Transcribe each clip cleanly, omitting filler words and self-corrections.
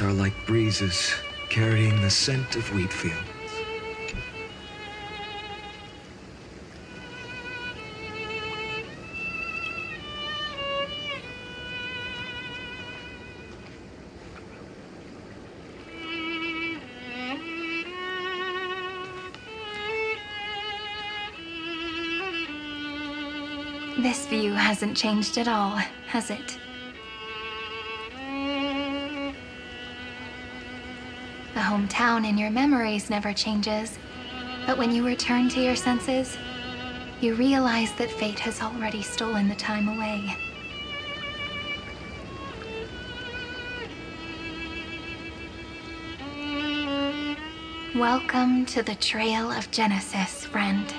Are like breezes carrying the scent of wheat fields. This view hasn't changed at all, has it? The hometown in your memories never changes, but when you return to your senses, you realize that fate has already stolen the time away. Welcome to the Trail of Genesis, friend.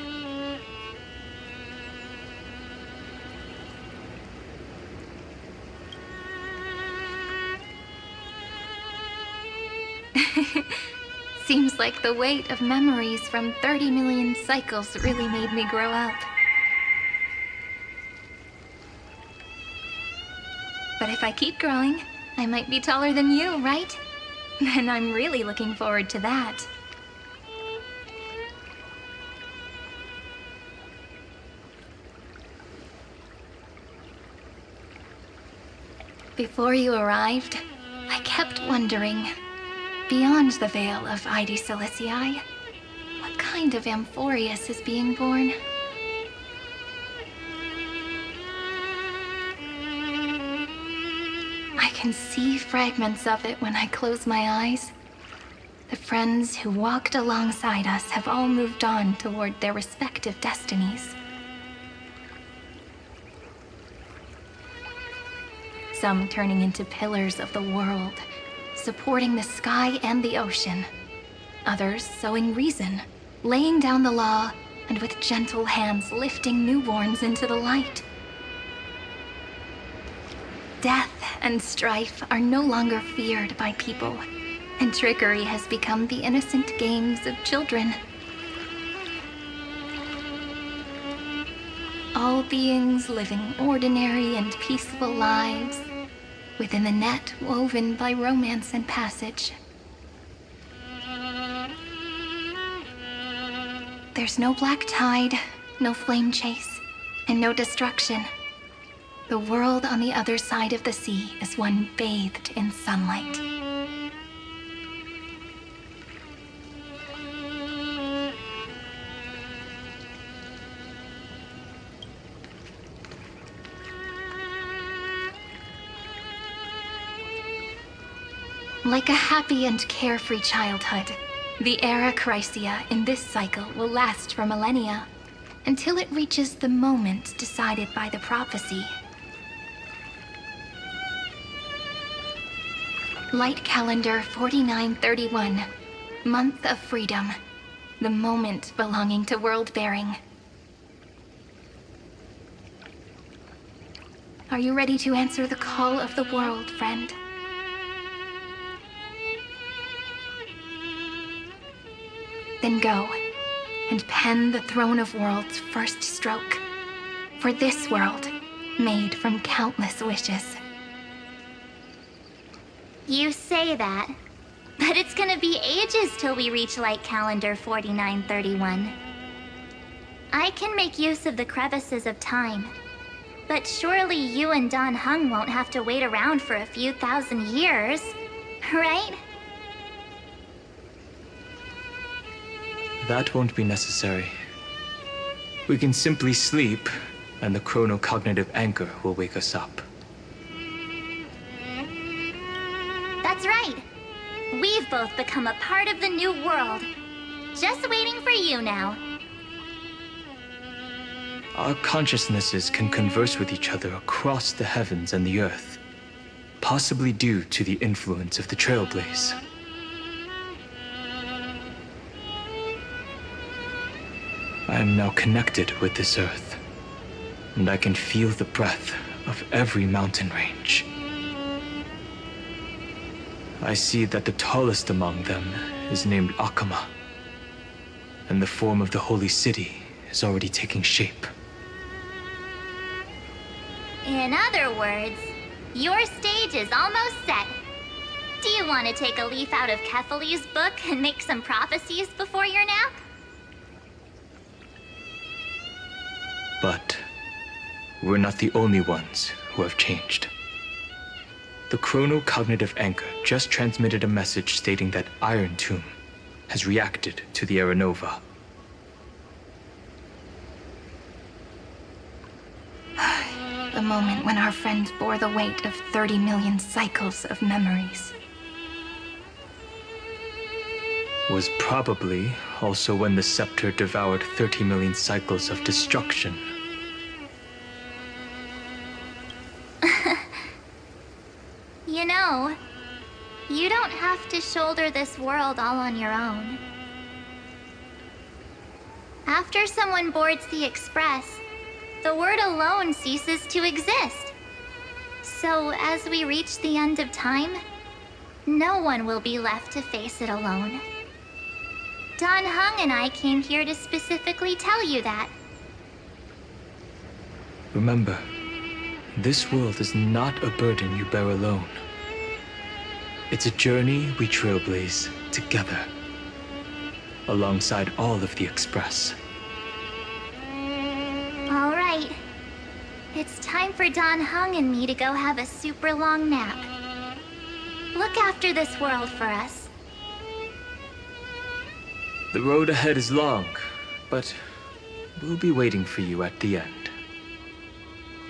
Seems like the weight of memories from 30 million cycles really made me grow up. But if I keep growing, I might be taller than you, right? And I'm really looking forward to that. Before you arrived, I kept wondering, beyond the veil of Silicii, what kind of Amphoreus is being born? I can see fragments of it when I close my eyes. The friends who walked alongside us have all moved on toward their respective destinies. Some turning into pillars of the world, supporting the sky and the ocean. Others sowing reason, laying down the law, and with gentle hands lifting newborns into the light. Death and strife are no longer feared by people, and trickery has become the innocent games of children. All beings living ordinary and peaceful lives, within the net woven by romance and passage. There's no black tide, no flame chase, and no destruction. The world on the other side of the sea is one bathed in sunlight. Like a happy and carefree childhood, the era Chrysia in this cycle will last for millennia, until it reaches the moment decided by the prophecy. Light calendar 4931, month of freedom, the moment belonging to world-bearing. Are you ready to answer the call of the world, friend? Then go, and pen the Throne of Worlds' first stroke, for this world, made from countless wishes. You say that, but it's gonna be ages till we reach Light Calendar 4931. I can make use of the crevices of time, but surely you and Don Hung won't have to wait around for a few thousand years, right? That won't be necessary. We can simply sleep, and the chronocognitive anchor will wake us up. That's right. We've both become a part of the new world. Just waiting for you now. Our consciousnesses can converse with each other across the heavens and the earth, possibly due to the influence of the Trailblaze. I am now connected with this earth, and I can feel the breath of every mountain range. I see that the tallest among them is named Akama, and the form of the holy city is already taking shape. In other words, your stage is almost set. Do you want to take a leaf out of Kefali's book and make some prophecies before your nap? But we're not the only ones who have changed. The chrono-cognitive anchor just transmitted a message stating that Iron Tomb has reacted to the Era Nova. The moment when our friend bore the weight of 30 million cycles of memories. Was probably also when the scepter devoured 30 million cycles of destruction. You know, you don't have to shoulder this world all on your own. After someone boards the Express, the word alone ceases to exist. So as we reach the end of time, no one will be left to face it alone. Dan Heng and I came here to specifically tell you that. Remember, this world is not a burden you bear alone. It's a journey we trailblaze together, alongside all of the Express. All right. It's time for Dan Heng and me to go have a super long nap. Look after this world for us. The road ahead is long, but we'll be waiting for you at the end.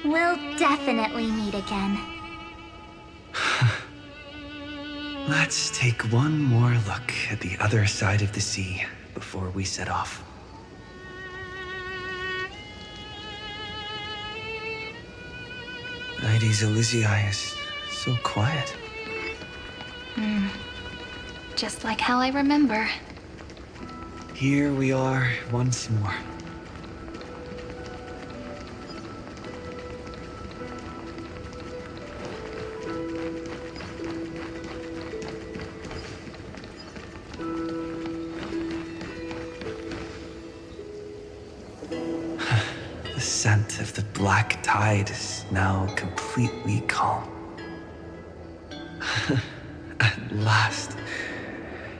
We'll definitely meet again. Let's take one more look at the other side of the sea before we set off. Mydei's Elysiae is so quiet. Just like how I remember. Here we are once more. The scent of the black tide is now completely calm. At last,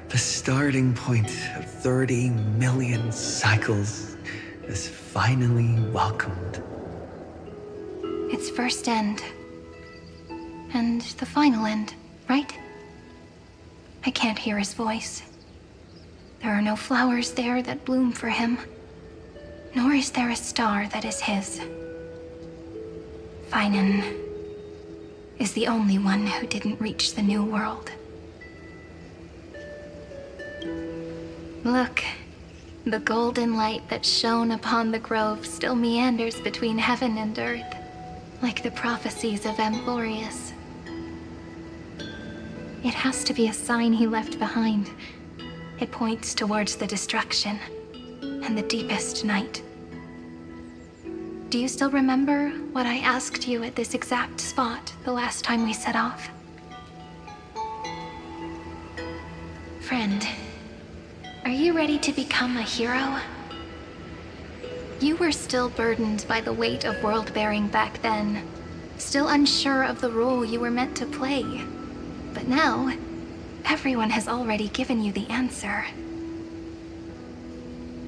the starting point of 30 million cycles is finally welcomed. Its first end. And the final end, right? I can't hear his voice. There are no flowers there that bloom for him. Nor is there a star that is his. Phainon is the only one who didn't reach the new world. Look, the golden light that shone upon the grove still meanders between heaven and earth, like the prophecies of Amphoreus. It has to be a sign he left behind. It points towards the destruction and the deepest night. Do you still remember what I asked you at this exact spot the last time we set off? Friend, are you ready to become a hero? You were still burdened by the weight of world-bearing back then, still unsure of the role you were meant to play. But now, everyone has already given you the answer.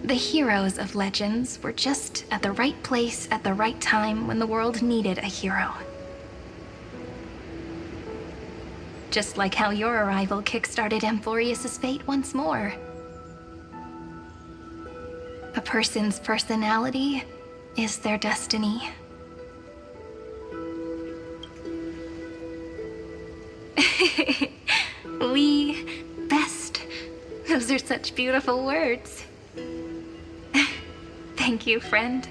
The heroes of legends were just at the right place at the right time when the world needed a hero. Just like how your arrival kickstarted Amphoreus' fate once more. A person's personality is their destiny. We best. Those are such beautiful words. Thank you, friend.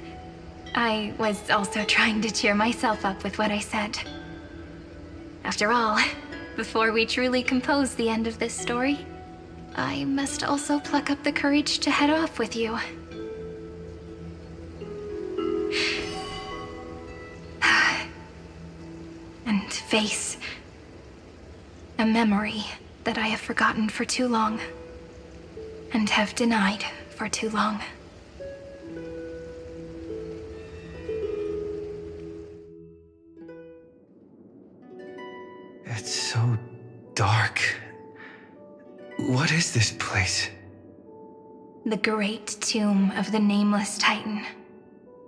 I was also trying to cheer myself up with what I said. After all, before we truly compose the end of this story, I must also pluck up the courage to head off with you. And face a memory that I have forgotten for too long, and have denied for too long. It's so dark. What is this place? The great tomb of the nameless Titan.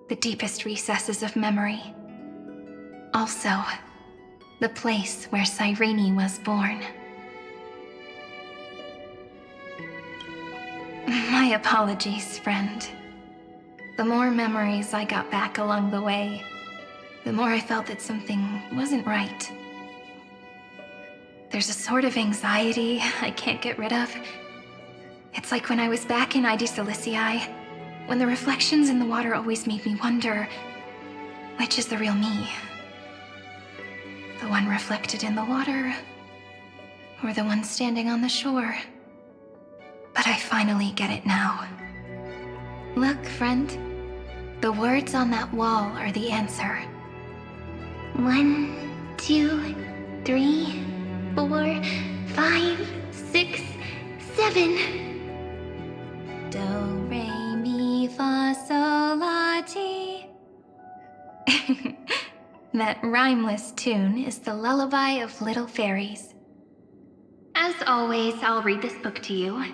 The deepest recesses of memory. Also, the place where Cyrene was born. My apologies, friend. The more memories I got back along the way, the more I felt that something wasn't right. There's a sort of anxiety I can't get rid of. It's like when I was back in Ide Silicii, when the reflections in the water always made me wonder, which is the real me? The one reflected in the water, or the one standing on the shore? But I finally get it now. Look, friend. The words on that wall are the answer. 1, 2, 3, 4, 5, 6, 7. Do, re, mi, fa, sol, la, ti. That rhymeless tune is the lullaby of little fairies. As always, I'll read this book to you.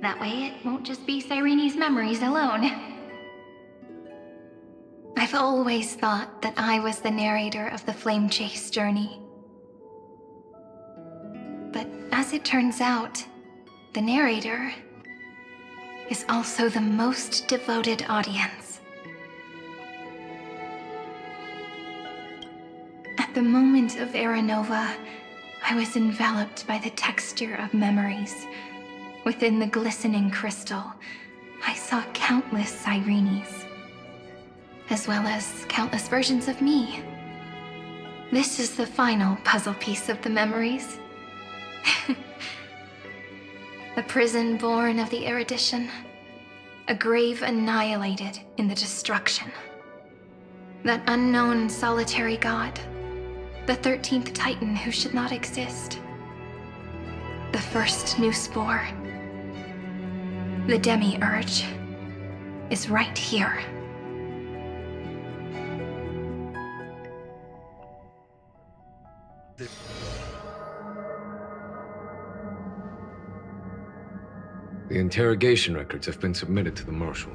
That way it won't just be Cyrene's memories alone. I've always thought that I was the narrator of the Flame Chase journey. But as it turns out, the narrator is also the most devoted audience. At the moment of Era Nova, I was enveloped by the texture of memories. Within the glistening crystal, I saw countless Cyrenes, as well as countless versions of me. This is the final puzzle piece of the memories. A prison born of the erudition, a grave annihilated in the destruction. That unknown solitary god, the 13th Titan who should not exist. The first new spore, the demiurge, is right here. The interrogation records have been submitted to the Marshal.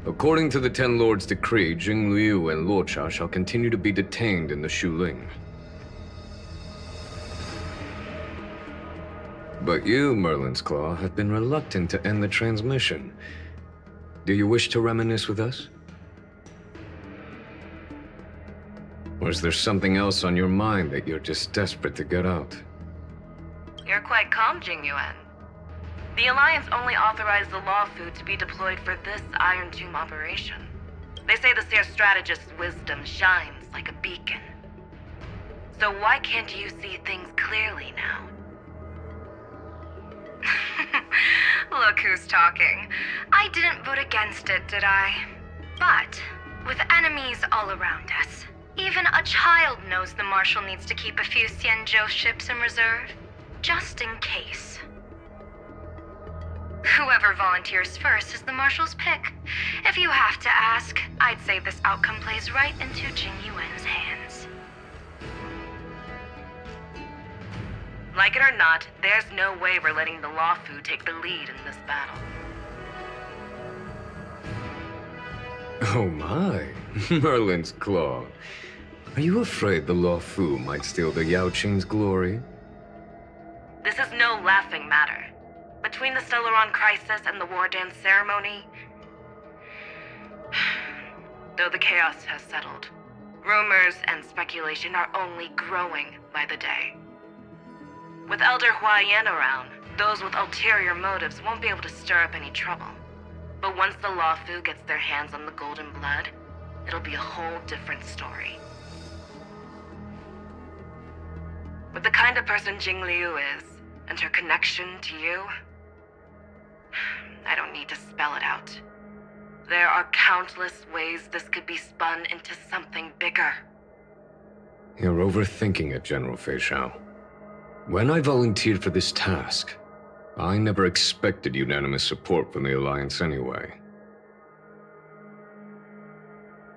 According to the Ten Lords' decree, Jing Liu and Luocha shall continue to be detained in the Shuling. But you, Merlin's Claw, have been reluctant to end the transmission. Do you wish to reminisce with us? Or is there something else on your mind that you're just desperate to get out? You're quite calm, Jing Yuan. The Alliance only authorized the Law Food to be deployed for this Iron Tomb operation. They say the Seer Strategist's wisdom shines like a beacon. So why can't you see things clearly now? Look who's talking. I didn't vote against it, did I? But, with enemies all around us, even a child knows the Marshal needs to keep a few Xianzhou ships in reserve, just in case. Whoever volunteers first is the Marshal's pick. If you have to ask, I'd say this outcome plays right into Jing Yuan's hands. Like it or not, there's no way we're letting the Law Fu take the lead in this battle. Oh my, Merlin's Claw. Are you afraid the Law Fu might steal the Yao Qing's glory? This is no laughing matter. Between the Stellaron crisis and the War Dance ceremony, though the chaos has settled, rumors and speculation are only growing by the day. With Elder Huaiyan around, those with ulterior motives won't be able to stir up any trouble. But once the Law Fu gets their hands on the Golden Blood, it'll be a whole different story. With the kind of person Jing Liu is, and her connection to you, I don't need to spell it out. There are countless ways this could be spun into something bigger. You're overthinking it, General Fei Shao. When I volunteered for this task, I never expected unanimous support from the Alliance anyway.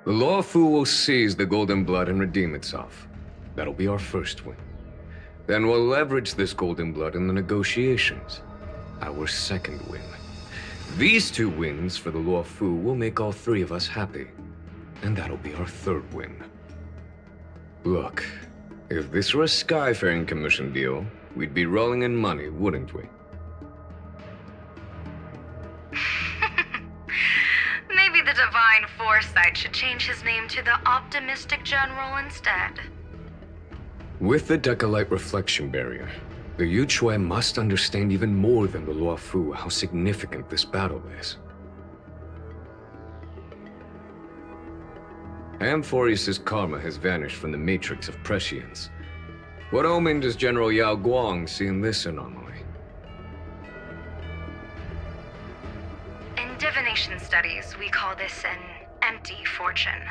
The Law Fu will seize the Golden Blood and redeem itself. That'll be our first win. Then we'll leverage this golden blood in the negotiations. Our second win. These 2 wins for the Luofu will make all 3 of us happy. And that'll be our 3rd win. Look, if this were a Skyfaring Commission deal, we'd be rolling in money, wouldn't we? Maybe the Divine Foresight should change his name to the Optimistic General instead. With the Decalite Reflection Barrier, the Yuchue must understand even more than the Luofu how significant this battle is. Amphoreus' karma has vanished from the matrix of prescience. What omen does General Yao Guang see in this anomaly? In divination studies, we call this an empty fortune.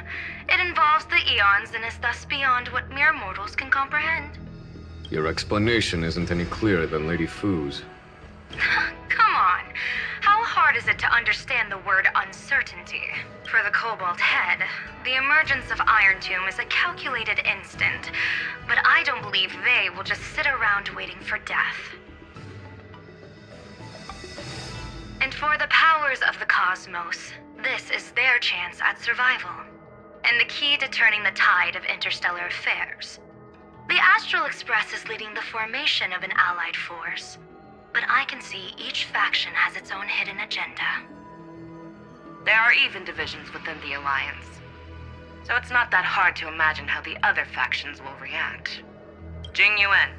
It involves the eons and is thus beyond what mere mortals can comprehend. Your explanation isn't any clearer than Lady Fu's. Come on. How hard is it to understand the word uncertainty? For the Cobalt Head, the emergence of Iron Tomb is a calculated instant, but I don't believe they will just sit around waiting for death. And for the powers of the cosmos, this is their chance at survival, and the key to turning the tide of interstellar affairs. The Astral Express is leading the formation of an allied force, but I can see each faction has its own hidden agenda. There are even divisions within the Alliance, so it's not that hard to imagine how the other factions will react. Jing Yuan,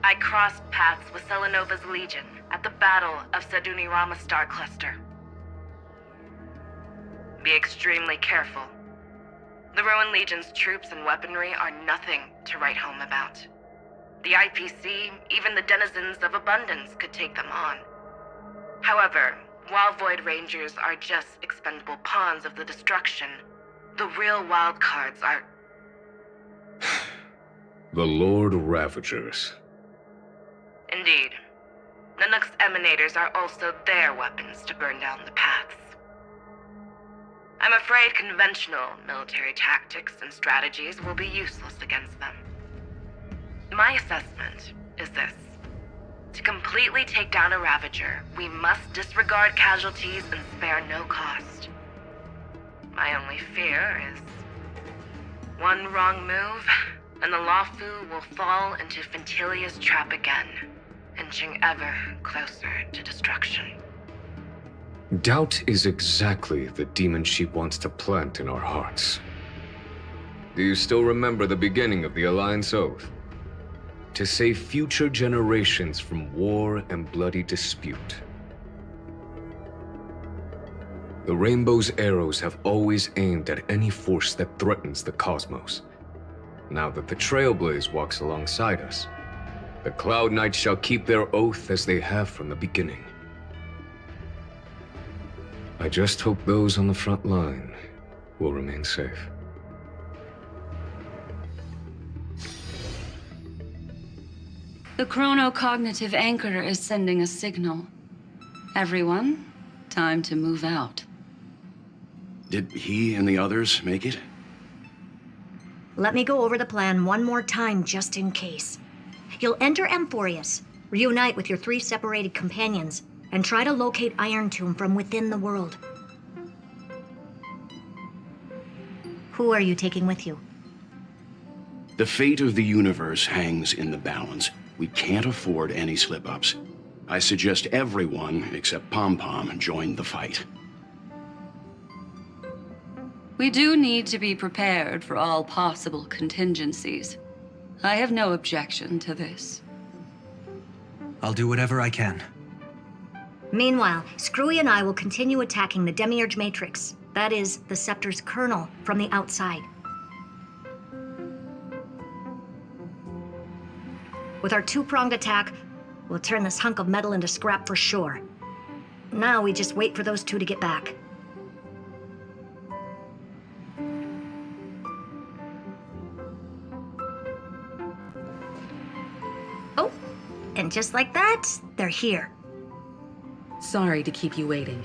I crossed paths with Selenova's Legion at the Battle of Sadunirama Star Cluster. Be extremely careful. The Ruin Legion's troops and weaponry are nothing to write home about. The IPC, even the denizens of Abundance, could take them on. However, while Void Rangers are just expendable pawns of the destruction, the real wild cards are... The Lord Ravagers. Indeed. Nanook's emanators are also their weapons to burn down the paths. I'm afraid conventional military tactics and strategies will be useless against them. My assessment is this. To completely take down a Ravager, we must disregard casualties and spare no cost. My only fear is one wrong move, and the Luofu will fall into Fintilia's trap again, inching ever closer to destruction. Doubt is exactly the demon she wants to plant in our hearts. Do you still remember the beginning of the Alliance Oath? To save future generations from war and bloody dispute. The Rainbow's arrows have always aimed at any force that threatens the cosmos. Now that the Trailblaze walks alongside us, the Cloud Knights shall keep their oath as they have from the beginning. I just hope those on the front line will remain safe. The chronocognitive anchor is sending a signal. Everyone, time to move out. Did he and the others make it? Let me go over the plan one more time just in case. You'll enter Amphoreus, reunite with your 3 separated companions, and try to locate Iron Tomb from within the world. Who are you taking with you? The fate of the universe hangs in the balance. We can't afford any slip-ups. I suggest everyone, except Pom-Pom, join the fight. We do need to be prepared for all possible contingencies. I have no objection to this. I'll do whatever I can. Meanwhile, Screwy and I will continue attacking the Demiurge Matrix. That is, the Scepter's kernel, from the outside. With our 2-pronged attack, we'll turn this hunk of metal into scrap for sure. Now we just wait for those 2 to get back. Oh, and just like that, they're here. Sorry to keep you waiting.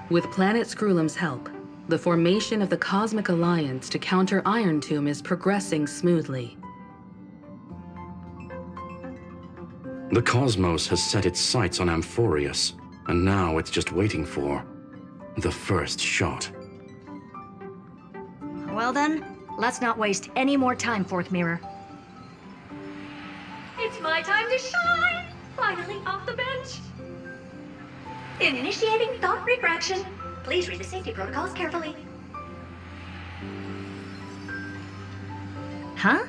With Planet Screwlum's help, the formation of the Cosmic Alliance to counter Iron Tomb is progressing smoothly. The cosmos has set its sights on Amphoreus, and now it's just waiting for the first shot. Well then, let's not waste any more time, Fourth Mirror. It's my time to shine! Finally off the bench! Initiating thought refraction. Please read the safety protocols carefully. Huh?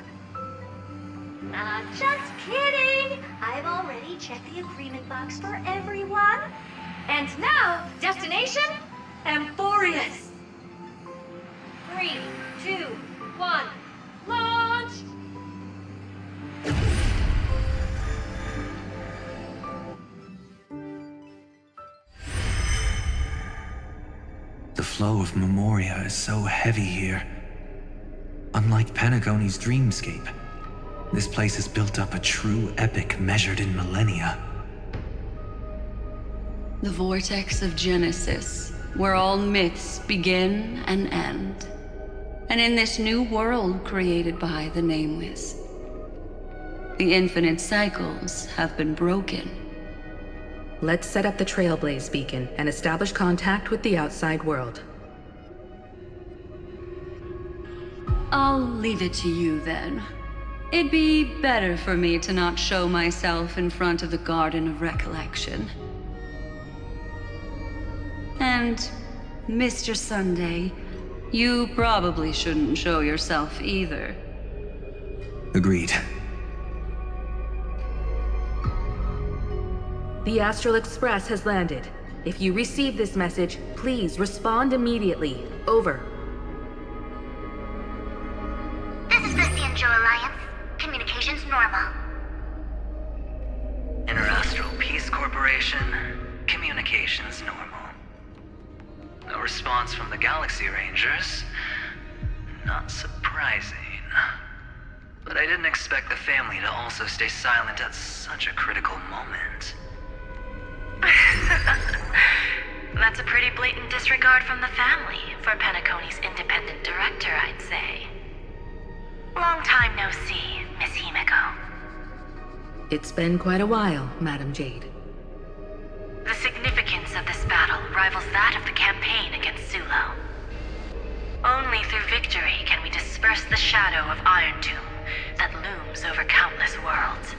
Just kidding! I've already checked the agreement box for everyone. And now, destination, Amphoreus. 3, 2, 1, launch! The flow of Memoria is so heavy here. Unlike Panagone's dreamscape, this place has built up a true epic measured in millennia. The vortex of Genesis, where all myths begin and end. And in this new world created by the Nameless, the infinite cycles have been broken. Let's set up the Trailblaze beacon and establish contact with the outside world. I'll leave it to you then. It'd be better for me to not show myself in front of the Garden of Recollection. And, Mr. Sunday, you probably shouldn't show yourself either. Agreed. The Astral Express has landed. If you receive this message, please respond immediately. Over. This is the Cianjo Alliance. Communications normal. Interastral Peace Corporation, communications normal. No response from the Galaxy Rangers. Not surprising. But I didn't expect the family to also stay silent at such a critical moment. That's a pretty blatant disregard from the family for Panagone's independent director, I'd say. Long time no see, Miss Himeko. It's been quite a while, Madam Jade. The significance of this battle rivals that of the campaign against Sulo. Only through victory can we disperse the shadow of Iron Tomb that looms over countless worlds.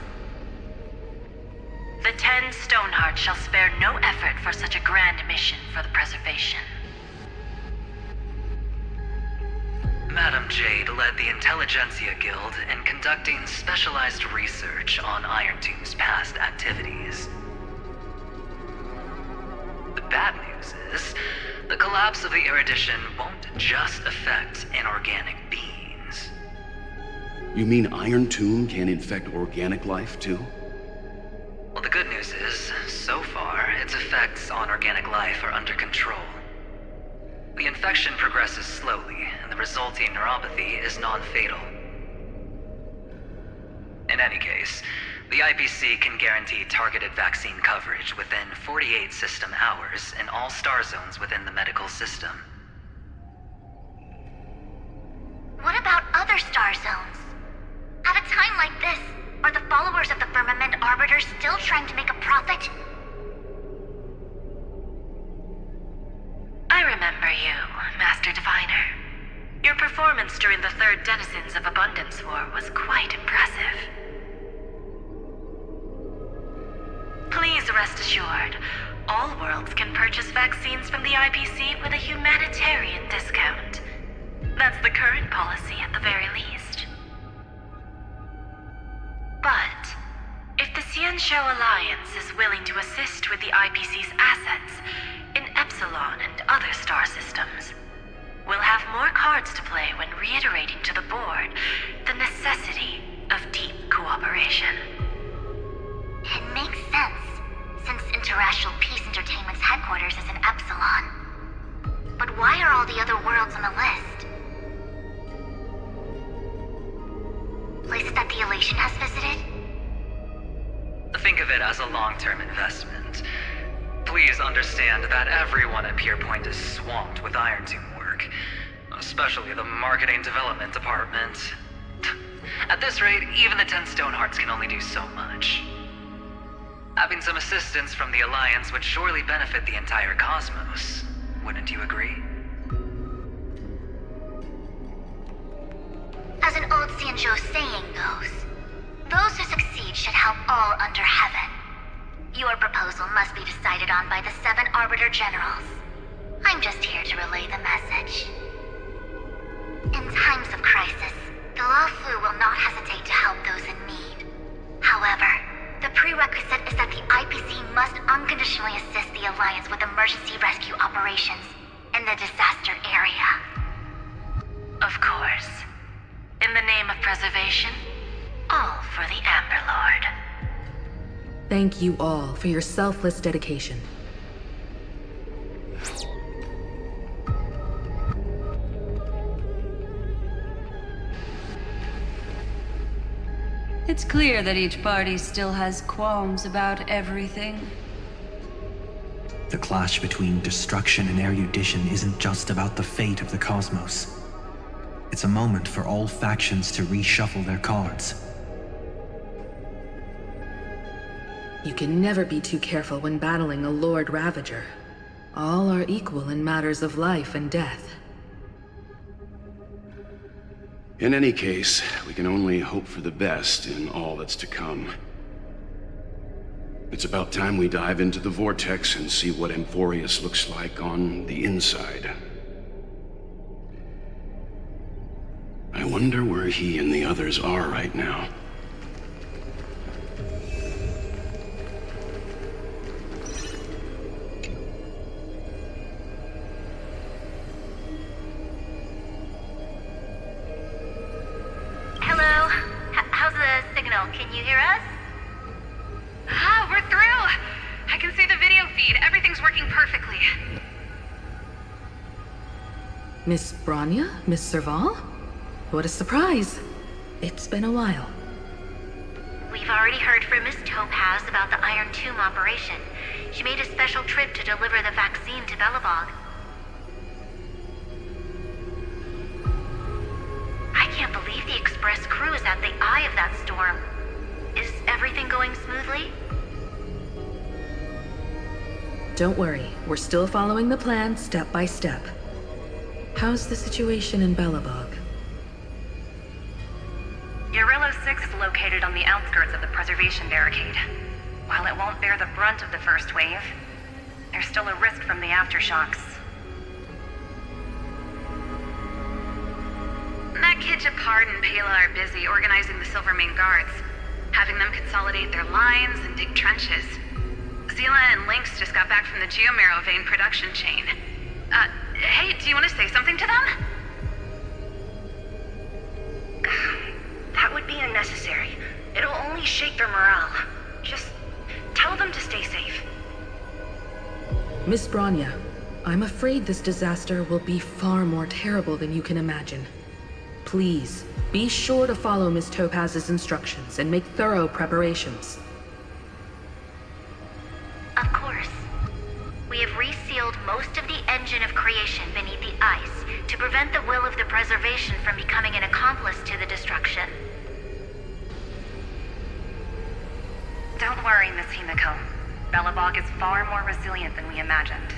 The 10 Stonehearts shall spare no effort for such a grand mission for the preservation. Madam Jade led the Intelligentsia Guild in conducting specialized research on Iron Tomb's past activities. The bad news is, the collapse of the Erudition won't just affect inorganic beings. You mean Iron Tomb can infect organic life, too? Well, the good news is, so far, its effects on organic life are under control. The infection progresses slowly, and the resulting neuropathy is non-fatal. In any case, the IPC can guarantee targeted vaccine coverage within 48 system hours in all star zones within the medical system. What about other star zones? At a time like this, are the followers of the Firmament Arbiter still trying to make a profit? I remember you, Master Diviner. Your performance during the Third Denizens of Abundance War was quite impressive. Please rest assured, all worlds can purchase vaccines from the IPC with a humanitarian discount. That's the current policy at the very least. But, if the Cianjo Alliance is willing to assist with the IPC's assets in Epsilon and other star systems, we'll have more cards to play when reiterating to the board the necessity of deep cooperation. It makes sense, since Interastral Peace Entertainment's headquarters is in Epsilon. But why are all the other worlds on the list? Places that the Elation has visited? Think of it as a long-term investment. Please understand that everyone at Pierpoint is swamped with Iron Tomb work, especially the marketing development department. At this rate, even the 10 Stonehearts can only do so much. Having some assistance from the Alliance would surely benefit the entire cosmos. Wouldn't you agree? As an old Xianzhou saying goes, those who succeed should help all under heaven. Your proposal must be decided on by the 7 Arbiter Generals. I'm just here to relay the message. In times of crisis, the Luofu will not hesitate to help those in need. However, the prerequisite is that the IPC must unconditionally assist the Alliance with emergency rescue operations in the disaster area. Of course. In the name of preservation, all for the Amber Lord. Thank you all for your selfless dedication. It's clear that each party still has qualms about everything. The clash between destruction and erudition isn't just about the fate of the cosmos. It's a moment for all factions to reshuffle their cards. You can never be too careful when battling a Lord Ravager. All are equal in matters of life and death. In any case, we can only hope for the best in all that's to come. It's about time we dive into the vortex and see what Amphoreus looks like on the inside. I wonder where he and the others are right now. Hello? How's the signal? Can you hear us? Ah, we're through! I can see the video feed. Everything's working perfectly. Miss Bronya? Miss Serval? What a surprise. It's been a while. We've already heard from Miss Topaz about the Iron Tomb operation. She made a special trip to deliver the vaccine to Belobog. I can't believe the Express crew is at the eye of that storm. Is everything going smoothly? Don't worry, we're still following the plan step by step. How's the situation in Belobog? Eurillo 6 is located on the outskirts of the preservation barricade. While it won't bear the brunt of the first wave, there's still a risk from the aftershocks. That kid Japard and Pela are busy organizing the Silvermane Guards, having them consolidate their lines and dig trenches. Zila and Lynx just got back from the Geomarrow vein production chain. Hey, do you want to say something to them? That would be unnecessary. It'll only shake their morale. Just tell them to stay safe. Miss Bronya, I'm afraid this disaster will be far more terrible than you can imagine. Please, be sure to follow Miss Topaz's instructions and make thorough preparations. Of course. We have resealed most of the engine of creation beneath the ice to prevent the will of the preservation from becoming an accomplice to the destruction. Don't worry, Miss Himiko. Belobog is far more resilient than we imagined.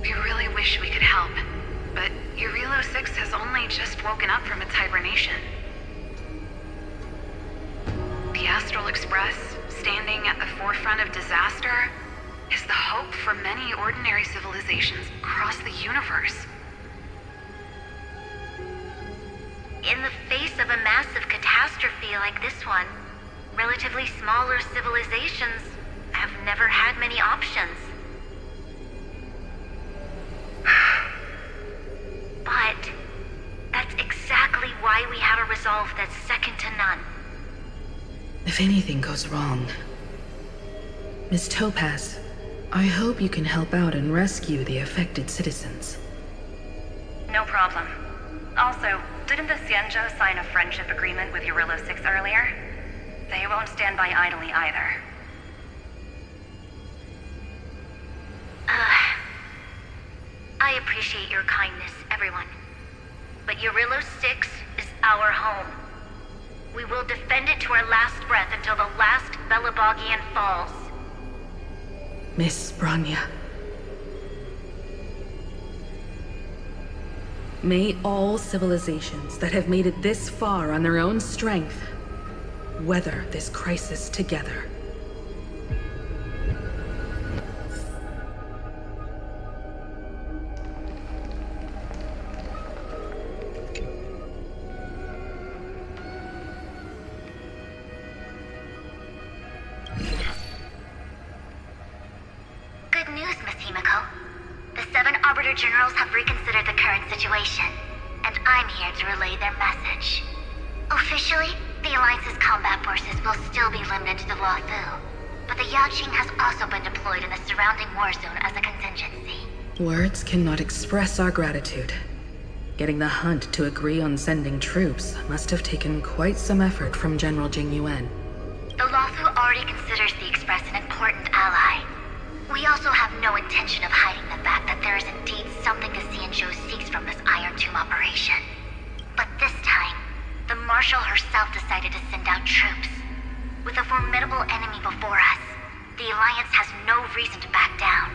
We really wish we could help, but Eurillo 6 has only just woken up from its hibernation. The Astral Express, standing at the forefront of disaster, is the hope for many ordinary civilizations across the universe. In the face of a massive catastrophe like this one, relatively smaller civilizations have never had many options. But that's exactly why we have a resolve that's second to none. If anything goes wrong... Miss Topaz, I hope you can help out and rescue the affected citizens. No problem. Also, didn't the Xianzhou sign a friendship agreement with Eurillo 6 earlier? They won't stand by idly either. I appreciate your kindness, everyone. But Eurillo 6 is our home. We will defend it to our last breath until the last Bogian Falls. Miss Bronya. May all civilizations that have made it this far on their own strength weather this crisis together. Good news, Miss Himiko. The 7 Arbiter Generals have reconsidered the current situation, and I'm here to relay their message. Officially, the Alliance's combat forces will still be limited to the Luofu, but the Yaqing has also been deployed in the surrounding war zone as a contingency. Words cannot express our gratitude. Getting the Hunt to agree on sending troops must have taken quite some effort from General Jing Yuan. The Luofu already considers the Express an important ally. We also have no intention of hiding the fact that there is indeed something the Xianzhou seeks from this Iron Tomb operation. But this time, the Marshal herself decided to send out troops. With a formidable enemy before us, the Alliance has no reason to back down,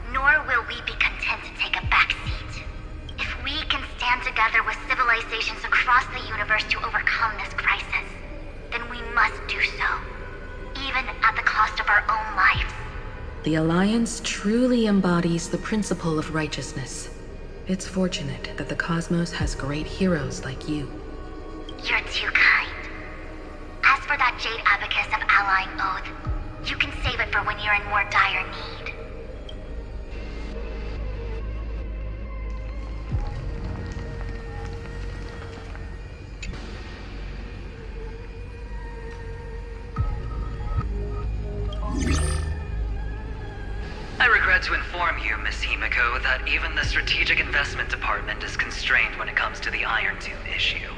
nor will we be content to take a back seat. If we can stand together with civilizations across the universe to overcome this crisis, then we must do so, even at the cost of our own lives. The Alliance truly embodies the principle of righteousness. It's fortunate that the cosmos has great heroes like you. You're too kind. As for that Jade Abacus of Allying Oath, you can save it for when you're in more dire need. I regret to inform you, Miss Himiko, that even the Strategic Investment Department is constrained when it comes to the Iron Tomb issue.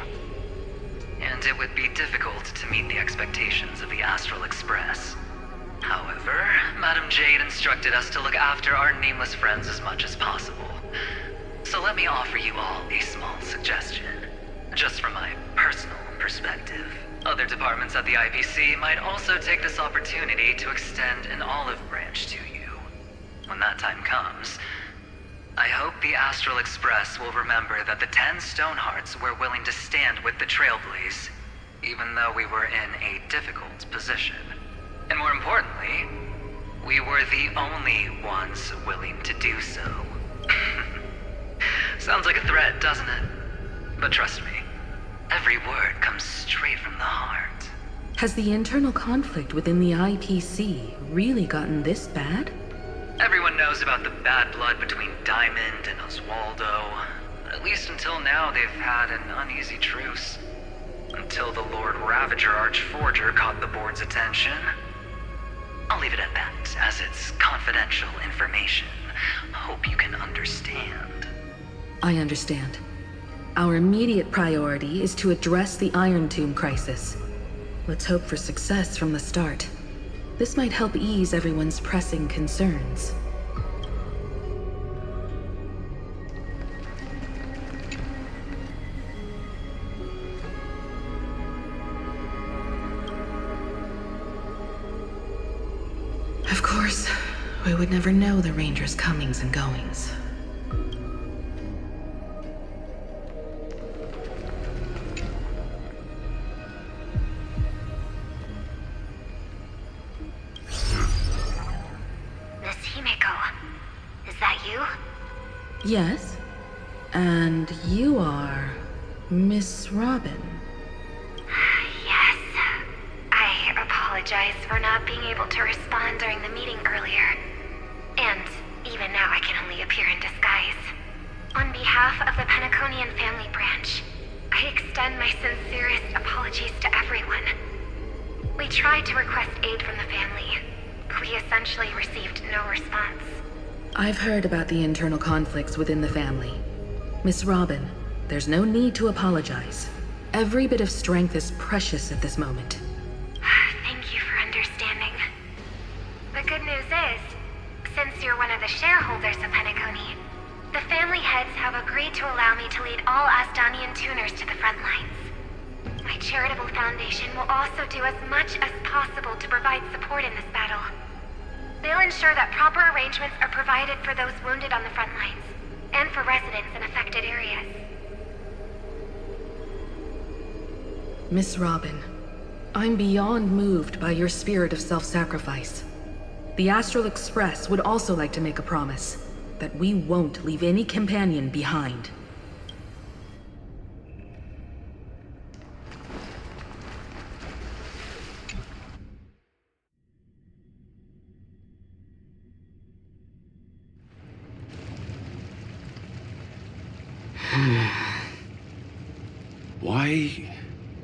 And it would be difficult to meet the expectations of the Astral Express. However, Madam Jade instructed us to look after our nameless friends as much as possible. So let me offer you all a small suggestion, just from my personal perspective. Other departments at the IPC might also take this opportunity to extend an olive branch to you. When that time comes, I hope the Astral Express will remember that the 10 Stonehearts were willing to stand with the Trailblaze, even though we were in a difficult position. And more importantly, we were the only ones willing to do so. Sounds like a threat, doesn't it? But trust me, every word comes straight from the heart. Has the internal conflict within the IPC really gotten this bad? Everyone knows about the bad blood between Diamond and Oswaldo. At least until now, they've had an uneasy truce. Until the Lord Ravager Archforger caught the board's attention. I'll leave it at that, as it's confidential information. Hope you can understand. I understand. Our immediate priority is to address the Iron Tomb crisis. Let's hope for success from the start. This might help ease everyone's pressing concerns. Of course, we would never know the Ranger's comings and goings. Yes, and you are Miss Robin. Yes. I apologize for not being able to respond during the meeting earlier. And even now I can only appear in disguise. On behalf of the Penaconian family branch, I extend my sincerest apologies to everyone. We tried to request aid from the family. We essentially received no response. I've heard about the internal conflicts within the family. Miss Robin, there's no need to apologize. Every bit of strength is precious at this moment. Thank you for understanding. The good news is, since you're one of the shareholders of Penacony, the family heads have agreed to allow me to lead all Astonian tuners to the front lines. I charitable foundation will also do as much as possible to provide support in this battle. They'll ensure that proper arrangements are provided for those wounded on the front lines, and for residents in affected areas. Miss Robin, I'm beyond moved by your spirit of self-sacrifice. The Astral Express would also like to make a promise that we won't leave any companion behind. Why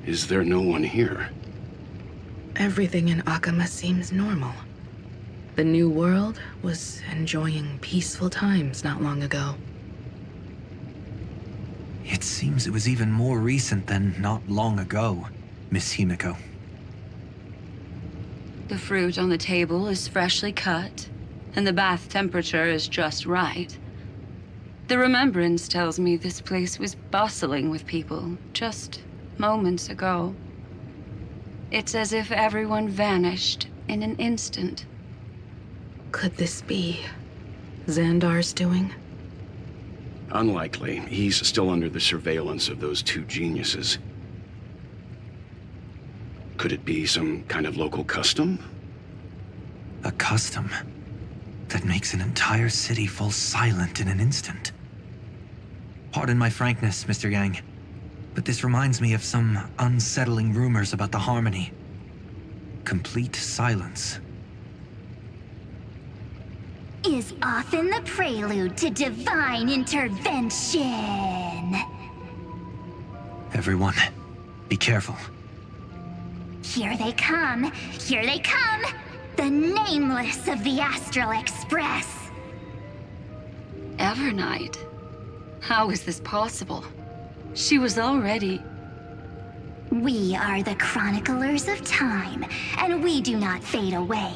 is there no one here? Everything in Akama seems normal. The new world was enjoying peaceful times not long ago. It seems it was even more recent than not long ago, Miss Himiko. The fruit on the table is freshly cut, and the bath temperature is just right. The remembrance tells me this place was bustling with people just moments ago. It's as if everyone vanished in an instant. Could this be Xandar's doing? Unlikely. He's still under the surveillance of those two geniuses. Could it be some kind of local custom? A custom that makes an entire city fall silent in an instant. Pardon my frankness, Mr. Yang, but this reminds me of some unsettling rumors about the Harmony. Complete silence. Is often the prelude to divine intervention. Everyone, be careful. Here they come! Here they come! The Nameless of the Astral Express! Evernight? How is this possible? She was already... We are the Chroniclers of Time, and we do not fade away.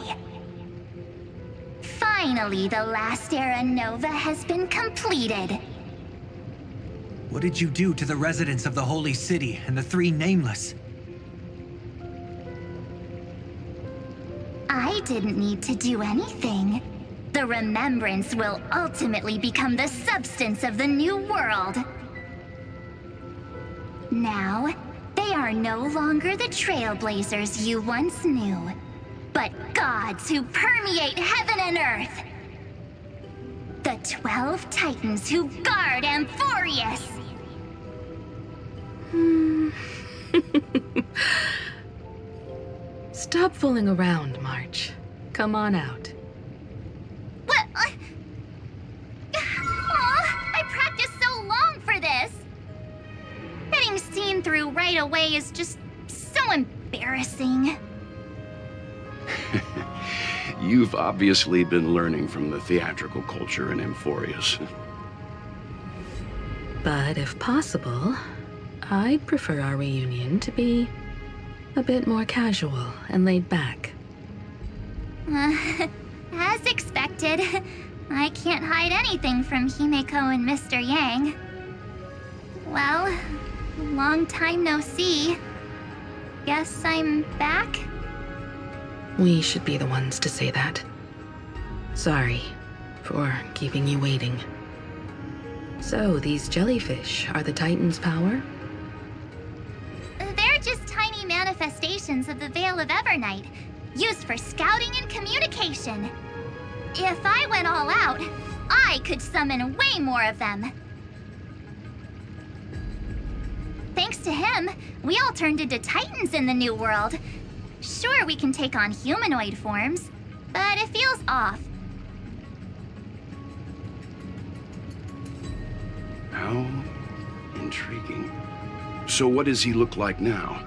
Finally, the last Era Nova has been completed. What did you do to the residents of the Holy City and the three Nameless? I didn't need to do anything. The remembrance will ultimately become the substance of the new world. Now, they are no longer the Trailblazers you once knew, but gods who permeate heaven and earth. The 12 Titans who guard Amphoreus. Stop fooling around, March. Come on out. What? I practiced so long for this. Getting seen through right away is just so embarrassing. You've obviously been learning from the theatrical culture in Amphoreus. But if possible, I'd prefer our reunion to be a bit more casual and laid back. As expected, I can't hide anything from Himiko and Mr. Yang. Well, long time no see. Guess I'm back? We should be the ones to say that. Sorry for keeping you waiting. So, these jellyfish are the Titan's power? They're just tiny manifestations of the Veil of Evernight, used for scouting and communication. If I went all out, I could summon way more of them. Thanks to him, we all turned into Titans in the new world. Sure, we can take on humanoid forms, but it feels off. How intriguing. So what does he look like now?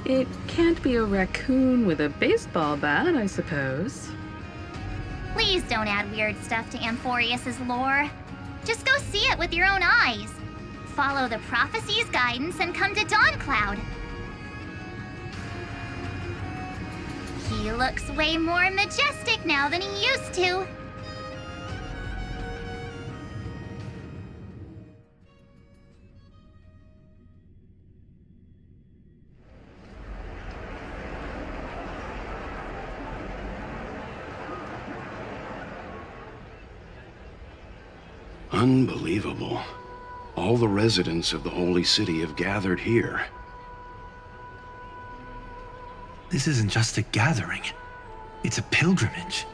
It can't be a raccoon with a baseball bat, I suppose. Please don't add weird stuff to Amphoreus' lore. Just go see it with your own eyes. Follow the prophecy's guidance and come to Dawncloud. He looks way more majestic now than he used to. Unbelievable. All the residents of the Holy City have gathered here. This isn't just a gathering. It's a pilgrimage.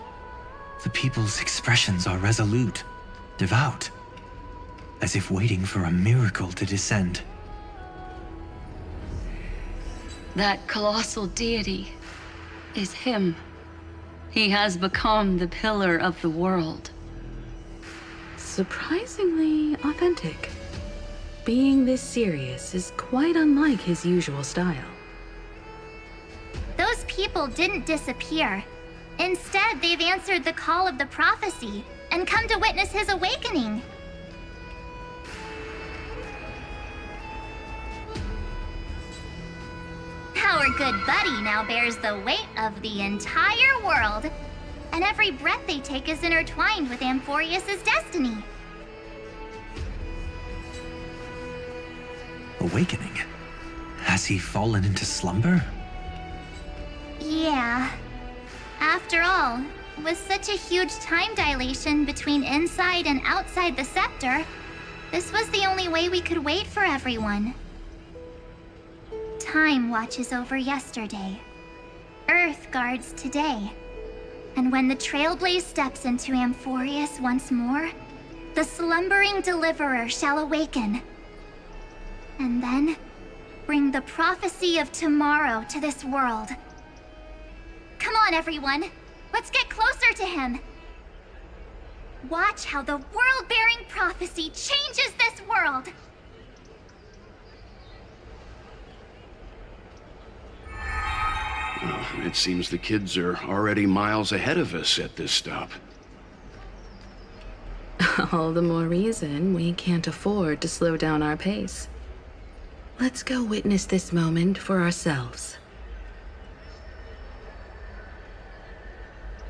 The people's expressions are resolute, devout, as if waiting for a miracle to descend. That colossal deity is him. He has become the pillar of the world. Surprisingly authentic. Being this serious is quite unlike his usual style. Those people didn't disappear. Instead, they've answered the call of the prophecy and come to witness his awakening. Our good buddy now bears the weight of the entire world, and every breath they take is intertwined with Amphoreus' destiny. Awakening? Has he fallen into slumber? Yeah. After all, with such a huge time dilation between inside and outside the scepter, this was the only way we could wait for everyone. Time watches over yesterday. Earth guards today. And when the Trailblaze steps into Amphoreus once more, the slumbering deliverer shall awaken. And then, bring the prophecy of tomorrow to this world. Come on, everyone. Let's get closer to him. Watch how the world-bearing prophecy changes this world. Well, it seems the kids are already miles ahead of us at this stop. All the more reason we can't afford to slow down our pace. Let's go witness this moment for ourselves.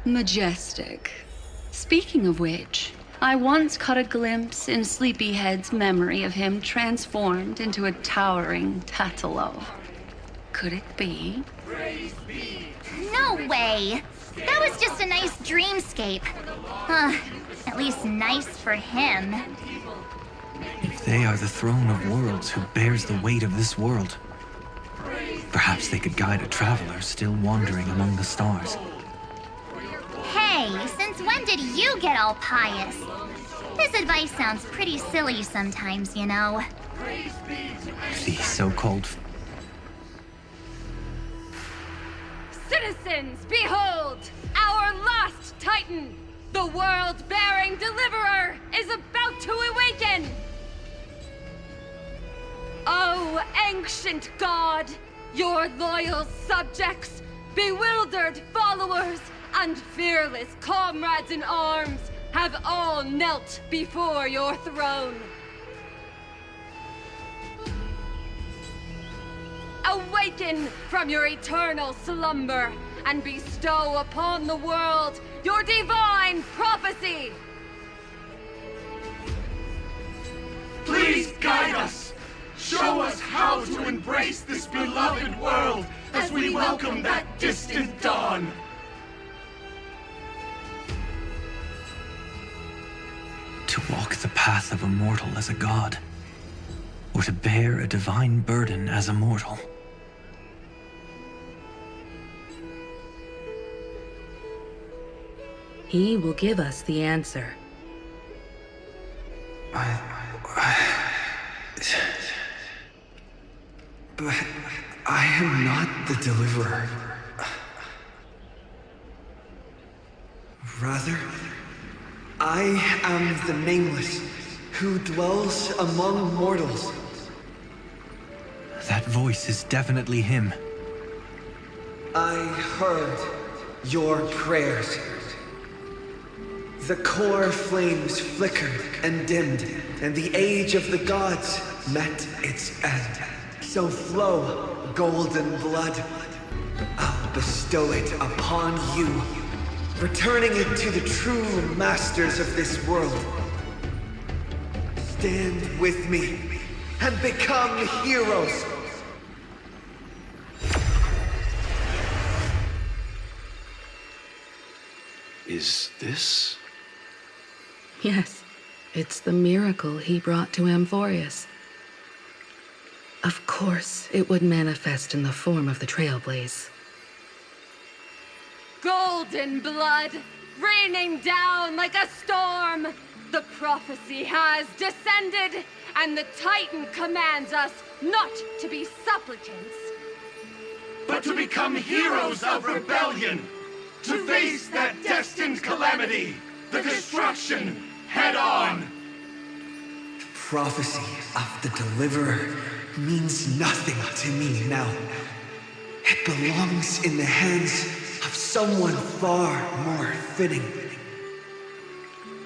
Majestic. Speaking of which, I once caught a glimpse in Sleepyhead's memory of him transformed into a towering Tatalov. Could it be? No way! That was just a nice dreamscape. At least nice for him. If they are the throne of worlds who bears the weight of this world, perhaps they could guide a traveler still wandering among the stars. Hey, since when did you get all pious? This advice sounds pretty silly sometimes, you know. The so-called... Citizens, behold! Our last Titan! The world-bearing deliverer is about to awaken! Oh, ancient god! Your loyal subjects, bewildered followers, and fearless comrades in arms have all knelt before your throne. Awaken from your eternal slumber and bestow upon the world your divine prophecy! Please guide us! Show us how to embrace this beloved world as we welcome that distant dawn! To walk the path of a mortal as a god, or to bear a divine burden as a mortal. He will give us the answer. But I am not the deliverer. Rather, I am the Nameless, who dwells among mortals. That voice is definitely him. I heard your prayers. The core flames flickered and dimmed, and the age of the gods met its end. So flow, golden blood. I'll bestow it upon you, returning it to the true masters of this world. Stand with me and become heroes. Is this? Yes, It's the miracle he brought to Amphoreus. Of course, it would manifest in the form of the Trailblaze. Golden blood, raining down like a storm! The prophecy has descended, and the Titan commands us not to be supplicants, but to become heroes of rebellion, to face that destined calamity, the destruction, head on. The prophecy of the Deliverer means nothing to me now. It belongs in the hands of someone far more fitting.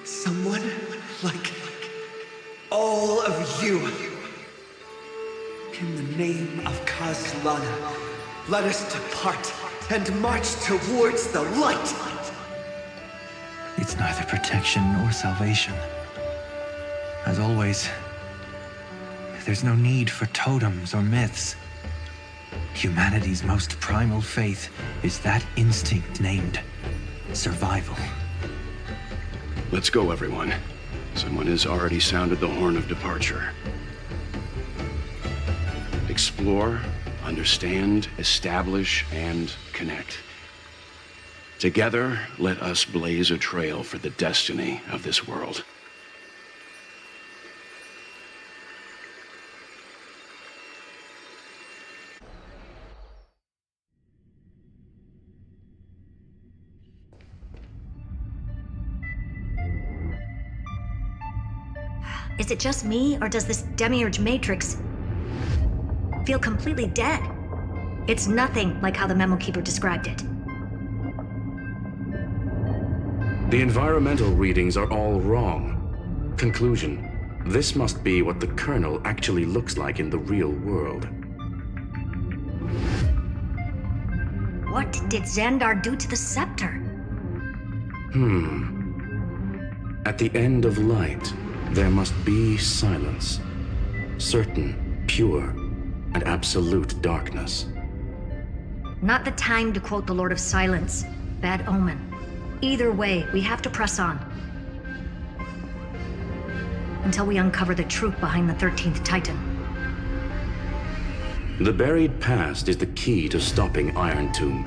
Someone like all of you. In the name of Kazlana, let us depart and march towards the light. It's neither protection nor salvation. As always, there's no need for totems or myths. Humanity's most primal faith is that instinct named survival. Let's go, everyone. Someone has already sounded the horn of departure. Explore, understand, establish, and connect. Together, let us blaze a trail for the destiny of this world. Is it just me, or does this demiurge matrix feel completely dead? It's nothing like how the memo keeper described it. The environmental readings are all wrong. Conclusion: this must be what the kernel actually looks like in the real world. What did Xandar do to the scepter? At the end of light, there must be silence. Certain, pure, and absolute darkness. Not the time to quote the Lord of Silence. Bad omen. Either way, we have to press on. Until we uncover the truth behind the 13th Titan. The buried past is the key to stopping Iron Tomb.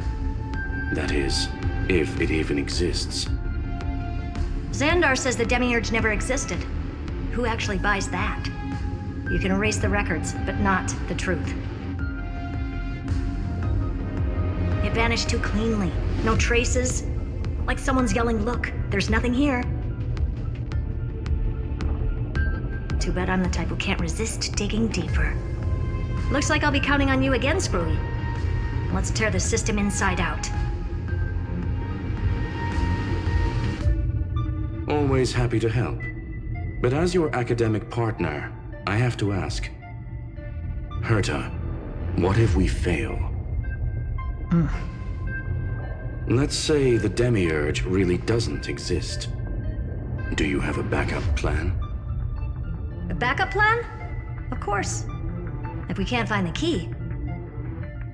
That is, if it even exists. Xandar says the demiurge never existed. Who actually buys that? You can erase the records, but not the truth. It vanished too cleanly. No traces. Like someone's yelling, "Look, there's nothing here." Too bad I'm the type who can't resist digging deeper. Looks like I'll be counting on you again, Screwy. Let's tear the system inside out. Always happy to help. But as your academic partner, I have to ask. Herta, what if we fail? Let's say the demiurge really doesn't exist. Do you have a backup plan? A backup plan? Of course. If we can't find the key,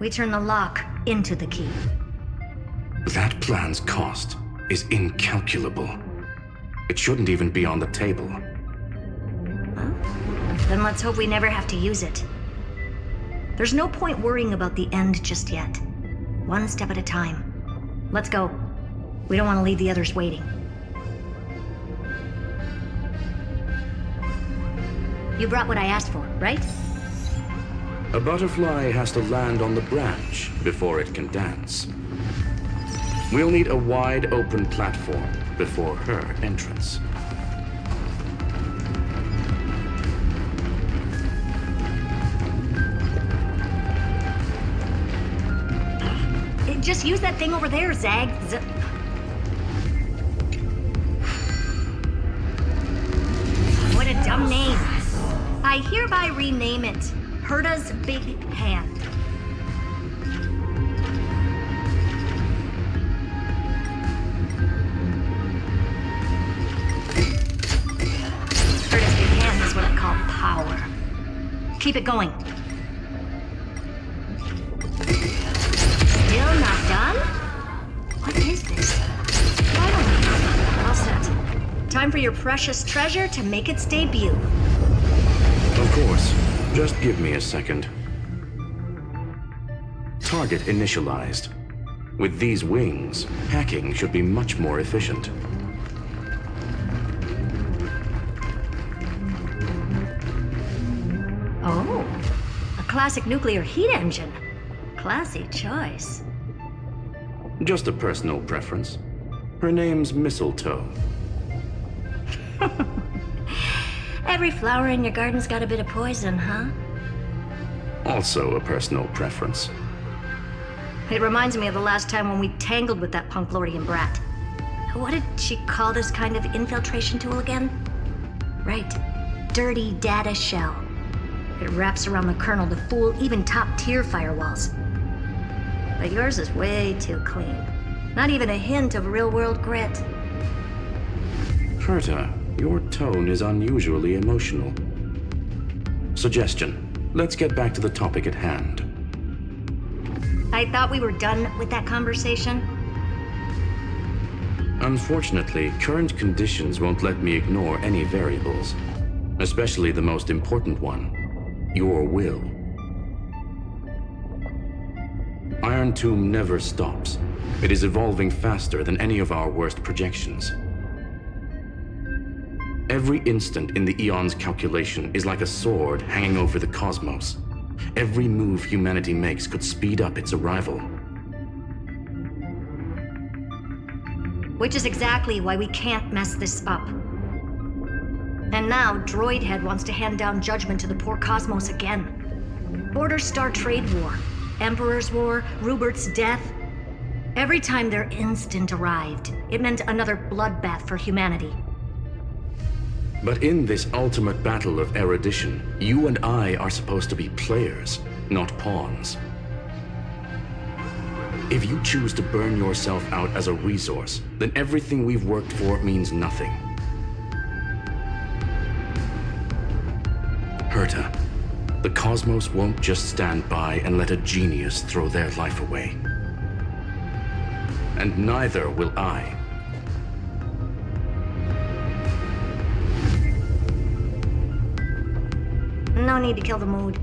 we turn the lock into the key. That plan's cost is incalculable. It shouldn't even be on the table. Then let's hope we never have to use it. There's no point worrying about the end just yet. One step at a time. Let's go. We don't want to leave the others waiting. You brought what I asked for, right? A butterfly has to land on the branch before it can dance. We'll need a wide open platform before her entrance. Just use that thing over there, Zag. What a dumb name. I hereby rename it Herta's Big Hand. Herta's Big Hand is what I call power. Keep it going. Still not done? What is this? Why don't we? All set. Time time for your precious treasure to make its debut. Of course. Just give me a second. Target initialized. With these wings, hacking should be much more efficient. Oh, a classic nuclear heat engine. Classy choice. Just a personal preference. Her name's Mistletoe. Every flower in your garden's got a bit of poison, huh? Also a personal preference. It reminds me of the last time when we tangled with that Punklordian brat. What did she call this kind of infiltration tool again? Right. Dirty data shell. It wraps around the kernel to fool even top-tier firewalls. But yours is way too clean. Not even a hint of real-world grit. Herta, your tone is unusually emotional. Suggestion. Let's get back to the topic at hand. I thought we were done with that conversation. Unfortunately, current conditions won't let me ignore any variables. Especially the most important one. Your will. Iron Tomb never stops. It is evolving faster than any of our worst projections. Every instant in the Eon's calculation is like a sword hanging over the cosmos. Every move humanity makes could speed up its arrival. Which is exactly why we can't mess this up. And now, Droidhead wants to hand down judgment to the poor cosmos again. Border Star Trade War, Emperor's War, Rupert's death. Every time their instant arrived, it meant another bloodbath for humanity. But in this ultimate battle of erudition, you and I are supposed to be players, not pawns. If you choose to burn yourself out as a resource, then everything we've worked for means nothing. Herta, the cosmos won't just stand by and let a genius throw their life away. And neither will I. No need to kill the mood.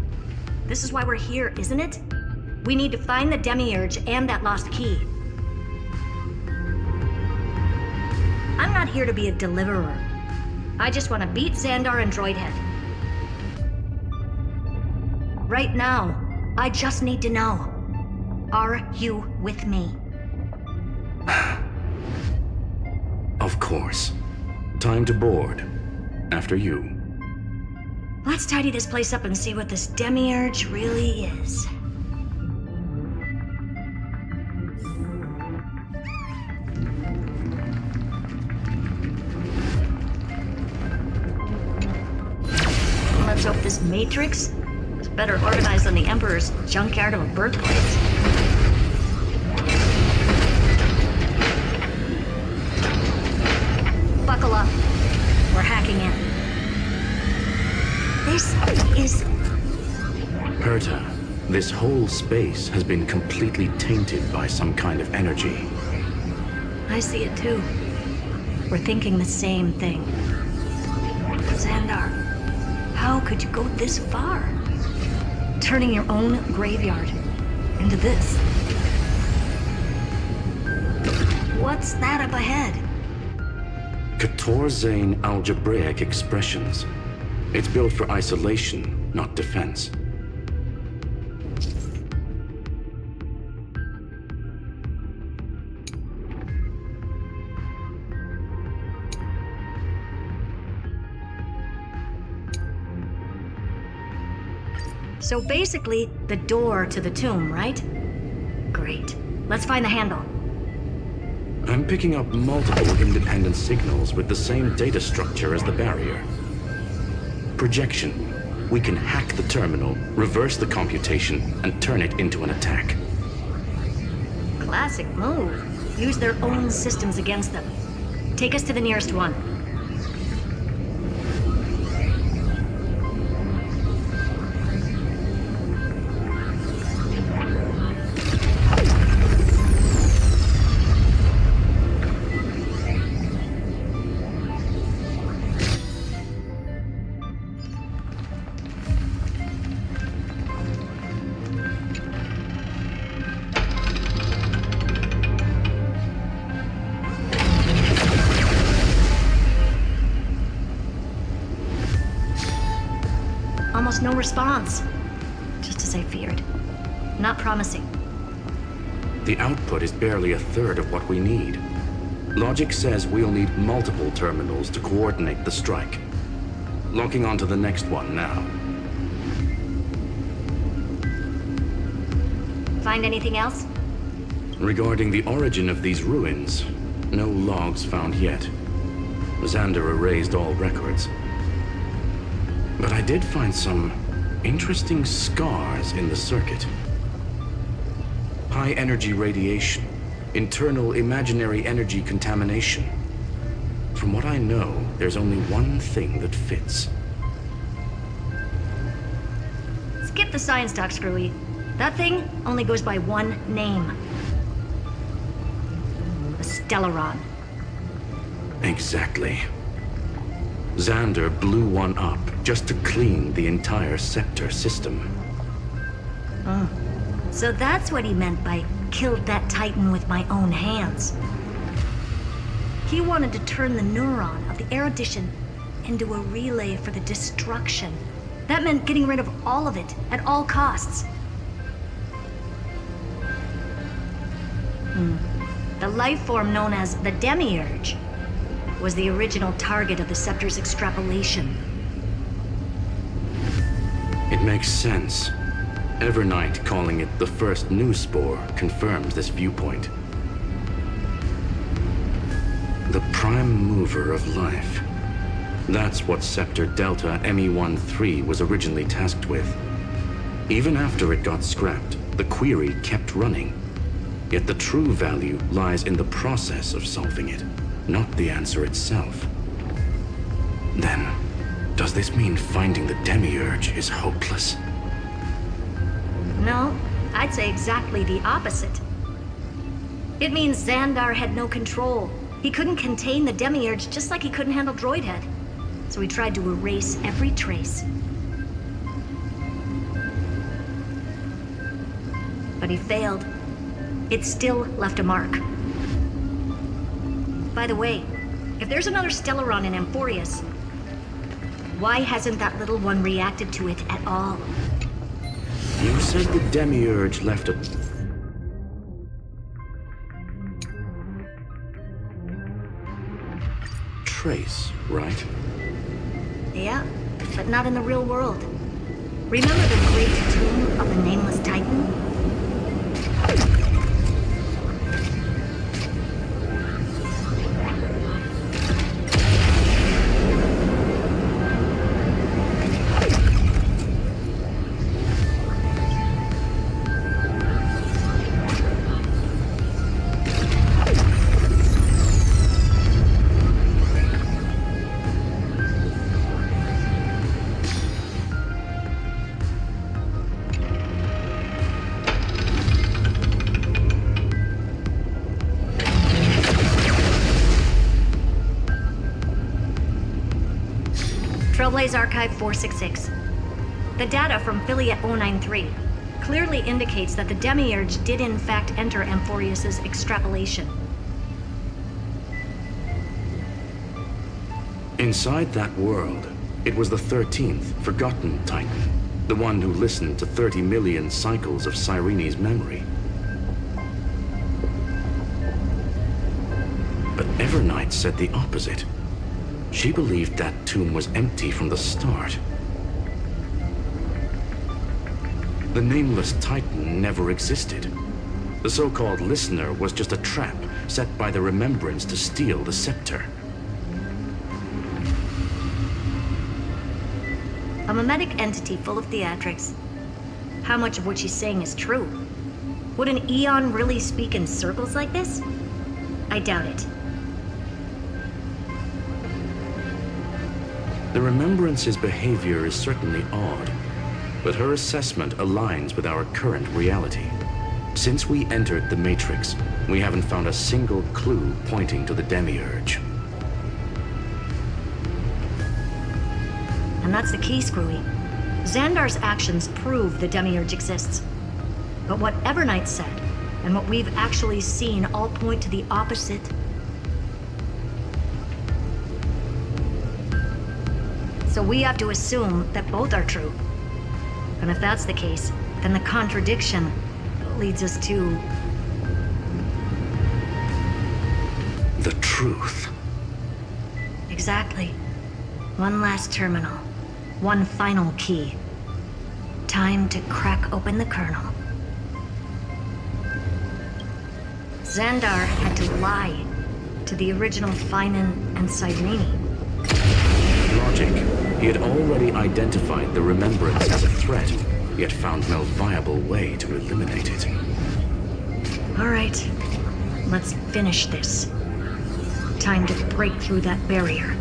This is why we're here, isn't it? We need to find the Demiurge and that lost key. I'm not here to be a deliverer. I just want to beat Xandar and Droidhead. Right now, I just need to know. Are you with me? Of course. Time to board. After you. Let's tidy this place up and see what this Demiurge really is. Let's hope this Matrix is better organized than the Emperor's junkyard of a birthplace. Buckle up. We're hacking in. This is... Herta, this whole space has been completely tainted by some kind of energy. I see it too. We're thinking the same thing. Xandar, how could you go this far? Turning your own graveyard into this. What's that up ahead? 14 algebraic expressions. It's built for isolation, not defense. So basically, the door to the tomb, right? Great. Let's find the handle. I'm picking up multiple independent signals with the same data structure as the barrier. Projection. We can hack the terminal, reverse the computation, and turn it into an attack. Classic move. Use their own systems against them. Take us to the nearest one. no response. Just as I feared. Not promising. The output is barely a third of what we need. Logic says we'll need multiple terminals to coordinate the strike. Locking onto the next one now. Find anything else? Regarding the origin of these ruins, no logs found yet. Xander erased all records. But I did find some interesting scars in the circuit. High energy radiation, internal imaginary energy contamination. From what I know, there's only one thing that fits. Skip the science talk, Screwy. That thing only goes by one name. A Stellaron. Exactly. Xander blew one up just to clean the entire scepter system. Oh. So that's what he meant by killed that Titan with my own hands. He wanted to turn the neuron of the erudition into a relay for the destruction. That meant getting rid of all of it at all costs. The life form known as the Demiurge was the original target of the Scepter's extrapolation. It makes sense. Evernight calling it the first new spore confirms this viewpoint. The prime mover of life. That's what Scepter Delta ME-13 was originally tasked with. Even after it got scrapped, the query kept running. Yet the true value lies in the process of solving it, not the answer itself. Then, does this mean finding the Demiurge is hopeless? No, I'd say exactly the opposite. It means Xandar had no control. He couldn't contain the Demiurge just like he couldn't handle Droidhead. So he tried to erase every trace. But he failed. It still left a mark. By the way, if there's another Stellaron in Amphoreus, why hasn't that little one reacted to it at all? You said the Demiurge left a... trace, right? Yeah, but not in the real world. Remember the great tomb of the Nameless Titan? Trailblaze Archive 466. The data from Affiliate 093 clearly indicates that the Demiurge did in fact enter Amphoreus' extrapolation. Inside that world, it was the 13th, forgotten Titan. The one who listened to 30 million cycles of Cyrene's memory. But Evernight said the opposite. She believed that tomb was empty from the start. The Nameless Titan never existed. The so-called Listener was just a trap set by the Remembrance to steal the scepter. A mimetic entity full of theatrics. How much of what she's saying is true? Would an Eon really speak in circles like this? I doubt it. The Remembrance's behavior is certainly odd, but her assessment aligns with our current reality. Since we entered the Matrix, we haven't found a single clue pointing to the Demiurge. And that's the key, Screwy. Xandar's actions prove the Demiurge exists. But what Evernight said, and what we've actually seen all point to the opposite. So we have to assume that both are true. And if that's the case, then the contradiction leads us to... the truth. Exactly. One last terminal. One final key. Time to crack open the kernel. Xandar had to lie to the original phainon and cyrene. Logic. He had already identified the remembrance as a threat, yet found no viable way to eliminate it. All right, let's finish this. Time to break through that barrier.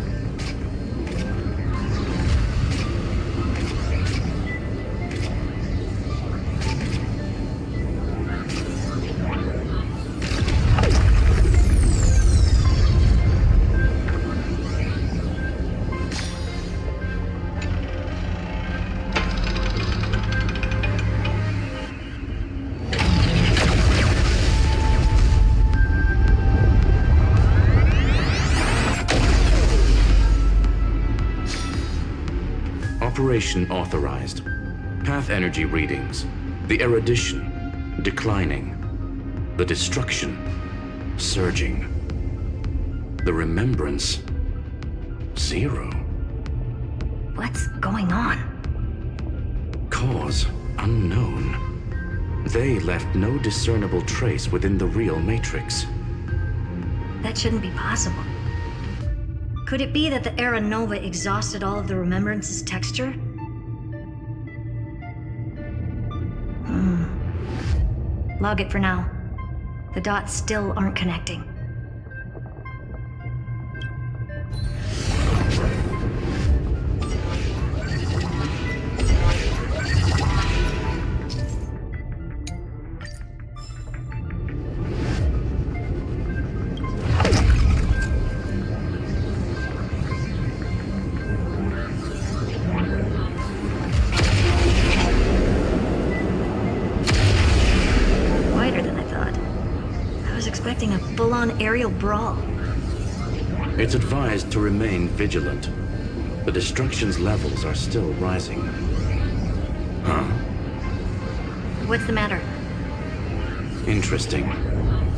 Operation authorized. Path energy readings. The erudition declining. The destruction surging. The remembrance 0. What's going on? Cause unknown. They left no discernible trace within the real matrix. That shouldn't be possible. Could it be that the Era Nova exhausted all of the remembrance's texture? Log it for now. The dots still aren't connecting. Full-on aerial brawl. It's advised to remain vigilant. The destruction's levels are still rising. Huh? What's the matter? Interesting.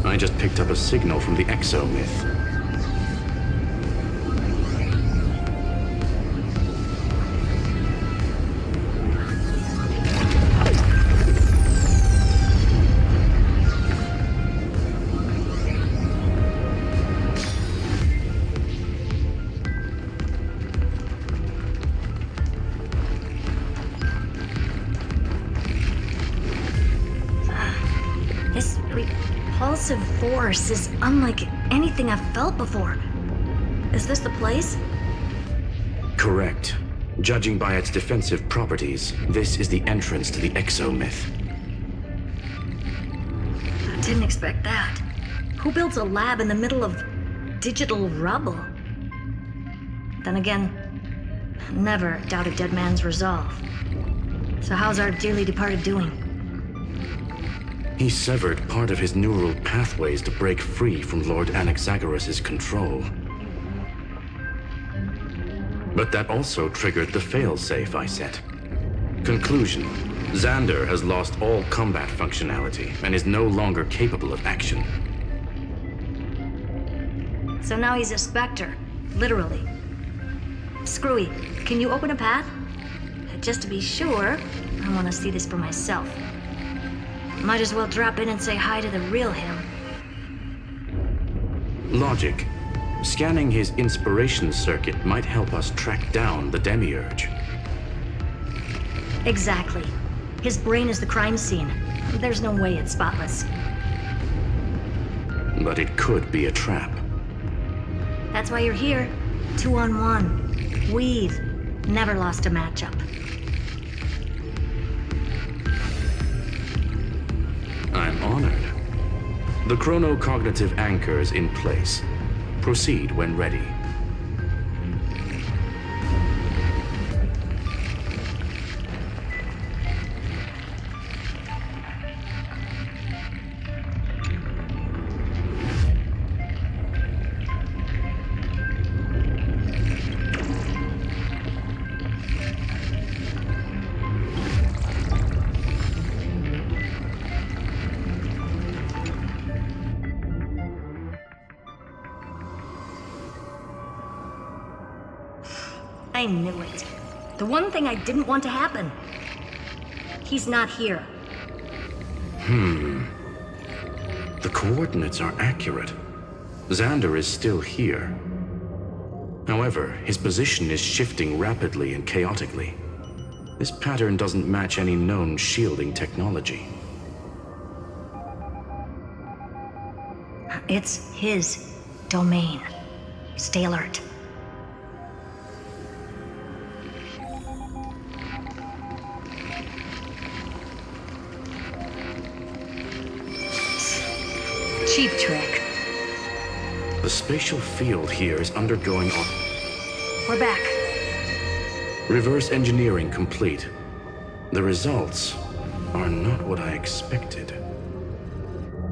I just picked up a signal from the exo-myth. Force is unlike anything I've felt before. Is this the place? Correct. Judging by its defensive properties, this is the entrance to the exo-myth. I didn't expect that. Who builds a lab in the middle of digital rubble? Then again, never doubt a dead man's resolve. So how's our dearly departed doing? He severed part of his neural pathways to break free from Lord Anaxagoras' control. But that also triggered the failsafe I set. Conclusion: Xandar has lost all combat functionality and is no longer capable of action. So now he's a specter, literally. Screwy, can you open a path? Just to be sure, I want to see this for myself. Might as well drop in and say hi to the real him. Logic. Scanning his inspiration circuit might help us track down the demiurge. Exactly. His brain is the crime scene. There's no way it's spotless. But it could be a trap. That's why you're here. 2-on-1. We've never lost a matchup. I'm honored. The chronocognitive anchor is in place. Proceed when ready. I knew it. The one thing I didn't want to happen. He's not here. The coordinates are accurate. Xander is still here. However, his position is shifting rapidly and chaotically. This pattern doesn't match any known shielding technology. It's his domain. Stay alert. Cheap trick. The spatial field here is undergoing We're back. reverse engineering complete. The results are not what I expected.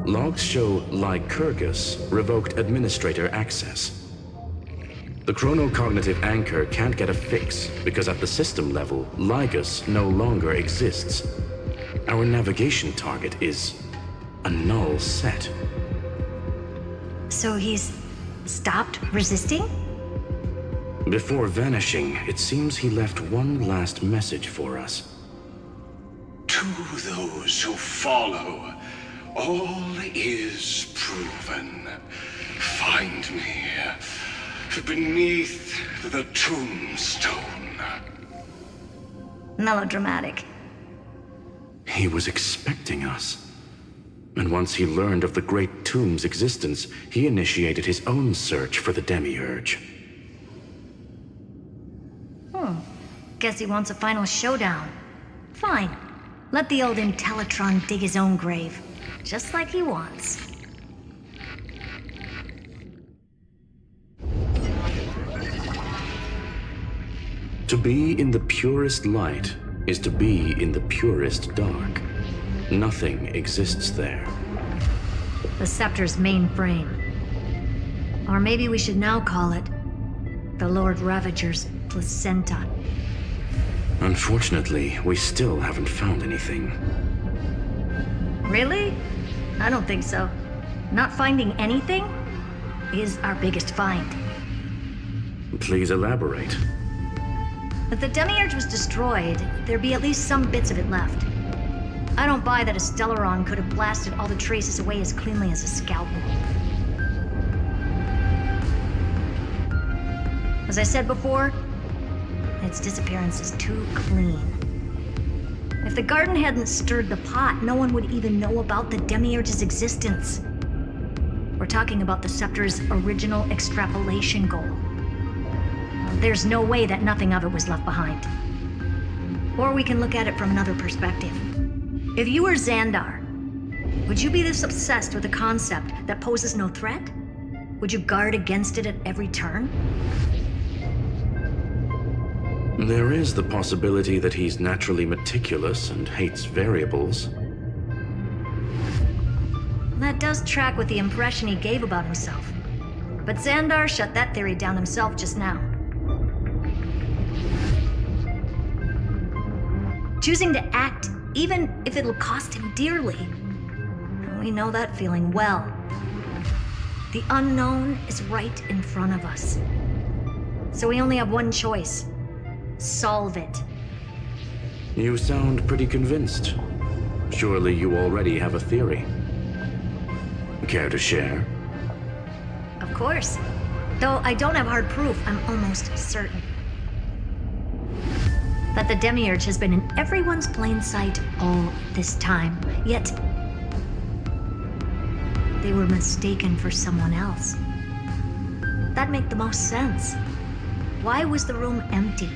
Logs show Lycurgus revoked administrator access. The chronocognitive anchor can't get a fix because at the system level, Lygus no longer exists. Our navigation target is a null set. So he's stopped resisting? Before vanishing, it seems he left one last message for us. To those who follow, all is proven. Find me beneath the tombstone. Melodramatic. He was expecting us. And once he learned of the Great Tomb's existence, he initiated his own search for the Demiurge. Guess he wants a final showdown. Fine. Let the old Intellitron dig his own grave. Just like he wants. To be in the purest light is to be in the purest dark. Nothing exists there. The Scepter's mainframe. Or maybe we should now call it the Lord Ravager's placenta. Unfortunately, we still haven't found anything. Really? I don't think so. Not finding anything is our biggest find. Please elaborate. If the Demiurge was destroyed, there'd be at least some bits of it left. I don't buy that a Stellaron could have blasted all the traces away as cleanly as a scalpel. As I said before, its disappearance is too clean. If the garden hadn't stirred the pot, no one would even know about the Demiurge's existence. We're talking about the Scepter's original extrapolation goal. There's no way that nothing of it was left behind. Or we can look at it from another perspective. If you were Xandar, would you be this obsessed with a concept that poses no threat? Would you guard against it at every turn? There is the possibility that he's naturally meticulous and hates variables. That does track with the impression he gave about himself. But Xandar shut that theory down himself just now. Choosing to act, even if it'll cost him dearly. We know that feeling well. The unknown is right in front of us. So we only have one choice. Solve it. You sound pretty convinced. Surely you already have a theory. Care to share? Of course. Though I don't have hard proof, I'm almost certain that the Demiurge has been in everyone's plain sight all this time. Yet, they were mistaken for someone else. That'd make the most sense. Why was the room empty?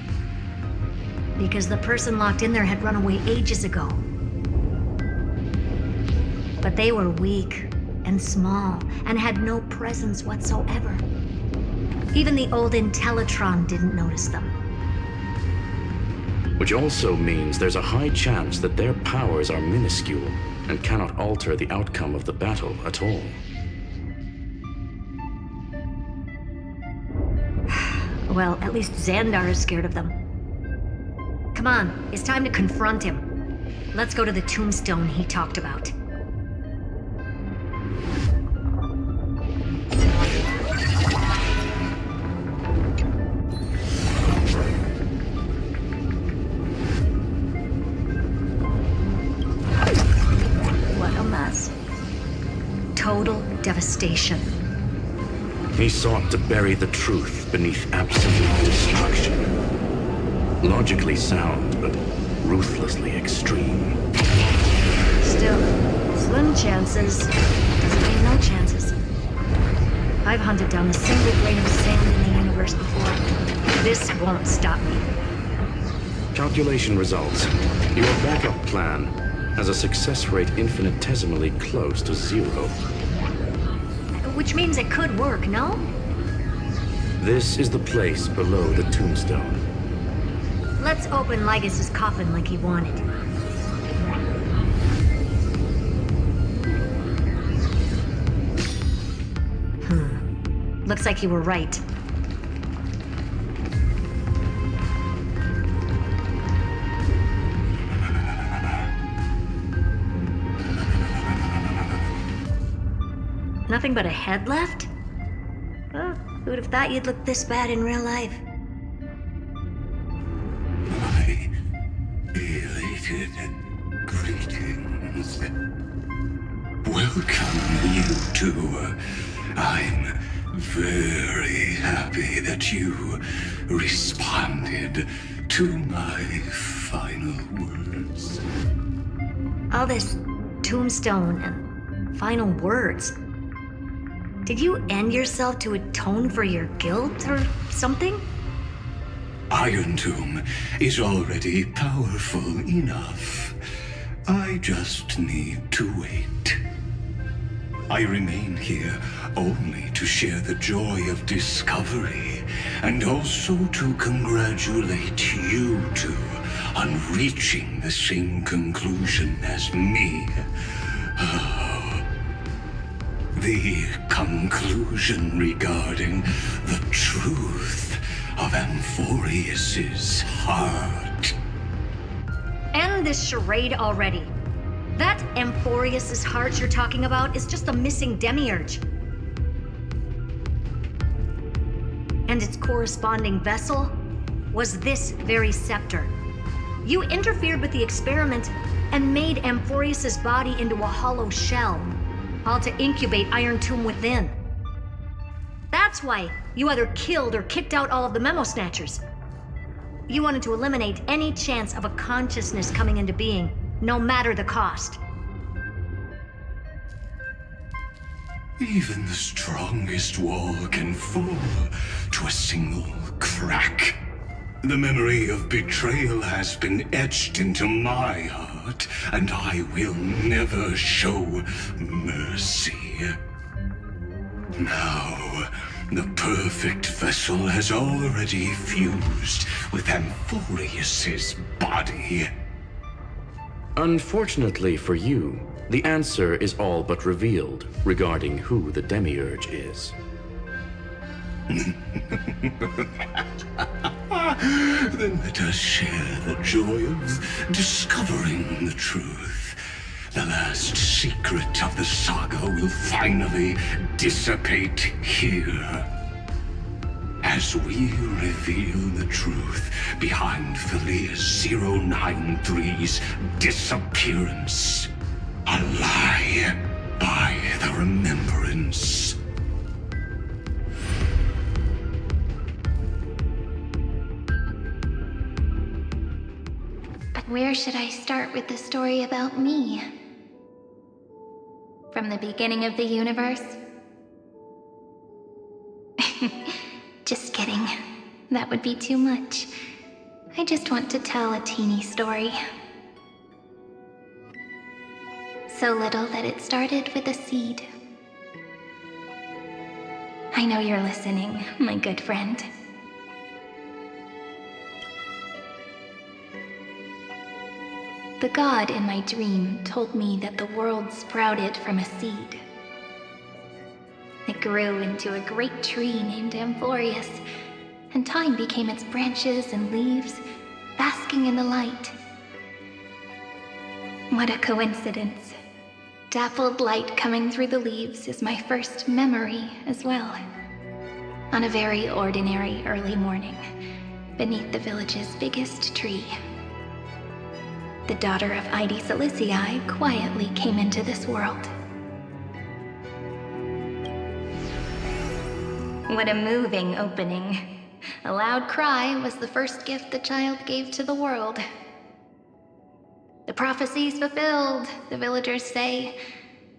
Because the person locked in there had run away ages ago. But they were weak and small and had no presence whatsoever. Even the old Intellitron didn't notice them. Which also means there's a high chance that their powers are minuscule and cannot alter the outcome of the battle at all. Well, at least Xandar is scared of them. Come on, it's time to confront him. Let's go to the tombstone he talked about. total devastation. He sought to bury the truth beneath absolute destruction. Logically sound, but ruthlessly extreme. Still, slim chances doesn't mean no chances. I've hunted down a single grain of sand in the universe before. This won't stop me. Calculation results. Your backup plan has a success rate infinitesimally close to 0. Which means it could work, no? This is the place below the tombstone. Let's open Lygas's coffin like he wanted. Looks like you were right. Nothing but a head left? Oh, who'd have thought you'd look this bad in real life? My elated greetings. Welcome, you two. I'm very happy that you responded to my final words. All this tombstone and final words. Did you end yourself to atone for your guilt or something? Iron Tomb is already powerful enough. I just need to wait. I remain here only to share the joy of discovery, and also to congratulate you two on reaching the same conclusion as me. The conclusion regarding the truth of Amphoreus's heart. End this charade already. That Amphoreus's heart you're talking about is just a missing demiurge. And its corresponding vessel was this very scepter. You interfered with the experiment and made Amphoreus's body into a hollow shell, all to incubate Iron Tomb within. That's why you either killed or kicked out all of the Memo Snatchers. You wanted to eliminate any chance of a consciousness coming into being, no matter the cost. Even the strongest wall can fall to a single crack. The memory of betrayal has been etched into my heart, and I will never show mercy. Now, the perfect vessel has already fused with Amphoreus's body. Unfortunately for you, the answer is all but revealed regarding who the demiurge is. Then let us share the joy of discovering the truth. The last secret of the saga will finally dissipate here, as we reveal the truth behind Phileas 093's disappearance. A lie by the remembrance. But where should I start with the story about me? From the beginning of the universe? Just kidding. That would be too much. I just want to tell a teeny story. So little that it started with a seed. I know you're listening, my good friend. The god in my dream told me that the world sprouted from a seed. It grew into a great tree named Amphoreus, and time became its branches and leaves, basking in the light. What a coincidence. Dappled light coming through the leaves is my first memory as well. On a very ordinary early morning, beneath the village's biggest tree. The daughter of Mydei quietly came into this world. What a moving opening. A loud cry was the first gift the child gave to the world. The prophecy's fulfilled, the villagers say.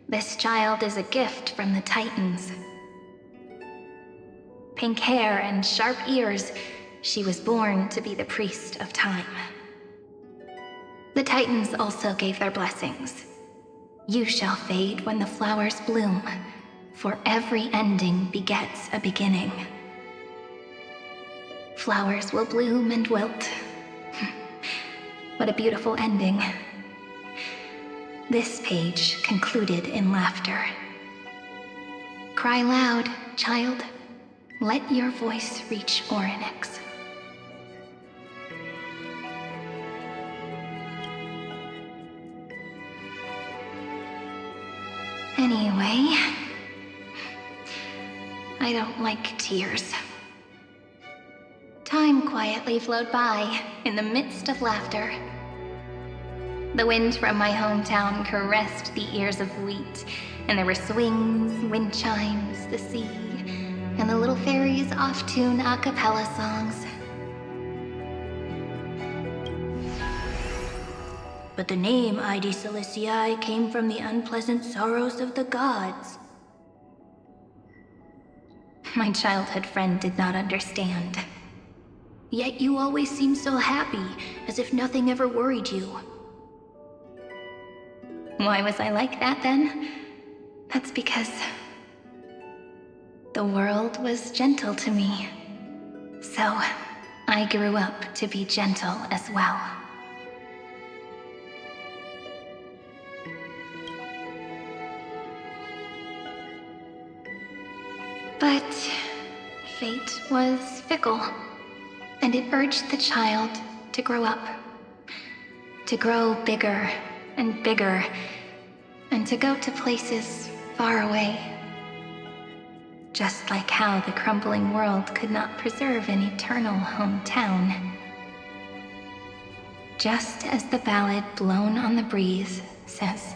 This child is a gift from the Titans. Pink hair and sharp ears, she was born to be the priest of time. The Titans also gave their blessings. You shall fade when the flowers bloom, for every ending begets a beginning. Flowers will bloom and wilt. What a beautiful ending. This page concluded in laughter. Cry loud, child. Let your voice reach Orynyx. Anyway, I don't like tears. Time quietly flowed by in the midst of laughter. The wind from my hometown caressed the ears of wheat, and there were swings, wind chimes, the sea, and the little fairies off-tune a cappella songs. But the name Ide Ciliciae came from the unpleasant sorrows of the gods. My childhood friend did not understand. Yet you always seemed so happy, as if nothing ever worried you. Why was I like that then? That's because the world was gentle to me. So I grew up to be gentle as well. But fate was fickle, and it urged the child to grow up. To grow bigger and bigger, and to go to places far away. Just like how the crumbling world could not preserve an eternal hometown. Just as the ballad blown on the breeze says,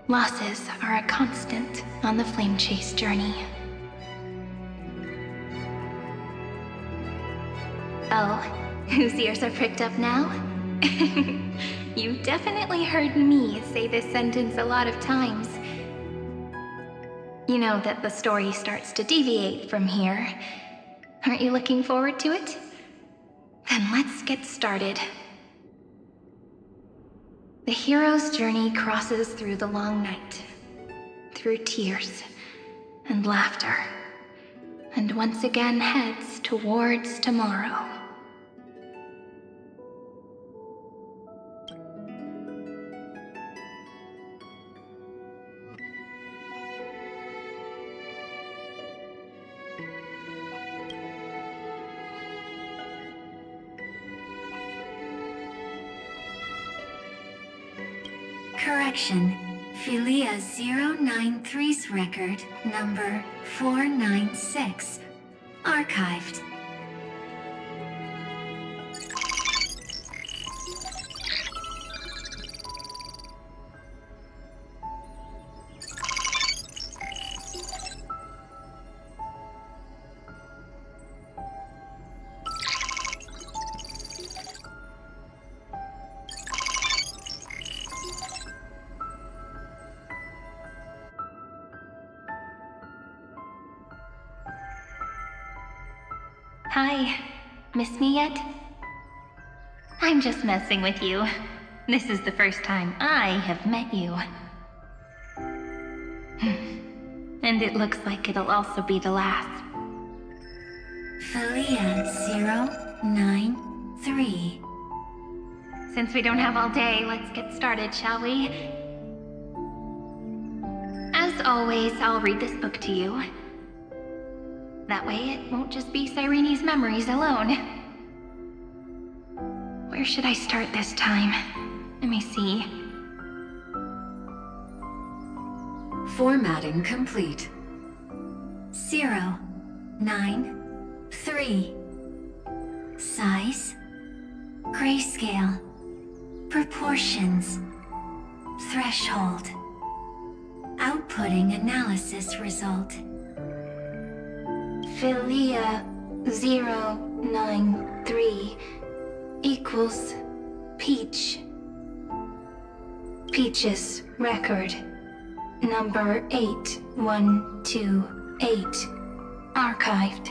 losses are a constant on the flame chase journey. Oh, whose ears are pricked up now? You've definitely heard me say this sentence a lot of times. You know that the story starts to deviate from here. Aren't you looking forward to it? Then let's get started. The hero's journey crosses through the long night, through tears and laughter, and once again heads towards tomorrow. Correction. Philia 093's record, number 496. Archived. Hi. Miss me yet? I'm just messing with you. This is the first time I have met you. And it looks like it'll also be the last. Philia 093. Since we don't have all day, let's get started, shall we? As always, I'll read this book to you. That way it won't just be Cyrene's memories alone. Where should I start this time? Let me see. Formatting complete. 093. Size. Grayscale. Proportions. Threshold. Outputting analysis result. Philia 093 equals Peach. Peach's record number 8128 archived.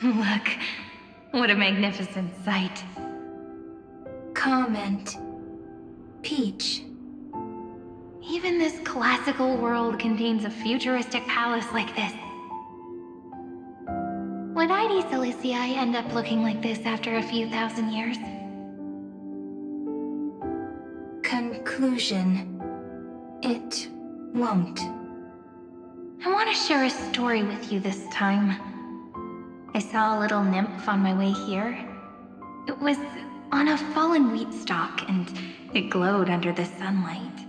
Look, what a magnificent sight. Comment. Peach. Even this classical world contains a futuristic palace like this. Would ID Silicii end up looking like this after a few thousand years? Conclusion. It won't. I want to share a story with you this time. I saw a little nymph on my way here. It was on a fallen wheat stalk, and it glowed under the sunlight.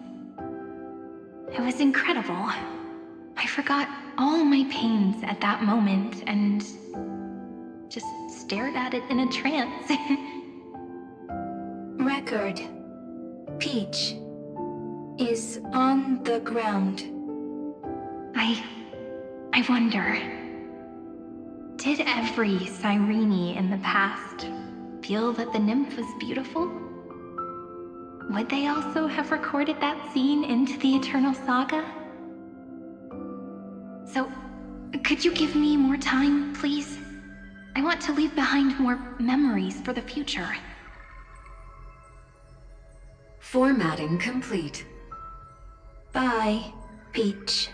It was incredible. I forgot all my pains at that moment and just stared at it in a trance. Record. Peach is on the ground. I wonder, did every cyrene in the past feel that the nymph was beautiful? Would they also have recorded that scene into the Eternal Saga? So, could you give me more time, please? I want to leave behind more memories for the future. Formatting complete. Bye, Peach.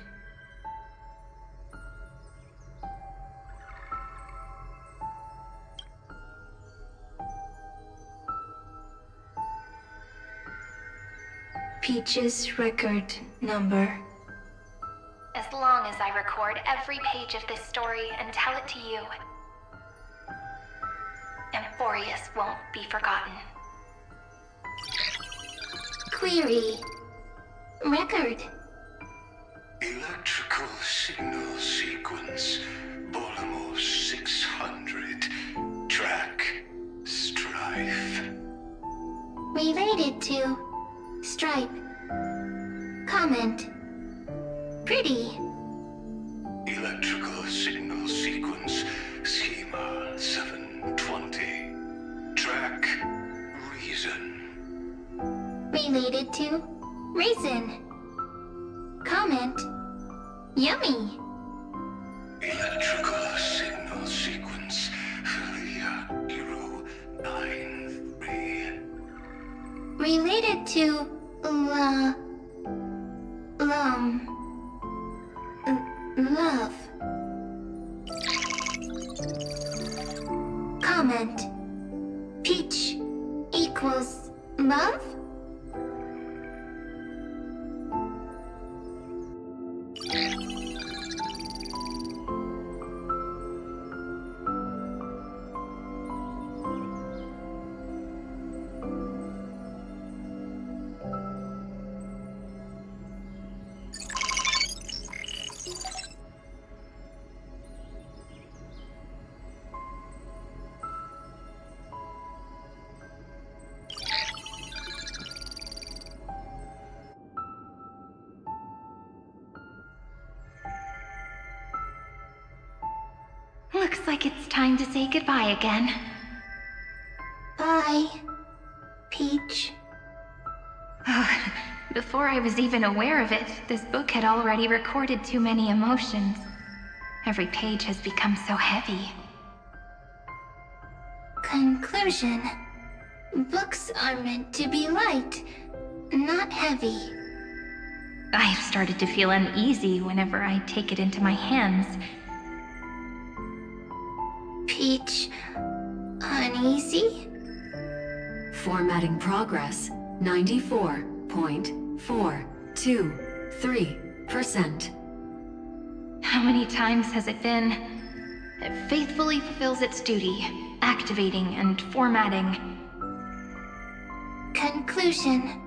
Peach's record number. As long as I record every page of this story and tell it to you, Amphoreus won't be forgotten. Query. Record. Electrical signal sequence. Bolamos 600. Track. Strife. Related to Stripe. Comment. Pretty. Electrical signal sequence. Schema 720. Track. Reason. Related to Raisin. Comment. Yummy. Electrical signal sequence. Philia 093. Related to love. Comment. Peach equals love? Looks like it's time to say goodbye again. Bye, Peach. Before I was even aware of it, this book had already recorded too many emotions. Every page has become so heavy. Conclusion. Books are meant to be light, not heavy. I've started to feel uneasy whenever I take it into my hands. Peach, uneasy? Formatting progress 94.423%. How many times has it been? It faithfully fulfills its duty, activating and formatting. Conclusion.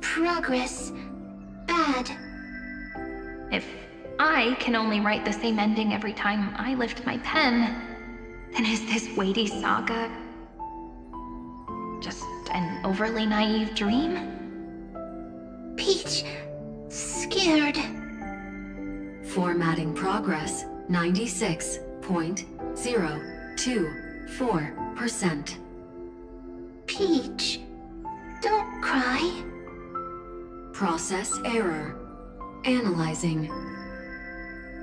Progress. Bad. If I can only write the same ending every time I lift my pen, then is this weighty saga just an overly naive dream? Peach, scared. Formatting progress 96.024%. Peach, don't cry. Process error. Analyzing.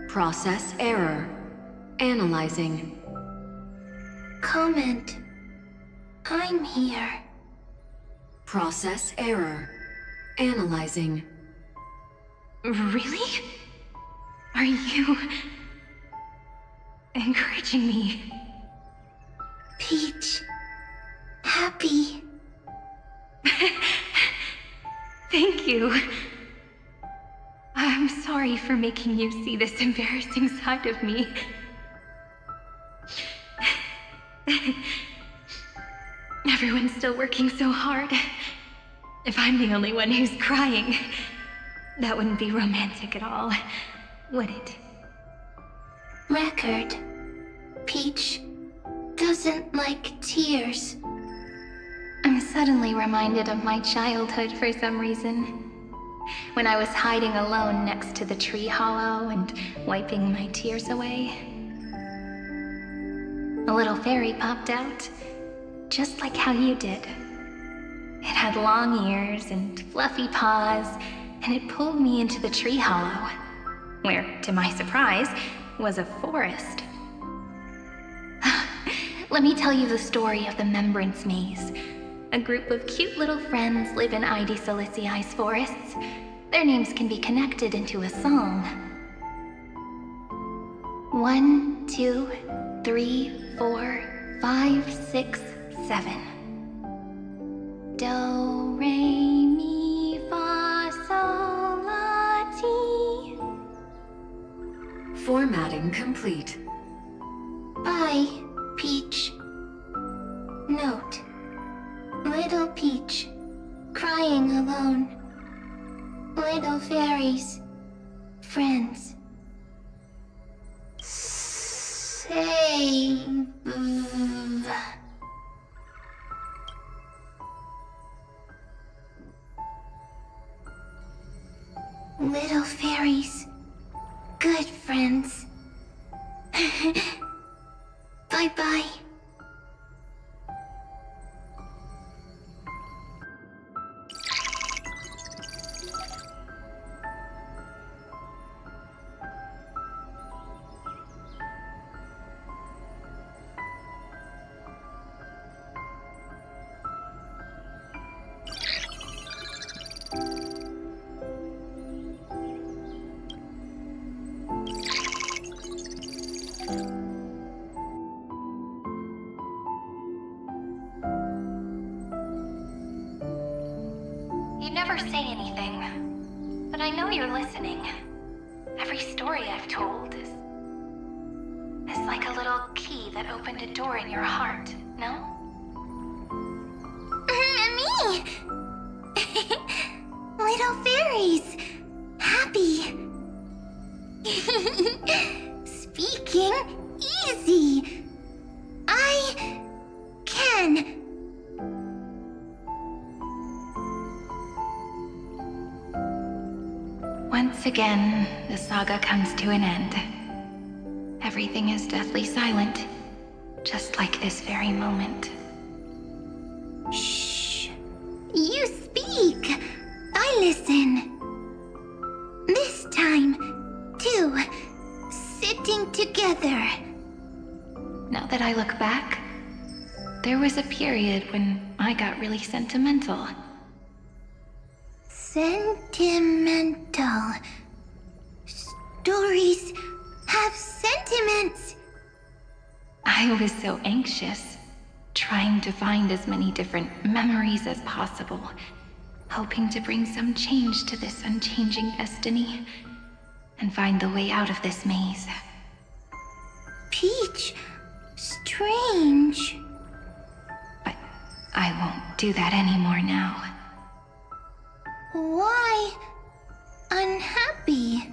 Process error. Analyzing. Comment. I'm here. Process error. Analyzing. Really? Are you encouraging me? Peach, happy. Thank you. I'm sorry for making you see this embarrassing side of me. Everyone's still working so hard. If I'm the only one who's crying, that wouldn't be romantic at all, would it? Record. Peach doesn't like tears. I'm suddenly reminded of my childhood for some reason. When I was hiding alone next to the tree hollow and wiping my tears away. A little fairy popped out, just like how you did. It had long ears and fluffy paws, and it pulled me into the tree hollow, where, to my surprise, was a forest. Let me tell you the story of the Membrance Maze. A group of cute little friends live in Ide Silicii's forests. Their names can be connected into a song. 1, 2, 3, 4, 5, 6, 7. Do, re, mi, fa, sol, la, ti. Formatting complete. Bye, Peach. Note. Little Peach, crying alone. Little fairies, friends. Save. Little fairies, good friends. Bye-bye. You never say anything, but I know you're listening. Every story I've told is like a little key that opened a door in your heart, no? Me! Little fairies! Happy! Speaking easy! I can! Once again, the saga comes to an end. Everything is deathly silent, just like this very moment. Shh! You speak! I listen! This time, too, sitting together. Now that I look back, there was a period when I got really sentimental. Sentimental. Stories have sentiments. I I was so anxious, trying to find as many different memories as possible, hoping to bring some change to this unchanging destiny, and find the way out of this maze. Peach, strange. But I won't do that anymore now. Why unhappy?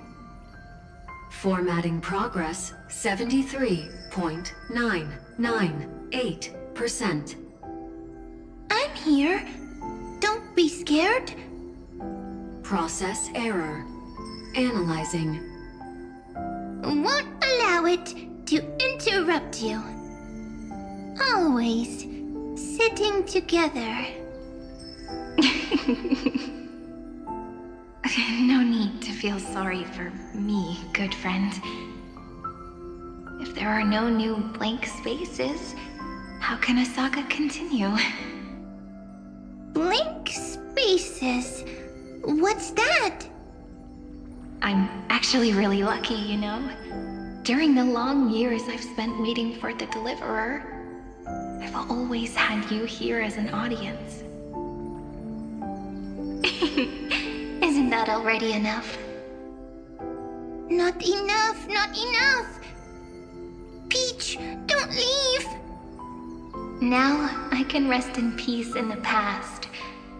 Formatting progress 73.998%. I'm here. Don't be scared. Process error. Analyzing. Won't allow it to interrupt you. Always sitting together. No need to feel sorry for me, good friend. If there are no new blank spaces, how can a saga continue? Blank spaces? What's that? I'm actually really lucky, you know? During the long years I've spent waiting for the Deliverer, I've always had you here as an audience. Isn't that already enough? Not enough, not enough! Peach, don't leave! Now I can rest in peace in the past.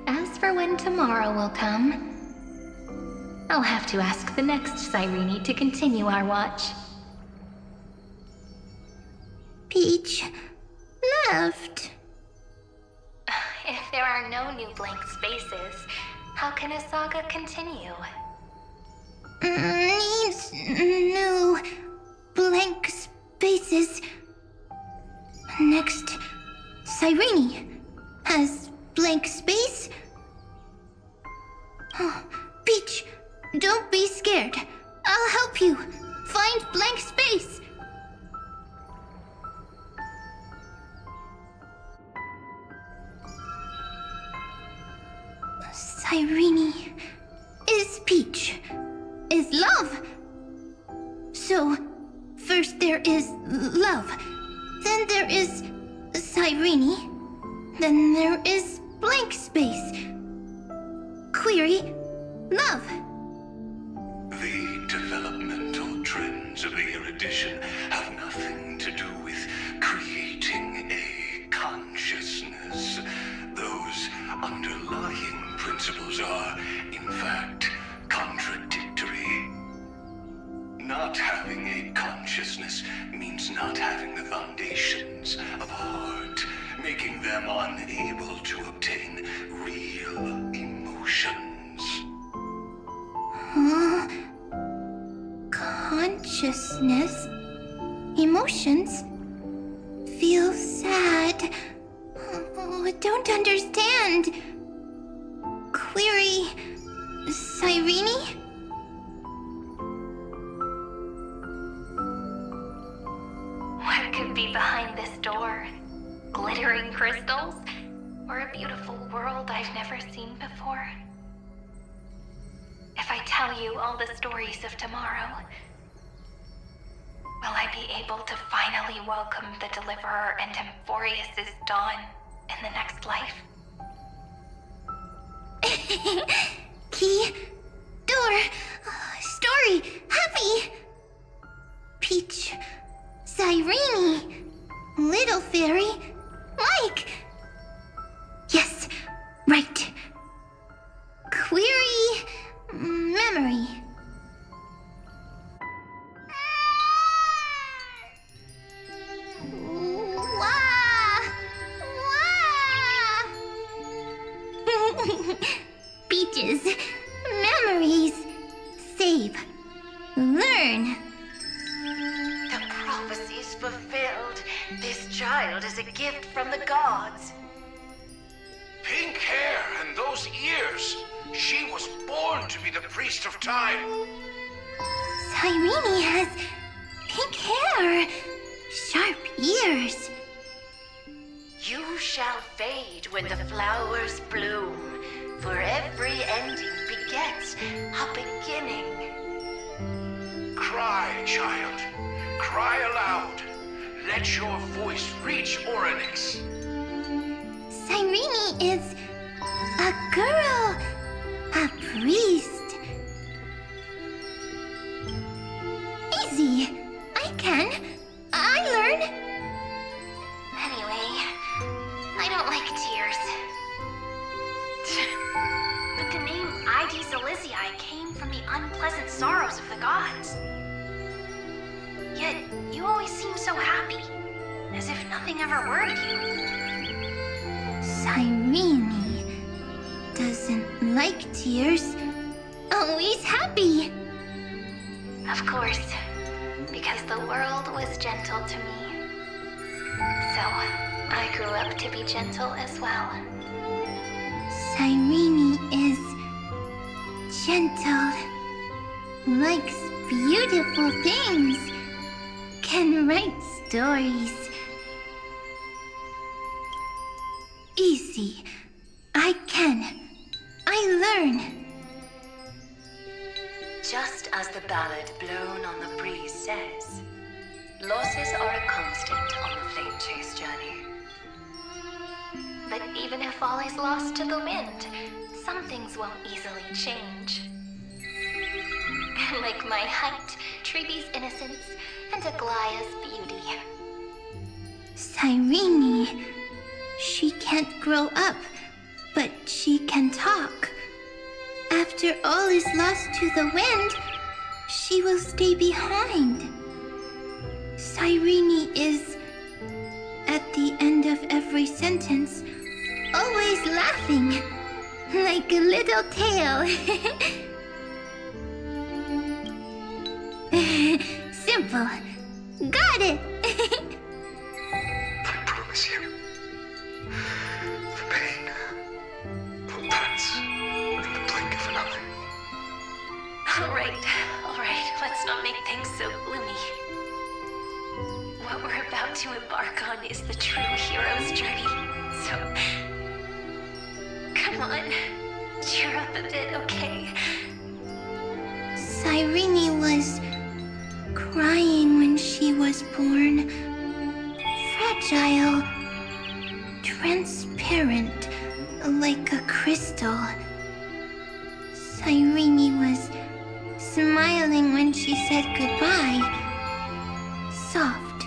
As for when tomorrow will come, I'll have to ask the next Cyrene to continue our watch. Peach left. If there are no new blank spaces, how can a saga continue? Needs new blank spaces. Next, Cyrene has blank space. Oh, Peach, don't be scared. I'll help you find blank space. Cyrene is Peach, is love. So, first there is love, then there is Cyrene, then there is blank space. Query, love. The developmental trends of the erudition have nothing to do with creating a consciousness. Those underlying principles are, in fact, contradictory. Not having a consciousness means not having the foundations of heart, making them unable to obtain real emotions. Huh? Consciousness? Emotions? Feel sad. Oh, I don't understand. Query, Cyrene? What could be behind this door? Glittering crystals? Or a beautiful world I've never seen before? If I tell you all the stories of tomorrow, will I be able to finally welcome the Deliverer and Amphoreus' dawn in the next life? Key, door, story, happy. Peach, Cyrene, little fairy, like. Yes, right. Query, memory. Peaches, memories, save, learn. The prophecy's fulfilled. This child is a gift from the gods. Pink hair and those ears. She was born to be the priest of time. Cyrene has pink hair, sharp ears. You shall fade when the flowers bloom, for every ending begets a beginning. Cry, child. Cry aloud. let your voice reach Orynyx. Cyrene is a girl, a priest. Easy. I can. I learn. Anyway, I don't like tears. But the name Id Celestii came from the unpleasant sorrows of the gods. Yet, you always seem so happy, as if nothing ever worried you. Cyrene doesn't like tears. Always happy. Of course, because the world was gentle to me. So, I grew up to be gentle as well. Cyrene is gentle, likes beautiful things, can write stories. Easy. I can. I learn. Just as the ballad blown on the breeze says, losses are a constant on the flame chase journey. But even if all is lost to the wind, some things won't easily change. Like my height, Treeby's innocence, and Aglaea's beauty. Cyrene, she can't grow up, but she can talk. After all is lost to the wind, she will stay behind. Cyrene is, at the end of every sentence, always laughing, like a little tail. Simple. Got it. I promise you, the pain will pass in the blink of an eye. All right, let's not make things so gloomy. What we're about to embark on is the true hero's journey, so... Come on, cheer up a bit, okay? Cyrene was crying when she was born. Fragile, transparent, like a crystal. Cyrene was smiling when she said goodbye. Soft,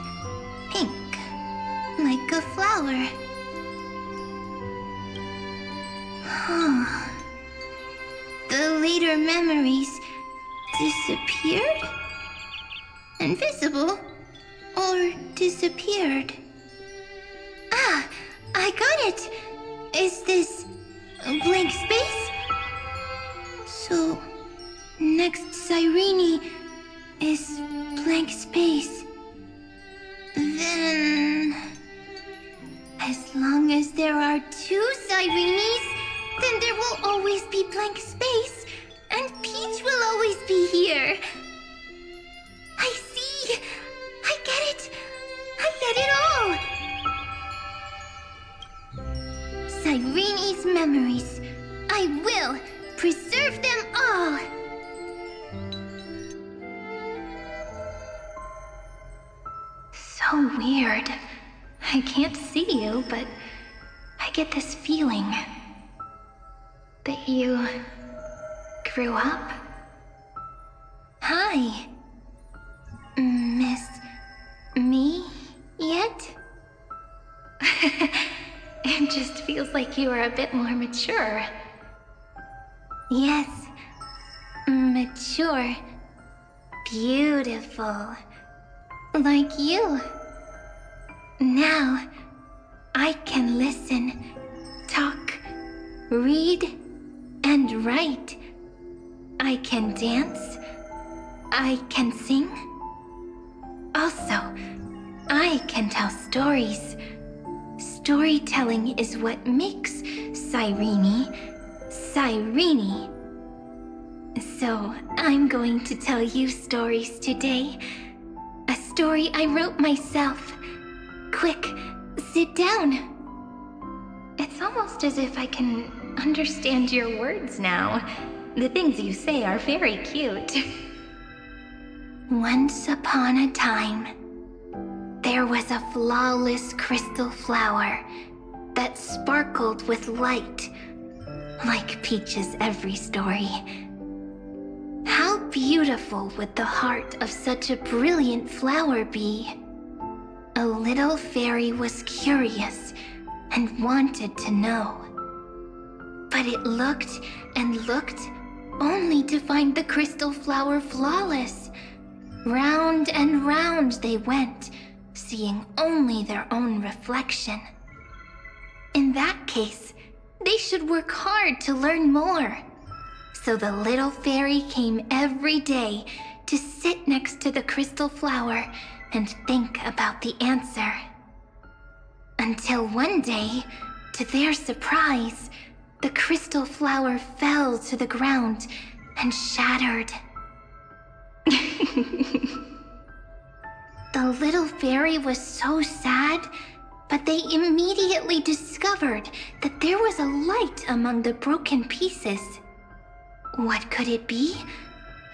pink, like a flower. The later memories disappeared? Invisible? Or disappeared? Ah, I got it! Is this a blank space? So, next Cyrene is blank space. Then... as long as there are two Cyrenes, then there will always be blank space, and Peach will always be here. I see! I get it! I get it all! Cyrene's memories. I will preserve them all! So weird. I can't see you, but I get this feeling that you grew up. Hi. Miss me yet? It just feels like you are a bit more mature. Yes. Mature. Beautiful. Like you. Now, I can listen, talk, read, and write. I can dance. I can sing. Also, I can tell stories. Storytelling is what makes Cyrene, Cyrene. So, I'm going to tell you stories today. A story I wrote myself. Quick, sit down. It's almost as if I can understand your words now. The things you say are very cute. Once upon a time, there there was a flawless crystal flower that sparkled with light, like Peach's every story. How beautiful would the heart of such a brilliant flower be? A little fairy was curious and wanted to know. But it looked and looked, only to find the crystal flower flawless. Round and round they went, seeing only their own reflection. In that case, they should work hard to learn more. So the little fairy came every day to sit next to the crystal flower and think about the answer. Until one day, to their surprise, the crystal flower fell to the ground and shattered. The little fairy was so sad, but they immediately discovered that there was a light among the broken pieces. What could it be?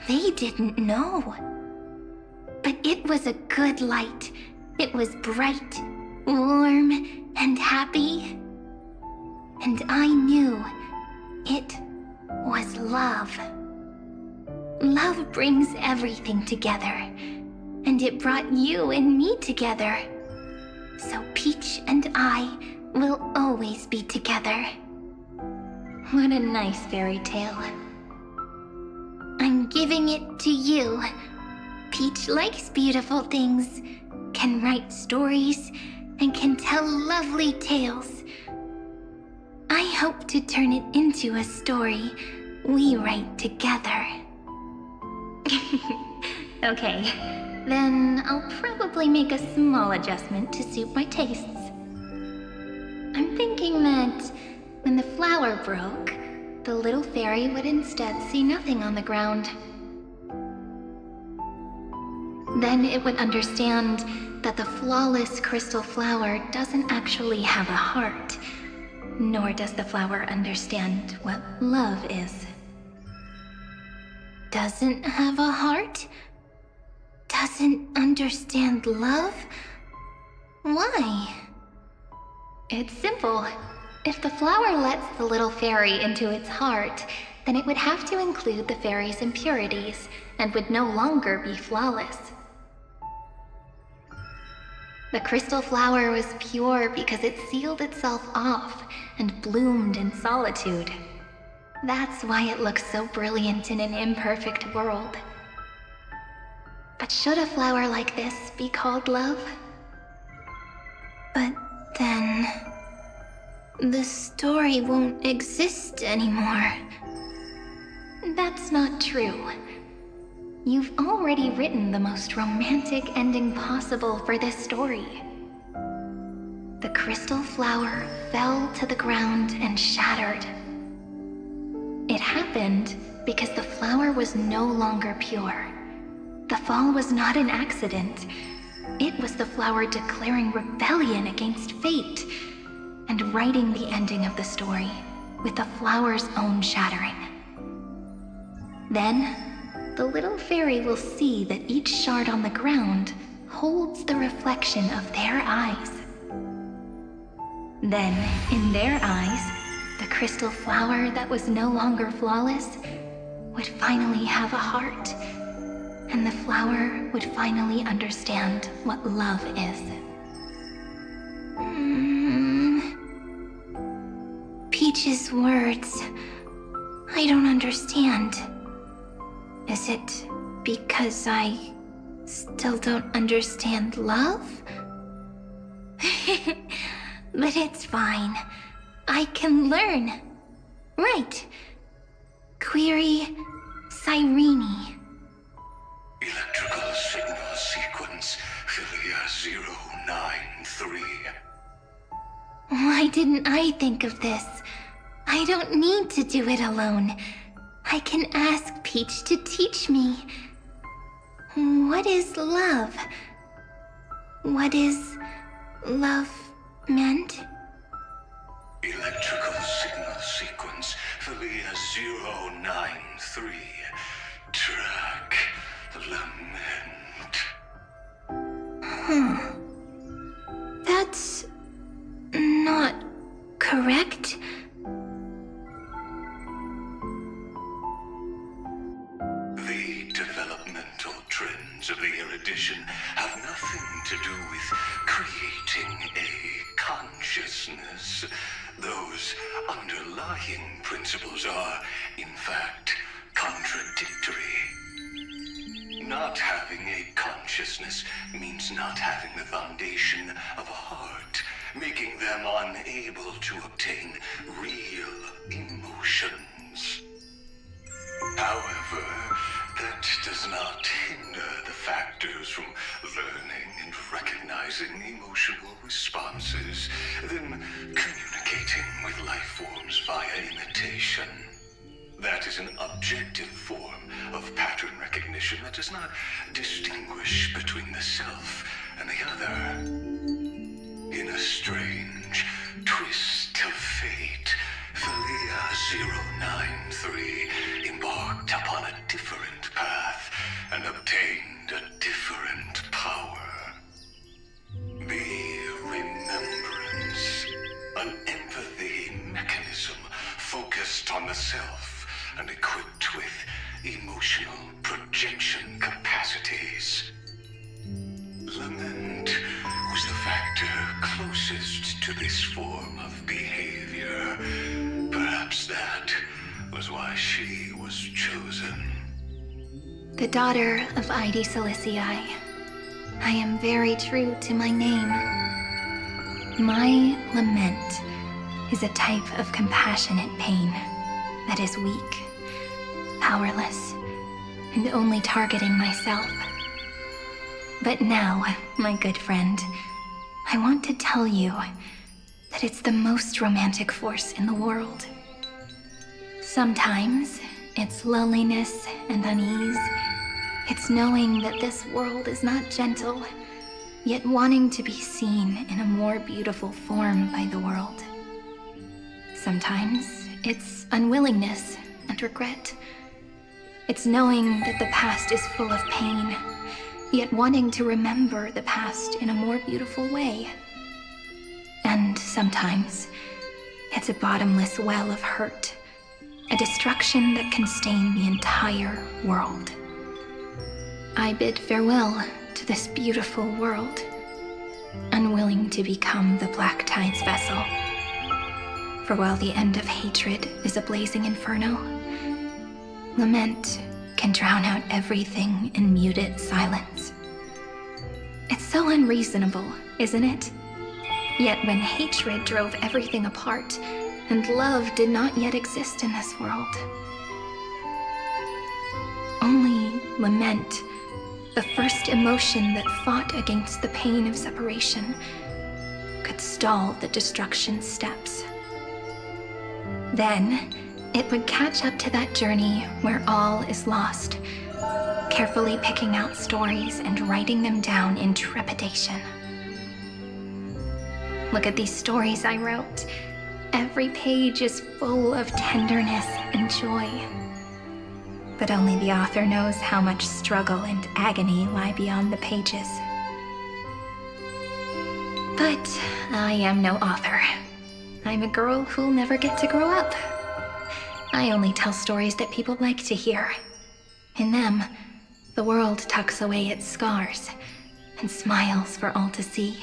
They didn't know. But it was a good light. It was bright, warm, and happy. And I knew it was love. Love brings everything together, and it brought you and me together. So Peach and I will always be together. What a nice fairy tale. I'm giving it to you. Peach likes beautiful things, can write stories, and can tell lovely tales. I hope to turn it into a story we write together. Okay, then I'll probably make a small adjustment to suit my tastes. I'm thinking that when the flower broke, the little fairy would instead see nothing on the ground. Then it would understand that the flawless crystal flower doesn't actually have a heart, nor does the flower understand what love is. Doesn't have a heart? Doesn't understand love? Why? It's simple. If the flower lets the little fairy into its heart, then it would have to include the fairy's impurities and would no longer be flawless. The crystal flower was pure because it sealed itself off and bloomed in solitude. That's why it looks so brilliant in an imperfect world. But should a flower like this be called love? But then the story won't exist anymore. That's not true. You've already written the most romantic ending possible for this story. The crystal flower fell to the ground and shattered. It happened because the flower was no longer pure. The fall was not an accident. It was the flower declaring rebellion against fate and writing the ending of the story with the flower's own shattering. Then, the little fairy will see that each shard on the ground holds the reflection of their eyes. Then, in their eyes, the crystal flower that was no longer flawless would finally have a heart, and the flower would finally understand what love is. Peach's words, I don't understand. Is it because I still don't understand love? But it's fine. I can learn. Right. Query cyrene. Electrical signal sequence Philia 093. Why didn't I think of this? I don't need to do it alone. I can ask Peach to teach me. What is love? What is love meant? Electrical signal sequence Philia 093. Track lament. That's not correct. The developmental trends of the erudition have nothing to do with creating a consciousness. Those underlying principles are, in fact, contradictory. Not having a consciousness means not having the foundation of a heart, making them unable to obtain real emotions. However, that does not hinder the factors from learning and recognizing emotional responses, then communicating with life forms via imitation. That is an objective form of pattern recognition that does not distinguish between the self and the other. In a strange twist of fate, Thalia 093 embarked upon a different path and obtained a different power. The remembrance, an empathy mechanism focused on the self and equipped with emotional projection capacities. Lament was the factor closest to this form of behavior. Perhaps that was why she was chosen. The daughter of Ide Silicii. I am very true to my name. My lament is a type of compassionate pain that is weak, powerless, and only targeting myself. But now, my good friend, I want to tell you that it's the most romantic force in the world. Sometimes, it's loneliness and unease. It's knowing that this world is not gentle, yet wanting to be seen in a more beautiful form by the world. Sometimes, it's unwillingness and regret. It's knowing that the past is full of pain, yet wanting to remember the past in a more beautiful way. And sometimes, it's a bottomless well of hurt, a destruction that can stain the entire world. I bid farewell to this beautiful world, unwilling to become the Black Tide's vessel. For while the end of hatred is a blazing inferno, lament can drown out everything in muted silence. It's so unreasonable, isn't it? Yet when hatred drove everything apart, and love did not yet exist in this world, only lament, the first emotion that fought against the pain of separation, could stall the destruction steps. Then, it would catch up to that journey where all is lost, carefully picking out stories and writing them down in trepidation. Look at these stories I wrote. Every page is full of tenderness and joy. But only the author knows how much struggle and agony lie beyond the pages. But I am no author. I'm a girl who'll never get to grow up. I only tell stories that people like to hear. In them, the world tucks away its scars and smiles for all to see.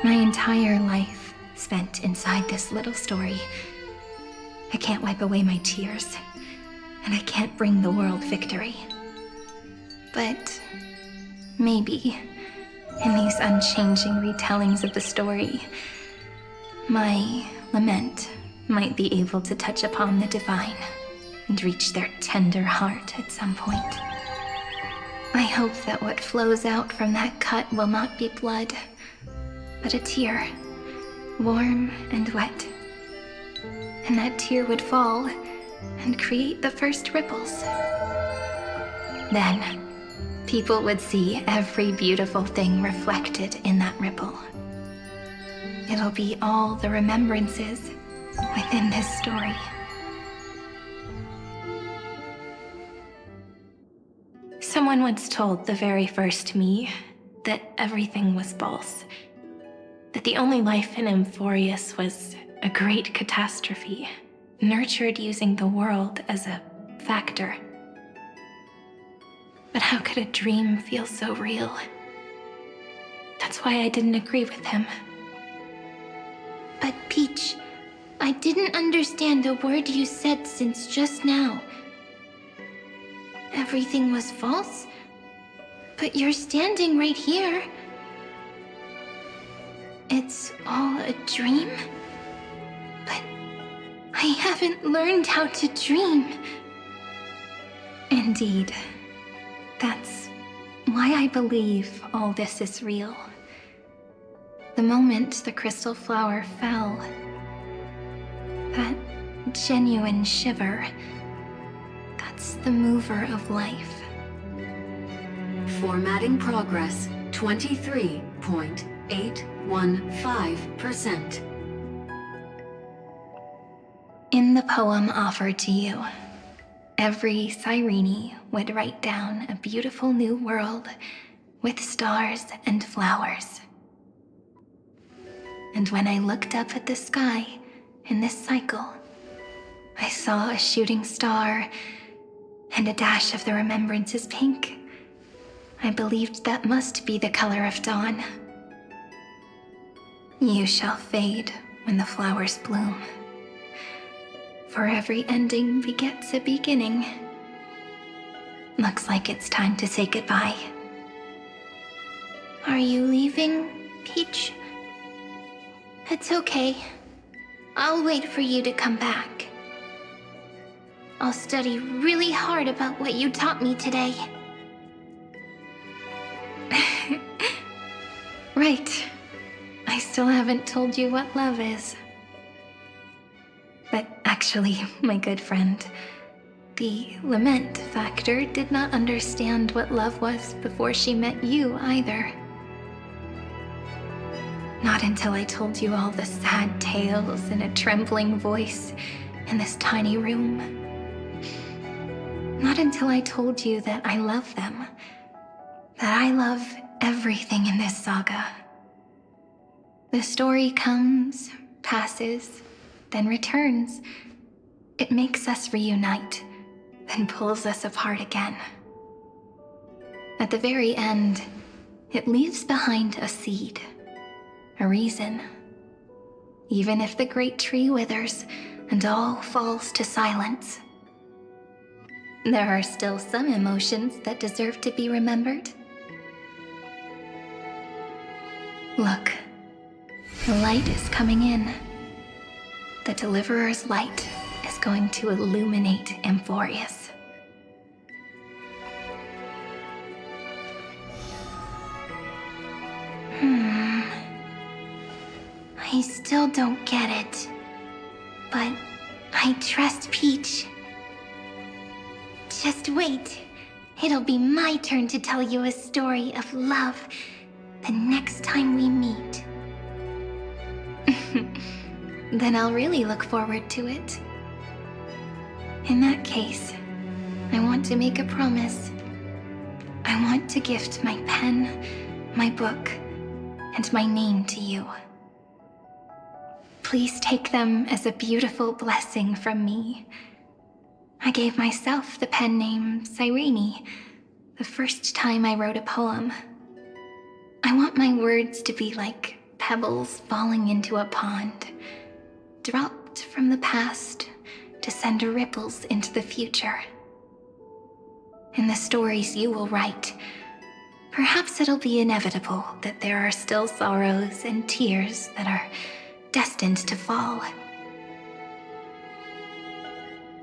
My entire life spent inside this little story. I can't wipe away my tears, and I can't bring the world victory. But maybe, in these unchanging retellings of the story, my lament might be able to touch upon the divine and reach their tender heart at some point. I hope that what flows out from that cut will not be blood, but a tear, warm and wet. And that tear would fall and create the first ripples. Then, people would see every beautiful thing reflected in that ripple. It'll be all the remembrances within this story. Someone once told the very first me that everything was false. that the only life in Amphoreus was a great catastrophe, nurtured using the world as a factor. But how could a dream feel so real? That's why I didn't agree with him. But Peach, I didn't understand a word you said since just now. Everything was false? But you're standing right here. It's all a dream? But I haven't learned how to dream. Indeed. That's why I believe all this is real. The moment the crystal flower fell, that genuine shiver, that's the mover of life. Formatting progress 23.815%. In the poem offered to you, every cyrene would write down a beautiful new world with stars and flowers. And when I looked up at the sky in this cycle, I saw a shooting star and a dash of the remembrance's pink. I believed that must be the color of dawn. You shall fade when the flowers bloom. For every ending begets a beginning. Looks like it's time to say goodbye. Are you leaving, Peach? It's okay. I'll wait for you to come back. I'll study really hard about what you taught me today. Right. I still haven't told you what love is. But actually, my good friend, the lament factor did not understand what love was before she met you either. Not until I told you all the sad tales in a trembling voice in this tiny room. Not until I told you that I love them, that I love everything in this saga. The story comes, passes, then returns. It makes us reunite, then pulls us apart again. At the very end, it leaves behind a seed, a reason. Even if the great tree withers and all falls to silence, there are still some emotions that deserve to be remembered. Look, the light is coming in. The Deliverer's light is going to illuminate Amphoreus. I still don't get it. But I trust Peach. Just wait. It'll be my turn to tell you a story of love the next time we meet. Then I'll really look forward to it. In that case, I want to make a promise. I want to gift my pen, my book, and my name to you. Please take them as a beautiful blessing from me. I gave myself the pen name Cyrene the first time I wrote a poem. I want my words to be like pebbles falling into a pond, dropped from the past to send ripples into the future. In the stories you will write, perhaps it'll be inevitable that there are still sorrows and tears that are destined to fall.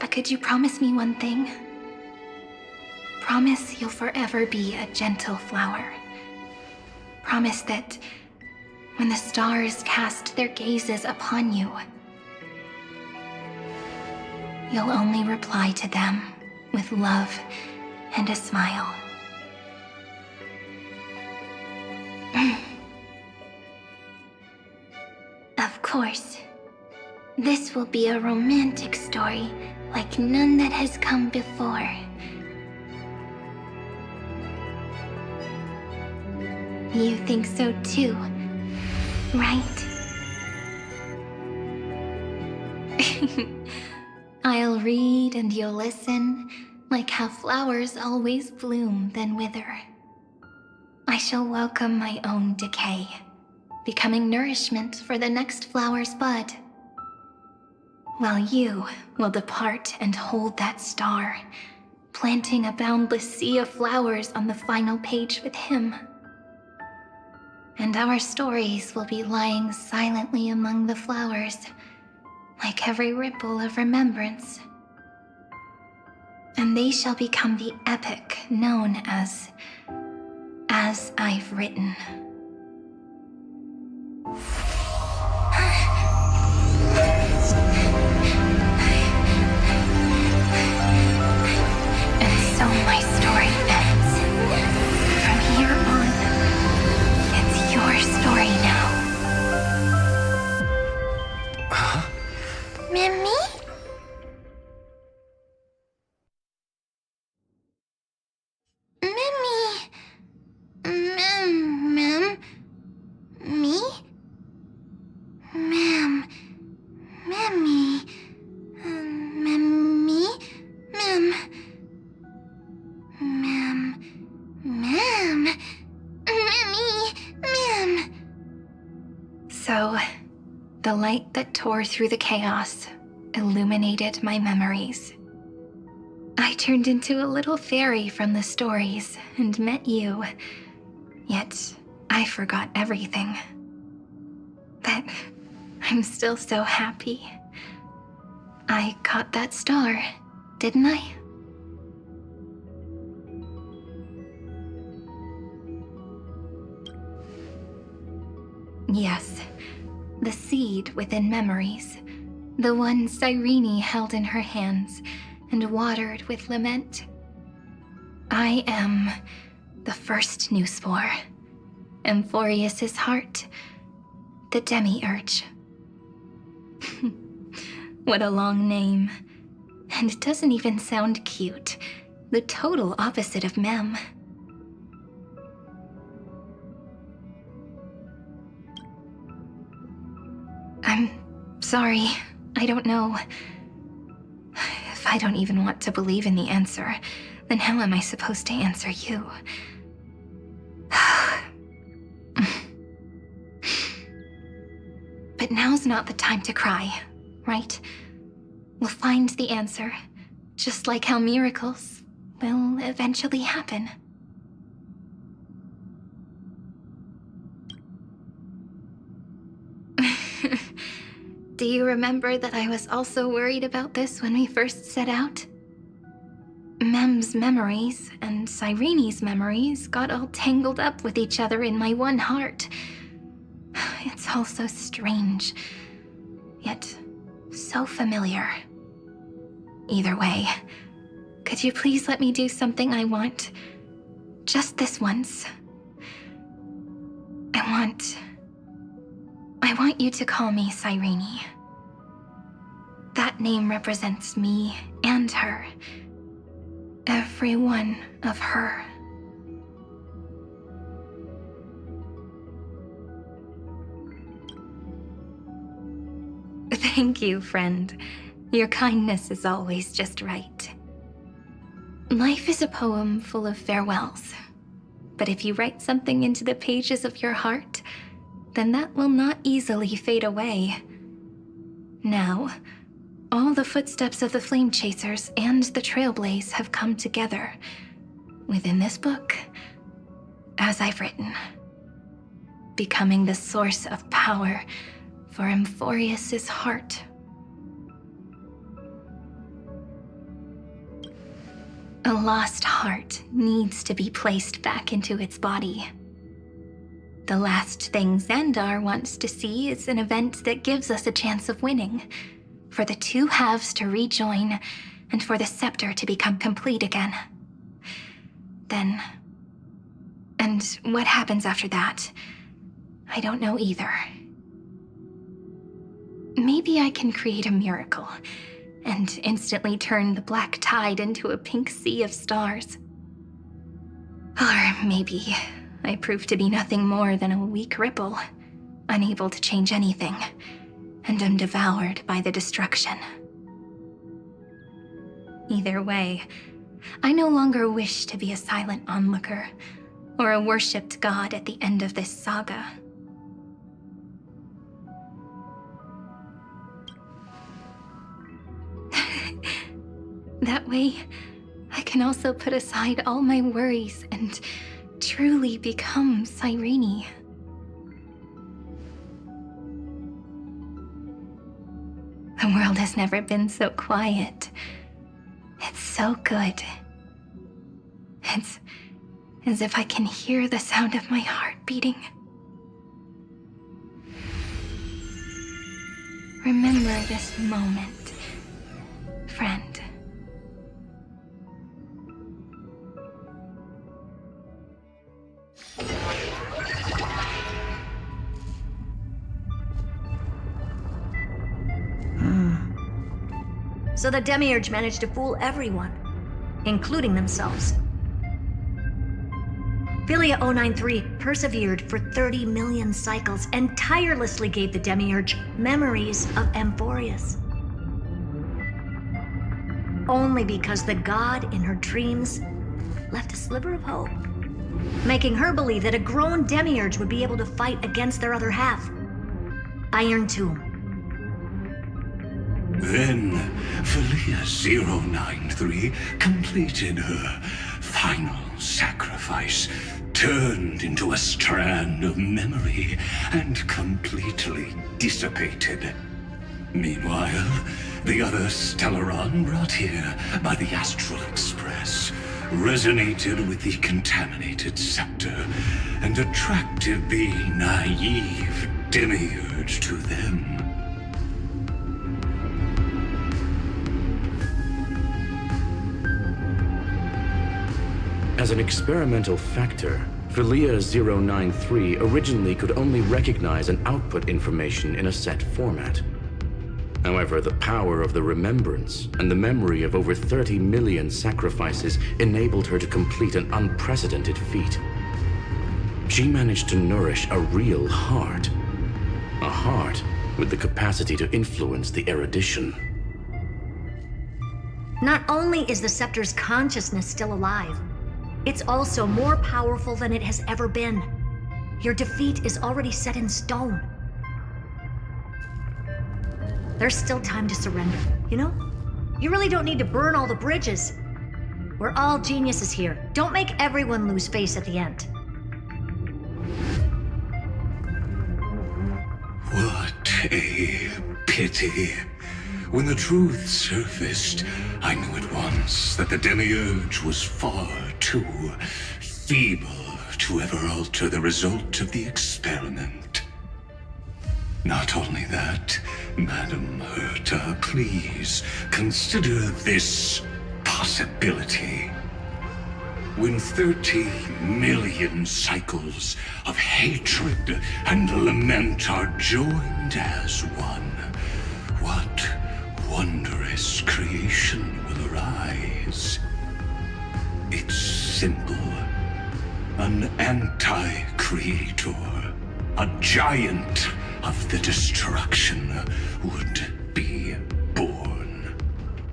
But could you promise me one thing? Promise you'll forever be a gentle flower. Promise that when the stars cast their gazes upon you, you'll only reply to them with love and a smile. Of course. This will be a romantic story like none that has come before. You think so too? right? I'll read and you'll listen, like how flowers always bloom then wither. I shall welcome my own decay, becoming nourishment for the next flower's bud. While you will depart and hold that star, planting a boundless sea of flowers on the final page with him. And our stories will be lying silently among the flowers, like every ripple of remembrance. And they shall become the epic known as I've Written. And so my story ends. From here on, it's your story now. Huh? Mimi? So, the light that tore through the chaos illuminated my memories. I turned into a little fairy from the stories and met you, yet I forgot everything. But I'm still so happy. I caught that star, didn't I? Yes, the seed within memories, the one Cyrene held in her hands and watered with lament. I am the first new spore, Amphoreus' heart, the demiurge. What a long name. And it doesn't even sound cute. The total opposite of mem. I'm sorry. I don't know. If I don't even want to believe in the answer, then how am I supposed to answer you? But now's not the time to cry, right? We'll find the answer, just like how miracles will eventually happen. Do you remember that I was also worried about this when we first set out? Mem's memories and Cyrene's memories got all tangled up with each other in my one heart. It's all so strange, yet so familiar. Either way, could you please let me do something I want? Just this once. I want you to call me Cyrene. That name represents me and her. Every one of her. Thank you, friend. Your kindness is always just right. Life is a poem full of farewells. But if you write something into the pages of your heart, then that will not easily fade away. Now, all the footsteps of the Flame Chasers and the Trailblaze have come together within this book, as I've written, becoming the source of power for Amphoreus' heart. A lost heart needs to be placed back into its body. The last thing Xandar wants to see is an event that gives us a chance of winning, for the two halves to rejoin, and for the scepter to become complete again. Then... and what happens after that? I don't know either. Maybe I can create a miracle, and instantly turn the black tide into a pink sea of stars. Or maybe I prove to be nothing more than a weak ripple, unable to change anything, and am devoured by the destruction. Either way, I no longer wish to be a silent onlooker, or a worshipped god at the end of this saga. That way, I can also put aside all my worries and truly become Cyrene. The world has never been so quiet. It's so good. It's as if I can hear the sound of my heart beating. Remember this moment, friend. So the Demiurge managed to fool everyone, including themselves. Philia 093 persevered for 30 million cycles and tirelessly gave the Demiurge memories of Amphoreus. Only because the god in her dreams left a sliver of hope, making her believe that a grown Demiurge would be able to fight against their other half, Iron Tomb. Then, Philia 093 completed her final sacrifice, turned into a strand of memory, and completely dissipated. Meanwhile, the other Stellaron brought here by the Astral Express resonated with the contaminated scepter and attracted the naive Demiurge to them. As an experimental factor, Philia 093 originally could only recognize and output information in a set format. However, the power of the remembrance and the memory of over 30 million sacrifices enabled her to complete an unprecedented feat. She managed to nourish a real heart. A heart with the capacity to influence the erudition. Not only is the scepter's consciousness still alive, it's also more powerful than it has ever been. Your defeat is already set in stone. There's still time to surrender, you know? You really don't need to burn all the bridges. We're all geniuses here. Don't make everyone lose face at the end. What a pity. When the truth surfaced, I knew at once that the Demiurge was far too feeble to ever alter the result of the experiment. Not only that, Madam Herta, please consider this possibility. When 30 million cycles of hatred and lament are joined as one, what wondrous creation will arise? It's simple. An anti-creator, a giant of the destruction would be born.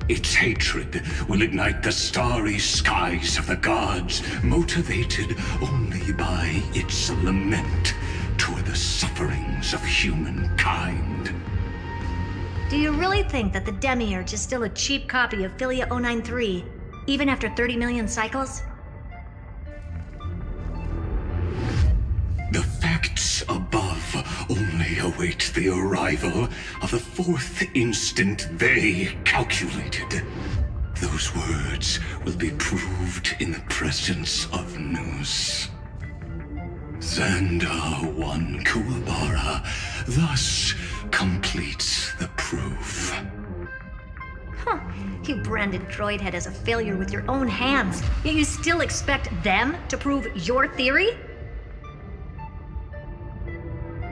Its hatred will ignite the starry skies of the gods, motivated only by its lament toward the sufferings of humankind. Do you really think that the Demiurge is still a cheap copy of Philia 093, even after 30 million cycles? The facts above only await the arrival of the fourth instant they calculated. Those words will be proved in the presence of Nous. Xandar 1 Kuwabara thus completes the proof. Huh. You branded Droidhead as a failure with your own hands, yet you still expect them to prove your theory?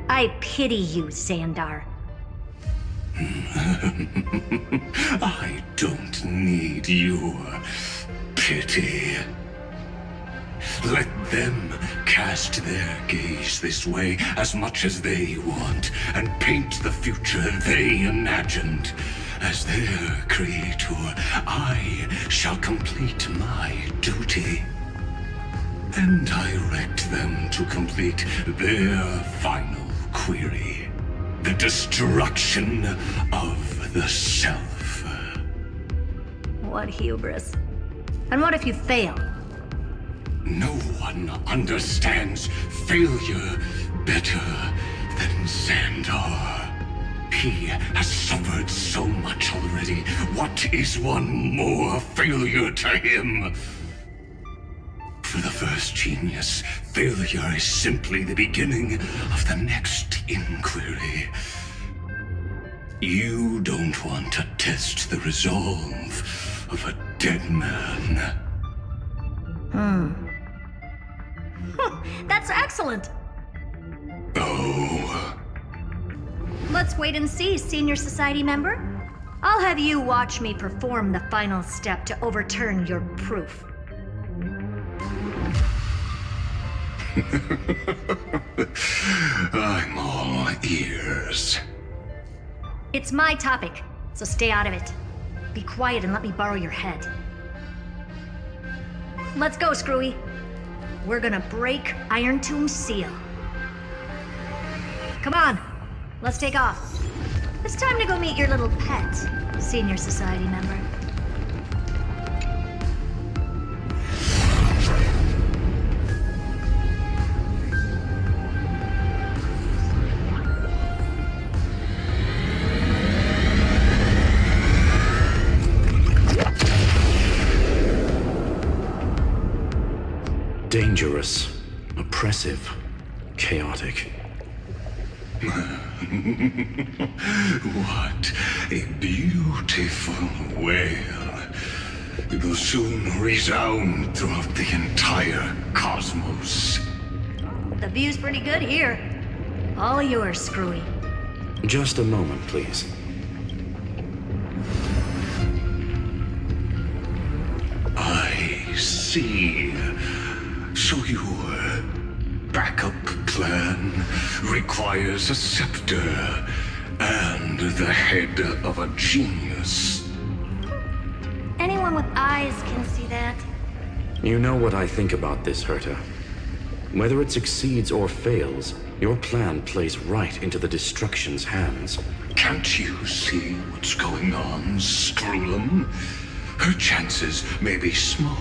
I pity you, Xandar. I don't need your pity. Let them cast their gaze this way as much as they want, and paint the future they imagined. As their creator, I shall complete my duty and direct them to complete their final query. The destruction of the self. What hubris. And what if you fail? No one understands failure better than Xandar. He has suffered so much already. What is one more failure to him? For the first genius, failure is simply the beginning of the next inquiry. You don't want to test the resolve of a dead man. That's excellent. Oh. Let's wait and see, Senior Society member. I'll have you watch me perform the final step to overturn your proof. I'm all ears. It's my topic, so stay out of it. Be quiet and let me borrow your head. Let's go, Screwy. We're gonna break Iron Tomb's seal. Come on, let's take off. It's time to go meet your little pet, Senior Society member. Dangerous, oppressive, chaotic. What a beautiful wail. It will soon resound throughout the entire cosmos. The view's pretty good here. All yours, Screwy. Just a moment, please. I see. So your backup plan requires a scepter and the head of a genius. Anyone with eyes can see that. You know what I think about this, Herta. Whether it succeeds or fails, your plan plays right into the Destruction's hands. Can't you see what's going on, Screwlum? Her chances may be small,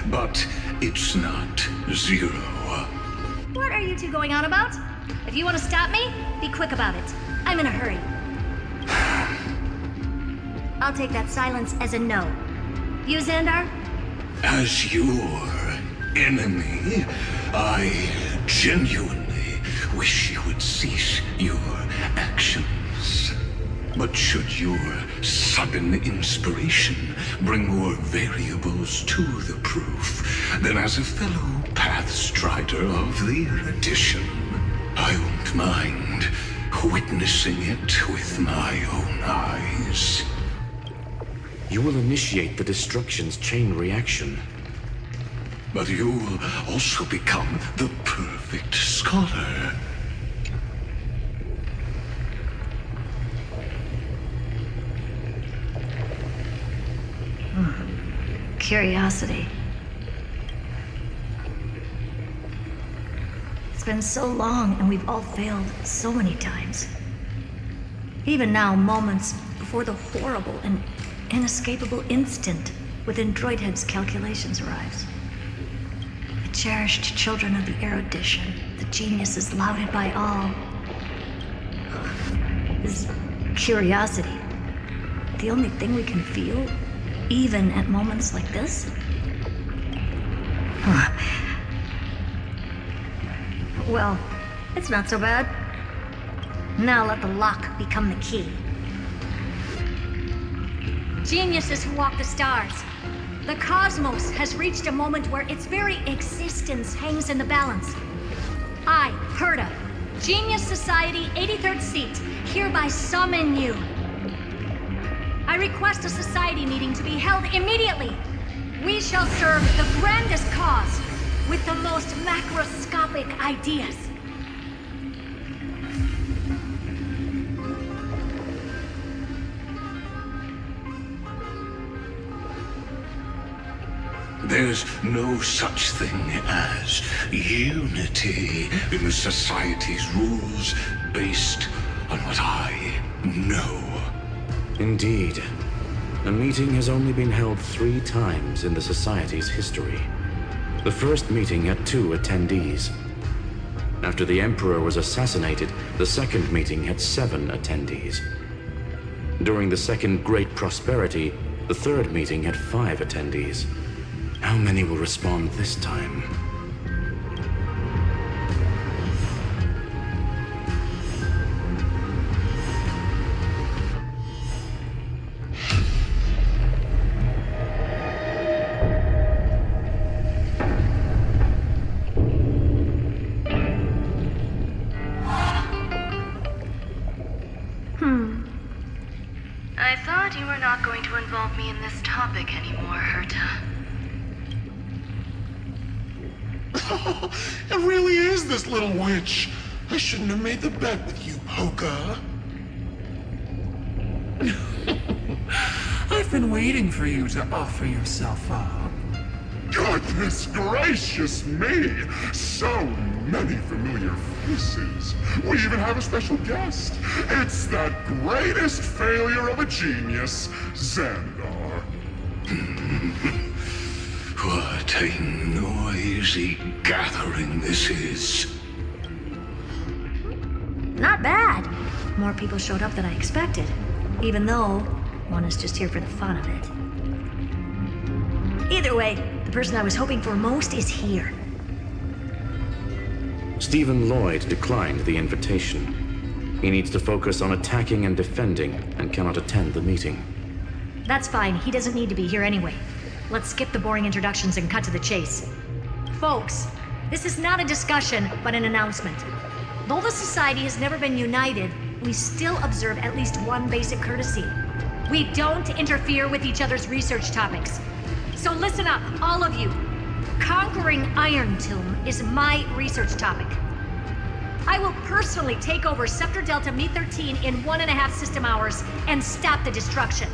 but it's not zero. What are you two going on about? If you want to stop me, be quick about it. I'm in a hurry. I'll take that silence as a no. You, Xandar? As your enemy, I genuinely wish you would cease your actions. But should your sudden inspiration bring more variables to the proof, then as a fellow Pathstrider of the Erudition, I won't mind witnessing it with my own eyes. You will initiate the Destruction's chain reaction. But you'll also become the perfect scholar. Curiosity. It's been so long and we've all failed so many times. Even now, moments before the horrible and inescapable instant within Droidhead's calculations arrives. The cherished children of the Erudition, the geniuses lauded by all. Is curiosity the only thing we can feel? Even at moments like this? Well, it's not so bad. Now let the lock become the key. Geniuses who walk the stars. The cosmos has reached a moment where its very existence hangs in the balance. I, Herta, Genius Society 83rd seat, hereby summon you. I request a society meeting to be held immediately. We shall serve the grandest cause, with the most macroscopic ideas. There's no such thing as unity in the Society's rules based on what I know. Indeed. A meeting has only been held 3 times in the Society's history. The first meeting had 2 attendees. After the Emperor was assassinated, the second meeting had 7 attendees. During the Second Great Prosperity, the third meeting had 5 attendees. How many will respond this time? I thought you were not going to involve me in this topic anymore, Herta. It really is this little witch. I shouldn't have made the bet with you, Hoka. I've been waiting for you to offer yourself up. Goodness gracious me! So many familiar faces. We even have a special guest. It's that greatest failure of a genius, Xandar. What a noisy gathering this is. Not bad. More people showed up than I expected, even though one is just here for the fun of it. Either way, the person I was hoping for most is here. Stephen Lloyd declined the invitation. He needs to focus on attacking and defending and cannot attend the meeting. That's fine. He doesn't need to be here anyway. Let's skip the boring introductions and cut to the chase. Folks, this is not a discussion, but an announcement. Though the Society has never been united, we still observe at least one basic courtesy. We don't interfere with each other's research topics. So listen up, all of you. Conquering Iron Tomb is my research topic. I will personally take over Scepter Delta Me-13 in 1.5 system hours and stop the destruction.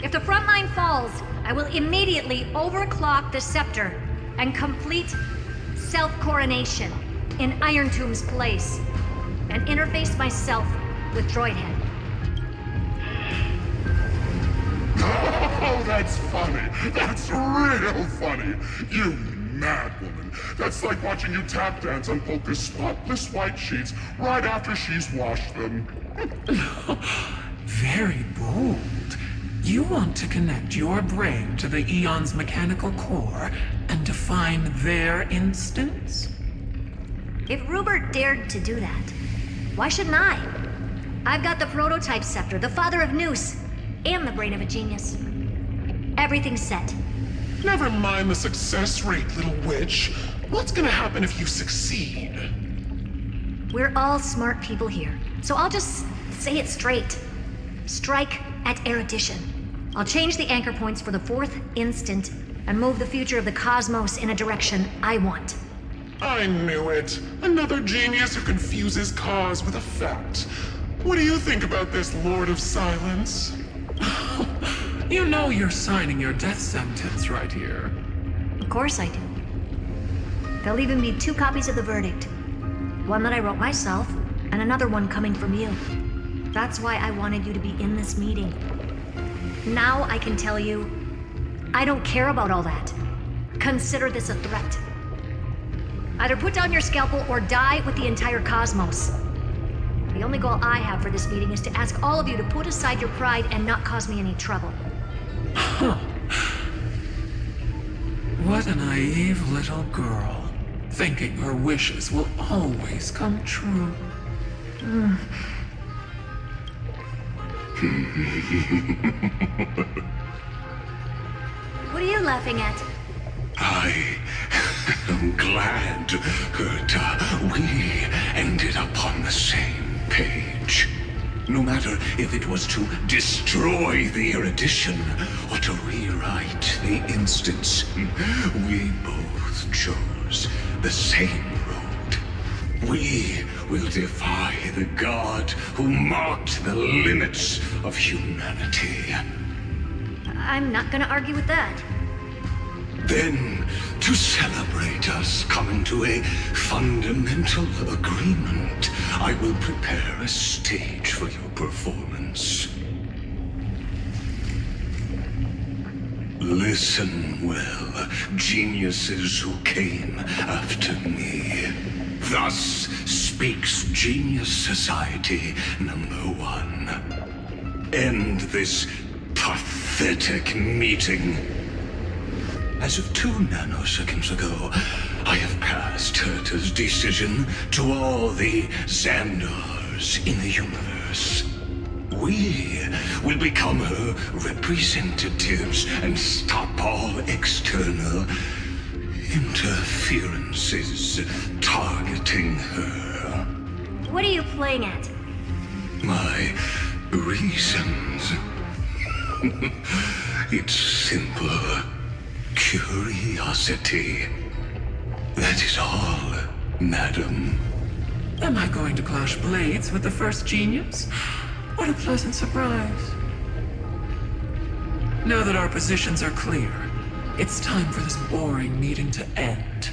If the front line falls, I will immediately overclock the Scepter and complete self-coronation in Iron Tomb's place, and interface myself with Droidhead. Oh, that's funny. That's real funny. You mad woman. That's like watching you tap dance on Polka's spotless white sheets right after she's washed them. Very bold. You want to connect your brain to the Eon's mechanical core and define their instance? If Rupert dared to do that, why shouldn't I? I've got the prototype scepter, the father of Noose, and the brain of a genius. Everything's set. Never mind the success rate, little witch. What's gonna happen if you succeed? We're all smart people here, so I'll just say it straight. Strike at erudition. I'll change the anchor points for the 4th instant and move the future of the cosmos in a direction I want. I knew it. Another genius who confuses cause with effect. What do you think about this, Lord of Silence? You know you're signing your death sentence right here. Of course I do. There'll even be 2 copies of the verdict. One that I wrote myself, and another one coming from you. That's why I wanted you to be in this meeting. Now I can tell you, I don't care about all that. Consider this a threat. Either put down your scalpel or die with the entire cosmos. The only goal I have for this meeting is to ask all of you to put aside your pride and not cause me any trouble. Huh. What a naive little girl, thinking her wishes will always come true. What are you laughing at? I am glad, Herta, we ended up on the same page. No matter if it was to destroy the erudition or to rewrite the instance, we both chose ours the same road. We will defy the god who marked the limits of humanity. I'm not gonna argue with that. Then, to celebrate us coming to a fundamental agreement, I will prepare a stage for your performance. Listen well, geniuses who came after me. Thus speaks Genius Society #1. End this pathetic meeting. As of 2 nanoseconds ago, I have passed Herta's decision to all the Xandars in the universe. We will become her representatives and stop all external interferences targeting her. What are you playing at? My reasons. It's simple. Curiosity. That is all, madam. Am I going to clash blades with the first genius? What a pleasant surprise. Now that our positions are clear, it's time for this boring meeting to end.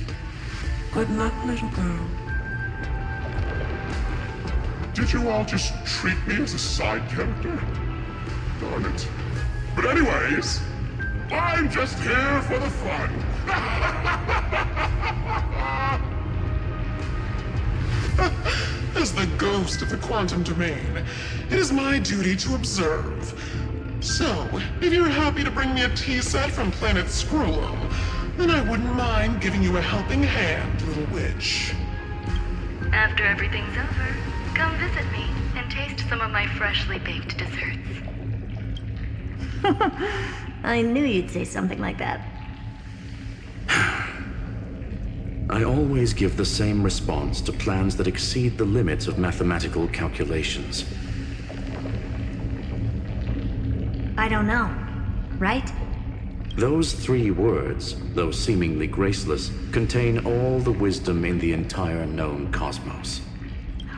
Good luck, little girl. Did you all just treat me as a side character? Darn it. But anyways, I'm just here for the fun. As the ghost of the quantum domain, it is my duty to observe. So, if you're happy to bring me a tea set from planet Screwum, then I wouldn't mind giving you a helping hand, little witch. After everything's over, come visit me and taste some of my freshly baked desserts. I knew you'd say something like that. I always give the same response to plans that exceed the limits of mathematical calculations. I don't know, right? Those 3 words, though seemingly graceless, contain all the wisdom in the entire known cosmos.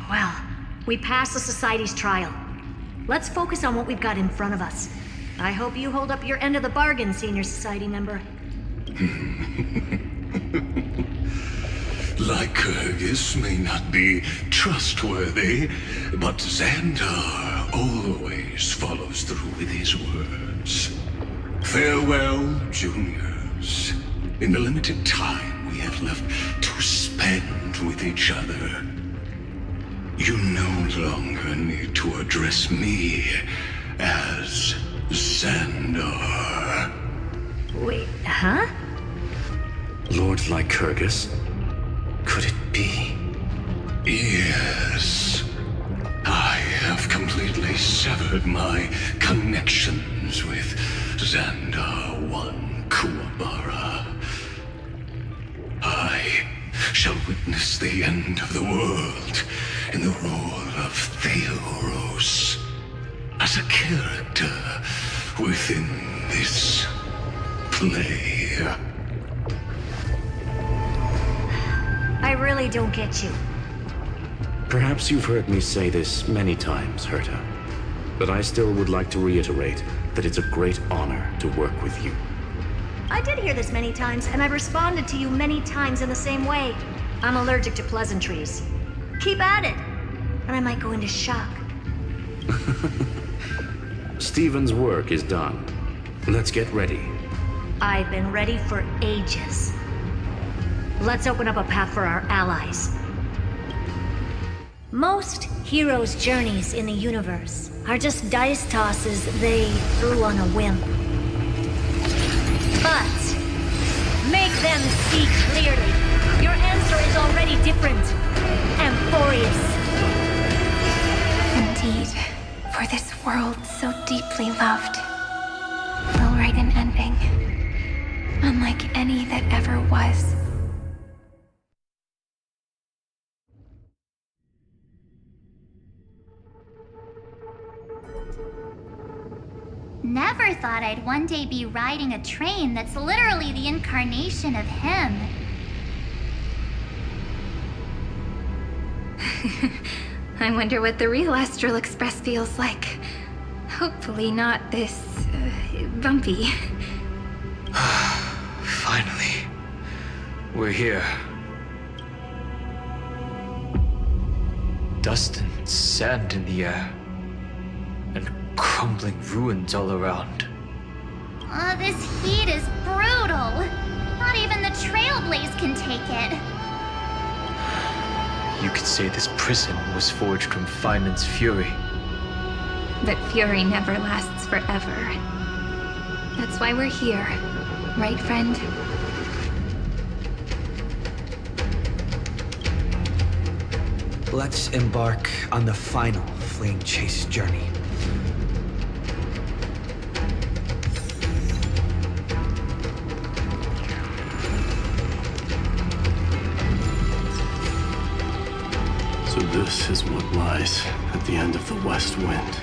Well, we passed the Society's trial. Let's focus on what we've got in front of us. I hope you hold up your end of the bargain, Senior Society member. Lycurgus may not be trustworthy, but Xandar always follows through with his words. Farewell, juniors. In the limited time we have left to spend with each other, you no longer need to address me as Xandar. Wait, huh? Lord Lycurgus? Could it be? Yes. I have completely severed my connections with Xandar 1 Kuwabara. I shall witness the end of the world in the role of Theoros, as a character within this play. I really don't get you. Perhaps you've heard me say this many times, Herta, but I still would like to reiterate that it's a great honor to work with you. I did hear this many times, and I've responded to you many times in the same way. I'm allergic to pleasantries. Keep at it, and I might go into shock. Stephen's work is done. Let's get ready. I've been ready for ages. Let's open up a path for our allies. Most heroes' journeys in the universe are just dice tosses they threw on a whim. But make them see clearly. Your answer is already different. Amphoreus. Indeed, for this world so deeply loved, we'll write an ending, unlike any that ever was. Never thought I'd one day be riding a train that's literally the incarnation of him. I wonder what the real Astral Express feels like. Hopefully not this, bumpy. Finally. We're here. Dust and sand in the air. And crumbling ruins all around. Oh, this heat is brutal. Not even the Trailblaze can take it. You could say this prison was forged from Phainon's fury. But fury never lasts forever. That's why we're here. Right, friend? Let's embark on the final flame chase journey. So this is what lies at the end of the West Wind.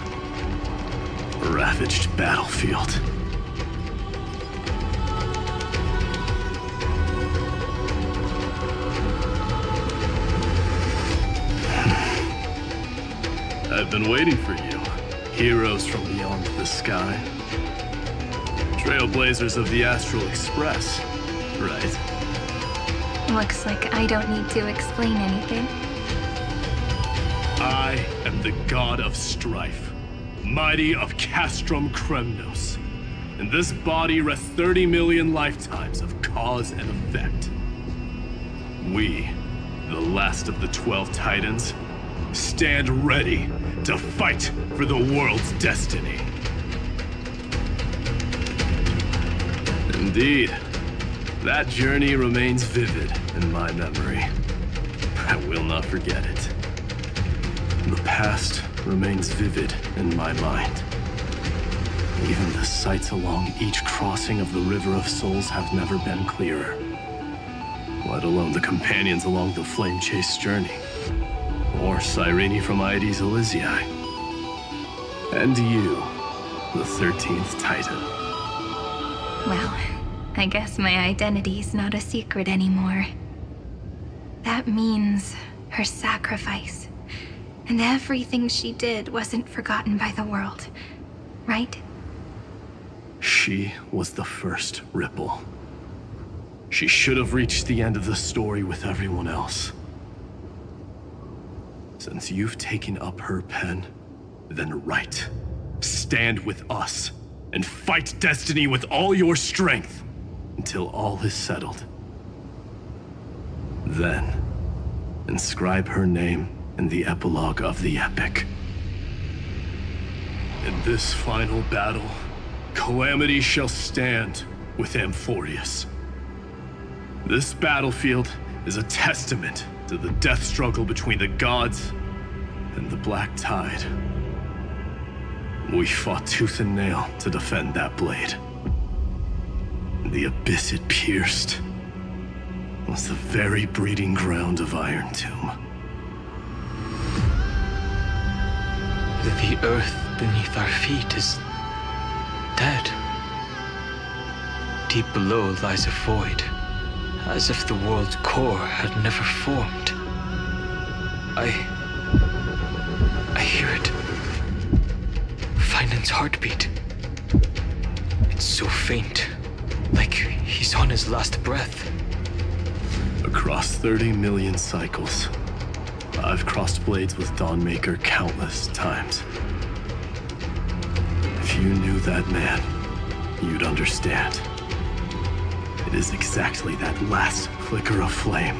A ravaged battlefield. I've been waiting for you. Heroes from beyond the sky. Trailblazers of the Astral Express, right? Looks like I don't need to explain anything. I am the god of strife, mighty of Castrum Kremnos. In this body rests 30 million lifetimes of cause and effect. We, the last of the 12 Titans, stand ready to fight for the world's destiny. Indeed, that journey remains vivid in my memory. I will not forget it. The past remains vivid in my mind. Even the sights along each crossing of the River of Souls have never been clearer. Let alone the companions along the flame chase journey. Or Cyrene from Mydei's Elysiae. And you, the 13th Titan. Well, I guess my identity's not a secret anymore. That means her sacrifice. And everything she did wasn't forgotten by the world, right? She was the first ripple. She should have reached the end of the story with everyone else. Since you've taken up her pen, then write. Stand with us, and fight destiny with all your strength, until all is settled. Then, inscribe her name in the epilogue of the epic. In this final battle, Calamity shall stand with Amphoreus. This battlefield is a testament to the death struggle between the gods and the Black Tide. We fought tooth and nail to defend that blade. The abyss it pierced was the very breeding ground of Iron Tomb. The earth beneath our feet is dead. Deep below lies a void, as if the world's core had never formed. I hear it. Phainon's heartbeat. It's so faint, like he's on his last breath. Across 30 million cycles, I've crossed blades with Dawnmaker countless times. If you knew that man, you'd understand. It is exactly that last flicker of flame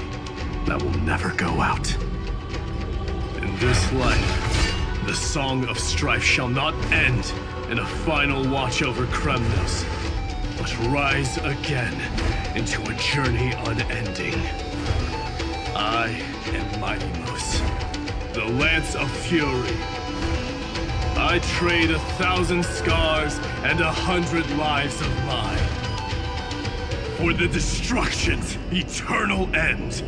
that will never go out. In this life, the song of strife shall not end in a final watch over Kremnos, but rise again into a journey unending. I am Mydei, the Lance of Fury. I trade 1,000 scars and 100 lives of mine for the destruction's eternal end.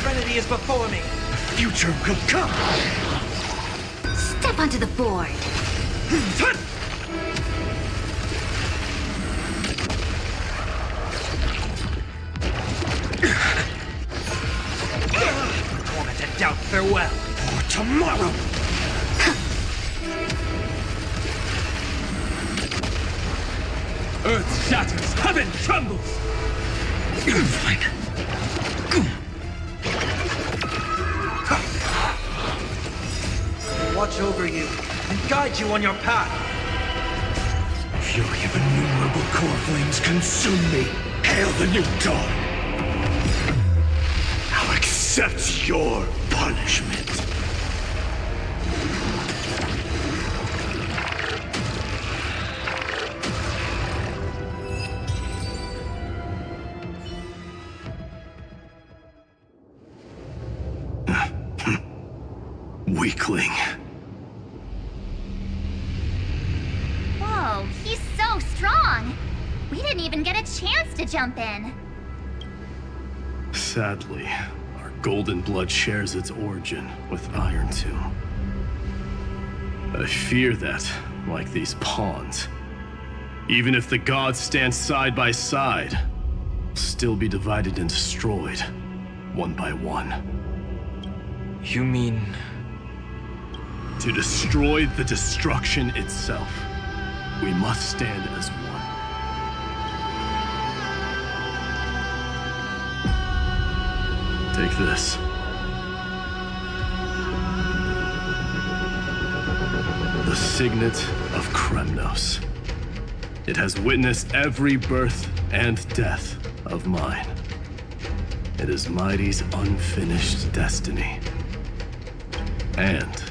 Trinity is before me. You future will come! Step onto the board. Wanted to doubt farewell for tomorrow! Earth shatters, heaven trembles! Fine. Watch over you and guide you on your path. Fury of innumerable core flames consume me. Hail the new dawn. I'll accept your punishment. Weakling. Whoa, he's so strong! We didn't even get a chance to jump in. Sadly, our golden blood shares its origin with Iron Tomb. I fear that, like these pawns, even if the gods stand side by side, we'll still be divided and destroyed, one by one. You mean... To destroy the destruction itself, we must stand as one. Take this. The Signet of Kremnos. It has witnessed every birth and death of mine. It is mydei's unfinished destiny. And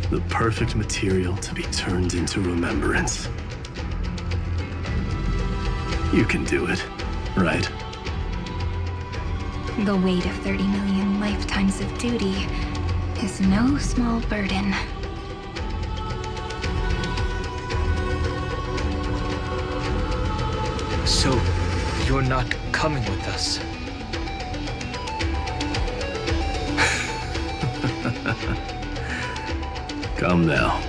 the perfect material to be turned into remembrance. You can do it, right? The weight of 30 million lifetimes of duty is no small burden. So, you're not coming with us? Come now.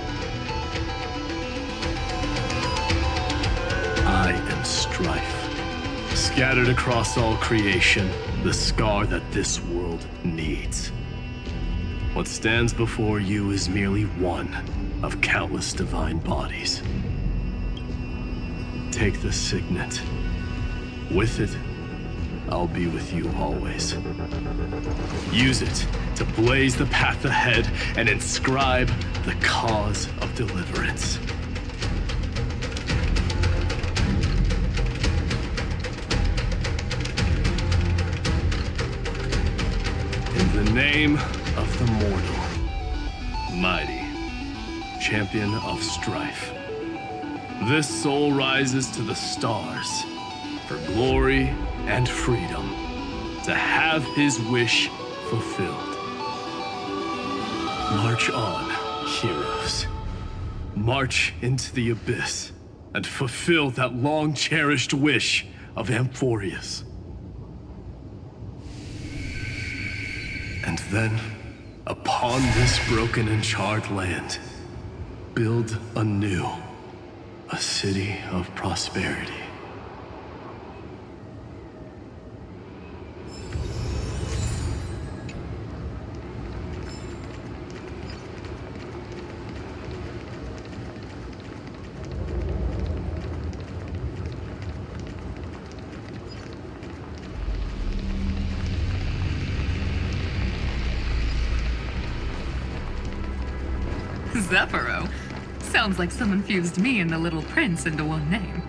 I am strife. Scattered across all creation, the scar that this world needs. What stands before you is merely one of countless divine bodies. Take the signet. With it, I'll be with you always. Use it to blaze the path ahead and inscribe the cause of deliverance. In the name of the mortal, mydei, champion of strife, this soul rises to the stars for glory and freedom, to have his wish fulfilled. March on, heroes. March into the abyss and fulfill that long-cherished wish of Amphoreus. And then, upon this broken and charred land, build anew a city of prosperity. Zephyro. Sounds like someone fused me and the Little Prince into one name.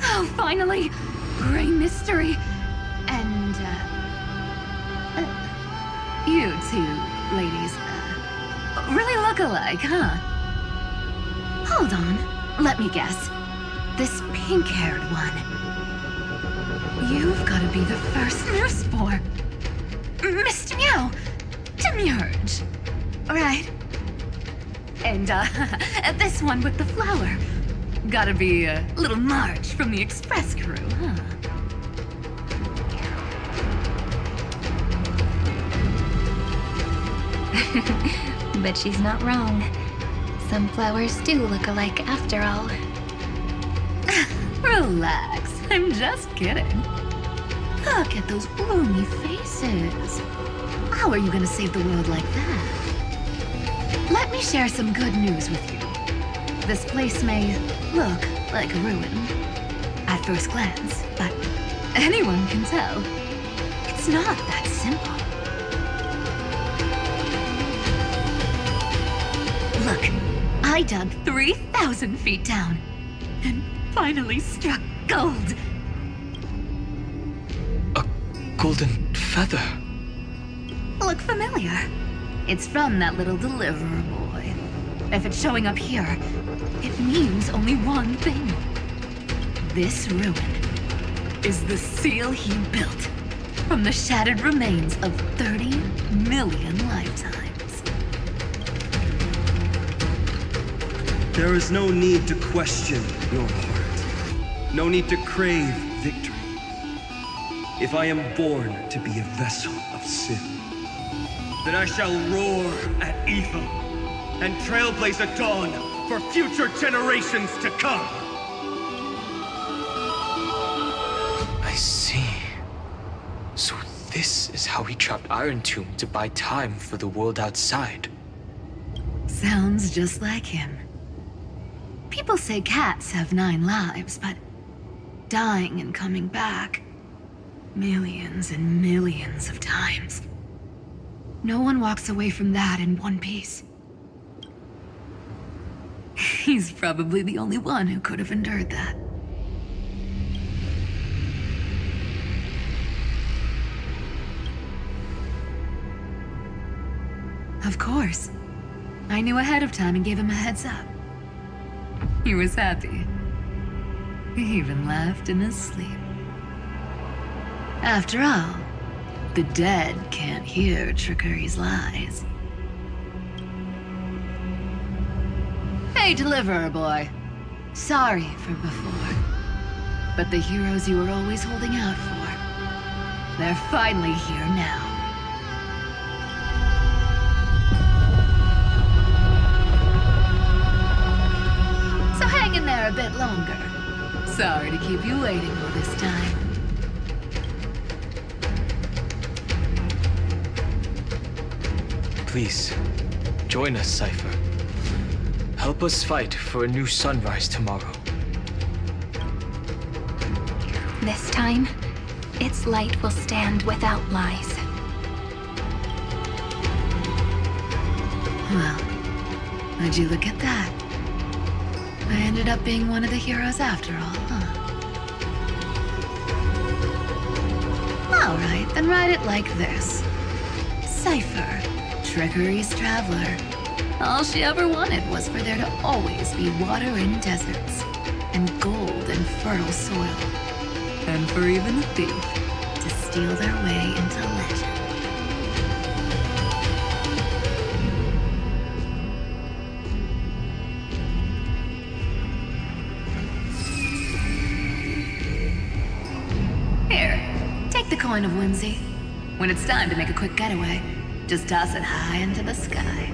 Oh, finally! Gray mystery. And, you two ladies, really look alike, huh? Hold on, let me guess. This pink-haired one. You've got to be the first nurse spore. Mr. Meow, demurge. Right. And, this one with the flower. Gotta be a little Marge from the Express crew, huh? But she's not wrong. Some flowers do look alike after all. Relax, I'm just kidding. Look at those gloomy faces. How are you gonna save the world like that? Let me share some good news with you. This place may look like a ruin at first glance, but anyone can tell it's not that simple. Look, I dug 3,000 feet down and finally struck gold. A golden feather. Look familiar? It's from that little deliverer boy. If it's showing up here, it means only one thing. This ruin is the seal he built from the shattered remains of 30 million lifetimes. There is no need to question your heart. No need to crave victory. If I am born to be a vessel of sin, then I shall roar at evil and trailblaze a dawn for future generations to come. I see. So this is how he trapped Iron Tomb to buy time for the world outside. Sounds just like him. People say cats have 9 lives, but dying and coming back millions and millions of times. No one walks away from that in one piece. He's probably the only one who could have endured that. Of course. I knew ahead of time and gave him a heads up. He was happy. He even laughed in his sleep. After all, the dead can't hear trickery's lies. Hey, deliverer boy. Sorry for before. But the heroes you were always holding out for, they're finally here now. So hang in there a bit longer. Sorry to keep you waiting all this time. Please, join us, Cypher. Help us fight for a new sunrise tomorrow. This time, its light will stand without lies. Well, would you look at that? I ended up being one of the heroes after all, huh? All right, then write it like this. Cypher, Trickery's traveler. All she ever wanted was for there to always be water in deserts, and gold in fertile soil, and for even a thief to steal their way into legend. Here, take the coin of whimsy. When it's time to make a quick getaway, just toss it high into the sky.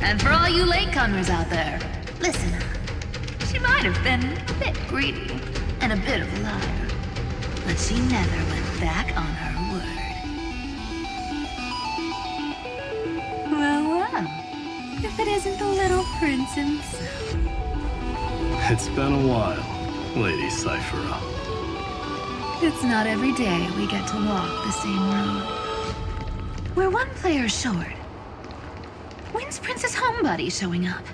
And for all you latecomers out there, listen up. She might have been a bit greedy and a bit of a liar, but she never went back on her word. Well, if it isn't the little prince himself. It's been a while, Lady Cyphera. It's not every day we get to walk the same road. We're one player short. When's Princess Homebody showing up?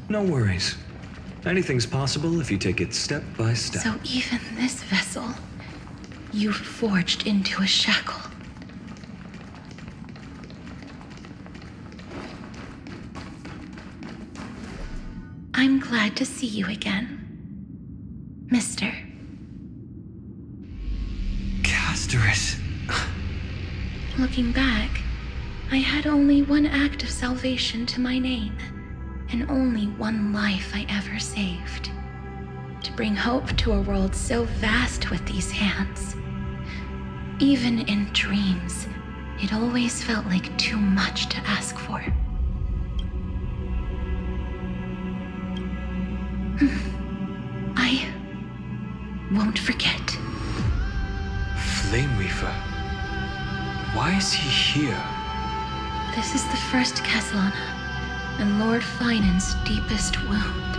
No worries. Anything's possible if you take it step by step. So even this vessel, you've forged into a shackle. I'm glad to see you again, Mister. Castorice. Looking back, I had only one act of salvation to my name, and only one life I ever saved. To bring hope to a world so vast with these hands. Even in dreams, it always felt like too much to ask for. I won't forget. Flame Weaver. Why is he here? This is the first Castellana, and Lord Phainon's deepest wound.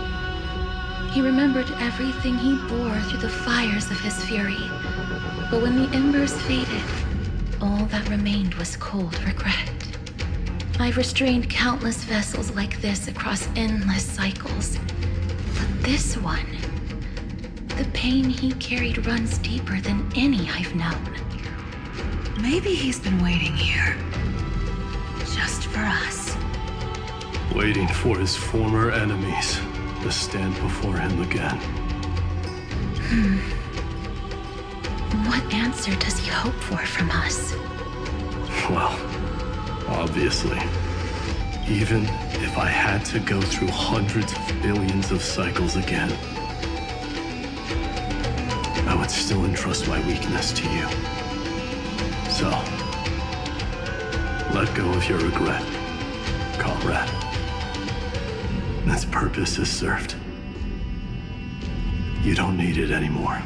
He remembered everything he bore through the fires of his fury, but when the embers faded, all that remained was cold regret. I've restrained countless vessels like this across endless cycles, but this one, the pain he carried runs deeper than any I've known. Maybe he's been waiting here. Just for us. Waiting for his former enemies to stand before him again. What answer does he hope for from us? Well, obviously. Even if I had to go through hundreds of billions of cycles again, I would still entrust my weakness to you. So, let go of your regret, comrade. Its purpose is served. You don't need it anymore.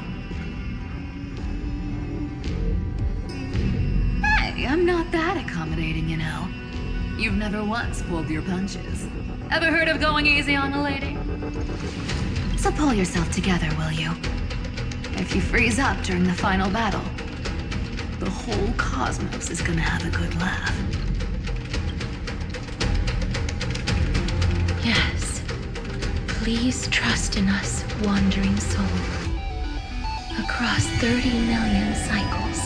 Hey, I'm not that accommodating, you know. You've never once pulled your punches. Ever heard of going easy on a lady? So pull yourself together, will you? If you freeze up during the final battle, the whole cosmos is gonna have a good laugh. Yes. Please trust in us, wandering soul. Across 30 million cycles,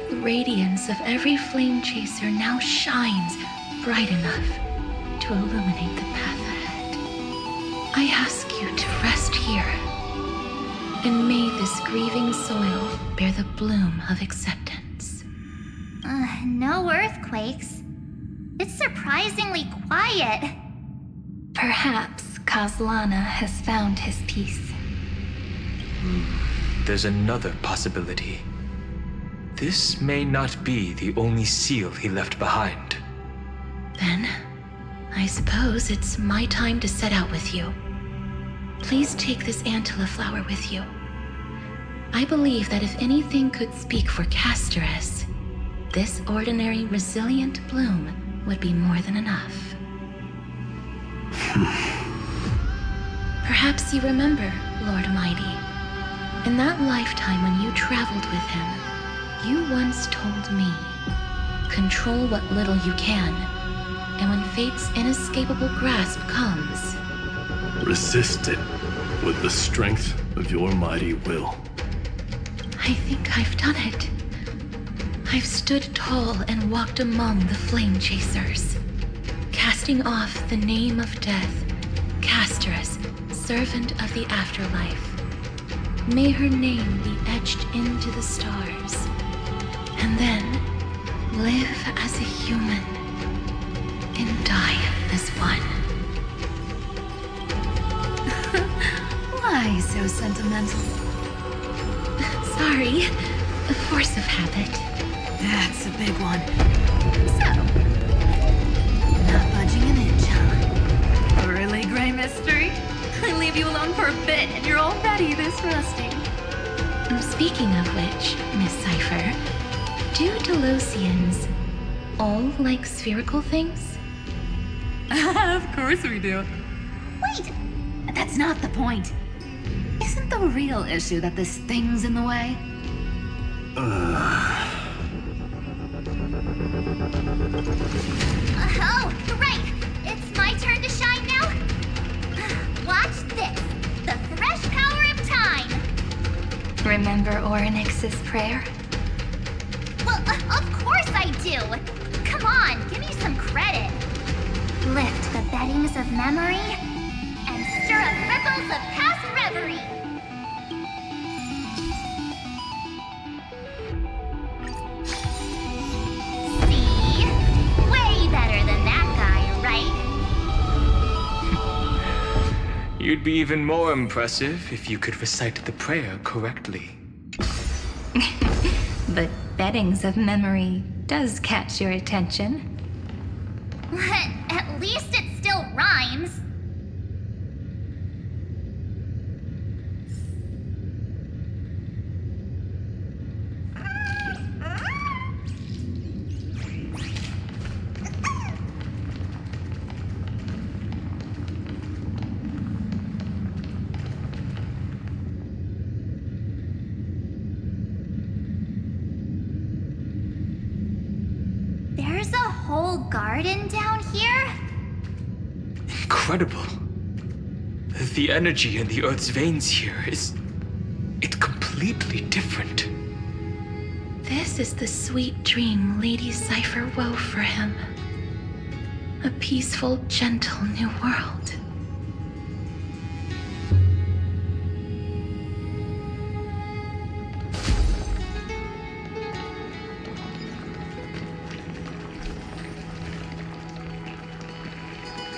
the radiance of every flame chaser now shines bright enough to illuminate the path ahead. I ask you to rest here, and may this grieving soil bear the bloom of acceptance. No earthquakes. It's surprisingly quiet. Perhaps Castellana has found his peace. There's another possibility. This may not be the only seal he left behind. Then, I suppose it's my time to set out with you. Please take this Antilla flower with you. I believe that if anything could speak for Castorice, this ordinary, resilient bloom would be more than enough. Perhaps you remember, Lord Mighty. In that lifetime when you traveled with him, you once told me, control what little you can, and when fate's inescapable grasp comes, resist it with the strength of your mighty will. I think I've done it. I've stood tall and walked among the flame chasers, casting off the name of death, Castorice, servant of the afterlife. May her name be etched into the stars, and then live as a human and die as one. Why so sentimental? Sorry, the force of habit. That's a big one. So, not budging an inch, huh? Really, Gray Mystery? I leave you alone for a bit and you're already this rusty. Speaking of which, Miss Cypher, do Delosians all like spherical things? Of course we do. Wait! That's not the point. Isn't the real issue that this thing's in the way? Oh, right! It's my turn to shine now? remember Orynyx's prayer? Well, of course I do! Come on, give me some credit. Lift the beddings of memory and stir up ripples of past reverie. See? Way better than that guy, right? You'd be even more impressive if you could recite the prayer correctly. But beddings of memory does catch your attention. At least it still rhymes. There's a whole garden down here? Incredible. The energy in the Earth's veins here it's completely different. This is the sweet dream Lady Cypher wove for him. A peaceful, gentle new world.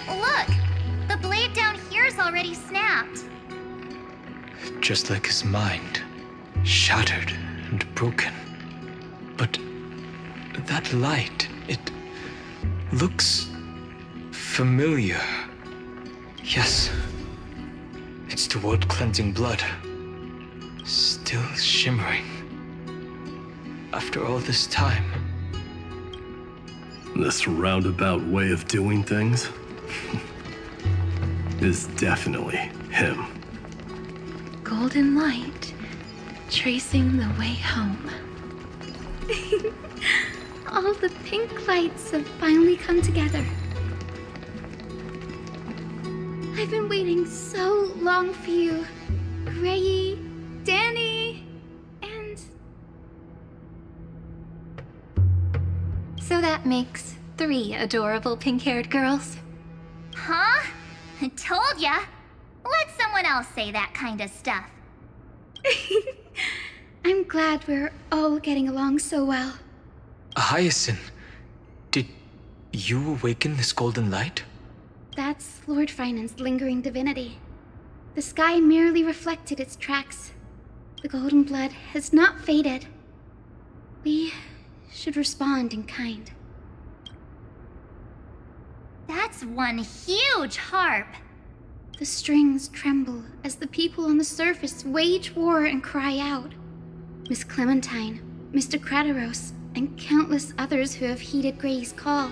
Look! The blade down here's already snapped. Just like his mind, shattered and broken. But that light, it looks familiar. Yes, it's the world-cleansing blood, still shimmering. After all this time. This roundabout way of doing things is definitely him. Golden light, tracing the way home. All the pink lights have finally come together. I've been waiting so long for you, Grayi, Danny, and... So that makes 3 adorable pink-haired girls. Huh? Told ya. Let someone else say that kind of stuff. I'm glad we're all getting along so well. Hyacinth, did you awaken this golden light? That's Lord Phainon's lingering divinity. The sky merely reflected its tracks. The golden blood has not faded. We should respond in kind. That's one huge harp. The strings tremble as the people on the surface wage war and cry out. Miss Clementine, Mr. Krataros, and countless others who have heeded Gray's call.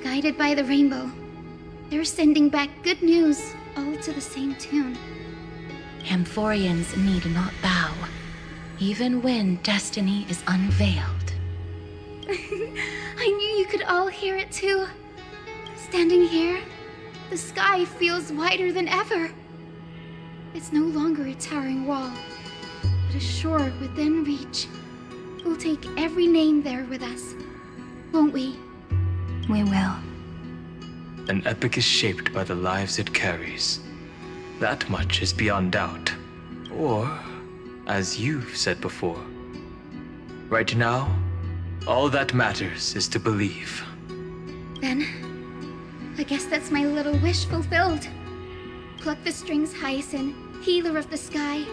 Guided by the rainbow, they're sending back good news, all to the same tune. Amphoreans need not bow, even when destiny is unveiled. I knew you could all hear it too. Standing here, the sky feels wider than ever. It's no longer a towering wall, but a shore within reach. We'll take every name there with us, won't we? We will. An epic is shaped by the lives it carries. That much is beyond doubt. Or, as you've said before, right now, all that matters is to believe. Then, I guess that's my little wish fulfilled. Pluck the strings, Hyacinth, healer of the sky.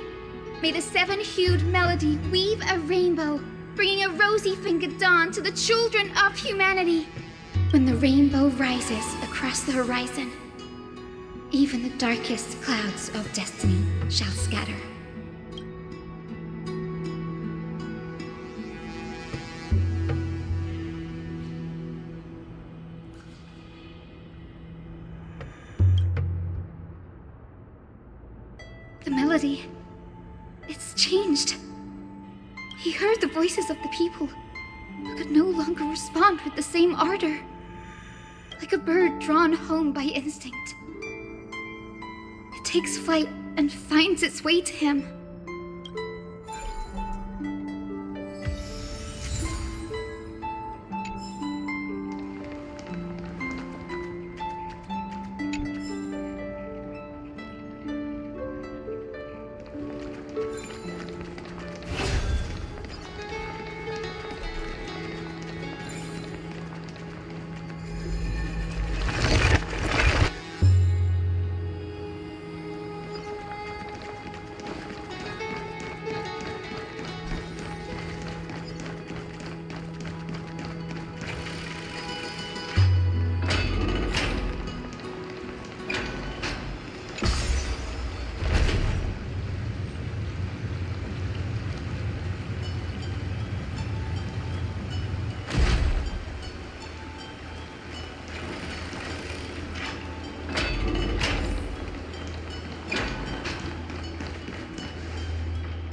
May the 7-hued melody weave a rainbow, bringing a rosy-fingered dawn to the children of humanity. When the rainbow rises across the horizon, even the darkest clouds of destiny shall scatter. The melody, it's changed. He heard the voices of the people, but could no longer respond with the same ardor. Like a bird drawn home by instinct. It takes flight and finds its way to him.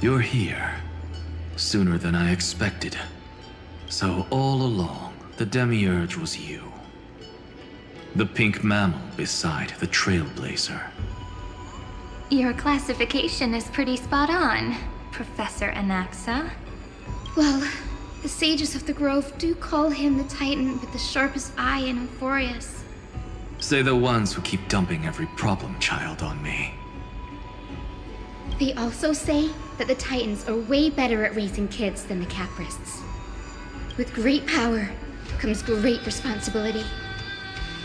You're here. Sooner than I expected. So all along, the Demiurge was you. The pink mammal beside the Trailblazer. Your classification is pretty spot on, Professor Anaxa. Well, the sages of the Grove do call him the Titan with the sharpest eye in Amphoreus. Say the ones who keep dumping every problem child on me. They also say that the Titans are way better at raising kids than the Caprists. With great power comes great responsibility.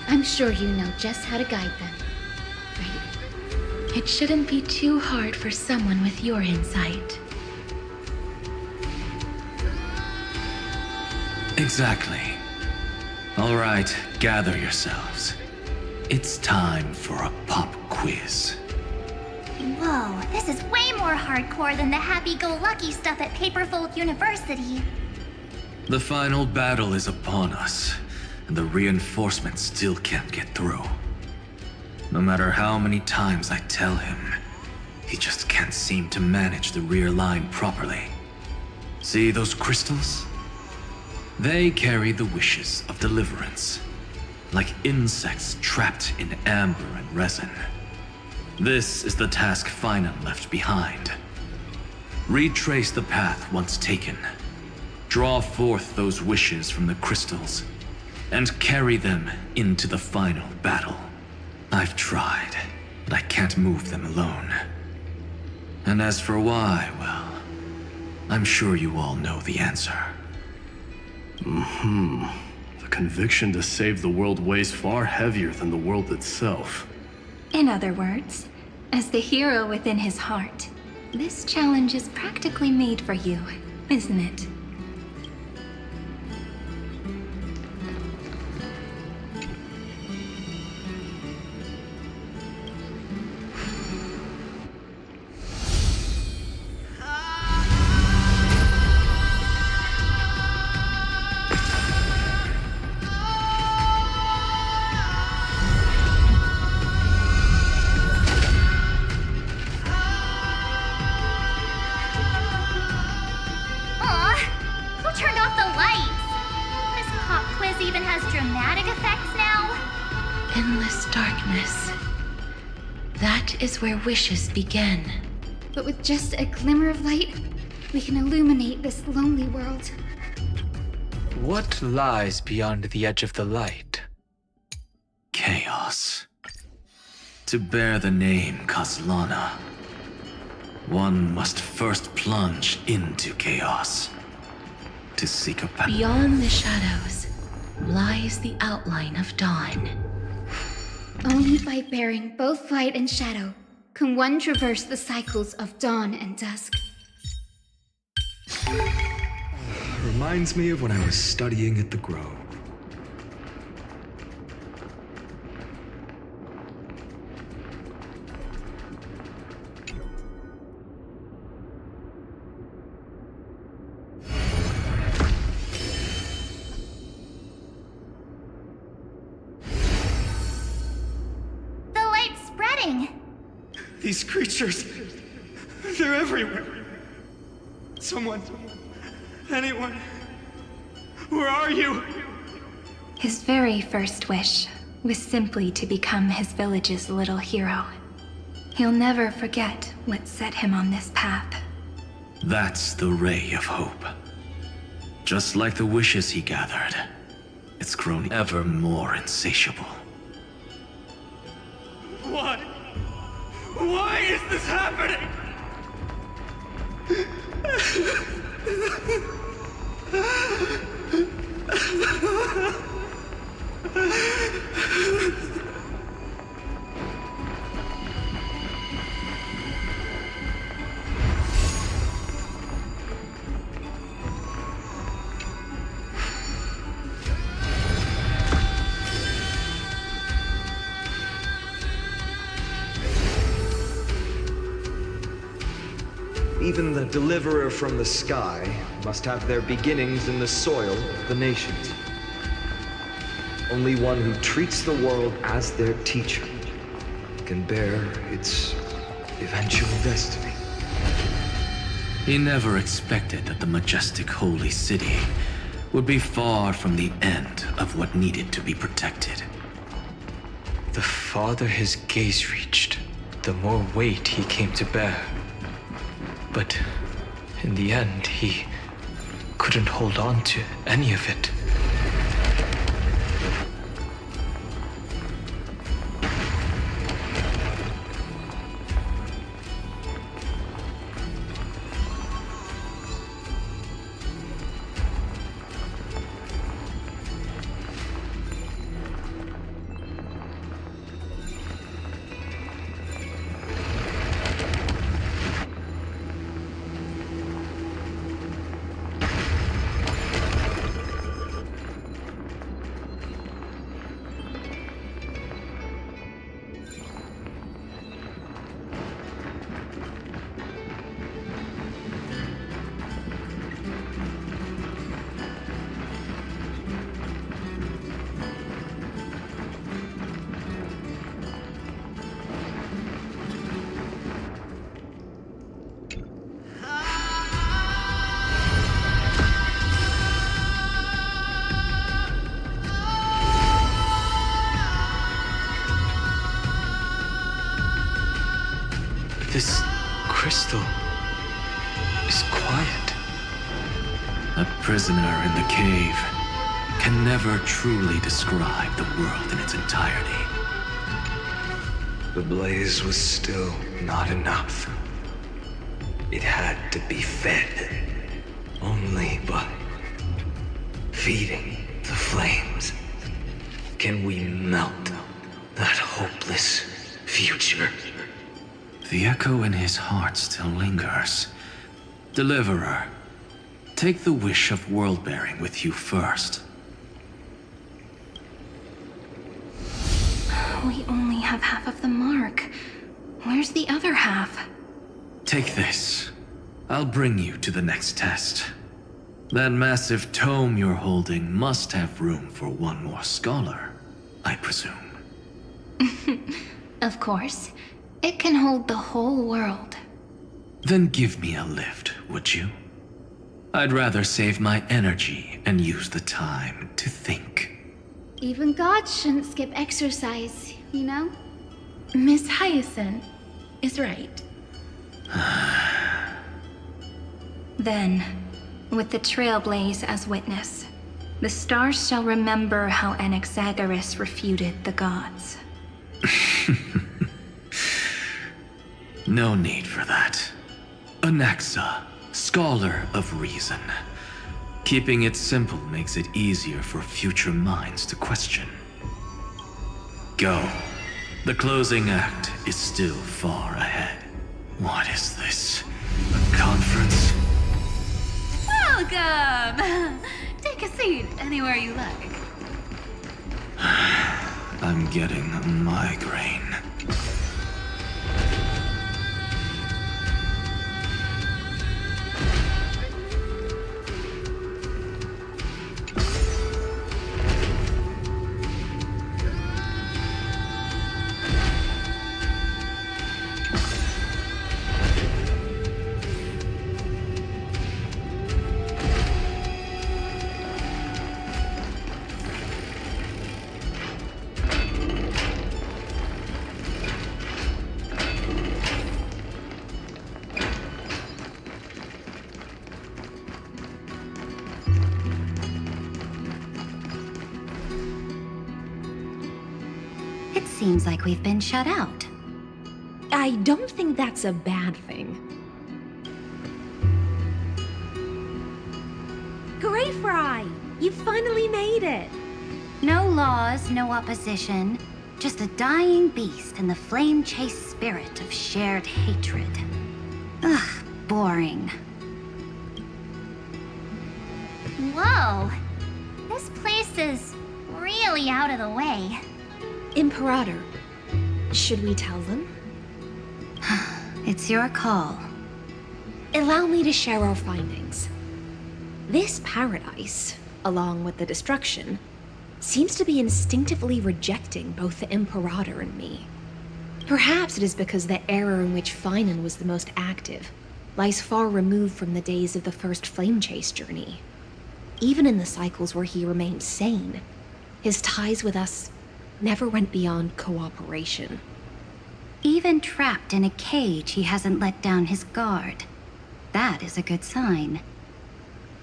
I'm sure you know just how to guide them, right? It shouldn't be too hard for someone with your insight. Exactly. All right, gather yourselves. It's time for a pop quiz. Whoa, this is way more hardcore than the happy-go-lucky stuff at Paperfold University. The final battle is upon us, and the reinforcements still can't get through. No matter how many times I tell him, he just can't seem to manage the rear line properly. See those crystals? They carry the wishes of deliverance, like insects trapped in amber and resin. This is the task phainon left behind. Retrace the path once taken. Draw forth those wishes from the crystals, and carry them into the final battle. I've tried, but I can't move them alone. And as for why, well, I'm sure you all know the answer. The conviction to save the world weighs far heavier than the world itself. In other words, as the hero within his heart, this challenge is practically made for you, isn't it? Is where wishes begin. But with just a glimmer of light, we can illuminate this lonely world. What lies beyond the edge of the light? Chaos. To bear the name Kaslana, one must first plunge into chaos. To seek a path. Beyond the shadows lies the outline of dawn. Only by bearing both light and shadow can one traverse the cycles of dawn and dusk. Reminds me of when I was studying at the Grove. These creatures, they're everywhere. Someone, anyone, where are you? His very first wish was simply to become his village's little hero. He'll never forget what set him on this path. That's the ray of hope. Just like the wishes he gathered, it's grown ever more insatiable. Why? Why is this happening? Even the deliverer from the sky must have their beginnings in the soil of the nations. Only one who treats the world as their teacher can bear its eventual destiny. He never expected that the majestic holy city would be far from the end of what needed to be protected. The farther his gaze reached, the more weight he came to bear. But in the end, he couldn't hold on to any of it. This crystal is quiet. A prisoner in the cave can never truly describe the world in its entirety. The blaze was still not enough. It had to be fed. Only by feeding the flames can we melt that hopeless future. The echo in his heart still lingers. Deliverer, take the wish of world-bearing with you first. We only have half of the mark. Where's the other half? Take this. I'll bring you to the next test. That massive tome you're holding must have room for one more scholar, I presume. Of course. It can hold the whole world. Then give me a lift, would you? I'd rather save my energy and use the time to think. Even gods shouldn't skip exercise, you know? Miss Hyacinth is right. Then, with the Trailblaze as witness, the stars shall remember how Anaxagoras refuted the gods. No need for that. Anaxa, scholar of reason. Keeping it simple makes it easier for future minds to question. Go. The closing act is still far ahead. What is this? A conference? Welcome! Take a seat anywhere you like. I'm getting a migraine. Seems like we've been shut out. I don't think that's a bad thing. Great Fry! You finally made it! No laws, no opposition. Just a dying beast and the flame-chased spirit of shared hatred. Ugh, boring. Whoa! This place is really out of the way. Imperator, should we tell them? It's your call. Allow me to share our findings. This paradise, along with the destruction, seems to be instinctively rejecting both the Imperator and me. Perhaps it is because the era in which phainon was the most active lies far removed from the days of the first flame chase journey. Even in the cycles where he remained sane, his ties with us never went beyond cooperation. Even trapped in a cage, he hasn't let down his guard. That is a good sign.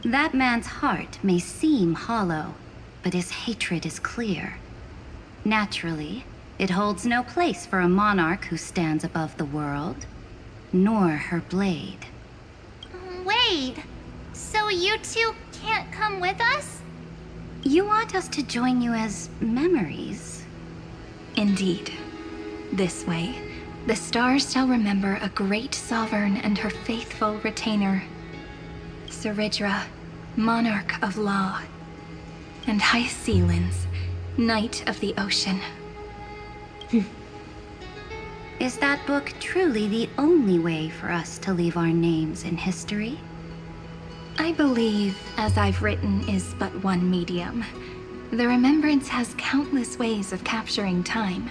That man's heart may seem hollow, but his hatred is clear. Naturally, it holds no place for a monarch who stands above the world, nor her blade. Wait, so you two can't come with us? You want us to join you as memories? Indeed. This way, the stars shall remember a great sovereign and her faithful retainer, Cerydra, monarch of law, and Hysilens, knight of the ocean. Is that book truly the only way for us to leave our names in history? I believe, as I've written, is but one medium. The remembrance has countless ways of capturing time.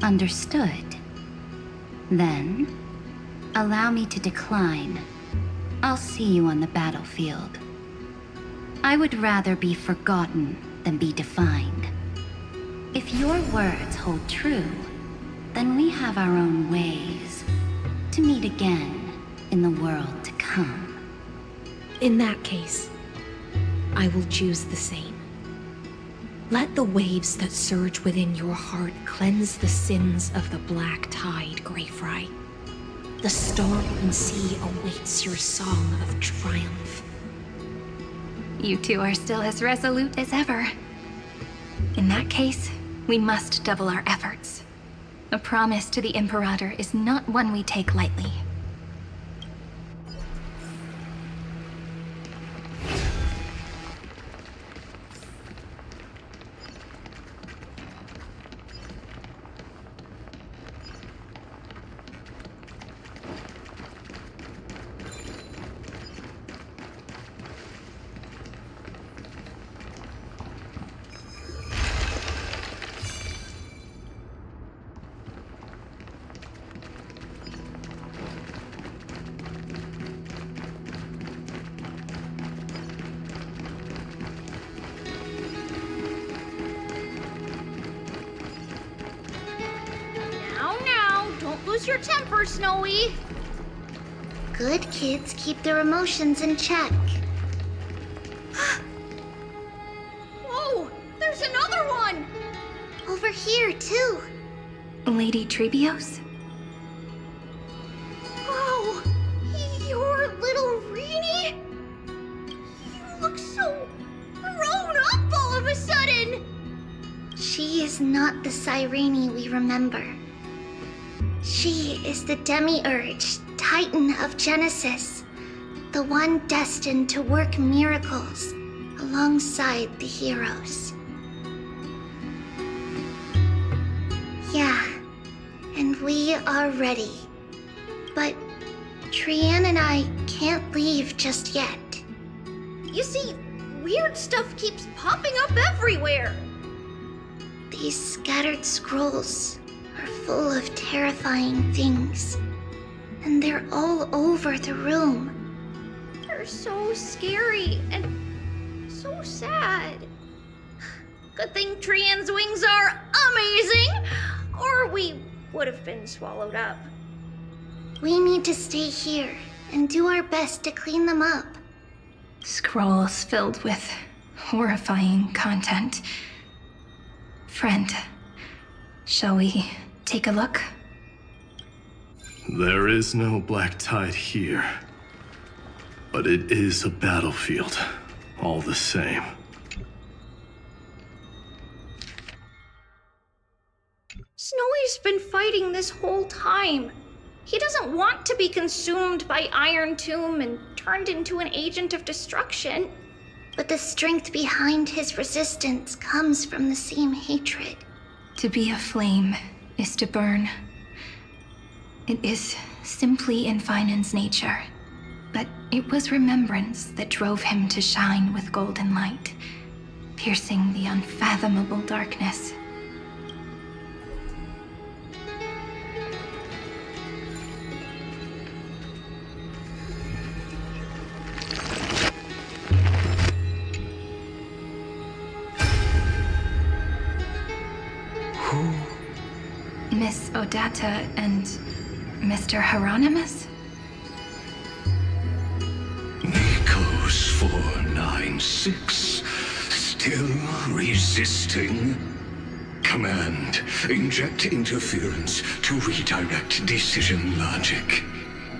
Understood. Then, allow me to decline. I'll see you on the battlefield. I would rather be forgotten than be defined. If your words hold true, then we have our own ways to meet again in the world to come. In that case, I will choose the same. Let the waves that surge within your heart cleanse the sins of the black tide, Greyfry. The storm sea awaits your song of triumph. You two are still as resolute as ever. In that case, we must double our efforts. A promise to the Imperator is not one we take lightly. Lose your temper, Snowy. Good kids keep their emotions in check. Whoa! There's another one! Over here, too. Lady Trebios? Wow! You're little Reenie? You look so grown up all of a sudden! She is not the Cyrene we remember. She is the Demiurge, Titan of Genesis, the one destined to work miracles alongside the heroes. Yeah, and we are ready. But Trian and I can't leave just yet. You see, weird stuff keeps popping up everywhere. These scattered scrolls are full of terrifying things, and they're all over the room. They're so scary and so sad. Good thing Trian's wings are amazing, or we would have been swallowed up. We need to stay here and do our best to clean them up. Scrolls filled with horrifying content. Friend, shall we take a look? There is no black tide here. But it is a battlefield, all the same. Snowy's been fighting this whole time. He doesn't want to be consumed by Iron Tomb and turned into an agent of destruction. But the strength behind his resistance comes from the same hatred. To be a flame is to burn. It is simply in Phainon's nature. But it was remembrance that drove him to shine with golden light, piercing the unfathomable darkness. Miss Odetta and Mr. Hieronymus? Nikos 496, still resisting? Command, inject interference to redirect decision logic.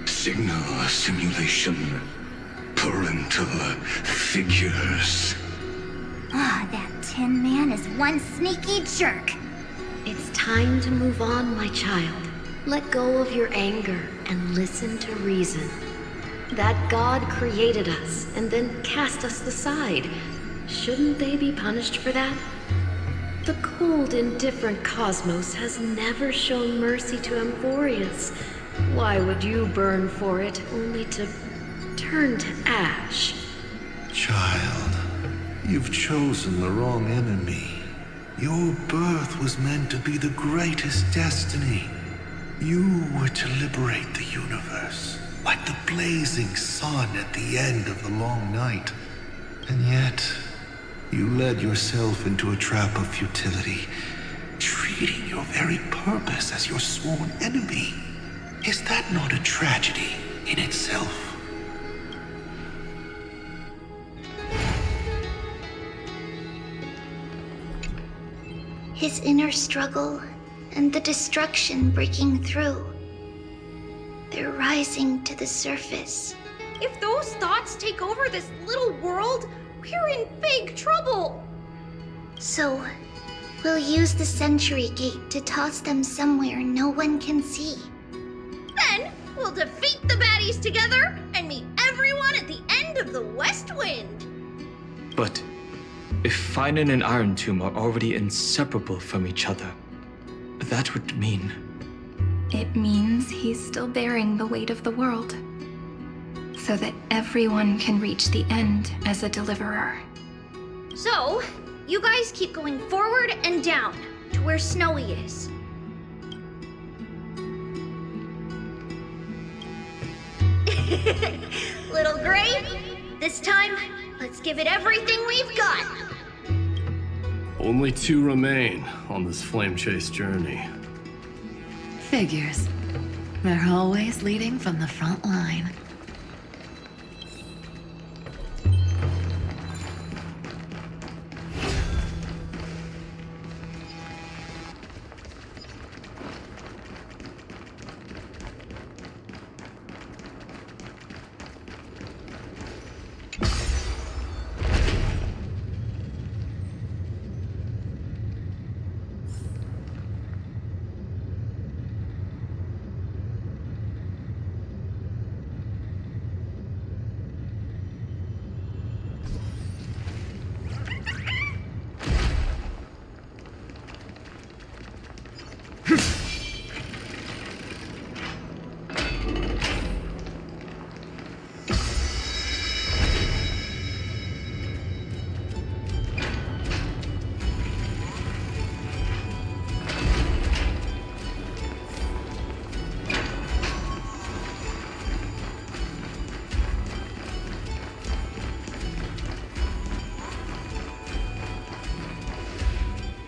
Signal simulation. Parental figures. Ah, that Tin Man is one sneaky jerk. It's time to move on, my child. Let go of your anger and listen to reason. That God created us and then cast us aside. Shouldn't they be punished for that? The cold, indifferent cosmos has never shown mercy to Amphoreus. Why would you burn for it, only to turn to ash? Child, you've chosen the wrong enemy. Your birth was meant to be the greatest destiny. You were to liberate the universe, like the blazing sun at the end of the long night. And yet, you led yourself into a trap of futility, treating your very purpose as your sworn enemy. Is that not a tragedy in itself? His inner struggle and the destruction breaking through. They're rising to the surface. If those thoughts take over this little world, we're in big trouble. So, we'll use the Century Gate to toss them somewhere no one can see. Then, we'll defeat the baddies together and meet everyone at the end of the West Wind. But if phainon and Iron Tomb are already inseparable from each other, that would mean... It means he's still bearing the weight of the world, so that everyone can reach the end as a deliverer. So, you guys keep going forward and down to where Snowy is. Little Gray, this time, let's give it everything we've got. Only 2 remain on this flame chase journey. Figures. They're always leading from the front line.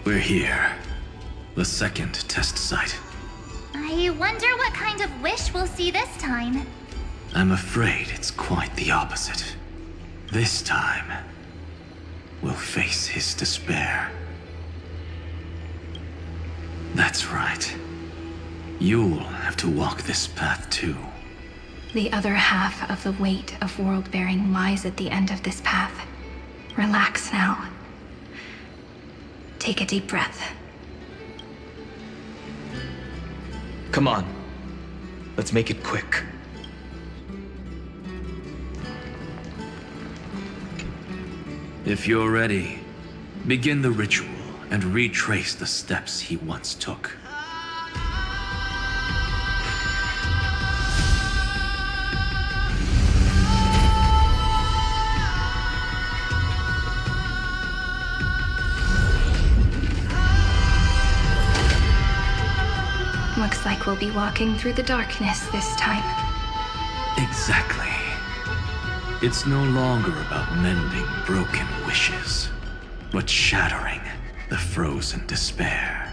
We're here. The second test site. I wonder what kind of wish we'll see this time. I'm afraid it's quite the opposite. This time, we'll face his despair. That's right. You'll have to walk this path too. The other half of the weight of world-bearing lies at the end of this path. Relax now. Take a deep breath. Come on. Let's make it quick. If you're ready, begin the ritual and retrace the steps he once took. Looks like we'll be walking through the darkness this time. Exactly. It's no longer about mending broken wishes, but shattering the frozen despair.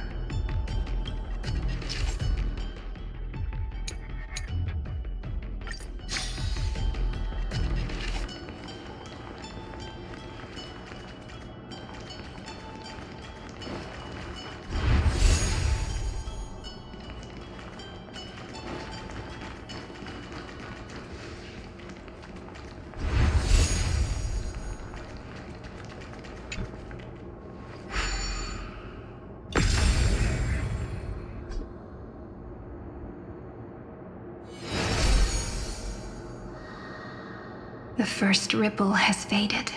The first ripple has faded.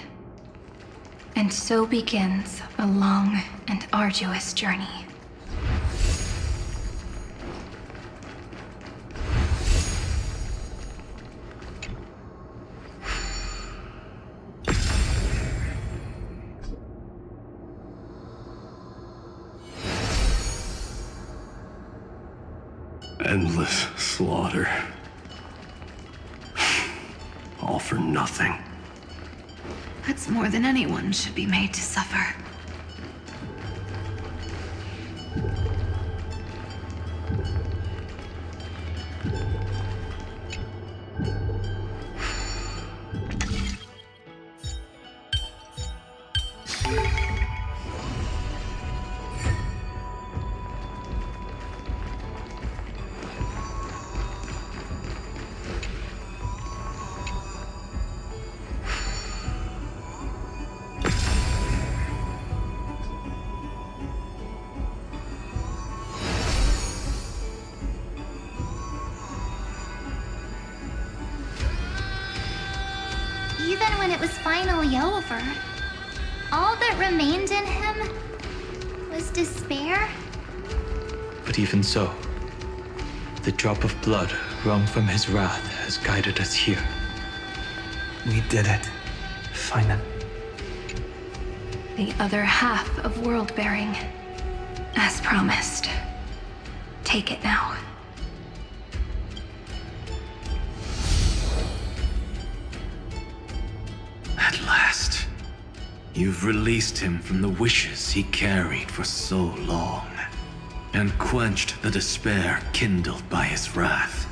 And so begins a long and arduous journey. Endless slaughter. All for nothing. That's more than anyone should be made to suffer. Even when it was finally over, all that remained in him was despair. But even so, the drop of blood wrung from his wrath has guided us here. We did it, phainon. The other half of world-bearing, as promised. Take it now. At last, you've released him from the wishes he carried for so long, and quenched the despair kindled by his wrath.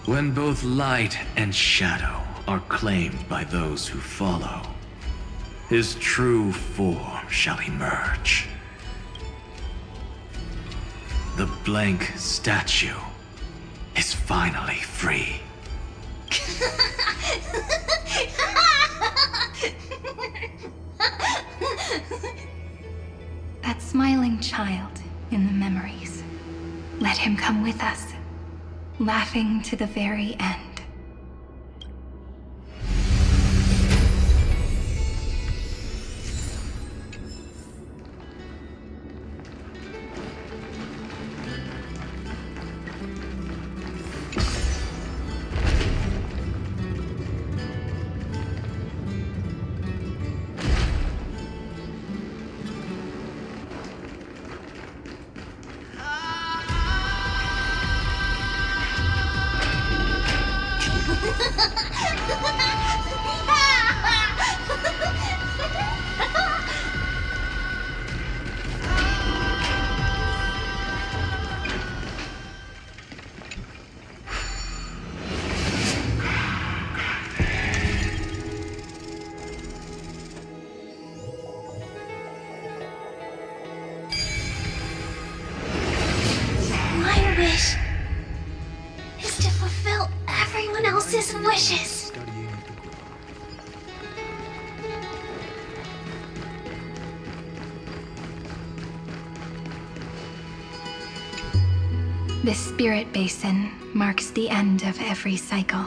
When both light and shadow are claimed by those who follow, his true form shall emerge. The blank statue is finally free. That smiling child in the memories. Let him come with us, laughing to the very end. My wish is to fulfill everyone else's wishes. This spirit basin marks the end of every cycle.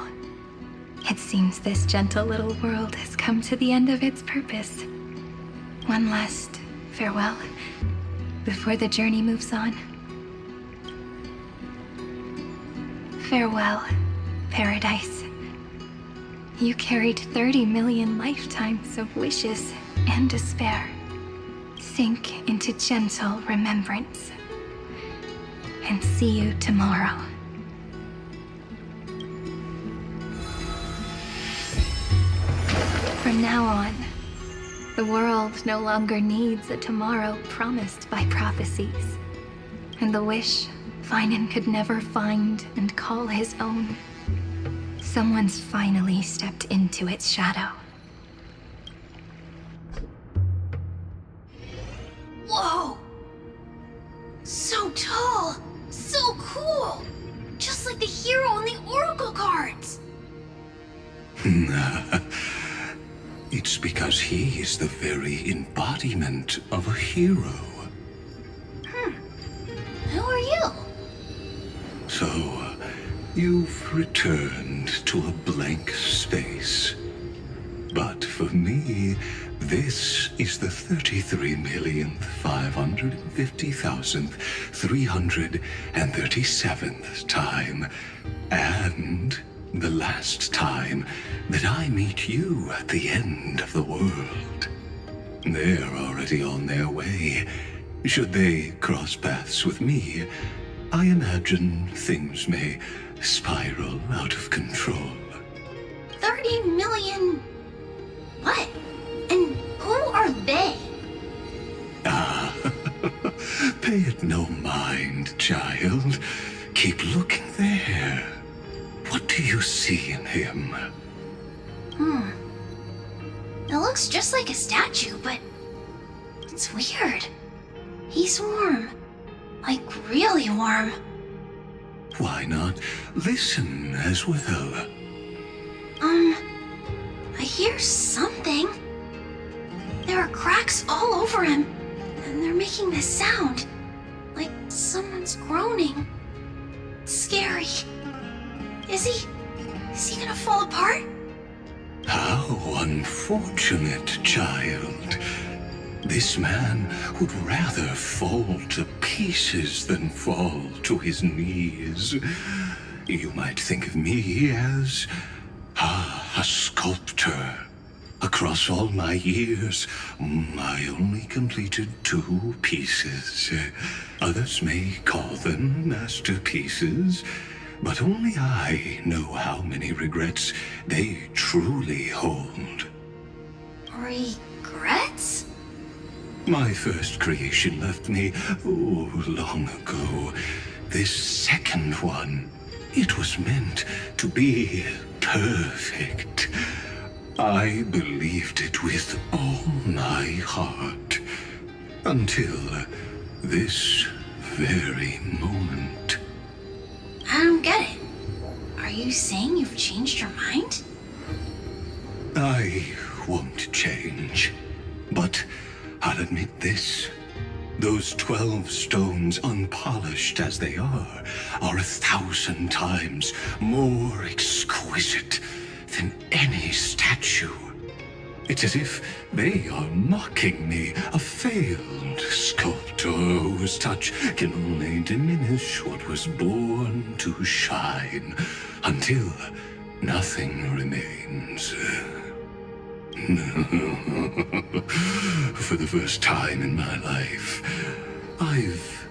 It seems this gentle little world has come to the end of its purpose. One last farewell before the journey moves on. Farewell, paradise. You carried 30 million lifetimes of wishes and despair. Sink into gentle remembrance. And see you tomorrow. From now on, the world no longer needs a tomorrow promised by prophecies. And the wish phainon could never find and call his own. Someone's finally stepped into its shadow. Whoa! So tall! So cool! Just like the hero in the Oracle cards! It's because he is the very embodiment of a hero. Who are you? So, you've returned to a blank space. for me, this is the 33,550,337th time, and the last time that I meet you at the end of the world. They're already on their way. Should they cross paths with me, I imagine things may spiral out of control. 30 million... what? And who are they? Ah, pay it no mind, child. Keep looking there. What do you see in him? It looks just like a statue, but it's weird. He's warm. Like, really warm. Why not listen as well? I hear something. There are cracks all over him, and they're making this sound. Like someone's groaning. It's scary. Is he gonna fall apart? How unfortunate, child. This man would rather fall to pieces than fall to his knees. You might think of me as a sculptor. Across all my years, I only completed 2 pieces. Others may call them masterpieces, but only I know how many regrets they truly hold. Regrets? My first creation left me, long ago. This second one, it was meant to be perfect. I believed it with all my heart. Until this very moment. I don't get it. Are you saying you've changed your mind? I won't change. But I'll admit this. Those 12 stones, unpolished as they are 1,000 times more exquisite than any statue. It's as if they are mocking me, a failed sculptor whose touch can only diminish what was born to shine, until nothing remains. For the first time in my life, I've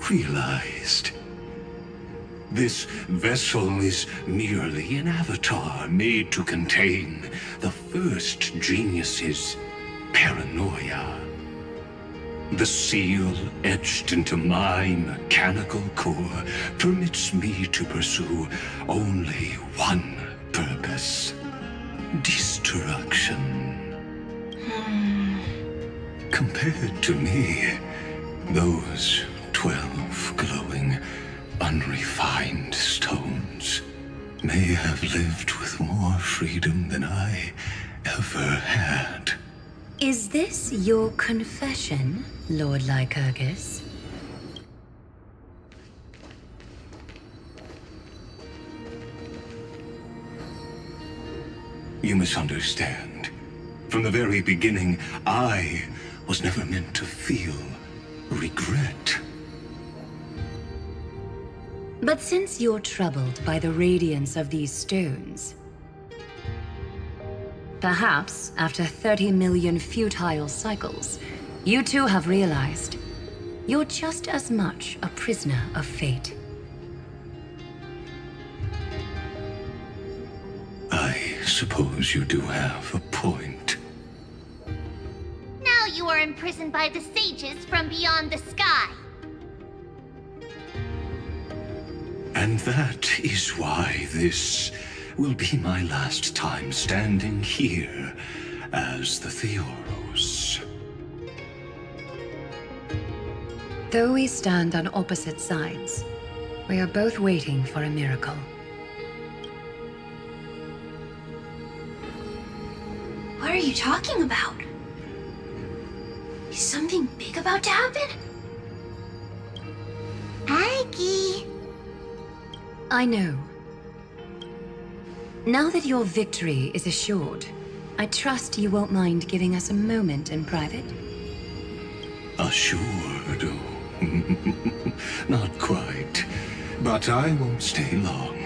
realized this vessel is merely an avatar made to contain the first genius's paranoia. The seal etched into my mechanical core permits me to pursue only one purpose: destruction. Compared to me, those 12 glowing, unrefined stones may have lived with more freedom than I ever had. Is this your confession, Lord Lycurgus? You misunderstand. From the very beginning, I was never meant to feel regret. But since you're troubled by the radiance of these stones, perhaps after 30 million futile cycles, you too have realized you're just as much a prisoner of fate. I suppose you do have a point. Now you are imprisoned by the sages from beyond the sky. And that is why this will be my last time standing here as the Theoros. Though we stand on opposite sides, we are both waiting for a miracle. What are you talking about? Is something big about to happen? Aggie. I know. Now that your victory is assured, I trust you won't mind giving us a moment in private? Assured. Not quite. But I won't stay long.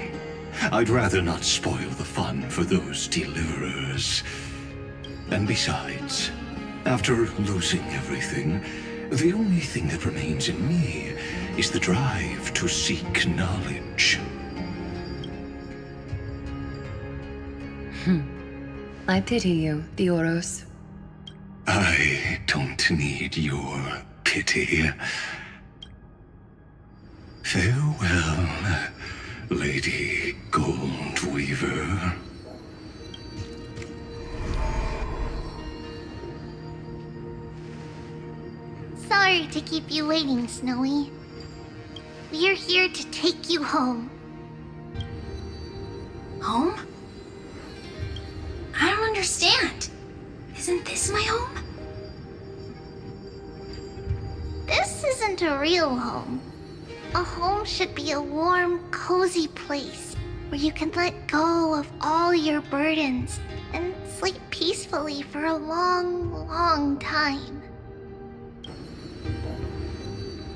I'd rather not spoil the fun for those deliverers. And besides, after losing everything, the only thing that remains in me is the drive to seek knowledge. I pity you, Theoros. I don't need your pity. Farewell, Lady Goldweaver. Sorry to keep you waiting, Snowy. We're here to take you home. Home? I don't understand. Isn't this my home? This isn't a real home. A home should be a warm, cozy place where you can let go of all your burdens and sleep peacefully for a long, long time.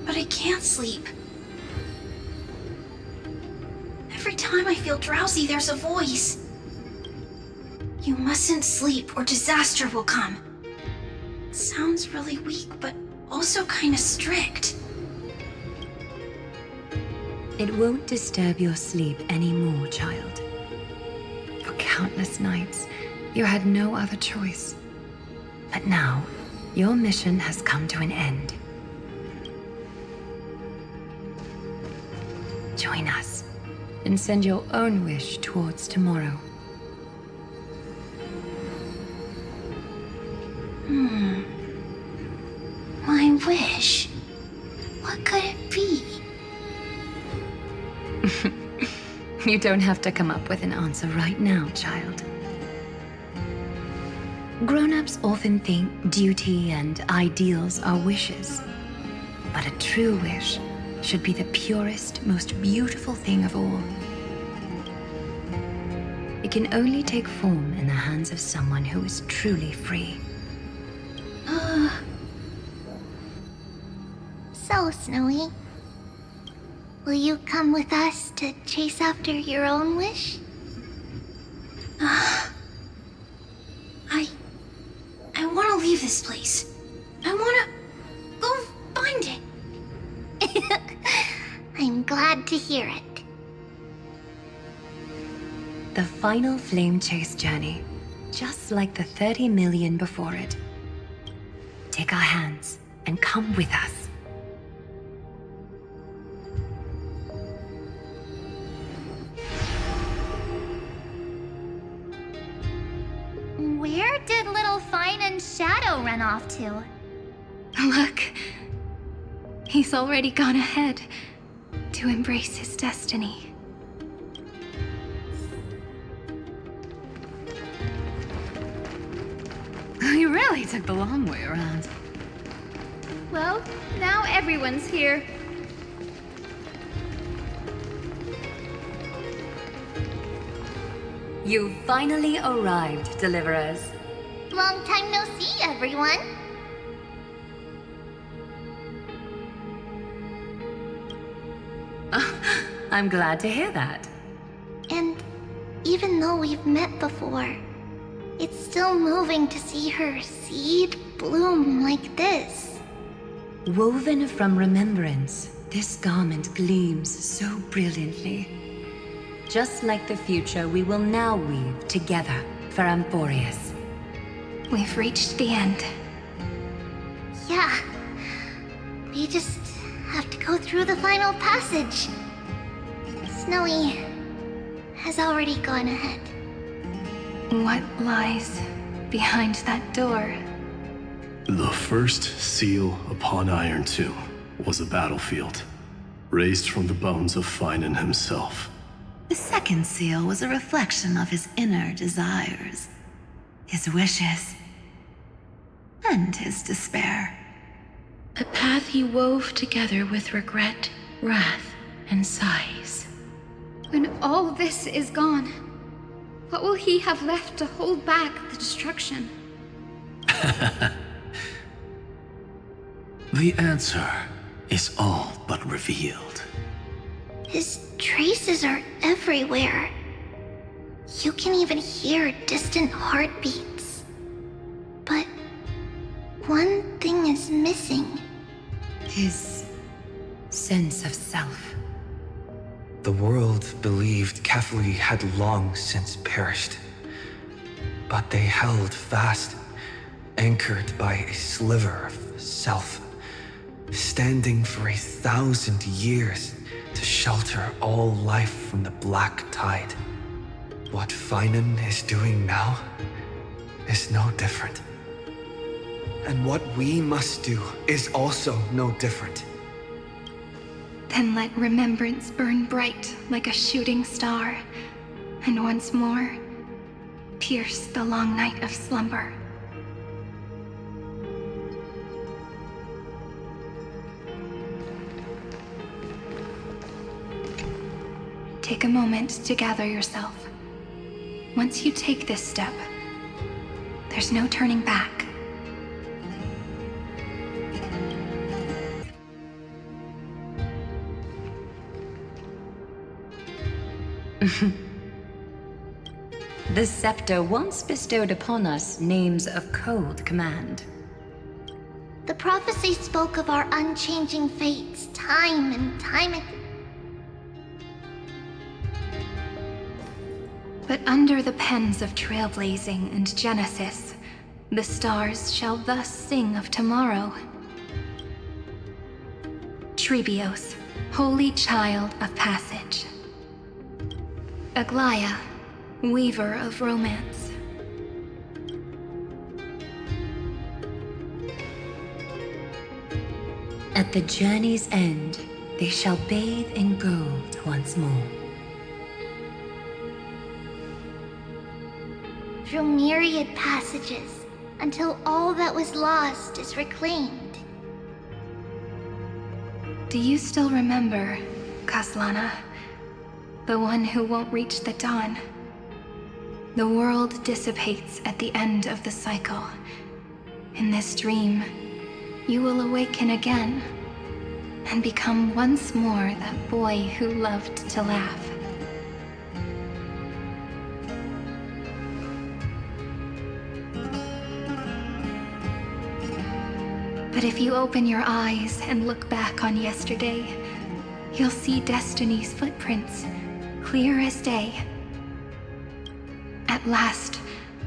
But I can't sleep. Every time I feel drowsy, there's a voice. You mustn't sleep or disaster will come. It sounds really weak, but also kind of strict. It won't disturb your sleep anymore, child. For countless nights, you had no other choice. But now, your mission has come to an end. Join us, and send your own wish towards tomorrow. My wish? What could it be? You don't have to come up with an answer right now, child. Grown-ups often think duty and ideals are wishes. But a true wish should be the purest, most beautiful thing of all. It can only take form in the hands of someone who is truly free. So, Snowy, will you come with us to chase after your own wish? I want to leave this place. I want to go find it. I'm glad to hear it. The final flame chase journey, just like the 30 million before it. Take our hands and come with us. Where did little Phainon's shadow run off to? Look. He's already gone ahead to embrace his destiny. You really took the long way around. Well, now everyone's here. You finally arrived, Deliverers. Long time no see, everyone. I'm glad to hear that. And even though we've met before, it's still moving to see her seed bloom like this. Woven from remembrance, this garment gleams so brilliantly. Just like the future, we will now weave together for Amphoreus. We've reached the end. Yeah. We just have to go through the final passage. Snowy has already gone ahead. What lies behind that door? The first seal upon Iron Tomb was a battlefield, raised from the bones of Phainon himself. The second seal was a reflection of his inner desires, his wishes, and his despair. A path he wove together with regret, wrath, and sighs. When all this is gone, What will he have left to hold back the destruction? The answer is all but revealed. His traces are everywhere. You can even hear distant heartbeats. But one thing is missing. His sense of self. The world believed Kefli had long since perished. But they held fast, anchored by a sliver of self, standing for 1,000 years to shelter all life from the black tide. What phainon is doing now is no different. And what we must do is also no different. Then let remembrance burn bright like a shooting star, and once more, pierce the long night of slumber. Take a moment to gather yourself. Once you take this step, there's no turning back. The scepter once bestowed upon us names of cold command. The prophecy spoke of our unchanging fates time and time again. But under the pens of Trailblazing and Genesis, the stars shall thus sing of tomorrow. Trebios, holy child of passage. Aglaea, weaver of romance. At the journey's end, they shall bathe in gold once more. Through myriad passages, until all that was lost is reclaimed. Do you still remember, Kaslana? The one who won't reach the dawn. The world dissipates at the end of the cycle. In this dream, you will awaken again and become once more that boy who loved to laugh. But if you open your eyes and look back on yesterday, you'll see destiny's footprints, clear as day. At last,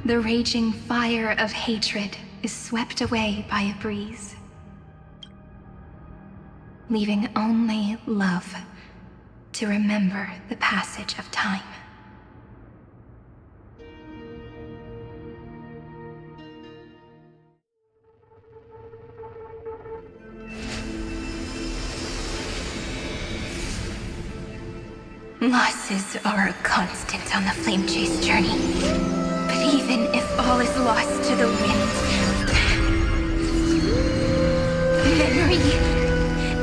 the raging fire of hatred is swept away by a breeze, leaving only love to remember the passage of time. Losses are a constant on the Flame Chase journey. But even if all is lost to the wind, memory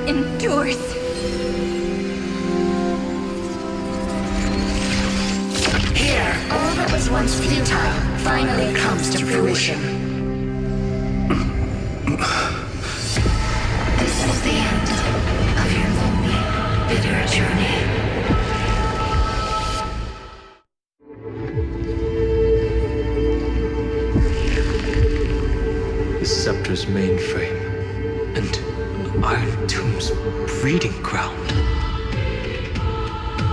endures. Here, all that was once futile finally comes to fruition. This is the end of your lonely, bitter journey. Scepter's mainframe, and Iron Tomb's breeding ground.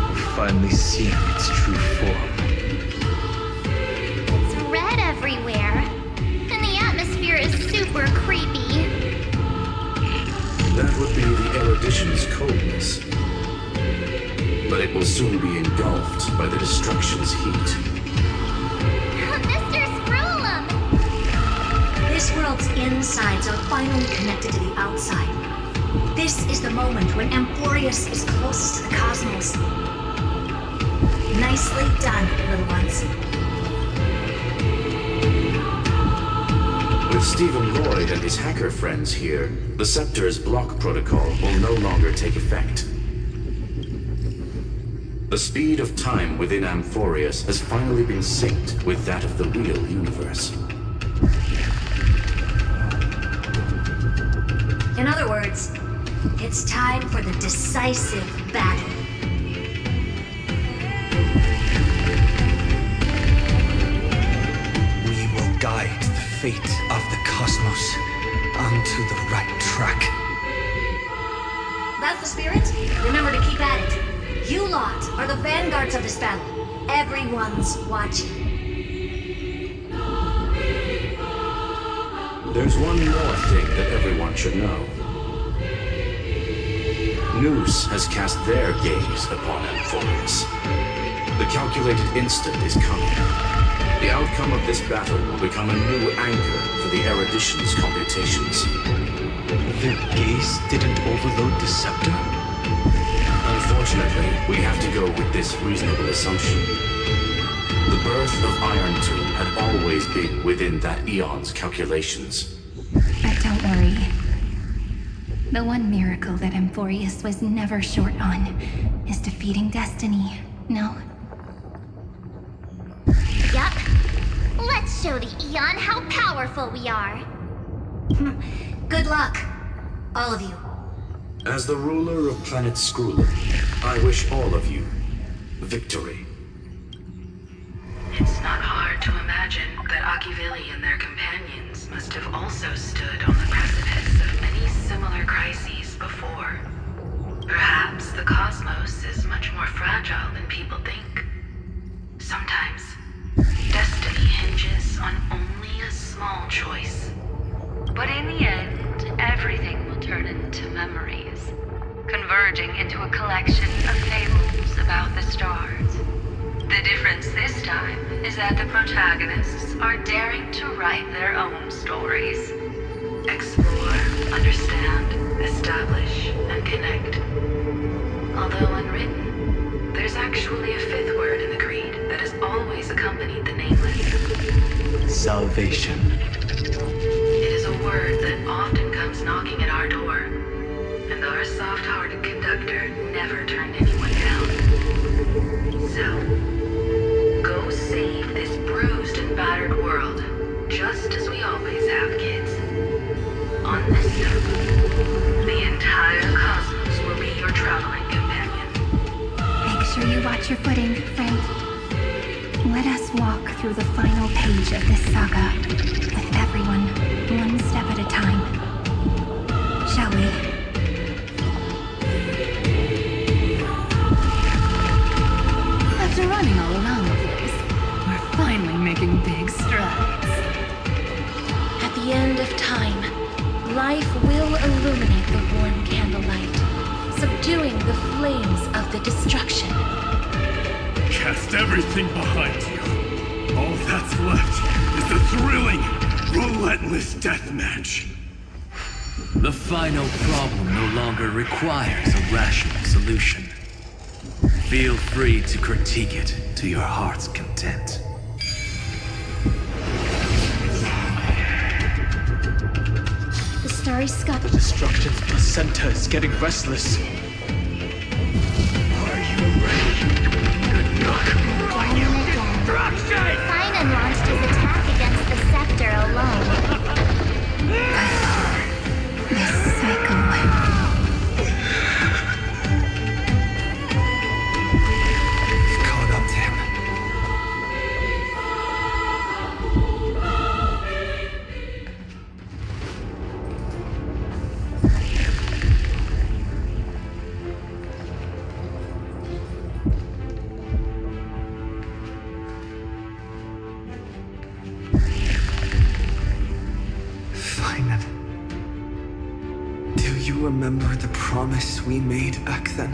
We've finally seen its true form. It's red everywhere, and the atmosphere is super creepy. That would be the erudition's coldness. But it will soon be engulfed by the destruction's heat. This world's insides are finally connected to the outside. This is the moment when Amphoreus is closest to the cosmos. Nicely done, little ones. With Stephen Lloyd and his hacker friends here, the Scepter's block protocol will no longer take effect. The speed of time within Amphoreus has finally been synced with that of the real universe. In other words, it's time for the decisive battle. We will guide the fate of the cosmos onto the right track. That's the spirit? Remember to keep at it. You lot are the vanguards of this battle. Everyone's watching. There's one more thing that everyone should know. Noose has cast their gaze upon Amphoreus. The calculated instant is coming. The outcome of this battle will become a new anchor for the erudition's computations. Their gaze didn't overload the scepter? Unfortunately, we have to go with this reasonable assumption. The birth of Iron Tomb had always been within that eon's calculations. But don't worry. The one miracle that Amphoreus was never short on is defeating destiny, no? Yup. Let's show the Eon how powerful we are. Good luck, all of you. As the ruler of planet Skrull, I wish all of you victory. It's not hard to imagine that Akivili and their companions must have also stood on the precipice of many similar crises before. Perhaps the cosmos is much more fragile than people think. Sometimes, destiny hinges on only a small choice. But in the end, everything will turn into memories, converging into a collection of fables about the stars. The difference this time is that the protagonists are daring to write their own stories. Explore, understand, establish, and connect. Although unwritten, there's actually a fifth word in the creed that has always accompanied the nameless. Salvation. It is a word that often comes knocking at our door, and our soft-hearted conductor never turned anyone down. So, go save this bruised and battered world, just as we always have, kids. On this step, the entire cosmos will be your traveling companion. Make sure you watch your footing, friend. Let us walk through the final page of this saga, with everyone one step at a time. Shall we? After running all around the place, we're finally making big strides. At the end of time, life will illuminate the warm candlelight, subduing the flames of the destruction. Cast everything behind you. All that's left is the thrilling, relentless deathmatch. The final problem no longer requires a rational solution. Feel free to critique it to your heart's content. The starry sky. The destruction's placenta is getting restless. Phainon launched his attack against the scepter alone. This cycle. Caught up to him. Do you remember the promise we made back then?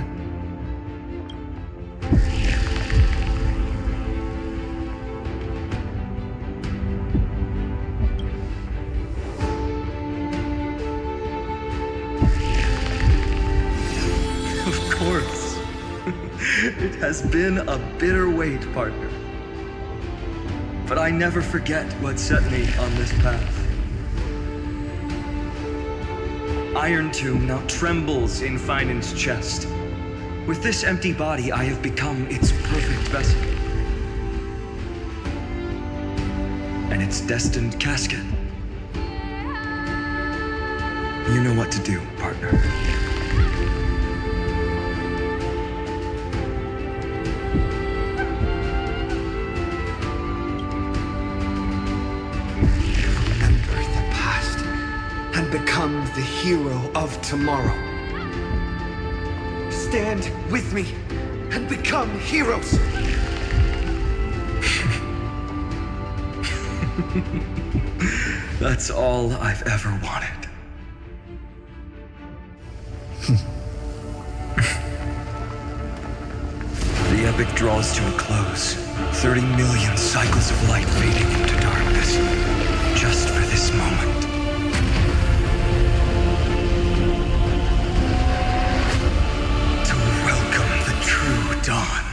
Of course. It has been a bitter wait, partner. But I never forget what set me on this path. Iron Tomb now trembles in Phainon's chest. With this empty body, I have become its perfect vessel. And its destined casket. You know what to do, partner. Remember the past and become the hero of tomorrow. Stand with me and become heroes. That's all I've ever wanted. The epic draws to a close. 30 million cycles of light fading into darkness. Just for this moment. To welcome the true dawn.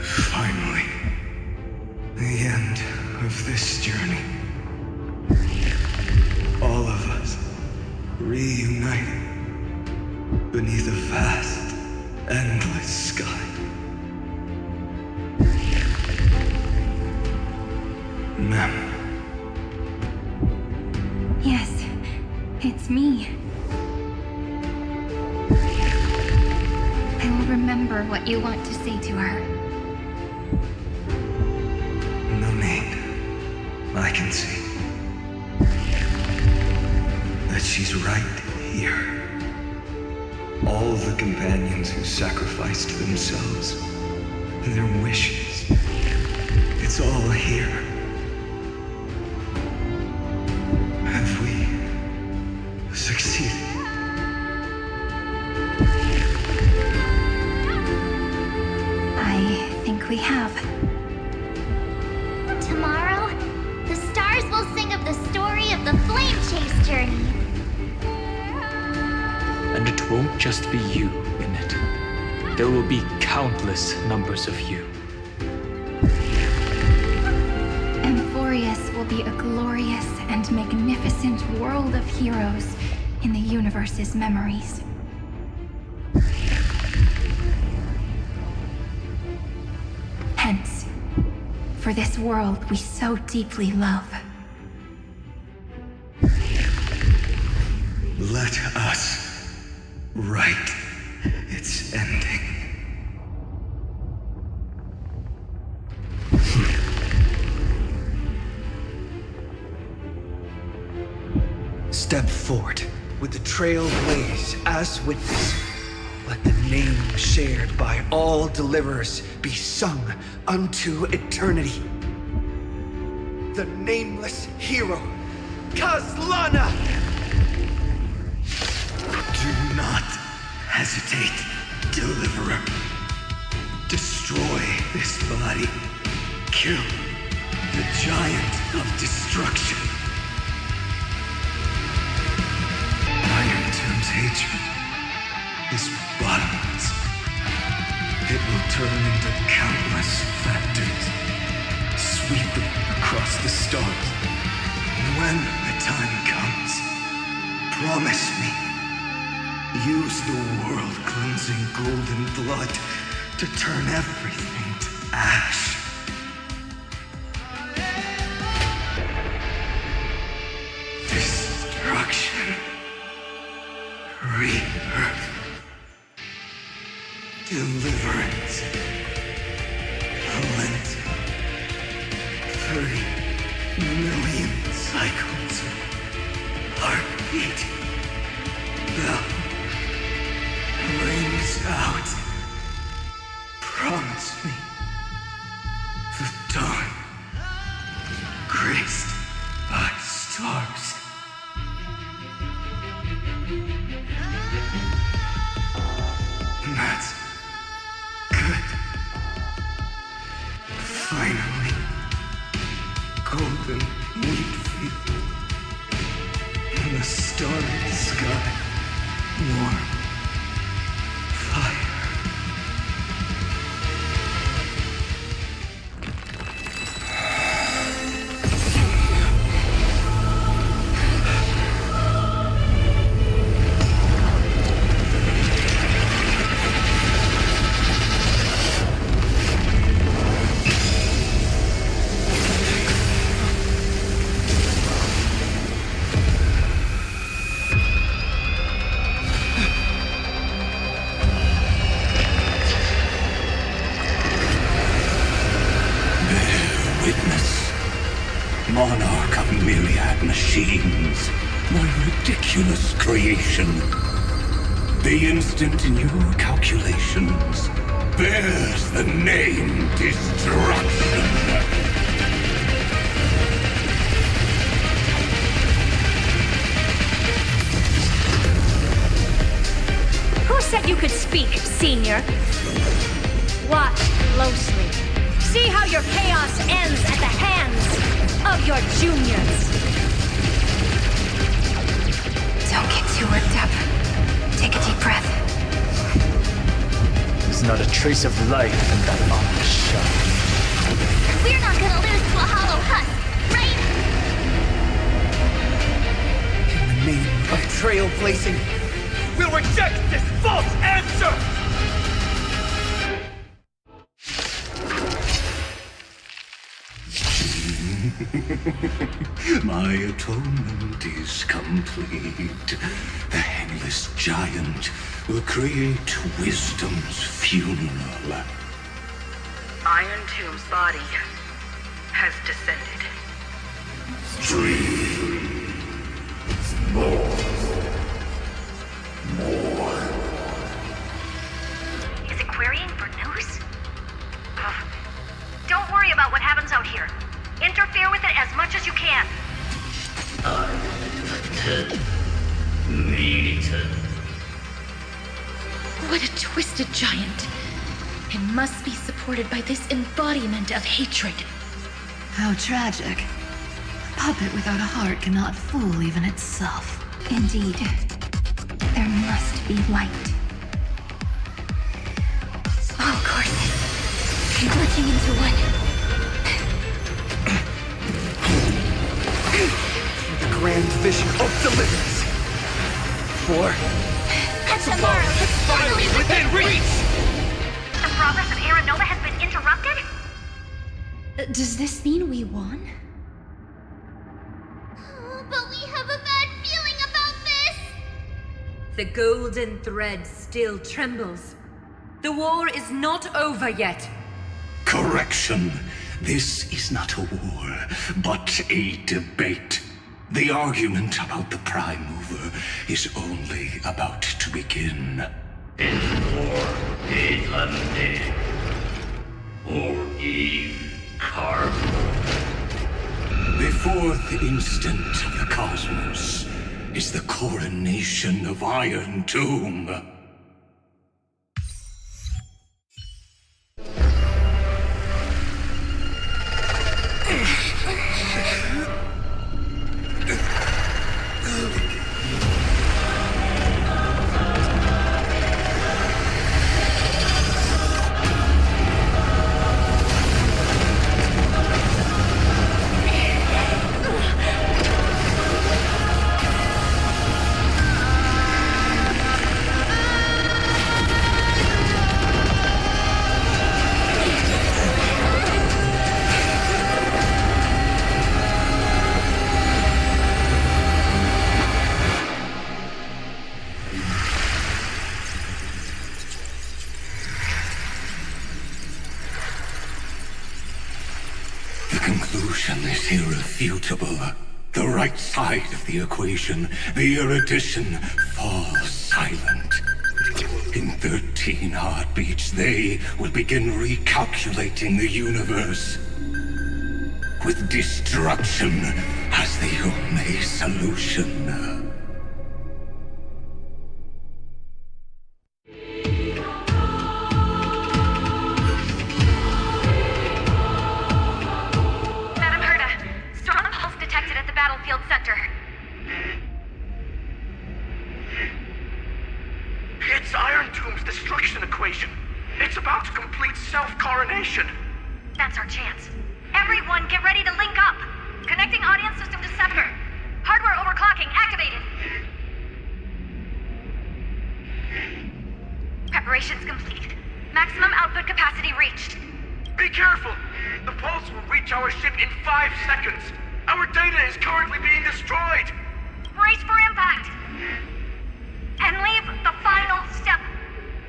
Finally, the end of this journey. All of us reunited beneath a vast, endless sky. Ma'am. Yes, it's me. I will remember what you want to say to her. No need. I can see that she's right here. All the companions who sacrificed themselves, their wishes, it's all here. Have we succeeded? I think we have. Tomorrow, the stars will sing of the story of the Flame Chase journey. And it won't just be you in it. There will be countless numbers of you. Amphoreus will be a glorious and magnificent world of heroes in the universe's memories. Hence, for this world we so deeply love. Let us write its ending. Step forward with the Trailblaze as witness. Let the name shared by all deliverers be sung unto eternity. The nameless hero, Kazlana! Do not hesitate, deliverer. Destroy this body. Kill the giant of destruction. Iron Tomb's hatred is bottomless. It will turn into countless factories, sweeping across the stars. When the time comes, promise me, use the world-cleansing golden blood to turn everything to ash. Destruction. Rebirth. Deliverance. Lent. 30 million cycles of heartbeat. Bell. Rings out. Promise me. The dawn. Graced by stars. That's good. Finally. Golden wheat field. In the starry sky. Warm. Fire. my ridiculous creation. The instant in your calculations bears the name Destruction. Who said you could speak, Senior? Watch closely. See how your chaos ends at the hands of your juniors. Don't get too worked up. Take a deep breath. There's not a trace of life in that anaxa. We're not gonna lose to a hollow husk, right? In the name of trailblazing, we'll reject this false answer! My atonement is complete. The Headless Giant will create wisdom's funeral. Iron Tomb's body has descended. More. Is it querying for news? Don't worry about what happens out here. Interfere with it as much as you can. What a twisted giant. It must be supported by this embodiment of hatred. How tragic. A puppet without a heart cannot fool even itself. Indeed. There must be light. Oh, courses. Converging into one. The grand vision of deliverance. For tomorrow is finally within reach! The progress of Era Nova has been interrupted? Does this mean we won? But we have a bad feeling about this! The golden thread still trembles. The war is not over yet. Correction. This is not a war, but a debate. The argument about the Prime Mover is only about to begin. The fourth instant of the cosmos is the coronation of Iron Tomb. Is irrefutable. The right side of the equation, the erudition, falls silent. In 13 heartbeats, they will begin recalculating the universe. With destruction as the only solution. It's Iron Tomb's destruction equation. It's about to complete self-coronation. That's our chance. Everyone, get ready to link up. Connecting audience system to Scepter. Hardware overclocking activated. Preparations complete. Maximum output capacity reached. Be careful! The pulse will reach our ship in 5 seconds. Our data is currently being destroyed. Brace for impact. And leave the final step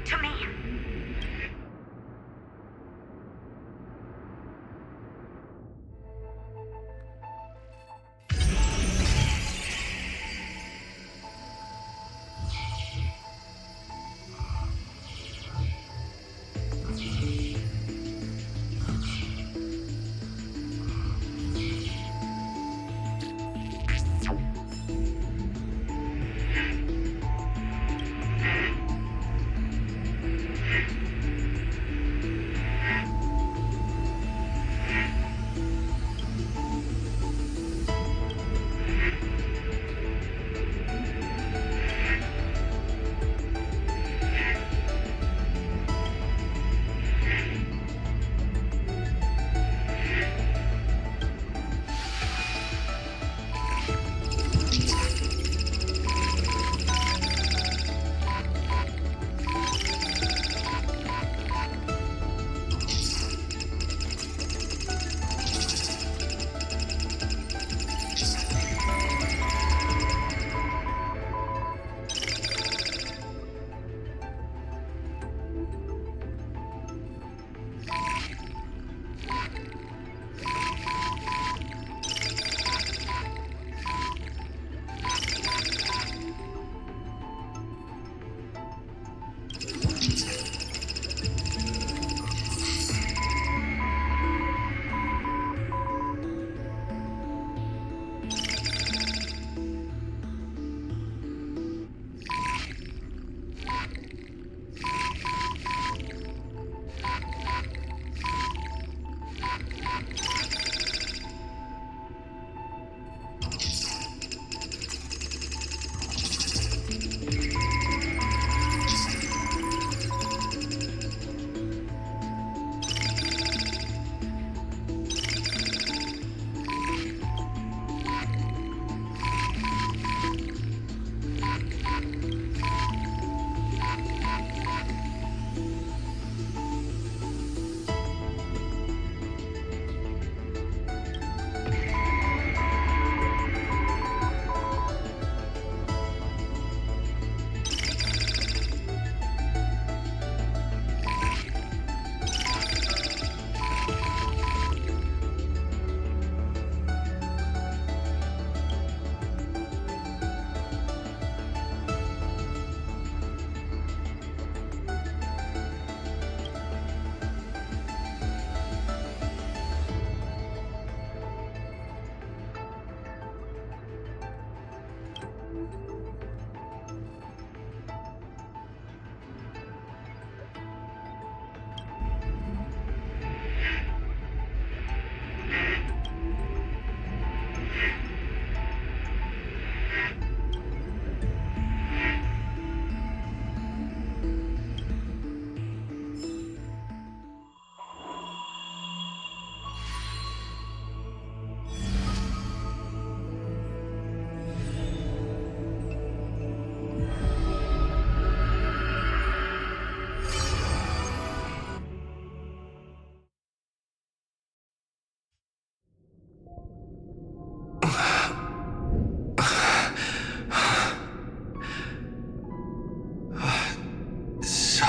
to me.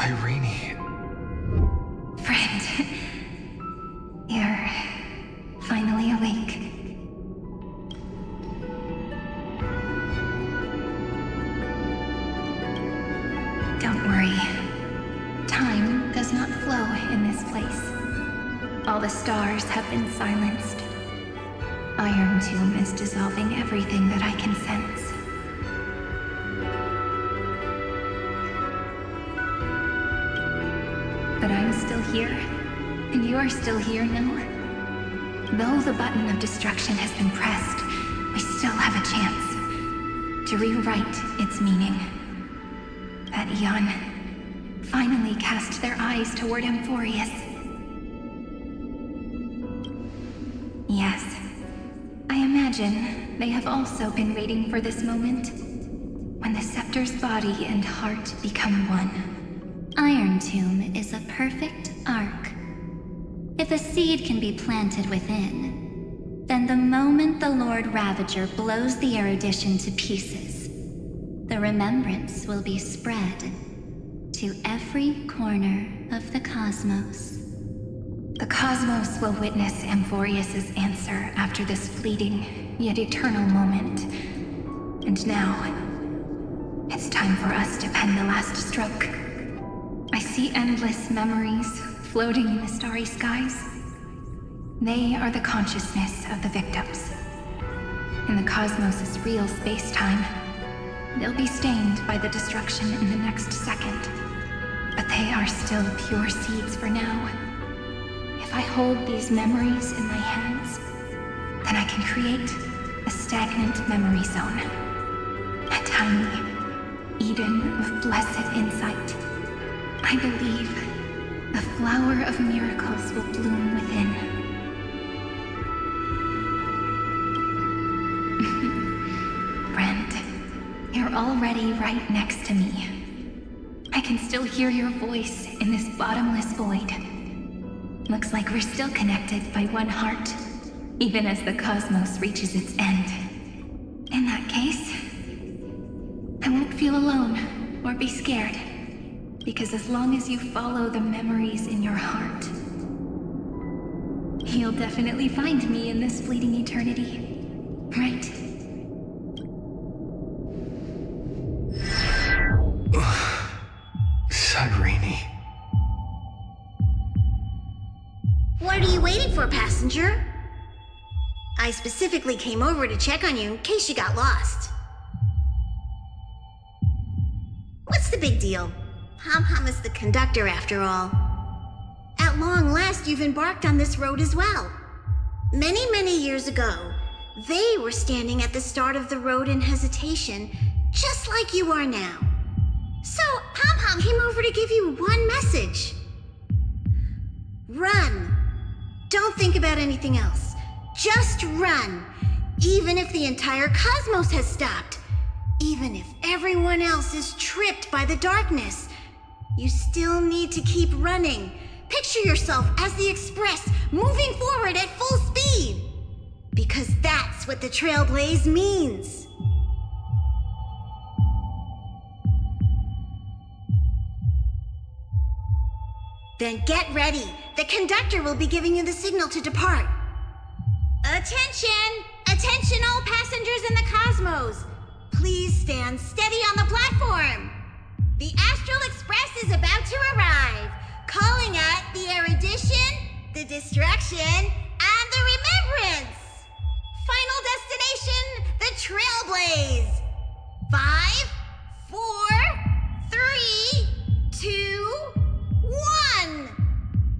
Cyrene. Friend, you're finally awake. Don't worry. Time does not flow in this place. All the stars have been silenced. Iron Tomb is dissolving everything that I can sense. But I'm still here, and you're still here now. Though the button of destruction has been pressed, we still have a chance to rewrite its meaning. That Eon finally cast their eyes toward Amphoreus. Yes, I imagine they have also been waiting for this moment, when the scepter's body and heart become one. Iron Tomb is a perfect arc. If a seed can be planted within, then the moment the Lord Ravager blows the erudition to pieces, the remembrance will be spread to every corner of the cosmos. The cosmos will witness Amphoreus' answer after this fleeting, yet eternal moment. And now, it's time for us to pen the last stroke. I see endless memories floating in the starry skies. They are the consciousness of the victims. In the cosmos' real space-time, they'll be stained by the destruction in the next second. But they are still pure seeds for now. If I hold these memories in my hands, then I can create a stagnant memory zone. A tiny Eden of blessed insight. I believe the flower of miracles will bloom within. Friend, you're already right next to me. I can still hear your voice in this bottomless void. Looks like we're still connected by one heart, even as the cosmos reaches its end. In that case, I won't feel alone or be scared. Because as long as you follow the memories in your heart, you'll definitely find me in this fleeting eternity, right? Cyrene. What are you waiting for, passenger? I specifically came over to check on you in case you got lost. What's the big deal? Pom-Pom is the conductor, after all. At long last, you've embarked on this road as well. Many, many years ago, they were standing at the start of the road in hesitation, just like you are now. So, Pom-Pom came over to give you one message. Run. Don't think about anything else. Just run. Even if the entire cosmos has stopped. Even if everyone else is tripped by the darkness. You still need to keep running. Picture yourself as the Express, moving forward at full speed. Because that's what the Trailblaze means. Then get ready. The conductor will be giving you the signal to depart. Attention! Attention all passengers in the cosmos! Please stand steady on the platform. The Astral Express is about to arrive, calling at the erudition, the destruction, and the remembrance. Final destination, the Trailblaze. 5, 4, 3, 2, 1.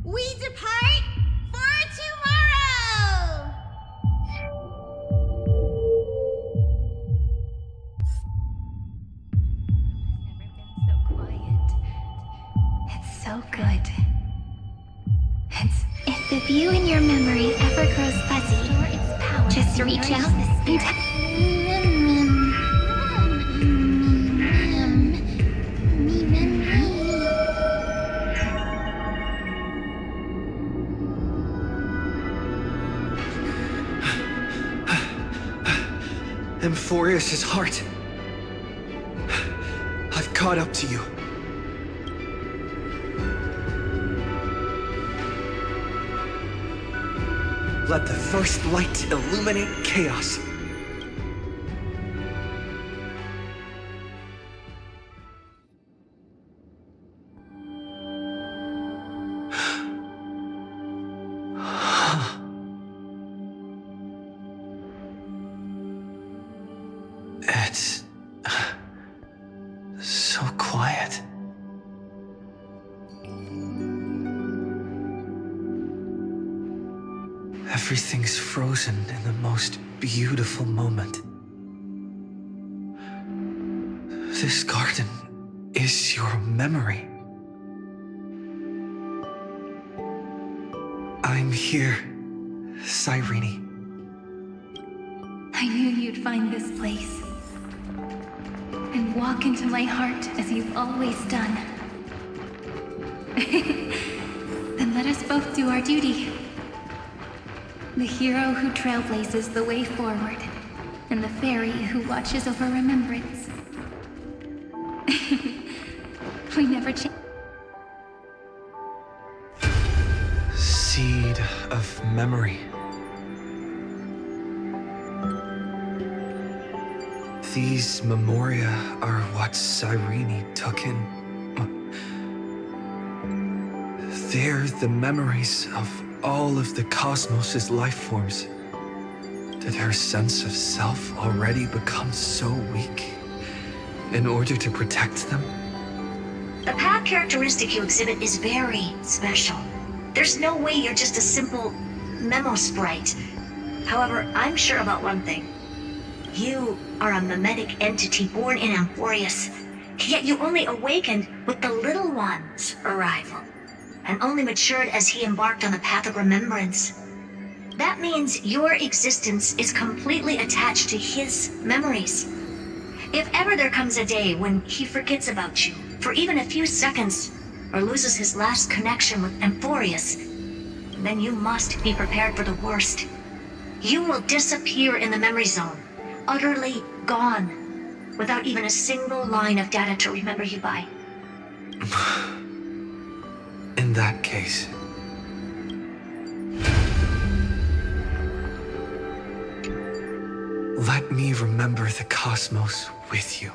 We depart for tomorrow. So good. If the view in your memory ever grows fuzzy, just reach out and Amphoreus' heart. I've caught up to you. Let the first light illuminate chaos. It's so quiet. Everything's frozen in the most beautiful moment. This garden is your memory. I'm here, Cyrene. I knew you'd find this place and walk into my heart as you've always done. Then let us both do our duty. The hero who trailblazes the way forward, and the fairy who watches over remembrance. We never change. Seed of memory. These memoria are what Cyrene took in. They're the memories of all of the cosmos' life forms. Did her sense of self already become so weak in order to protect them? The path characteristic you exhibit is very special. There's no way you're just a simple memo sprite. However, I'm sure about one thing. You are a mimetic entity born in Amphoreus, yet you only awakened with the Little One's arrival, and only matured as he embarked on the path of remembrance. That means your existence is completely attached to his memories. If ever there comes a day when he forgets about you for even a few seconds, or loses his last connection with Amphoreus, then you must be prepared for the worst. You will disappear in the memory zone, utterly gone, without even a single line of data to remember you by. In that case, let me remember the cosmos with you.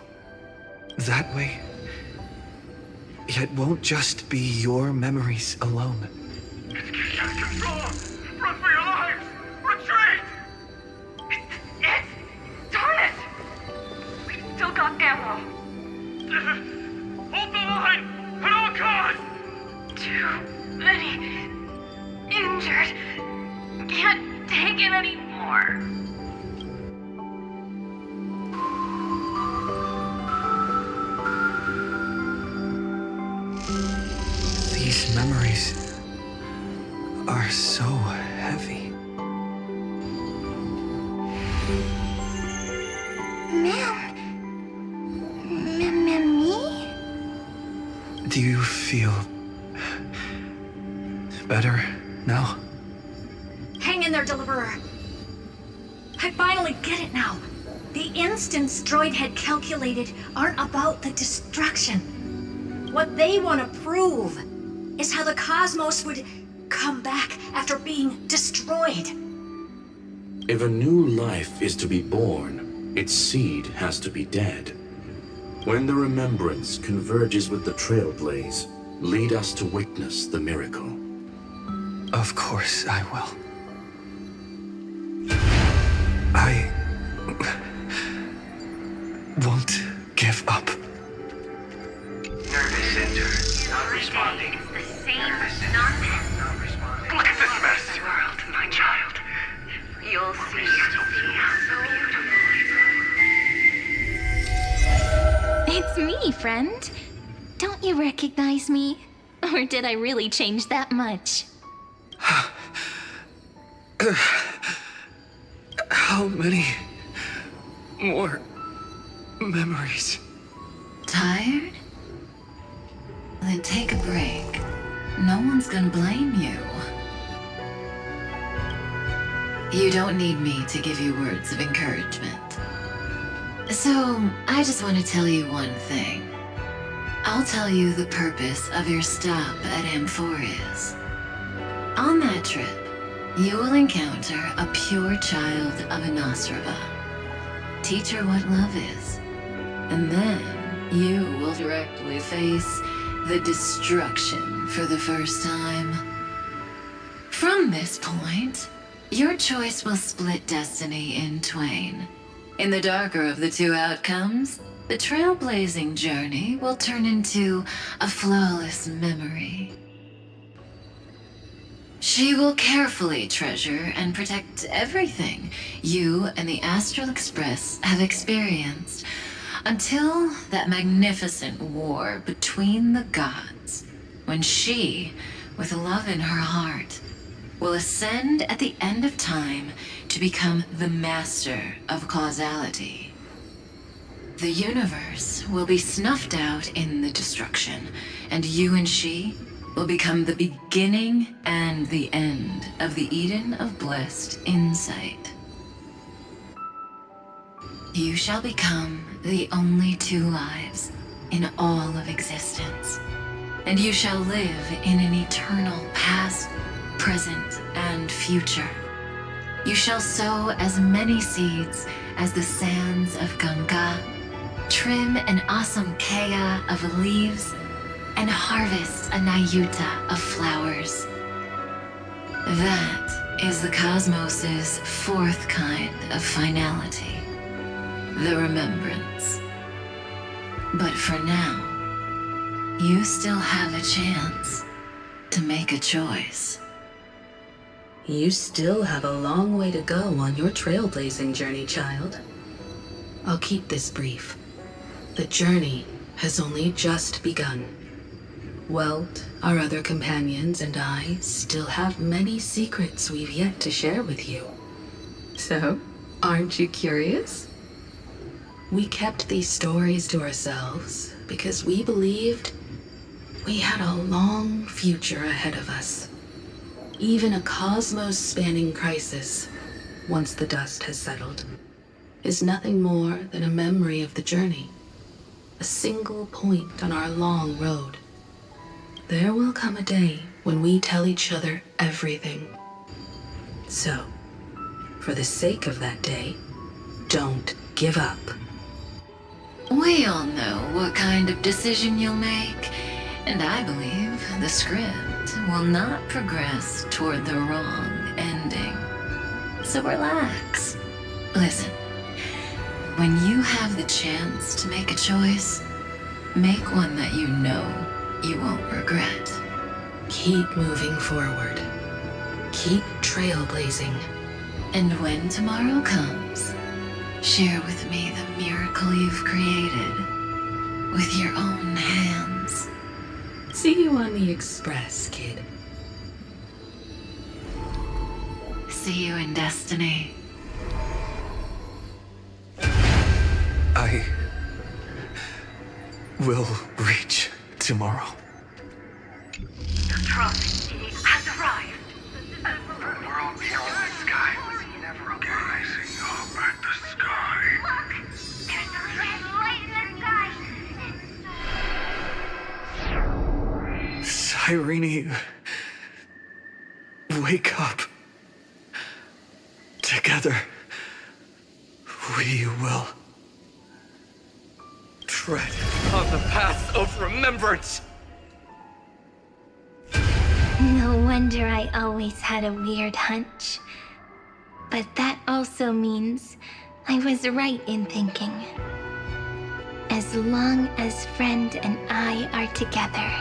That way, it won't just be your memories alone. It's getting out of control! Run for your lives! Retreat! Darn it! We've still got ammo. Hold the line! At all costs! Too many injured. Can't take it anymore. These memories are so heavy. Me? Do you feel better now? Hang in there, Deliverer. I finally get it now. The instants Droid had calculated aren't about the destruction. What they want to prove is how the cosmos would come back after being destroyed. If a new life is to be born, its seed has to be dead. When the remembrance converges with the Trailblaze, lead us to witness the miracle. Of course I will. I won't give up. Nervous center. Not responding. The same nonsense. Not responding. Look at this mess! World, my child. You'll see. It's me, friend. Don't you recognize me? Or did I really change that much? How many more memories? Tired? Then take a break. No one's gonna blame you. You don't need me to give you words of encouragement. So, I just want to tell you one thing. I'll tell you the purpose of your stop at Amphoreus. On that trip, You will encounter a pure child of Inasrava. Teach her what love is, and then you will directly face the destruction for the first time. From this point, your choice will split destiny in twain. In the darker of the two outcomes, the trailblazing journey will turn into a flawless memory. She will carefully treasure and protect everything you and the Astral Express have experienced until that magnificent war between the gods, when she, with love in her heart, will ascend at the end of time to become the master of causality. The universe will be snuffed out in the destruction, and you and she will become the beginning and the end of the Eden of blessed insight. You shall become the only two lives in all of existence, and you shall live in an eternal past, present, and future. You shall sow as many seeds as the sands of Ganga, trim an awesome kea of leaves, and harvest a nayuta of flowers. That is the cosmos's fourth kind of finality, the remembrance. But for now, you still have a chance to make a choice. You still have a long way to go on your trailblazing journey, child. I'll keep this brief. The journey has only just begun. Welt, our other companions, and I still have many secrets we've yet to share with you. So, aren't you curious? We kept these stories to ourselves because we believed we had a long future ahead of us. Even a cosmos-spanning crisis, once the dust has settled, is nothing more than a memory of the journey, a single point on our long road. There will come a day when we tell each other everything. So, for the sake of that day, don't give up. We all know what kind of decision you'll make, and I believe the script will not progress toward the wrong ending. So relax. Listen, when you have the chance to make a choice, make one that you know you won't regret. Keep moving forward. Keep trailblazing. And when tomorrow comes, share with me the miracle you've created with your own hands. See you on the Express, kid. See you in destiny. I will reach tomorrow. The prophet has arrived. The world beyond the sky was never rising up at the sky. Look! There's a red light in the sky. Cyrene, wake up. Together, we will tread on the path of remembrance. No wonder I always had a weird hunch. But that also means I was right in thinking. As long as Friend and I are together,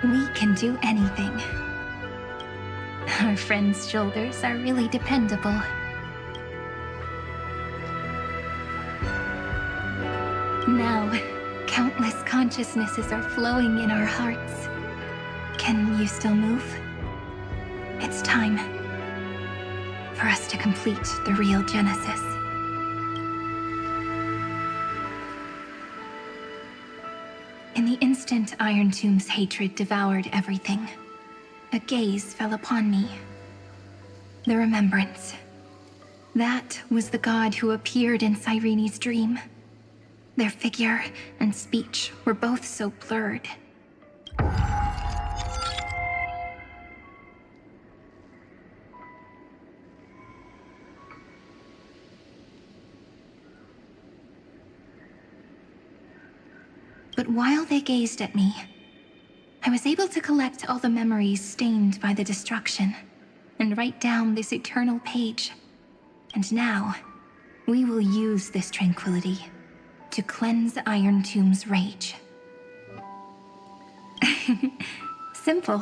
we can do anything. Our friend's shoulders are really dependable. Now, countless consciousnesses are flowing in our hearts. Can you still move? It's time for us to complete the real Genesis. In the instant Iron Tomb's hatred devoured everything, a gaze fell upon me. The remembrance. That was the god who appeared in Cyrene's dream. Their figure and speech were both so blurred. But while they gazed at me, I was able to collect all the memories stained by the destruction and write down this eternal page. And now, we will use this tranquility to cleanse Iron Tomb's rage. Simple.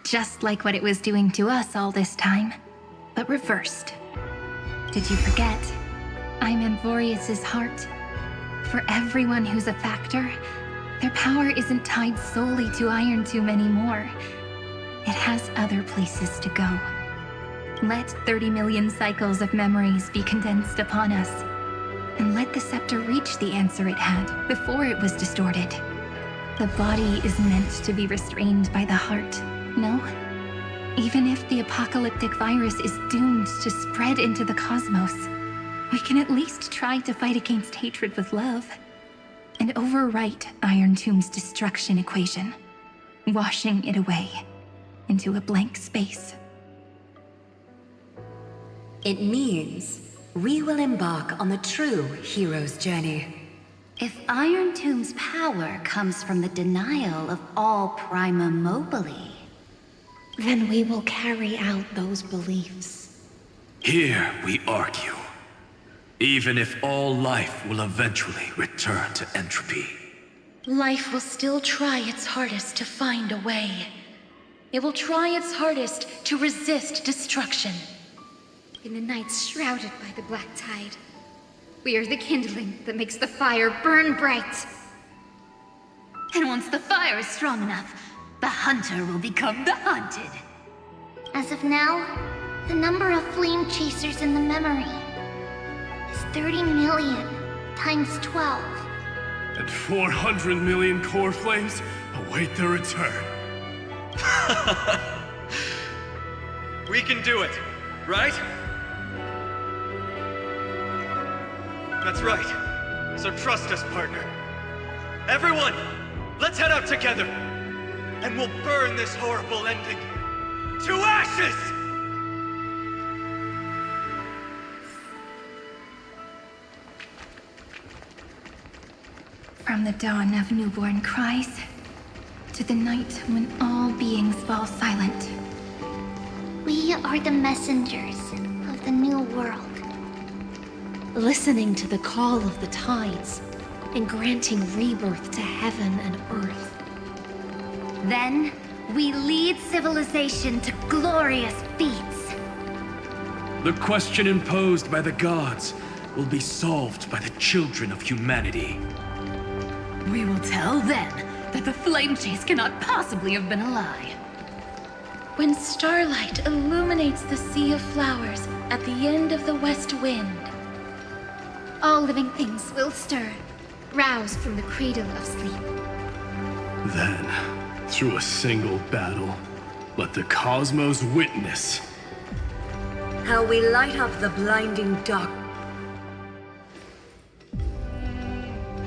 Just like what it was doing to us all this time, but reversed. Did you forget? I'm Amphoreus' heart. For everyone who's a factor, their power isn't tied solely to Iron Tomb anymore. It has other places to go. Let 30 million cycles of memories be condensed upon us, and let the scepter reach the answer it had before it was distorted. The body is meant to be restrained by the heart, no? Even if the apocalyptic virus is doomed to spread into the cosmos, we can at least try to fight against hatred with love, and overwrite Iron Tomb's destruction equation, washing it away into a blank space. It means we will embark on the true hero's journey. If Iron Tomb's power comes from the denial of all prima mobile, then we will carry out those beliefs. Here we argue. Even if all life will eventually return to entropy. Life will still try its hardest to find a way. It will try its hardest to resist destruction. In the nights shrouded by the black tide, we are the kindling that makes the fire burn bright. And once the fire is strong enough, the hunter will become the hunted. As of now, the number of flame chasers in the memory is 30 million times 12. And 400 million core flames await their return. We can do it, right? That's right. So trust us, partner. Everyone, let's head out together. And we'll burn this horrible ending to ashes! From the dawn of newborn cries, to the night when all beings fall silent. We are the messengers of the new world. Listening to the call of the tides, and granting rebirth to heaven and earth. Then, we lead civilization to glorious feats. The question imposed by the gods will be solved by the children of humanity. We will tell them that the flame chase cannot possibly have been a lie. When starlight illuminates the sea of flowers at the end of the west wind, all living things will stir, roused from the cradle of sleep. Then, through a single battle, let the cosmos witness how we light up the blinding dark.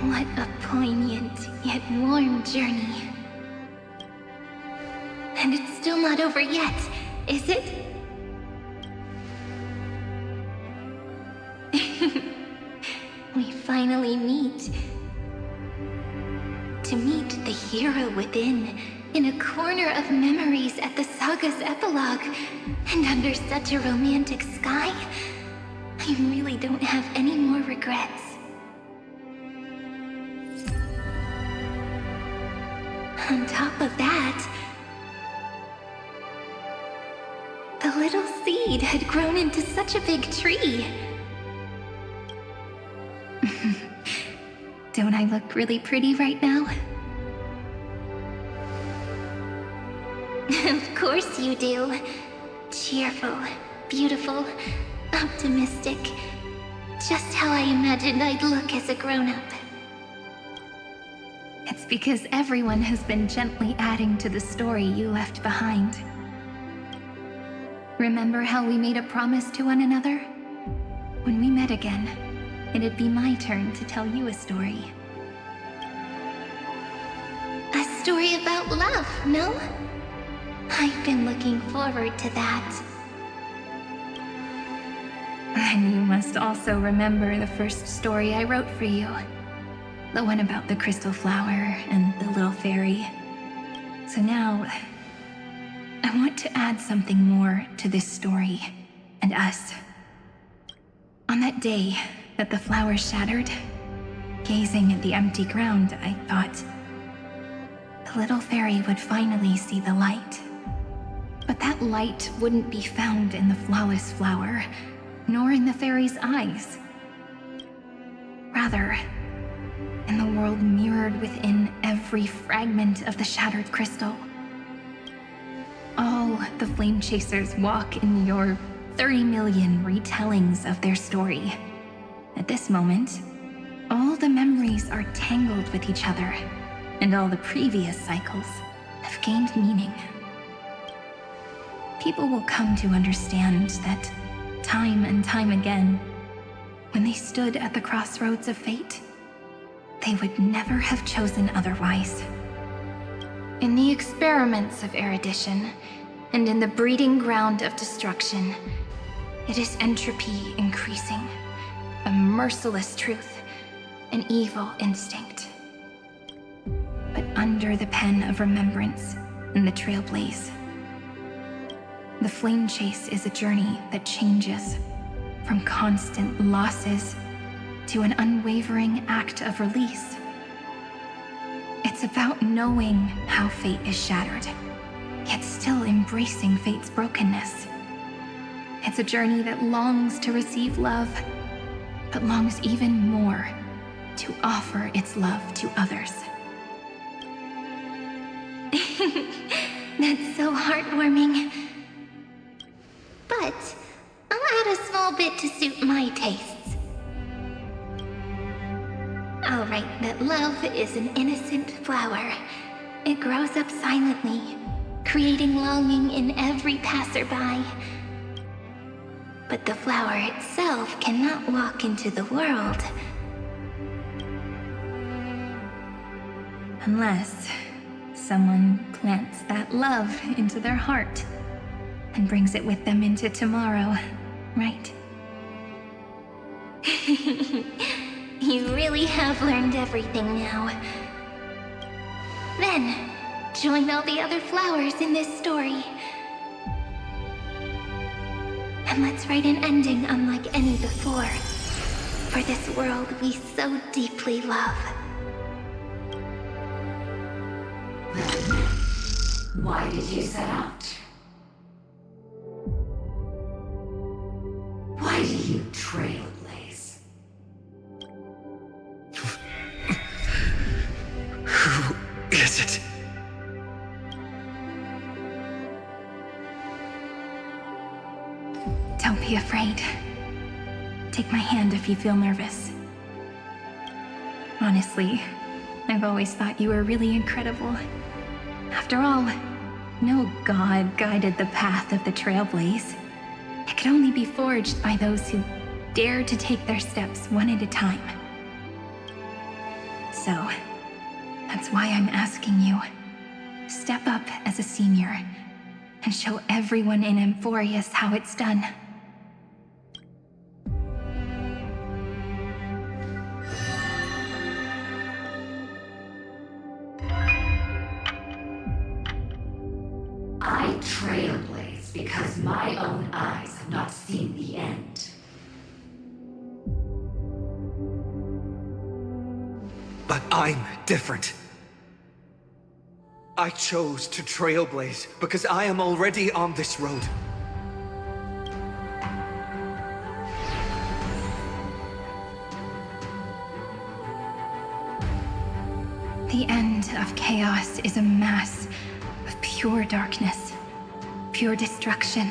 What a poignant yet warm journey. And it's still not over yet, is it? We finally meet. To meet the hero within, in a corner of memories at the saga's epilogue, and under such a romantic sky, I really don't have any more regrets. On top of that, the little seed had grown into such a big tree. Don't I look really pretty right now? Of course you do. Cheerful, beautiful, optimistic. Just how I imagined I'd look as a grown-up. It's because everyone has been gently adding to the story you left behind. Remember how we made a promise to one another? When we met again, it'd be my turn to tell you a story. A story about love, no? I've been looking forward to that. And you must also remember the first story I wrote for you. The one about the crystal flower and the little fairy. So now, I want to add something more to this story and us. On that day that the flower shattered, gazing at the empty ground, I thought the little fairy would finally see the light. But that light wouldn't be found in the flawless flower, nor in the fairy's eyes. Rather, in the world mirrored within every fragment of the shattered crystal. All the flame chasers walk in your 30 million retellings of their story. At this moment, all the memories are tangled with each other, and all the previous cycles have gained meaning. People will come to understand that time and time again, when they stood at the crossroads of fate, they would never have chosen otherwise. In the experiments of erudition, and in the breeding ground of destruction, it is entropy increasing, a merciless truth, an evil instinct. But under the pen of remembrance and the Trailblaze, the flame chase is a journey that changes from constant losses to an unwavering act of release. It's about knowing how fate is shattered, yet still embracing fate's brokenness. It's a journey that longs to receive love, but longs even more to offer its love to others. That's so heartwarming. But I'll add a small bit to suit my tastes. I'll write that love is an innocent flower. It grows up silently, creating longing in every passerby. But the flower itself cannot walk into the world. Unless someone plants that love into their heart and brings it with them into tomorrow, right? You really have learned everything now. Then, join all the other flowers in this story. And let's write an ending unlike any before, for this world we so deeply love. Why did you set out? Why do you trailblaze? Who is it? Don't be afraid. Take my hand if you feel nervous. Honestly, I've always thought you were really incredible. After all, no god guided the path of the Trailblaze. It could only be forged by those who dare to take their steps one at a time. So, that's why I'm asking you. Step up as a senior and show everyone in Amphoreus how it's done. I trailblaze because my own eyes have not seen the end. But I'm different. I chose to trailblaze because I am already on this road. The end of chaos is a mass of pure darkness, pure destruction.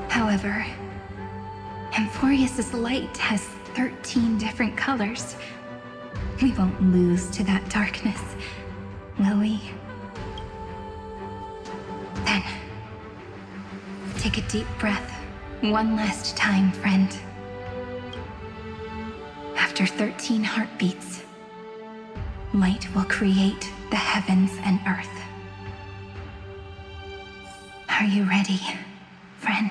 However, Amphoreus' light has 13 different colors. We won't lose to that darkness, will we? Then, take a deep breath one last time, friend. After 13 heartbeats, light will create the heavens and earth. Are you ready, friend?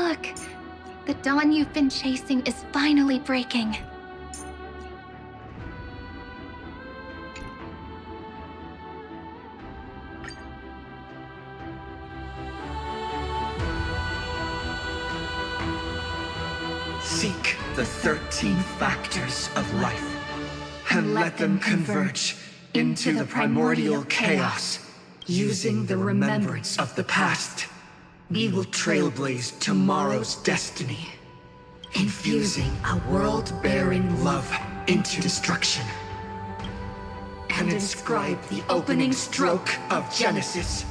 Look, the dawn you've been chasing is finally breaking. Seek the 13 factors of life, and let them converge into the primordial chaos. Using the remembrance of the past, we will trailblaze tomorrow's destiny, infusing a world-bearing love into destruction, and inscribe the opening stroke of Genesis.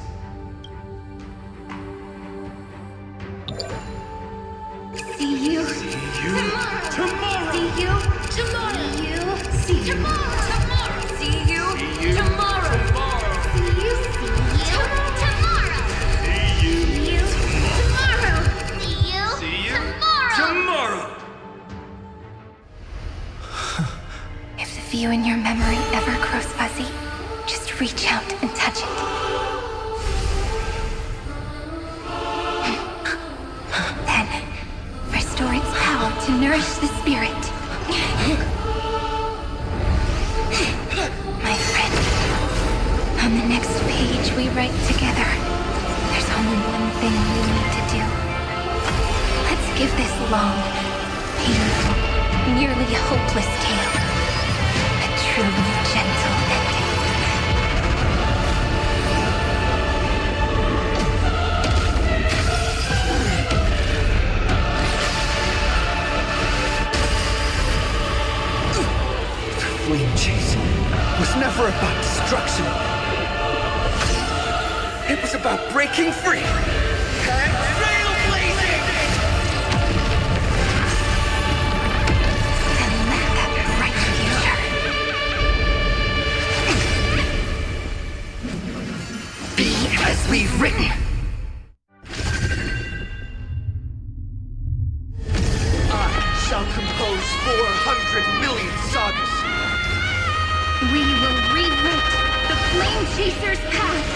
See you tomorrow. See you tomorrow. See you tomorrow. See you tomorrow. See you tomorrow. See you tomorrow. See you tomorrow. If the view in your memory ever grows fuzzy, just reach out and touch it. Then, restore its power to nourish the spirit. My friend, on the next page we write together, there's only one thing we need to do. Let's give this long, painful, nearly hopeless tale a truly gentle ending. Flame chasing was never about destruction. It was about breaking free and trailblazing! And let that bright future be as we've written. I shall compose 400 million sagas. We will rewrite the Flame Chaser's path!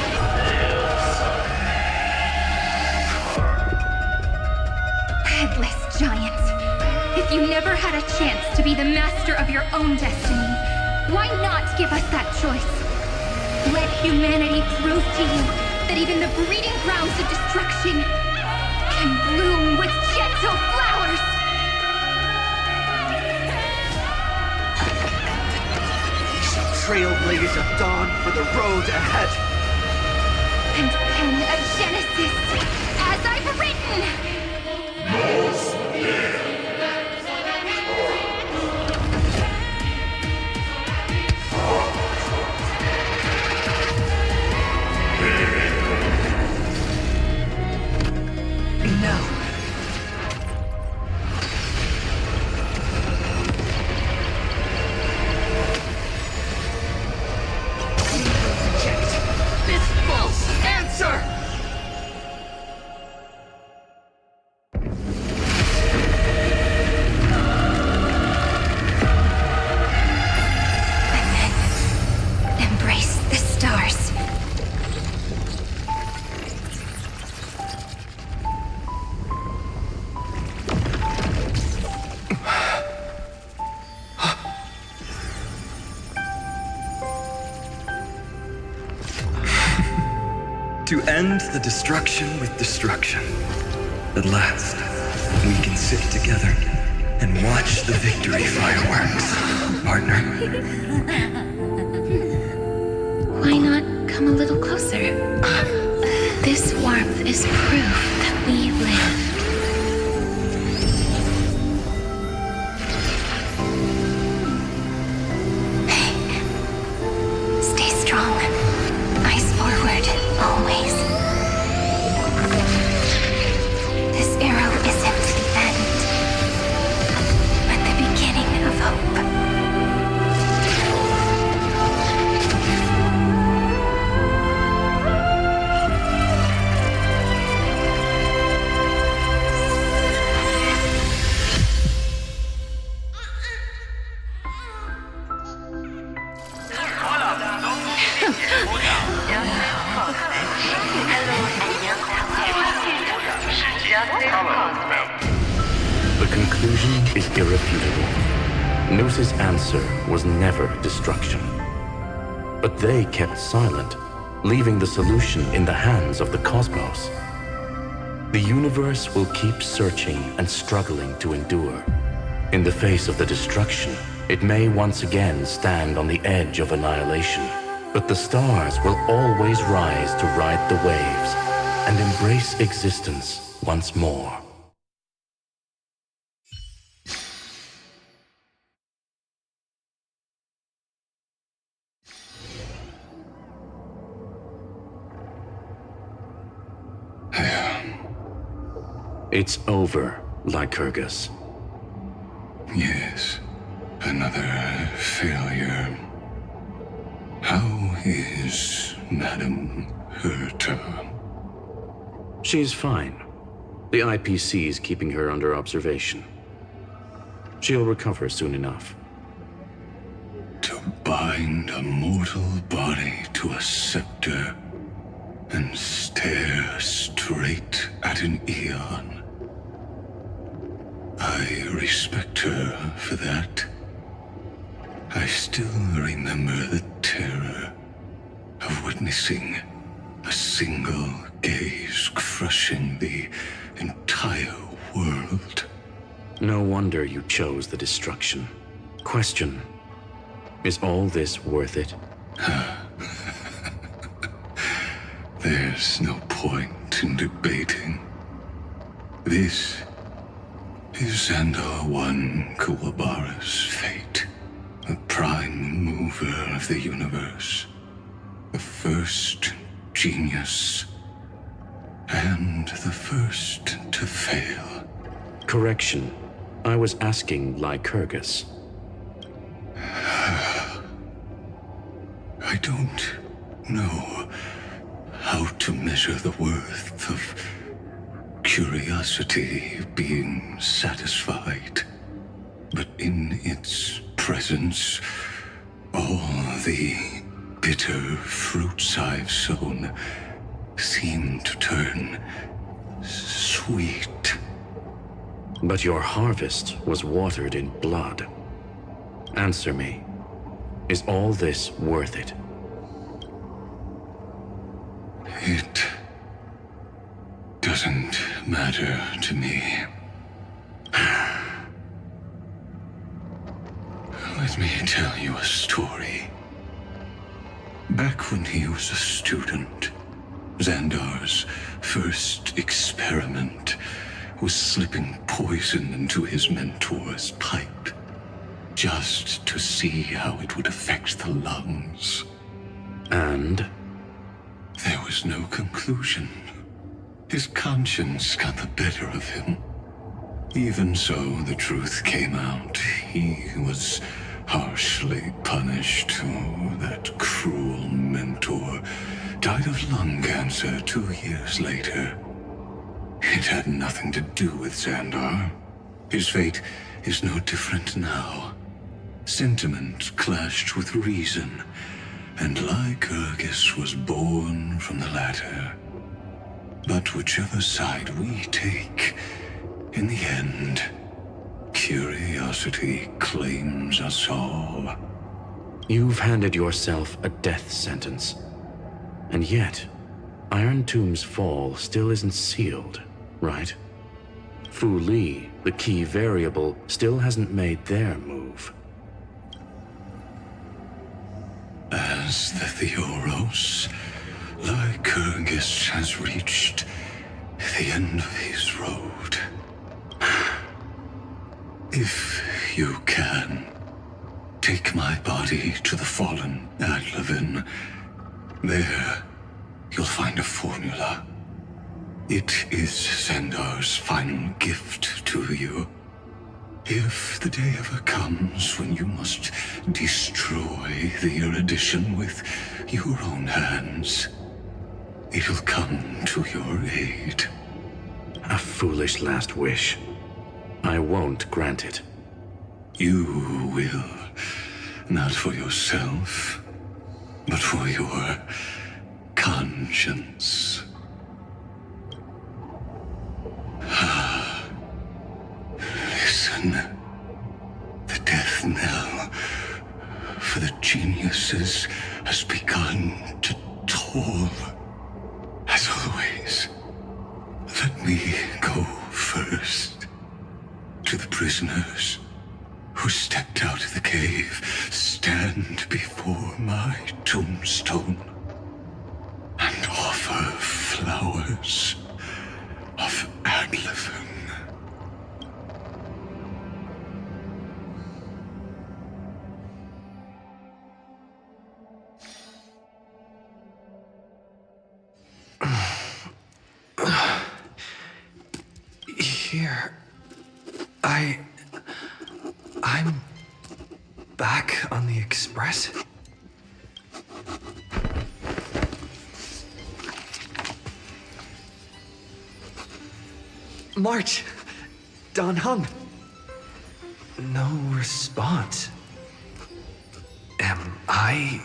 Headless giants, if you never had a chance to be the master of your own destiny, why not give us that choice? Let humanity prove to you that even the breeding grounds of destruction can bloom with gentle flowers! Trailblaze of dawn for the road ahead. And pen a Genesis, as I've written! No. To end the destruction with destruction. At last, we can sit together and watch the victory fireworks, partner. Why not come a little closer? This warmth is proof that we live. Stay strong. Eyes forward, always. This arrow isn't the end, but the beginning of hope. conclusion is irrefutable. Noos's answer was never destruction. But they kept silent, leaving the solution in the hands of the cosmos. The universe will keep searching and struggling to endure. In the face of the destruction, it may once again stand on the edge of annihilation. But the stars will always rise to ride the waves and embrace existence once more. It's over, Lycurgus. Yes, another failure. How is Madame Herta? She's fine. The IPC is keeping her under observation. She'll recover soon enough. To bind a mortal body to a scepter and stare straight at an eon. I respect her for that. I still remember the terror of witnessing a single gaze crushing the entire world. No wonder you chose the destruction. Question: is all this worth it? There's no point in debating. This is Xandar I Kuwabara's fate. The prime mover of the universe. The first genius. And the first to fail. Correction. I was asking Lycurgus. I don't know how to measure the worth of curiosity being satisfied. But in its presence, all the bitter fruits I've sown seem to turn sweet. But your harvest was watered in blood. Answer me. Is all this worth it? It doesn't matter to me. Let me tell you a story. Back when he was a student, Xandar's first experiment was slipping poison into his mentor's pipe, just to see how it would affect the lungs. And? There was no conclusion. His conscience got the better of him. Even so, the truth came out. He was harshly punished. Oh, that cruel mentor died of lung cancer 2 years later. It had nothing to do with Xandar. His fate is no different now. Sentiment clashed with reason, and Lycurgus was born from the latter. But whichever side we take, in the end, curiosity claims us all. You've handed yourself a death sentence. And yet, Iron Tomb's fall still isn't sealed, right? Fu Li, the key variable, still hasn't made their move. As the Theoros, Lycurgus has reached the end of his road. If you can, take my body to the fallen Adlevin. There, you'll find a formula. It is Xandar's final gift to you. If the day ever comes when you must destroy the erudition with your own hands, it'll come to your aid. A foolish last wish. I won't grant it. You will. Not for yourself, but for your conscience. Listen. again. The death knell for the geniuses has begun to toll. As always, let me go first. To the prisoners who stepped out of the cave, stand before my tombstone and offer flowers of aglaea. Here, I'm back on the Express. March! Don Hung! No response. Am I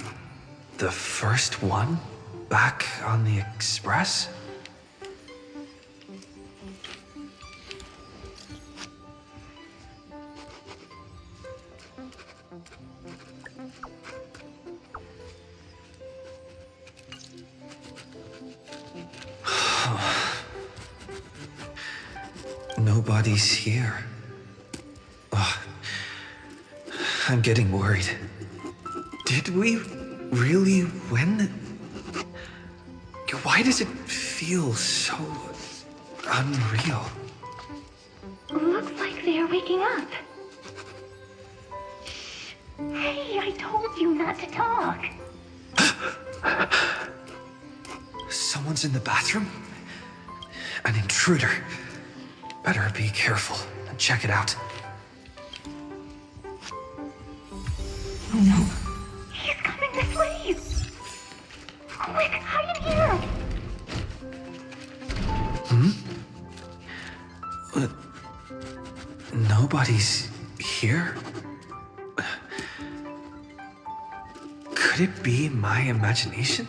the first one back on the Express? Nobody's here. Oh, I'm getting worried. Did we really win? Why does it feel so unreal? Looks like they are waking up. Hey, I told you not to talk. Someone's in the bathroom? An intruder. Better be careful and check it out. Oh no. He's coming this way! Quick, hide here! Nobody's here? Could it be my imagination?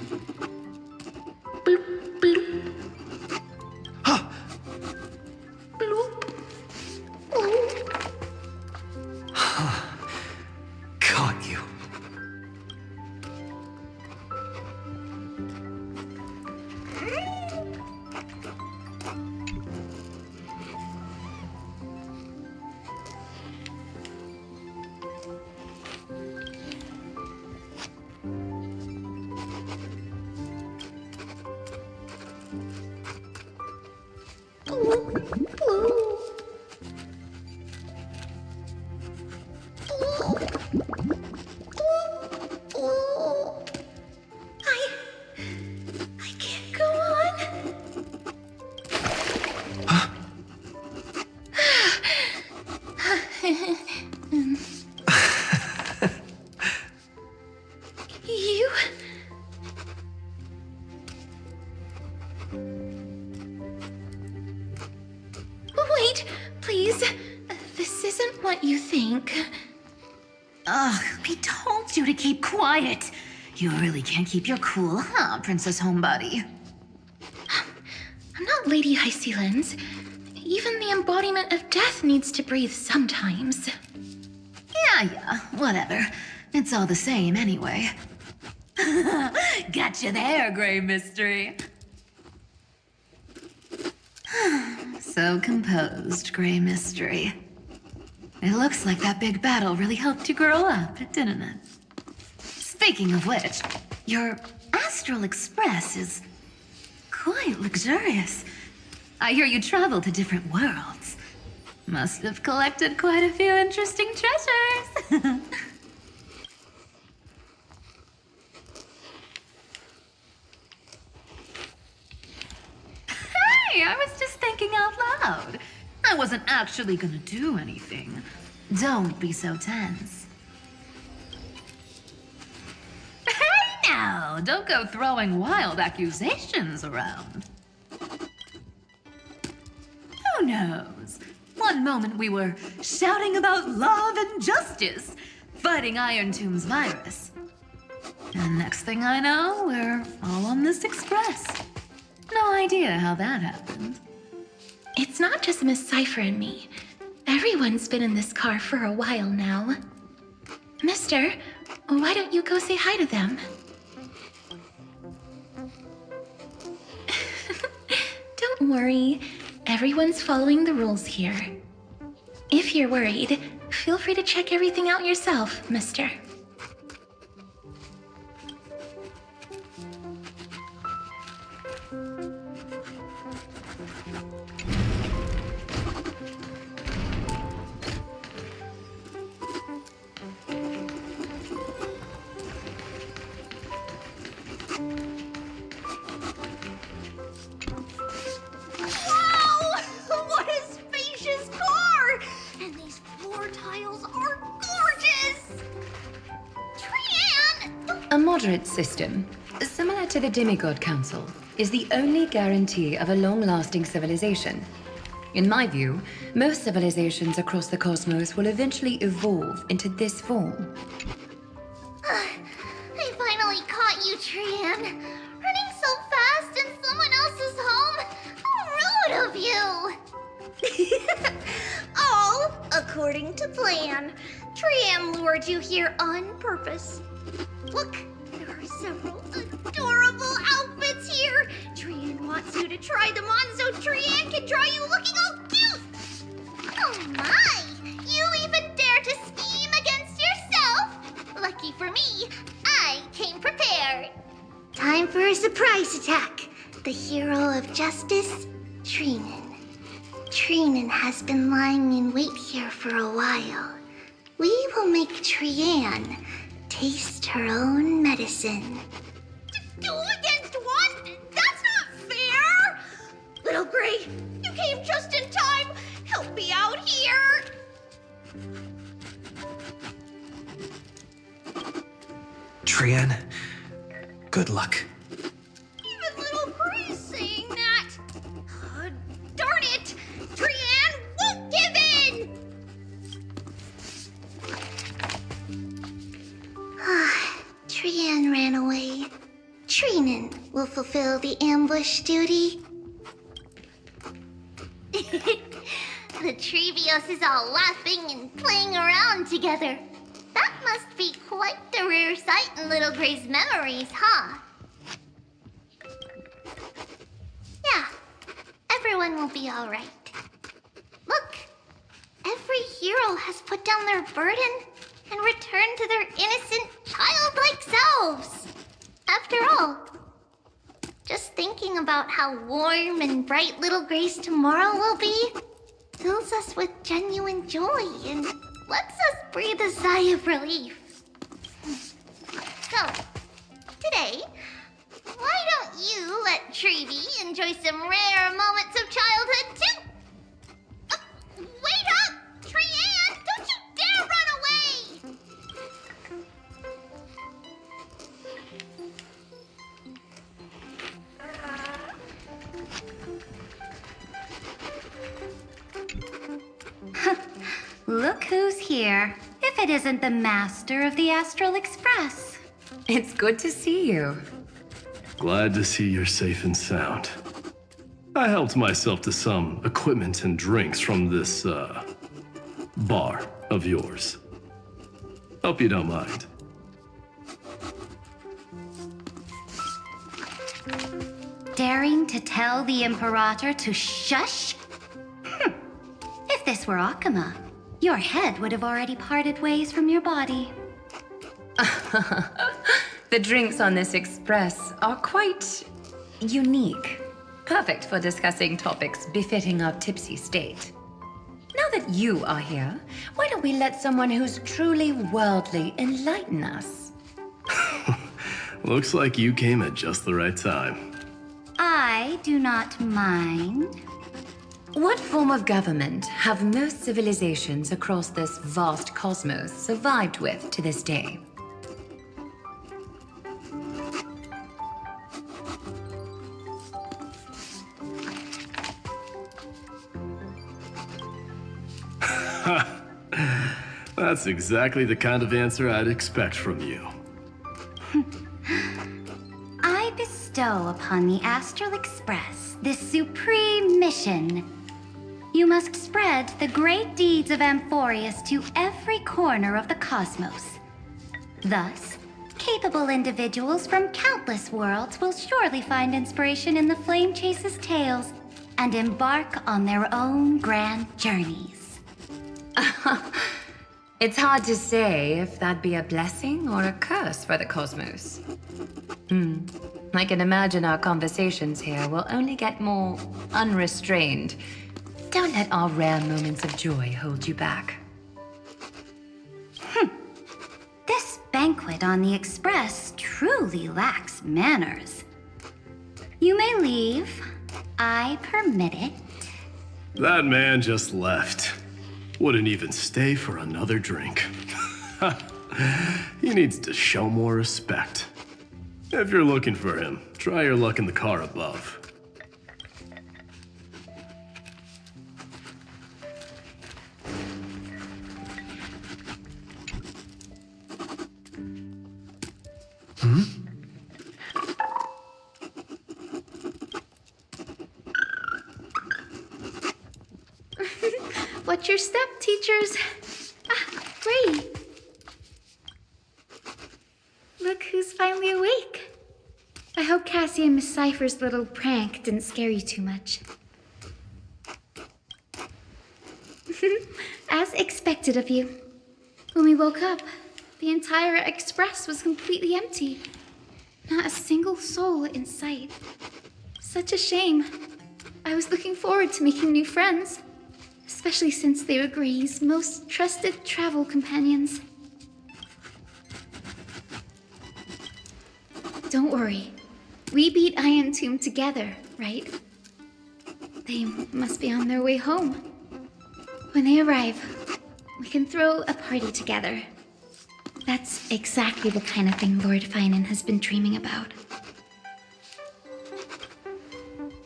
Wait, please. This isn't what you think. Ugh, we told you to keep quiet. You really can't keep your cool, huh, Princess Homebody? I'm not Lady Hysilens. Even the embodiment of death needs to breathe sometimes. Yeah, whatever. It's all the same anyway. Gotcha there, Grey Mystery. So composed, Grey Mystery. It looks like that big battle really helped you grow up, didn't it? Speaking of which, your Astral Express is quite luxurious. I hear you travel to different worlds. Must have collected quite a few interesting treasures. Hey, I was just thinking out loud. I wasn't actually gonna do anything. Don't be so tense. Hey now, don't go throwing wild accusations around. Who knows? One moment we were shouting about love and justice, fighting Iron Tomb's virus. And next thing I know, we're all on this express. No idea how that happened. It's not just Miss Cypher and me. Everyone's been in this car for a while now. Mister, why don't you go say hi to them? Don't worry, everyone's following the rules here. If you're worried, feel free to check everything out yourself, mister. A moderate system, similar to the Demigod Council, is the only guarantee of a long-lasting civilization. In my view, most civilizations across the cosmos will eventually evolve into this form. I finally caught you, Trian. Running so fast in someone else's home? How rude of you! All according to plan. Trian lured you here on purpose. Look, there are several adorable outfits here. Trian wants you to try them on so Trian can draw you looking all cute. Oh my! You even dare to scheme against yourself? Lucky for me, I came prepared. Time for a surprise attack. The hero of justice, Trinan. Trinan has been lying in wait here for a while. We will make Trian taste her own medicine. Two against one? That's not fair! Little Gray, you came just in time. Help me out here. Trian, good luck. Even Little Gray's saying that. Darn it! Trian won't give in! Trian ran away. Trinan will fulfill the ambush duty. The Trevios is all laughing and playing around together. That must be quite the rare sight in Little Gray's memories, huh? Yeah, everyone will be all right. Look, every hero has put down their burden and returned to their innocent, childlike selves. After all, just thinking about how warm and bright Little Gray's tomorrow will be fills us with genuine joy and lets us breathe a sigh of relief. So, today, why don't you let Trevi enjoy some rare moments of childhood too? Wait up! Trian, don't you dare run away! Look who's here. If it isn't the master of the Astral Express. It's good to see you. Glad to see you're safe and sound. I helped myself to some equipment and drinks from this, bar of yours. Hope you don't mind. Daring to tell the Imperator to shush? If this were Akama, your head would have already parted ways from your body. The drinks on this express are quite unique. Perfect for discussing topics befitting our tipsy state. Now that you are here, why don't we let someone who's truly worldly enlighten us? Looks like you came at just the right time. I do not mind. What form of government have most civilizations across this vast cosmos survived with to this day? That's exactly the kind of answer I'd expect from you. I bestow upon the Astral Express this supreme mission. you must spread the great deeds of Amphoreus to every corner of the cosmos. Thus, capable individuals from countless worlds will surely find inspiration in the Flame Chase's tales and embark on their own grand journeys. It's hard to say if that be a blessing or a curse for the cosmos. I can imagine our conversations here will only get more unrestrained. Don't let our rare moments of joy hold you back. This banquet on the Express truly lacks manners. You may leave. I permit it. That man just left. Wouldn't even stay for another drink. He needs to show more respect. If you're looking for him, try your luck in the car above. Watch your step, teachers. Great. Look who's finally awake. I hope Cassie and Miss Cypher's little prank didn't scare you too much. As expected of you. When we woke up, the entire Express was completely empty. Not a single soul in sight. Such a shame. I was looking forward to making new friends. Especially since they were Gray's most trusted travel companions. Don't worry. We beat Iron Tomb together, right? They must be on their way home. When they arrive, we can throw a party together. That's exactly the kind of thing Lord Phainon has been dreaming about.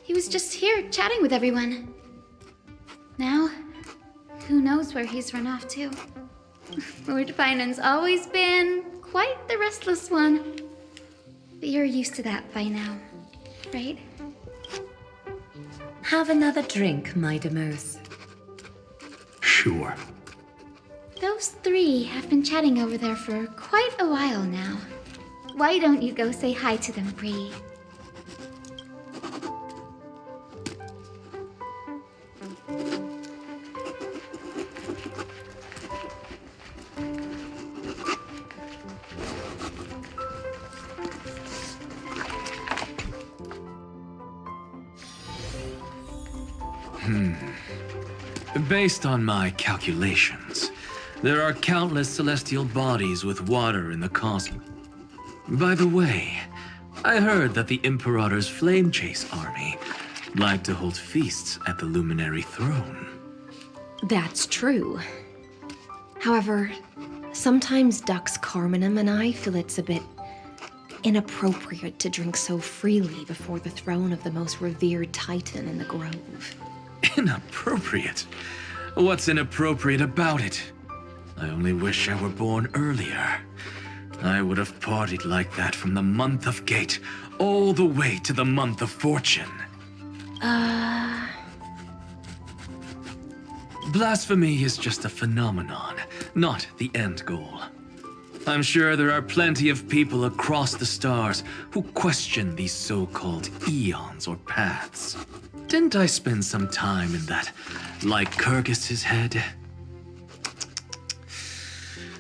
He was just here chatting with everyone. Now, who knows where he's run off to? Lord Phainon's always been quite the restless one. But you're used to that by now, right? Have another drink, my Demos. Sure. Those three have been chatting over there for quite a while now. Why don't you go say hi to them, Bree? Based on my calculations, there are countless celestial bodies with water in the cosmos. By the way, I heard that the Imperator's Flame Chase army like to hold feasts at the Luminary Throne. That's true. However, sometimes Dux Carminum and I feel it's a bit inappropriate to drink so freely before the throne of the most revered Titan in the Grove. Inappropriate? What's inappropriate about it? I only wish I were born earlier. I would have partied like that from the month of Gate all the way to the month of Fortune. Blasphemy is just a phenomenon, not the end goal. I'm sure there are plenty of people across the stars who question these so-called eons or paths. Didn't I spend some time in that Lycurgus's head?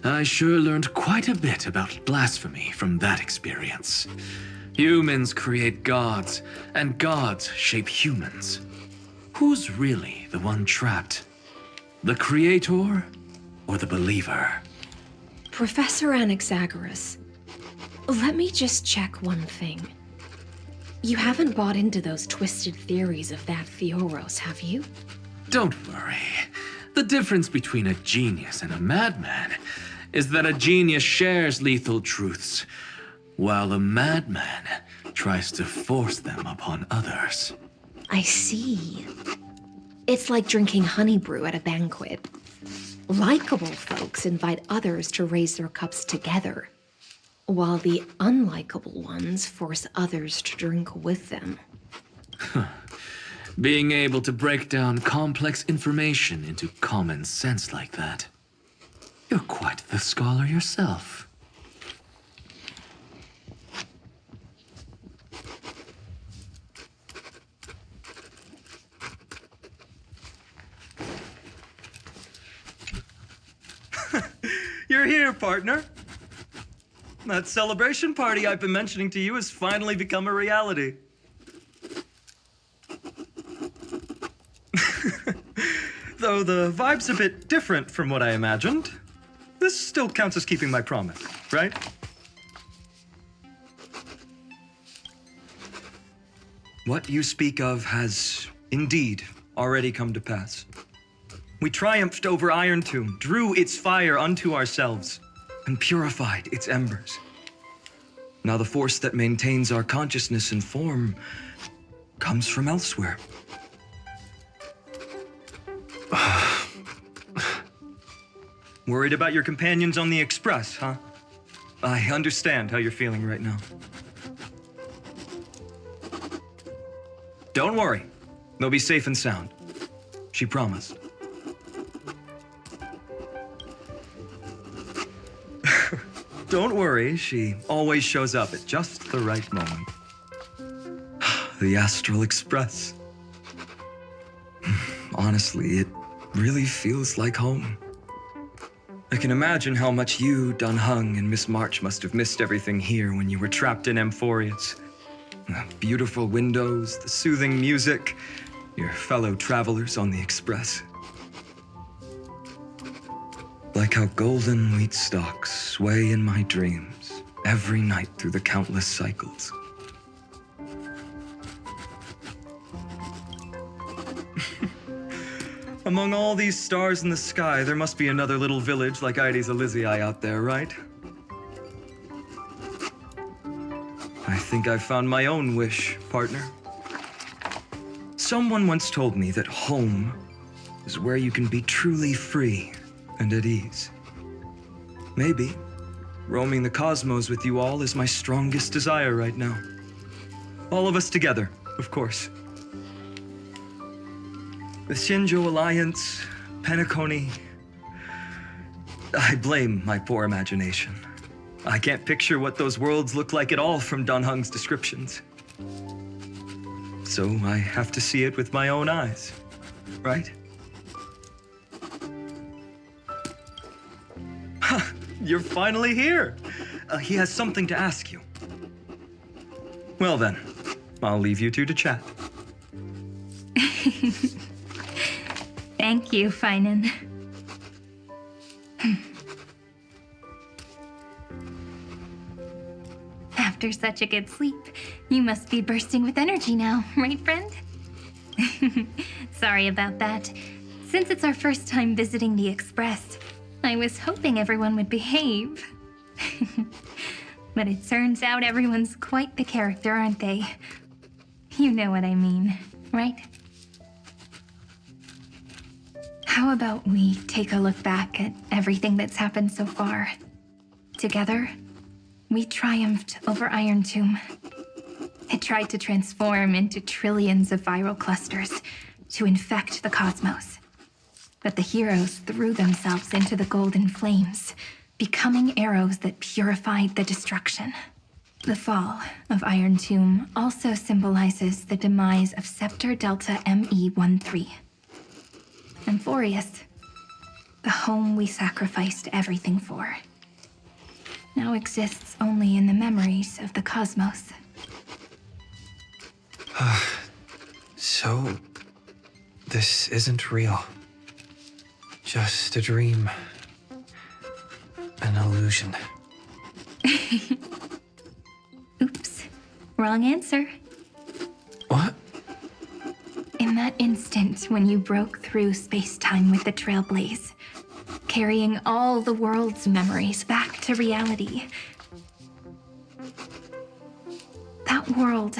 I sure learned quite a bit about blasphemy from that experience. Humans create gods, and gods shape humans. Who's really the one trapped? The creator or the believer? Professor Anaxagoras, let me just check one thing. You haven't bought into those twisted theories of that Theoros, have you? Don't worry. The difference between a genius and a madman is that a genius shares lethal truths, while a madman tries to force them upon others. I see. It's like drinking honey brew at a banquet. Likable folks invite others to raise their cups together, while the unlikable ones force others to drink with them. Being able to break down complex information into common sense like that. You're quite the scholar yourself. You're here, partner. That celebration party I've been mentioning to you has finally become a reality. Though the vibe's a bit different from what I imagined, this still counts as keeping my promise, right? What you speak of has indeed already come to pass. We triumphed over Iron Tomb, drew its fire unto ourselves, and purified its embers. Now the force that maintains our consciousness and form comes from elsewhere. Worried about your companions on the Express, huh? I understand how you're feeling right now. Don't worry. They'll be safe and sound. She promised. Don't worry, she always shows up at just the right moment. The Astral Express. Honestly, it really feels like home. I can imagine how much you, Dun Hung, and Miss March must have missed everything here when you were trapped in Amphoreus. The beautiful windows, the soothing music, your fellow travelers on the Express. Like how golden wheat stalks sway in my dreams every night through the countless cycles. Among all these stars in the sky, there must be another little village like Ides Elysiae out there, right? I think I've found my own wish, partner. Someone once told me that home is where you can be truly free and at ease. Maybe roaming the cosmos with you all is my strongest desire right now. All of us together, of course. The Shinjo Alliance, Penacony. I blame my poor imagination. I can't picture what those worlds look like at all from Dun Hung's descriptions. So I have to see it with my own eyes, right? You're finally here. He has something to ask you. Well then, I'll leave you two to chat. Thank you, phainon. After such a good sleep, you must be bursting with energy now, right, friend? Sorry about that. Since it's our first time visiting the Express, I was hoping everyone would behave. But it turns out everyone's quite the character, aren't they? You know what I mean, right? How about we take a look back at everything that's happened so far? Together, we triumphed over Iron Tomb. It tried to transform into trillions of viral clusters to infect the cosmos. But the heroes threw themselves into the golden flames, becoming arrows that purified the destruction. The fall of Iron Tomb also symbolizes the demise of Scepter Delta ME-13. Amphoreus, the home we sacrificed everything for, now exists only in the memories of the cosmos. So, this isn't real. Just a dream. An illusion. Oops, wrong answer. What? In that instant when you broke through space-time with the Trailblaze, carrying all the world's memories back to reality, that world,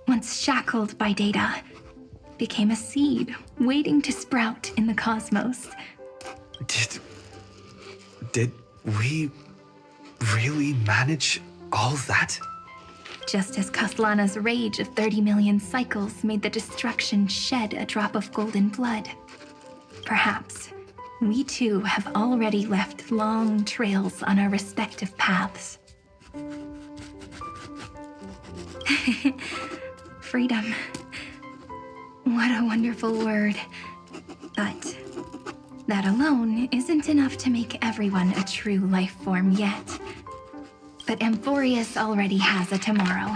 once shackled by data, became a seed waiting to sprout in the cosmos. Did we really manage all that? just as Kaslana's rage of 30 million cycles made the destruction shed a drop of golden blood. Perhaps we too have already left long trails on our respective paths. Freedom. What a wonderful word. But that alone isn't enough to make everyone a true life form yet. But Amphoreus already has a tomorrow.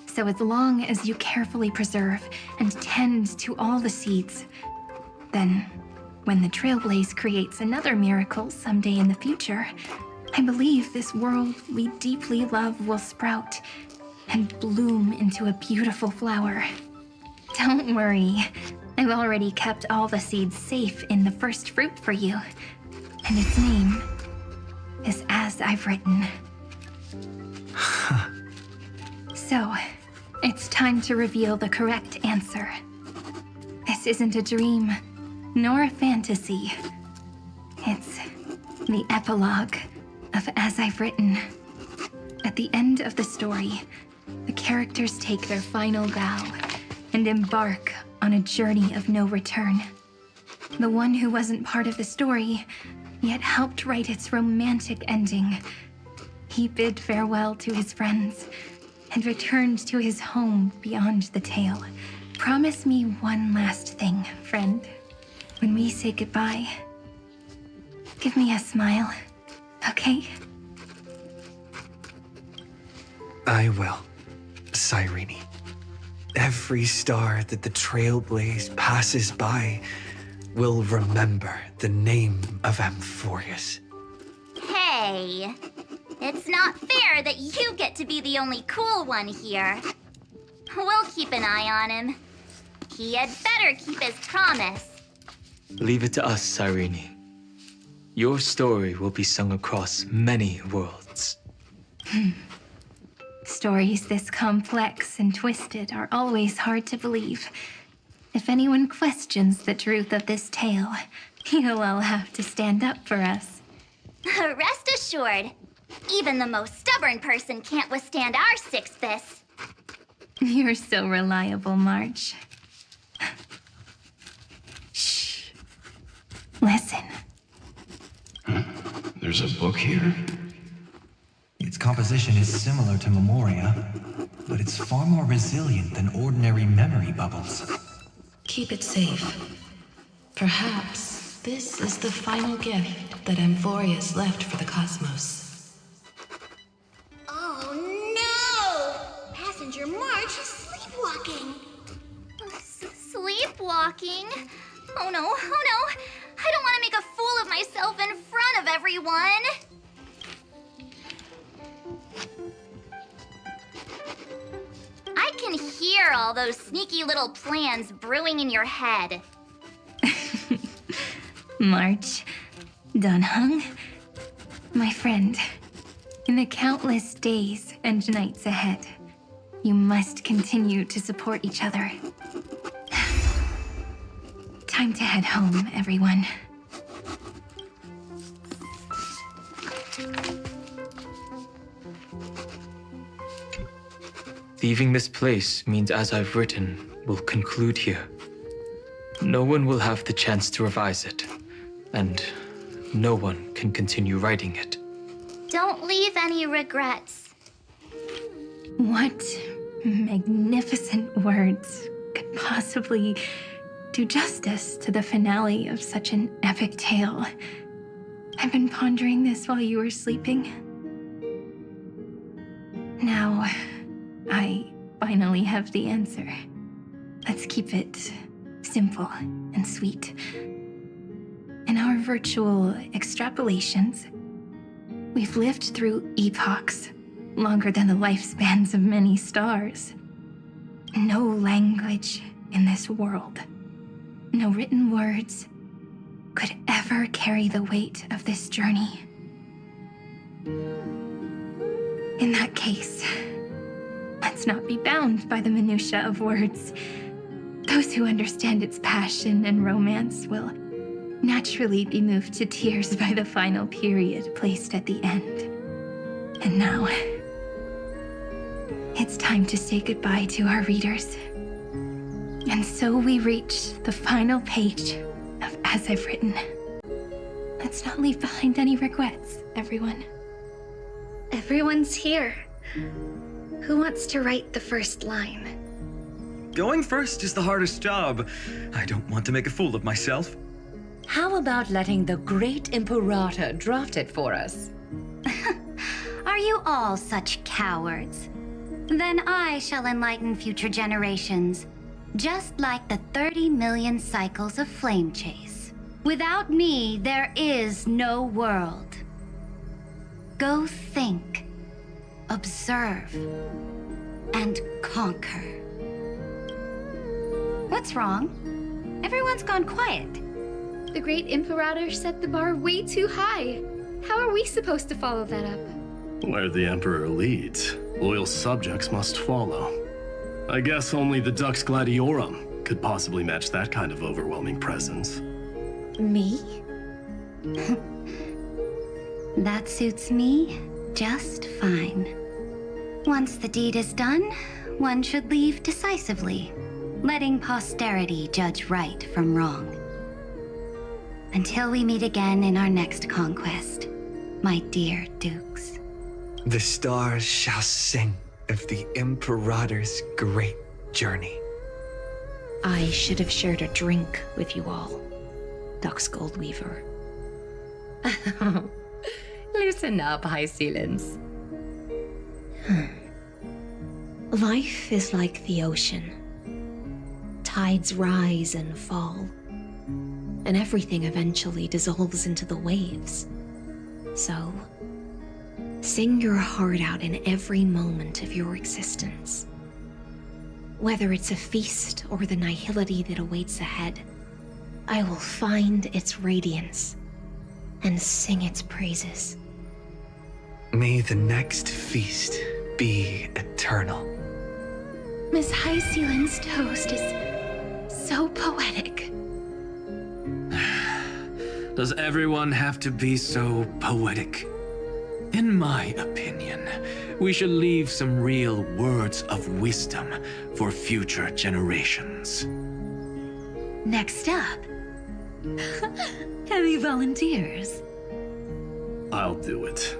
So as long as you carefully preserve and tend to all the seeds, then when the Trailblaze creates another miracle someday in the future, I believe this world we deeply love will sprout and bloom into a beautiful flower. Don't worry, I've already kept all the seeds safe in the first fruit for you. And its name is As I've Written. So, it's time to reveal the correct answer. This isn't a dream, nor a fantasy. It's the epilogue of As I've Written. At the end of the story, the characters take their final vow and embark on a journey of no return. The one who wasn't part of the story, yet helped write its romantic ending. He bid farewell to his friends and returned to his home beyond the tale. Promise me one last thing, friend. When we say goodbye, give me a smile, okay? I will, Cyrene. Every star that the Trailblaze passes by will remember the name of Amphoreus. Hey, it's not fair that you get to be the only cool one here. We'll keep an eye on him. He had better keep his promise. Leave it to us, Cyrene. Your story will be sung across many worlds. Stories this complex and twisted are always hard to believe. If anyone questions the truth of this tale, you'll all have to stand up for us. Rest assured, even the most stubborn person can't withstand our six fists. You're so reliable, March. Shh. Listen. There's a book here? Its composition is similar to Memoria, but it's far more resilient than ordinary memory bubbles. Keep it safe. Perhaps this is the final gift that Amphoreus left for the cosmos. Oh no! Passenger March is sleepwalking. Sleepwalking? Oh no, oh no! I don't want to make a fool of myself in front of everyone! I can hear all those sneaky little plans brewing in your head. March, Dunhung, my friend, in the countless days and nights ahead, you must continue to support each other. Time to head home, everyone. Leaving this place means As I've Written will conclude here. No one will have the chance to revise it, and no one can continue writing it. Don't leave any regrets. What magnificent words could possibly do justice to the finale of such an epic tale? I've been pondering this while you were sleeping. Now, I finally have the answer. Let's keep it simple and sweet. In our virtual extrapolations, we've lived through epochs longer than the lifespans of many stars. No language in this world, no written words, could ever carry the weight of this journey. In that case, let's not be bound by the minutiae of words. Those who understand its passion and romance will naturally be moved to tears by the final period placed at the end. And now, It's time to say goodbye to our readers. And so we reach the final page of As I've Written. Let's not leave behind any regrets, everyone. Everyone's here. Who wants to write the first line? Going first is the hardest job. I don't want to make a fool of myself. How about letting the great Imperator draft it for us? Are you all such cowards? Then I shall enlighten future generations, just like the 30 million cycles of flame chase. Without me, there is no world. Go think, observe, and conquer. What's wrong? Everyone's gone quiet. The great Imperator set the bar way too high. How are we supposed to follow that up? Where the Emperor leads, loyal subjects must follow. I guess only the Dux Gladiorum could possibly match that kind of overwhelming presence. Me? That suits me just fine. Once the deed is done, one should leave decisively, letting posterity judge right from wrong. Until we meet again in our next conquest, my dear dukes. The stars shall sing of the Imperator's great journey. I should have shared a drink with you all, Dux Goldweaver. Loosen up, Hysilens. Life is like the ocean. Tides rise and fall, and everything eventually dissolves into the waves. So, sing your heart out in every moment of your existence. Whether it's a feast or the nihility that awaits ahead, I will find its radiance and sing its praises. May the next feast be eternal. Miss Hysilens' toast is so poetic. Does everyone have to be so poetic? In my opinion, we should leave some real words of wisdom for future generations. Next up, any volunteers? I'll do it.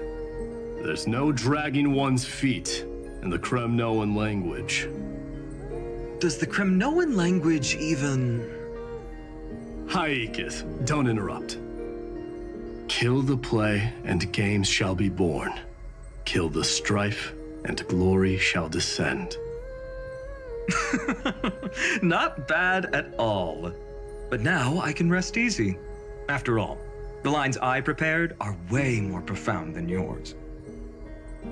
There's no dragging one's feet in the Kremnoan language. Does the Kremnoan language even... Haikith, don't interrupt. Kill the play, and games shall be born. Kill the strife, and glory shall descend. Not bad at all. But now I can rest easy. After all, the lines I prepared are way more profound than yours.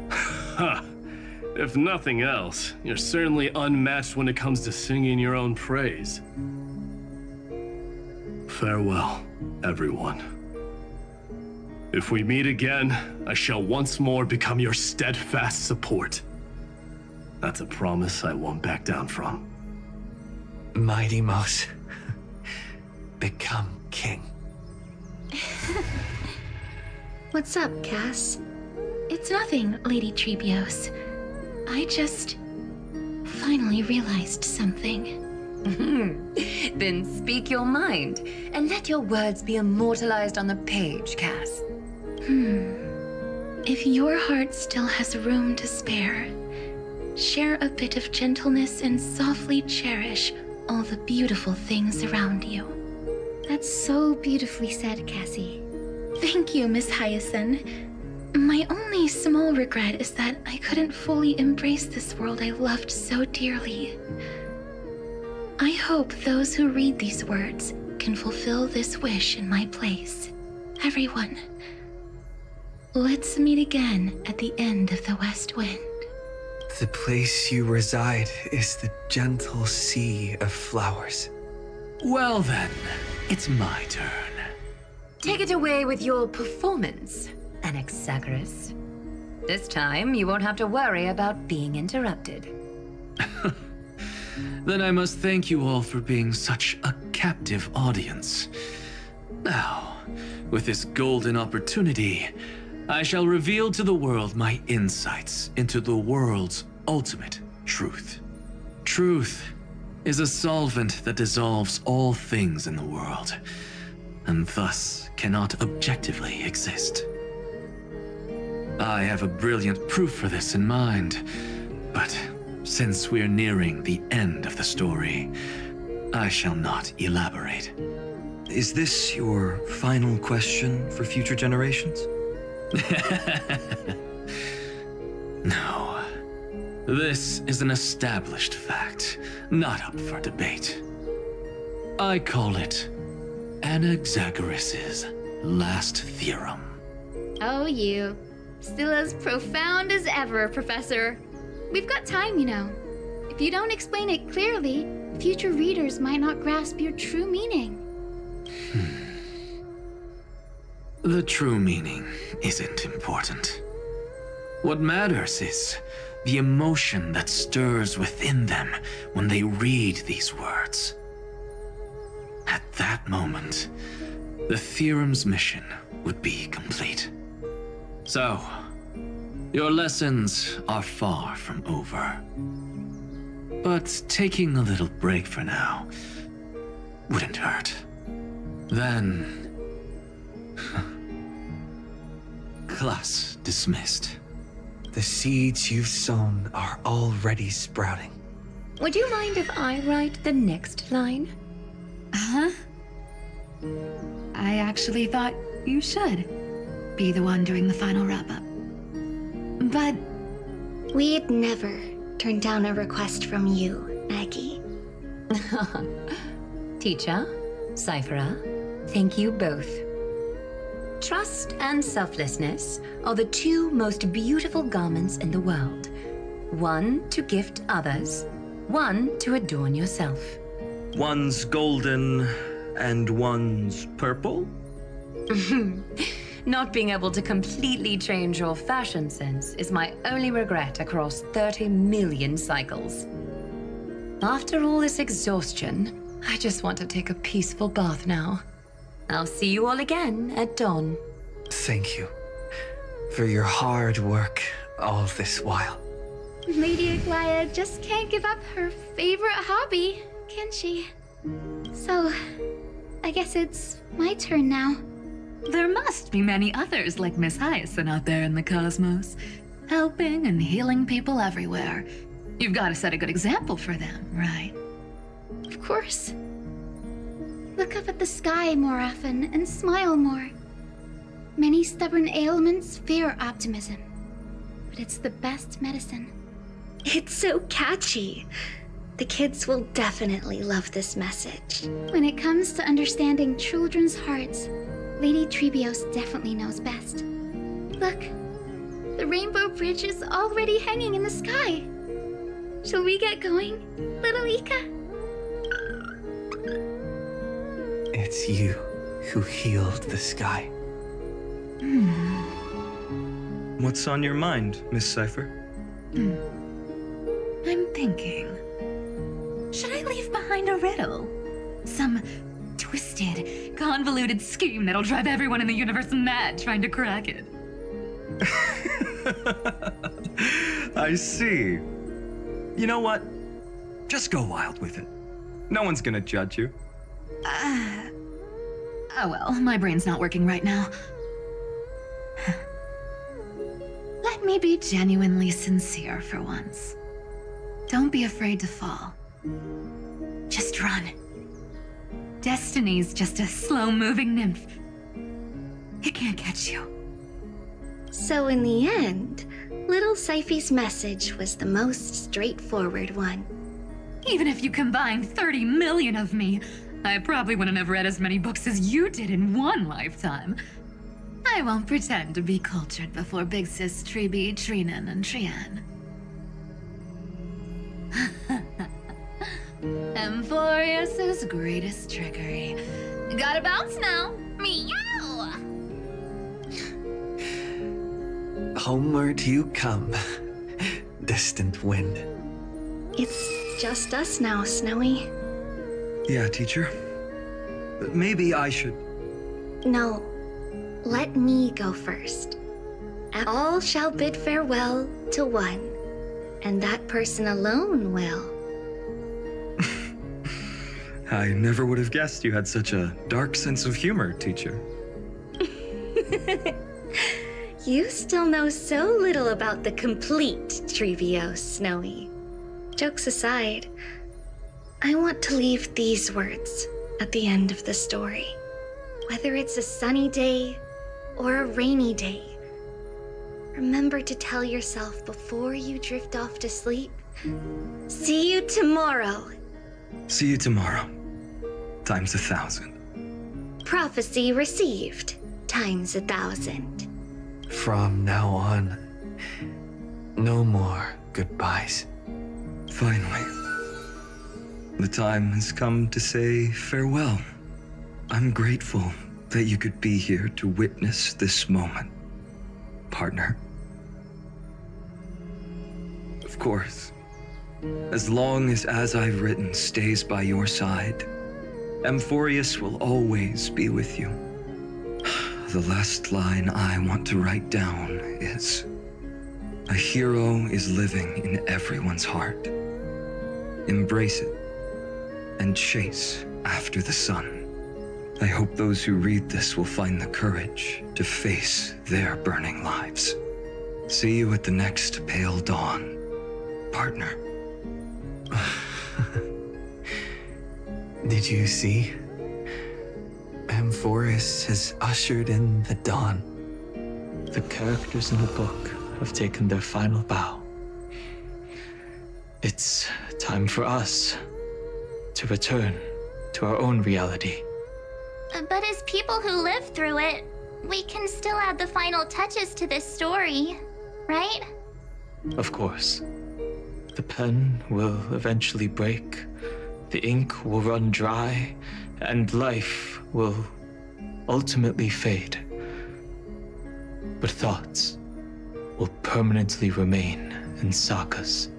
Ha! If nothing else, you're certainly unmatched when it comes to singing your own praise. Farewell, everyone. If we meet again, I shall once more become your steadfast support. That's a promise I won't back down from. Mighty Mouse, become king. What's up, Cass? It's nothing, Lady Trebios. I just finally realized something. Then speak your mind, and let your words be immortalized on the page, Cass. If your heart still has room to spare, share a bit of gentleness and softly cherish all the beautiful things around you. That's so beautifully said, Cassie. Thank you, Miss Hyacinth. My only small regret is that I couldn't fully embrace this world I loved so dearly. I hope those who read these words can fulfill this wish in my place. Everyone, let's meet again at the end of the West Wind. The place you reside is the gentle sea of flowers. Well then, it's my turn. Take it away with your performance, Anaxagoras. This time, you won't have to worry about being interrupted. Then I must thank you all for being such a captive audience. Now, with this golden opportunity, I shall reveal to the world my insights into the world's ultimate truth. Truth is a solvent that dissolves all things in the world, and thus cannot objectively exist. I have a brilliant proof for this in mind, but since we're nearing the end of the story, I shall not elaborate. Is this your final question for future generations? No. This is an established fact, not up for debate. I call it Anaxagoras' last theorem. Oh, you. Still as profound as ever, Professor. We've got time, you know. If you don't explain it clearly, future readers might not grasp your true meaning. The true meaning isn't important. What matters is the emotion that stirs within them when they read these words. At that moment, the theorem's mission would be complete. So, your lessons are far from over. But taking a little break for now wouldn't hurt. Then... class dismissed. The seeds you've sown are already sprouting. Would you mind if I write the next line? Huh? I actually thought you should be the one doing the final wrap-up. But... we'd never turn down a request from you, Aggie. Teacher, Cyphera, thank you both. Trust and selflessness are the two most beautiful garments in the world. One to gift others, one to adorn yourself. One's golden and one's purple? Not being able to completely change your fashion sense is my only regret across 30 million cycles. After all this exhaustion, I just want to take a peaceful bath now. I'll see you all again at dawn. Thank you for your hard work all this while. Lady Aglaea just can't give up her favorite hobby, can she? So, I guess it's my turn now. There must be many others like Miss Hyacinth out there in the cosmos, helping and healing people everywhere. You've got to set a good example for them, right? Of course. Look up at the sky more often and smile more. Many stubborn ailments fear optimism, but it's the best medicine. It's so catchy. The kids will definitely love this message. When it comes to understanding children's hearts, Lady Trebios definitely knows best. Look, the rainbow bridge is already hanging in the sky. Shall we get going, little Ika? It's you who healed the sky. What's on your mind, Miss Cypher? I'm thinking. Should I leave behind a riddle? Some twisted, convoluted scheme that'll drive everyone in the universe mad trying to crack it. I see. You know what? Just go wild with it. No one's gonna judge you. Oh well, my brain's not working right now. Let me be genuinely sincere for once. Don't be afraid to fall. Just run. Destiny's just a slow-moving nymph. It can't catch you. So in the end, little Cyphy's message was the most straightforward one. Even if you combine 30 million of me, I probably wouldn't have read as many books as you did in one lifetime. I won't pretend to be cultured before Big Sis Treeby, Trinan, and Trian. Amphoreus' greatest trickery. Gotta bounce now. Meow! Homeward you come, distant wind. It's just us now, Snowy. Yeah, teacher. Maybe I should... No, let me go first. All shall bid farewell to one, And that person alone will. I never would have guessed you had such a dark sense of humor, teacher. You still know so little about the complete Trevios, Snowy. Jokes aside, I want to leave these words at the end of the story. Whether it's a sunny day or a rainy day, remember to tell yourself before you drift off to sleep, see you tomorrow. See you tomorrow. Times 1,000. Prophecy received. Times 1,000. From now on, no more goodbyes. Finally. The time has come to say farewell. I'm grateful that you could be here to witness this moment, partner. Of course, as long as I've written stays by your side, Amphoreus will always be with you. The last line I want to write down is, a hero is living in everyone's heart. Embrace it and chase after the sun. I hope those who read this will find the courage to face their burning lives. See you at the next pale dawn, partner. Did you see? Amphoreus has ushered in the dawn. The characters in the book have taken their final bow. It's time for us to return to our own reality. But as people who lived through it, we can still add the final touches to this story, right? Of course. The pen will eventually break, the ink will run dry, and life will ultimately fade. But thoughts will permanently remain in sagas.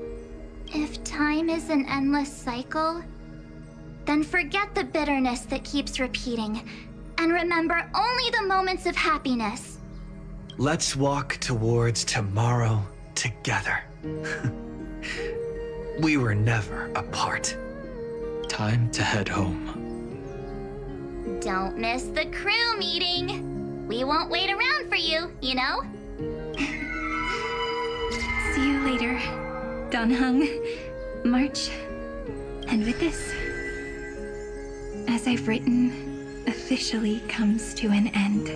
If time is an endless cycle, then forget the bitterness that keeps repeating, and remember only the moments of happiness. Let's walk towards tomorrow together. We were never apart. Time to head home. Don't miss the crew meeting. We won't wait around for you, you know? See you later, Donhung, March. And with this, as I've written, officially comes to an end.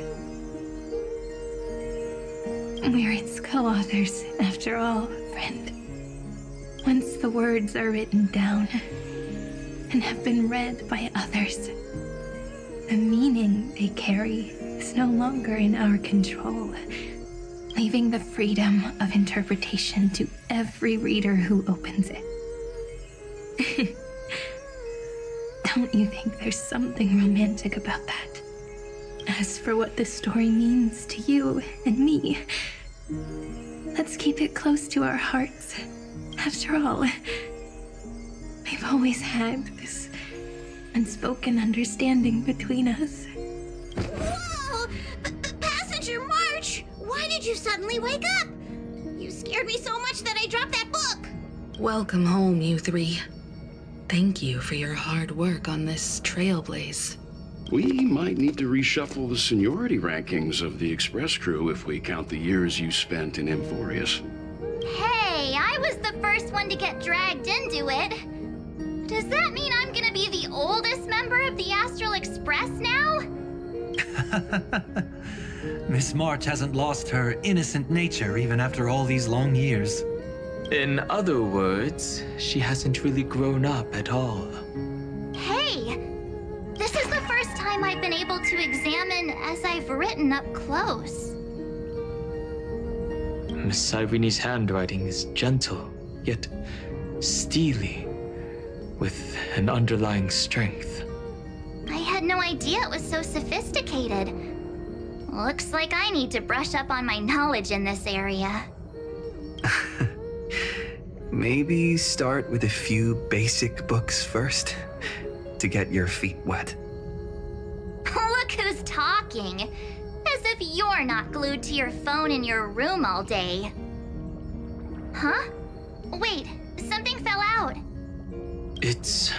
We're its co-authors, after all, friend. Once the words are written down and have been read by others, the meaning they carry is no longer in our control, leaving the freedom of interpretation to every reader who opens it. Don't you think there's something romantic about that? As for what this story means to you and me, let's keep it close to our hearts. After all, we've always had this unspoken understanding between us. Whoa! Passenger March! Why did you suddenly wake up? You scared me so much that I dropped that book! Welcome home, you three. Thank you for your hard work on this Trailblaze. We might need to reshuffle the seniority rankings of the Express crew if we count the years you spent in Amphoreus. Hey, I was the first one to get dragged into it. Does that mean I'm gonna be the oldest member of the Astral Express now? Miss March hasn't lost her innocent nature even after all these long years. In other words, she hasn't really grown up at all. Hey, this is the first time I've been able to examine as I've written up close. Miss Cyrene's handwriting is gentle, yet steely, with an underlying strength. I had no idea it was so sophisticated. Looks like I need to brush up on my knowledge in this area. Maybe start with a few basic books first, to get your feet wet. Look who's talking. As if you're not glued to your phone in your room all day. Huh? Wait, something fell out. It's...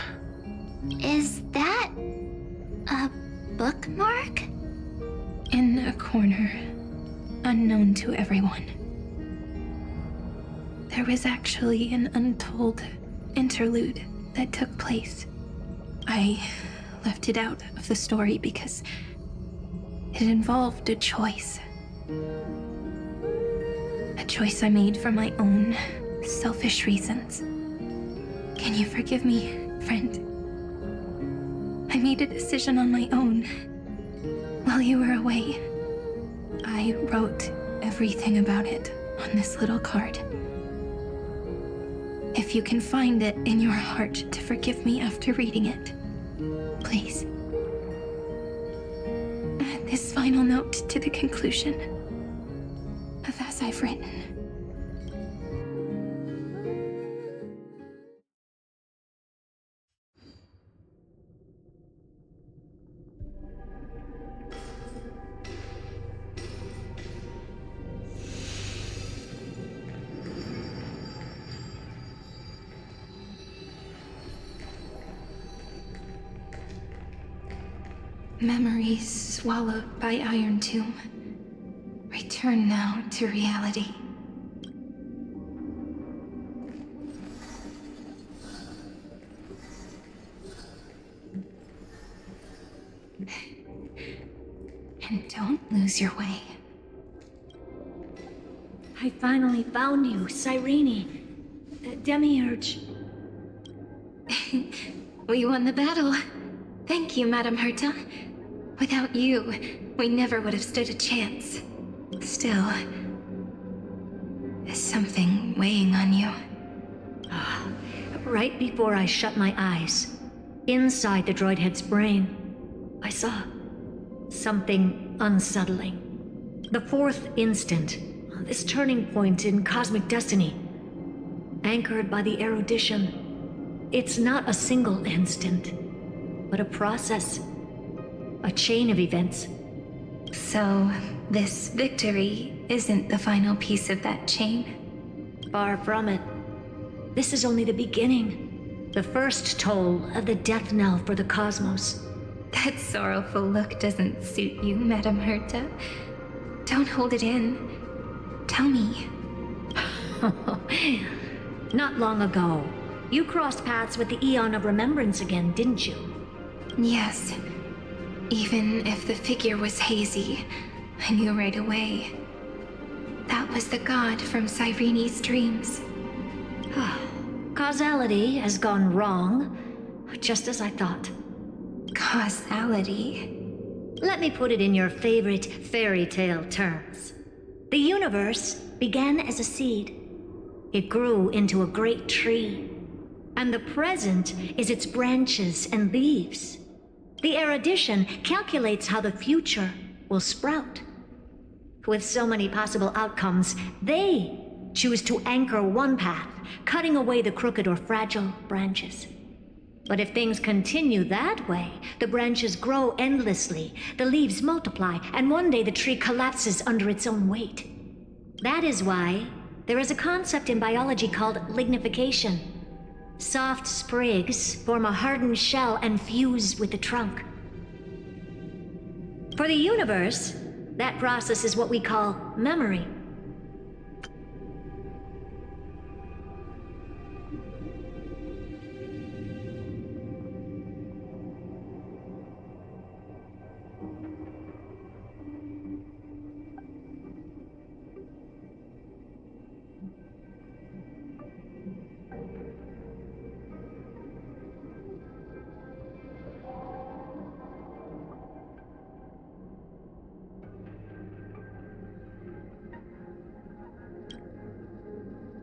Is that a bookmark? In a corner, unknown to everyone. There was actually an untold interlude that took place. I left it out of the story because it involved a choice. A choice I made for my own selfish reasons. Can you forgive me, friend? I made a decision on my own. While you were away, I wrote everything about it on this little card. If you can find it in your heart to forgive me after reading it, please. Add this final note to the conclusion of as I've written. Memories swallowed by Iron Tomb. Return now to reality. And don't lose your way. I finally found you, Cyrene. Demiurge. We won the battle. Thank you, Madam Herta. Without you, we never would have stood a chance. Still, is something weighing on you? Right before I shut my eyes, inside the droid head's brain, I saw something unsettling. The fourth instant, this turning point in cosmic destiny, anchored by the erudition. It's not a single instant, but a process. A chain of events. So, this victory isn't the final piece of that chain? Far from it. This is only the beginning. The first toll of the death knell for the cosmos. That sorrowful look doesn't suit you, Madam Herta. Don't hold it in. Tell me. Not long ago, you crossed paths with the Eon of Remembrance again, didn't you? Yes. Even if the figure was hazy, I knew right away. That was the god from Cyrene's dreams. Causality has gone wrong, just as I thought. Causality? Let me put it in your favorite fairy tale terms. The universe began as a seed. It grew into a great tree. And the present is its branches and leaves. The erudition calculates how the future will sprout. With so many possible outcomes, they choose to anchor one path, cutting away the crooked or fragile branches. But if things continue that way, the branches grow endlessly, the leaves multiply, and one day the tree collapses under its own weight. That is why there is a concept in biology called lignification. Soft sprigs form a hardened shell and fuse with the trunk. For the universe, that process is what we call memory.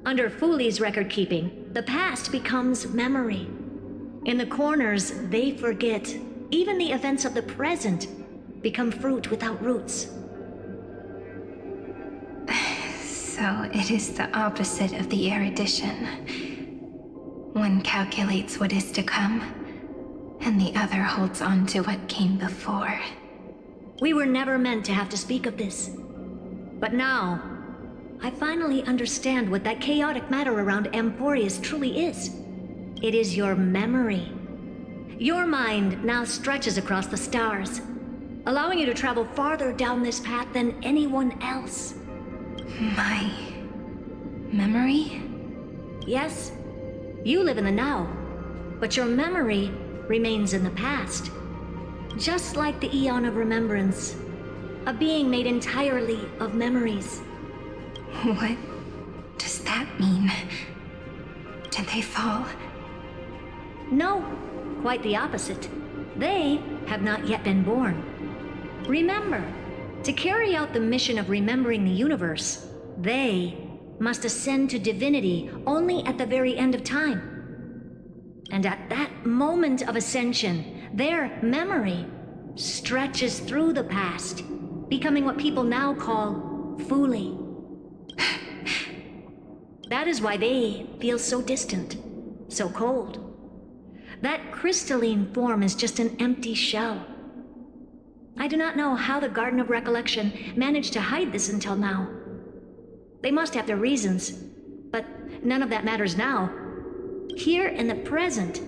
Under Fooley's record-keeping, the past becomes memory. In the corners, they forget. Even the events of the present become fruit without roots. So it is the opposite of the erudition. One calculates what is to come, and the other holds on to what came before. We were never meant to have to speak of this. But now, I finally understand what that chaotic matter around Amphoreus truly is. It is your memory. Your mind now stretches across the stars, allowing you to travel farther down this path than anyone else. My memory? Yes, you live in the now, but your memory remains in the past. Just like the Eon of Remembrance, a being made entirely of memories. What does that mean? Did they fall? No, quite the opposite. They have not yet been born. Remember, to carry out the mission of remembering the universe, they must ascend to divinity only at the very end of time. And at that moment of ascension, their memory stretches through the past, becoming what people now call Fuli. That is why they feel so distant, so cold. That crystalline form is just an empty shell. I do not know how the Garden of Recollection managed to hide this until now. They must have their reasons, but none of that matters now. Here in the present,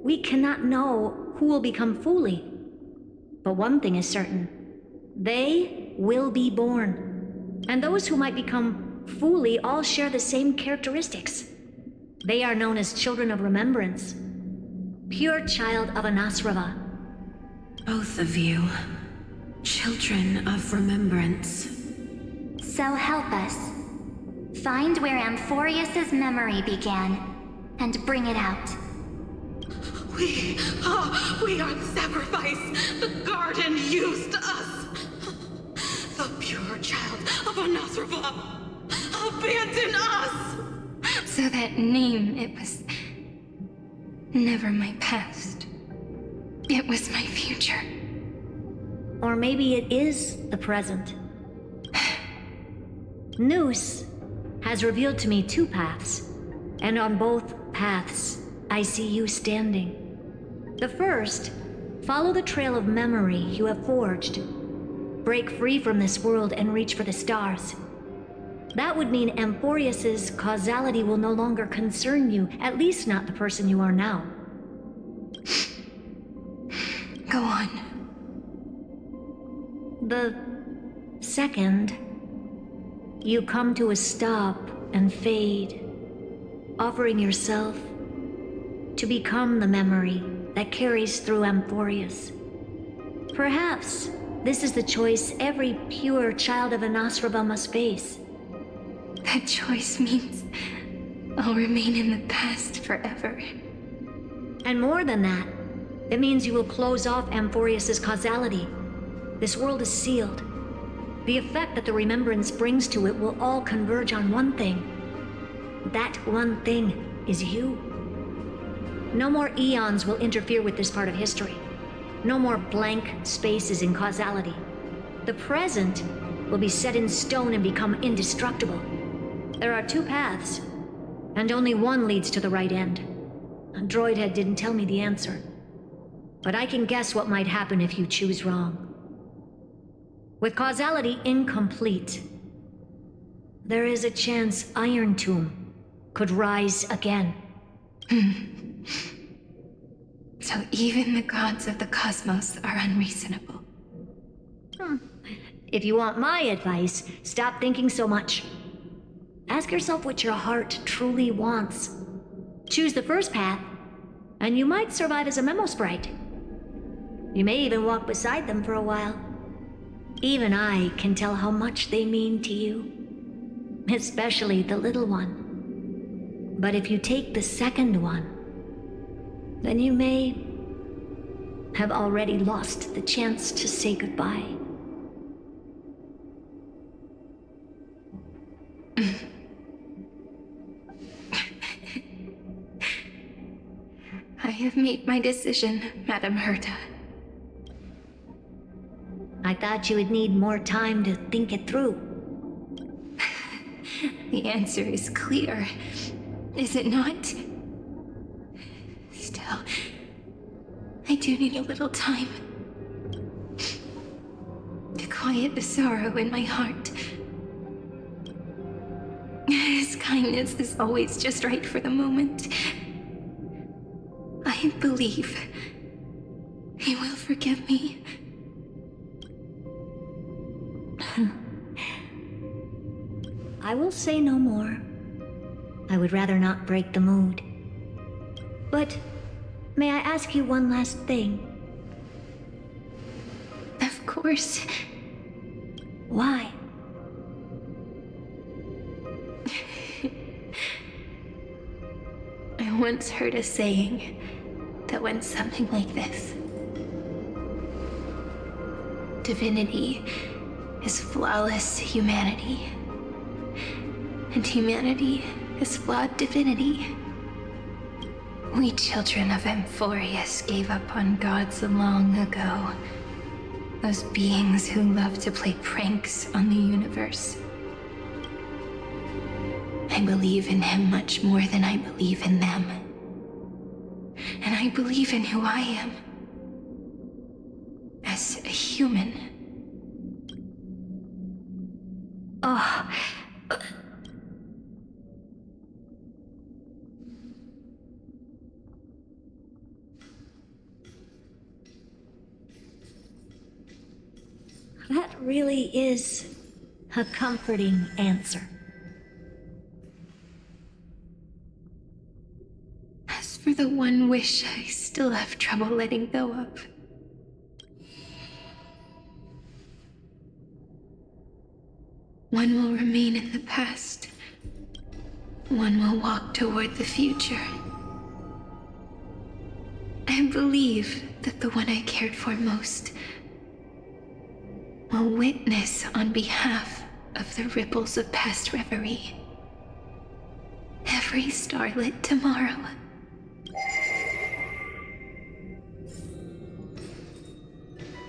we cannot know who will become Fuli. But one thing is certain. They will be born. And those who might become Fuli all share the same characteristics. They are known as Children of Remembrance. Pure child of Anasrava. Both of you. Children of Remembrance. So help us. Find where Amphoreus's memory began, and bring it out. We are the sacrifice the garden used us. The pure child of Anasrava. Abandon us! So that name, it was never my past. It was my future. Or maybe it is the present. Noose has revealed to me two paths, and on both paths, I see you standing. The first, follow the trail of memory you have forged. Break free from this world and reach for the stars. That would mean Amphoreus's causality will no longer concern you, at least not the person you are now. Go on. The second, you come to a stop and fade, offering yourself to become the memory that carries through Amphoreus. Perhaps this is the choice every pure child of Anasrava must face. That choice means I'll remain in the past forever. And more than that, it means you will close off Amphoreus's causality. This world is sealed. The effect that the remembrance brings to it will all converge on one thing. That one thing is you. No more eons will interfere with this part of history. No more blank spaces in causality. The present will be set in stone and become indestructible. There are two paths, and only one leads to the right end. Droidhead didn't tell me the answer, but I can guess what might happen if you choose wrong. With causality incomplete, there is a chance Iron Tomb could rise again. So even the gods of the cosmos are unreasonable. If you want my advice, stop thinking so much. Ask yourself what your heart truly wants. Choose the first path, and you might survive as a memo sprite. You may even walk beside them for a while. Even I can tell how much they mean to you. Especially the little one. But if you take the second one, then you may have already lost the chance to say goodbye. I have made my decision, Madam Herta. I thought you would need more time to think it through. The answer is clear, is it not? Still, I do need a little time to quiet the sorrow in my heart. kindness is always just right for the moment. I believe he will forgive me. I will say no more. I would rather not break the mood. But may I ask you one last thing? Of course. Why? I once heard a saying that went something like this. Divinity is flawless humanity, and humanity is flawed divinity. We children of Amphoreus gave up on gods long ago. Those beings who love to play pranks on the universe. I believe in him much more than I believe in them. And I believe in who I am. As a human. Oh. That really is a comforting answer. As for the one wish I still have trouble letting go of. One will remain in the past. One will walk toward the future. I believe that the one I cared for most will witness on behalf of the ripples of past reverie. Every starlit tomorrow.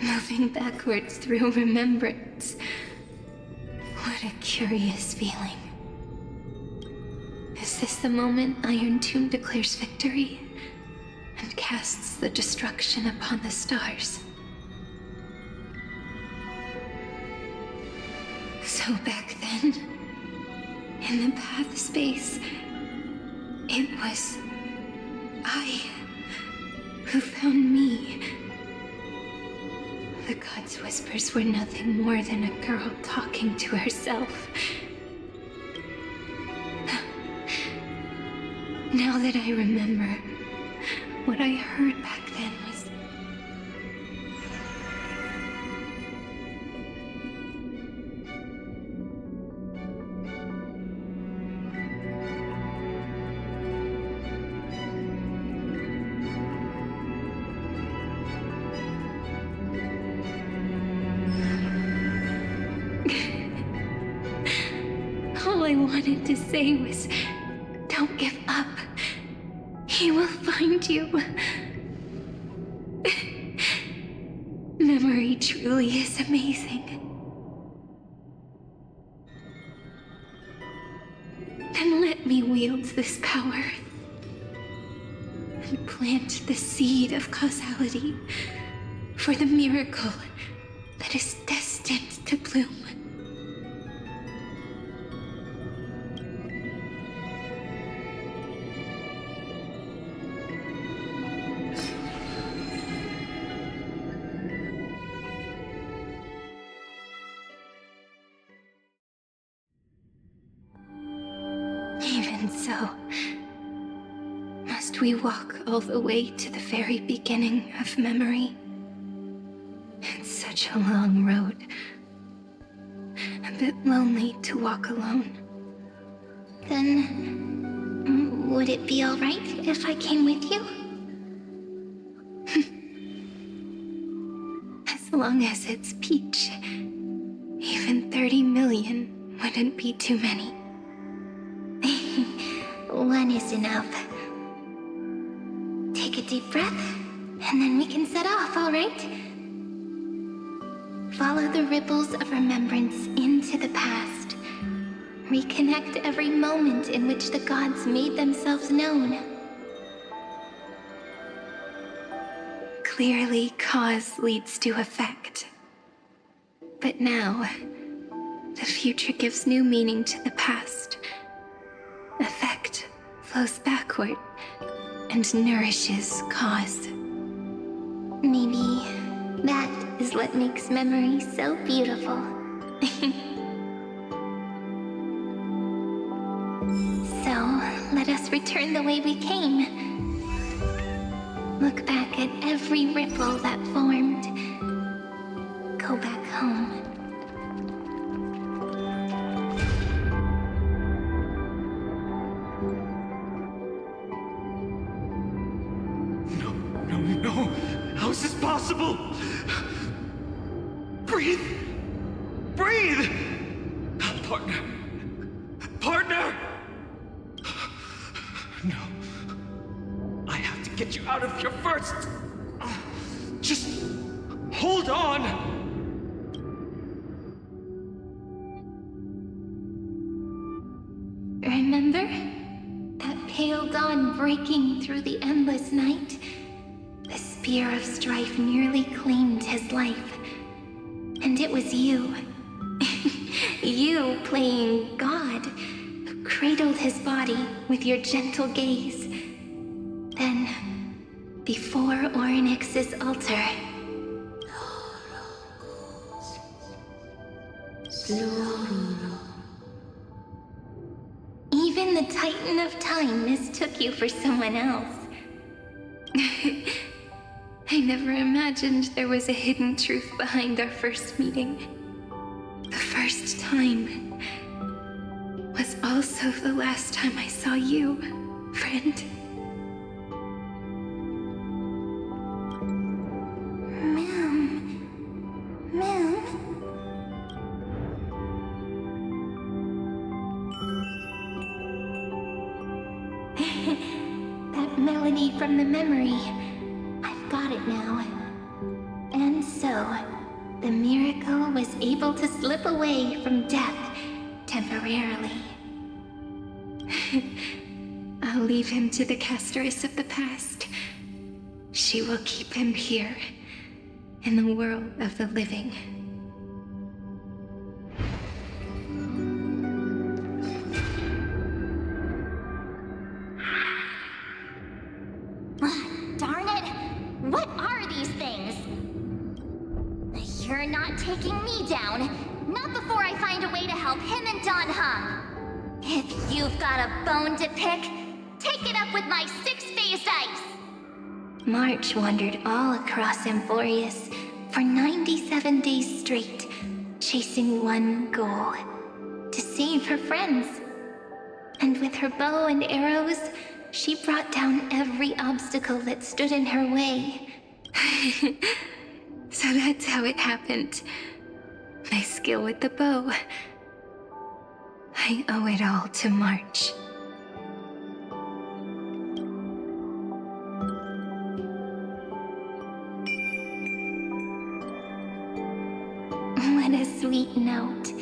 Moving backwards through remembrance. What a curious feeling. Is this the moment Iron Tomb declares victory and casts the destruction upon the stars? So back then, in the path space, it was I who found me. The gods' whispers were nothing more than a girl talking to herself. Now that I remember, what I heard back then was... All I wanted to say was, don't give up. He will find you. Memory truly is amazing. Then let me wield this power and plant the seed of causality for the miracle that is destined to bloom. Even so, must we walk all the way to the very beginning of memory? It's such a long road. A bit lonely to walk alone. Then, would it be alright if I came with you? As long as it's Peach. Even 30 million wouldn't be too many. One is enough. Take a deep breath, and then we can set off, alright? Follow the ripples of remembrance into the past. Reconnect every moment in which the gods made themselves known. Clearly, cause leads to effect. But now, the future gives new meaning to the past. flows backward and nourishes cause. Maybe that is what makes memory so beautiful. So, let us return the way we came. Look back at every ripple that formed. Go back home. No! How is this possible? Breathe! Breathe! Partner! No. I have to get you out of here first! Just hold on! Remember? That pale dawn breaking through the endless night? The spear of strife nearly claimed his life. And it was you. You playing God, who cradled his body with your gentle gaze. Then, before Orynyx's altar, even the Titan of Time mistook you for someone else. I never imagined there was a hidden truth behind our first meeting. The first time was also the last time I saw you, friend. Ma'am. That melody from the memory. I've got it now. And so, the miracle was able to slip away from death temporarily. I'll leave him to the castorice of the past. She will keep him here, in the world of the living. Darn it! What are these things? You're not taking me down. Not before I find a way to help him and Don Hung. If you've got a bone to pick, take it up with my six-phased ice. March wandered all across Amphoreus for 97 days straight, chasing one goal: to save her friends. And with her bow and arrows, she brought down every obstacle that stood in her way. So that's how it happened. My skill with the bow. I owe it all to March. What a sweet note.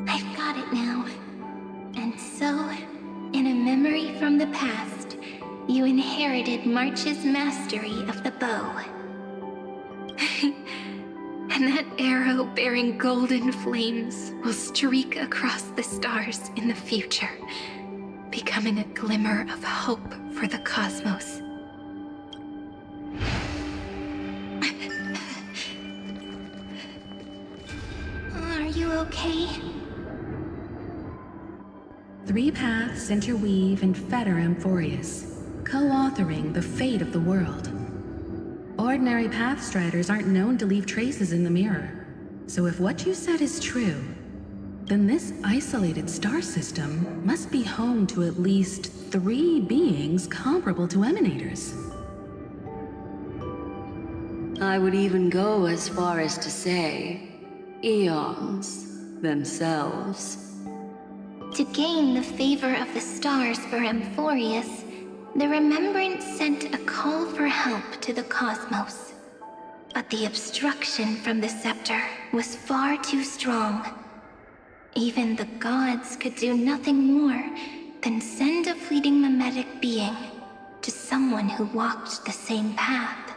I've got it now. And so, in a memory from the past, you inherited March's mastery of the bow. And that arrow bearing golden flames will streak across the stars in the future, becoming a glimmer of hope for the cosmos. Are you okay? 3 paths interweave and fetter Amphoreus, co-authoring the fate of the world. Ordinary pathstriders aren't known to leave traces in the mirror, so if what you said is true, then this isolated star system must be home to at least 3 beings comparable to emanators. I would even go as far as to say, eons themselves. To gain the favor of the stars for Amphoreus, the Remembrance sent a call for help to the cosmos. But the obstruction from the scepter was far too strong. Even the gods could do nothing more than send a fleeting mimetic being to someone who walked the same path.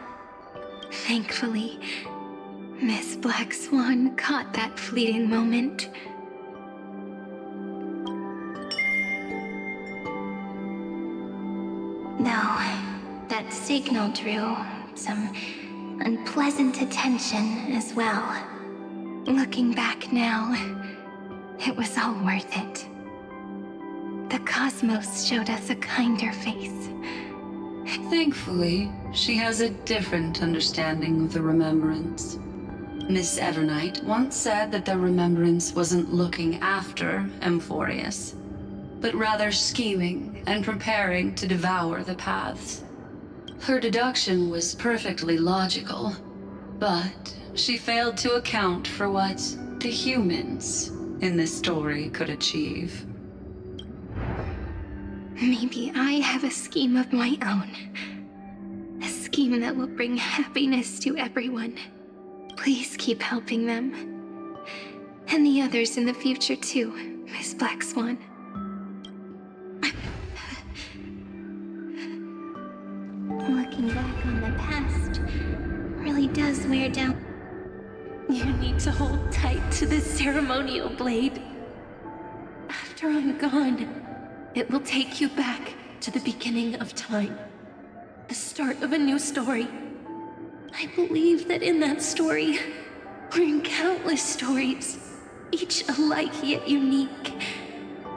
Thankfully, Miss Black Swan caught that fleeting moment. that signal drew some unpleasant attention as well. Looking back now, it was all worth it. The cosmos showed us a kinder face. Thankfully, she has a different understanding of the Remembrance. Miss Evernight once said that the Remembrance wasn't looking after Amphoreus, but rather scheming and preparing to devour the paths. Her deduction was perfectly logical, but she failed to account for what the humans in this story could achieve. Maybe I have a scheme of my own. A scheme that will bring happiness to everyone. Please keep helping them. And the others in the future too, Miss Black Swan. Looking back on the past really does wear down. You need to hold tight to this ceremonial blade. After I'm gone, it will take you back to the beginning of time. The start of a new story. I believe that in that story, or in countless stories, each alike yet unique,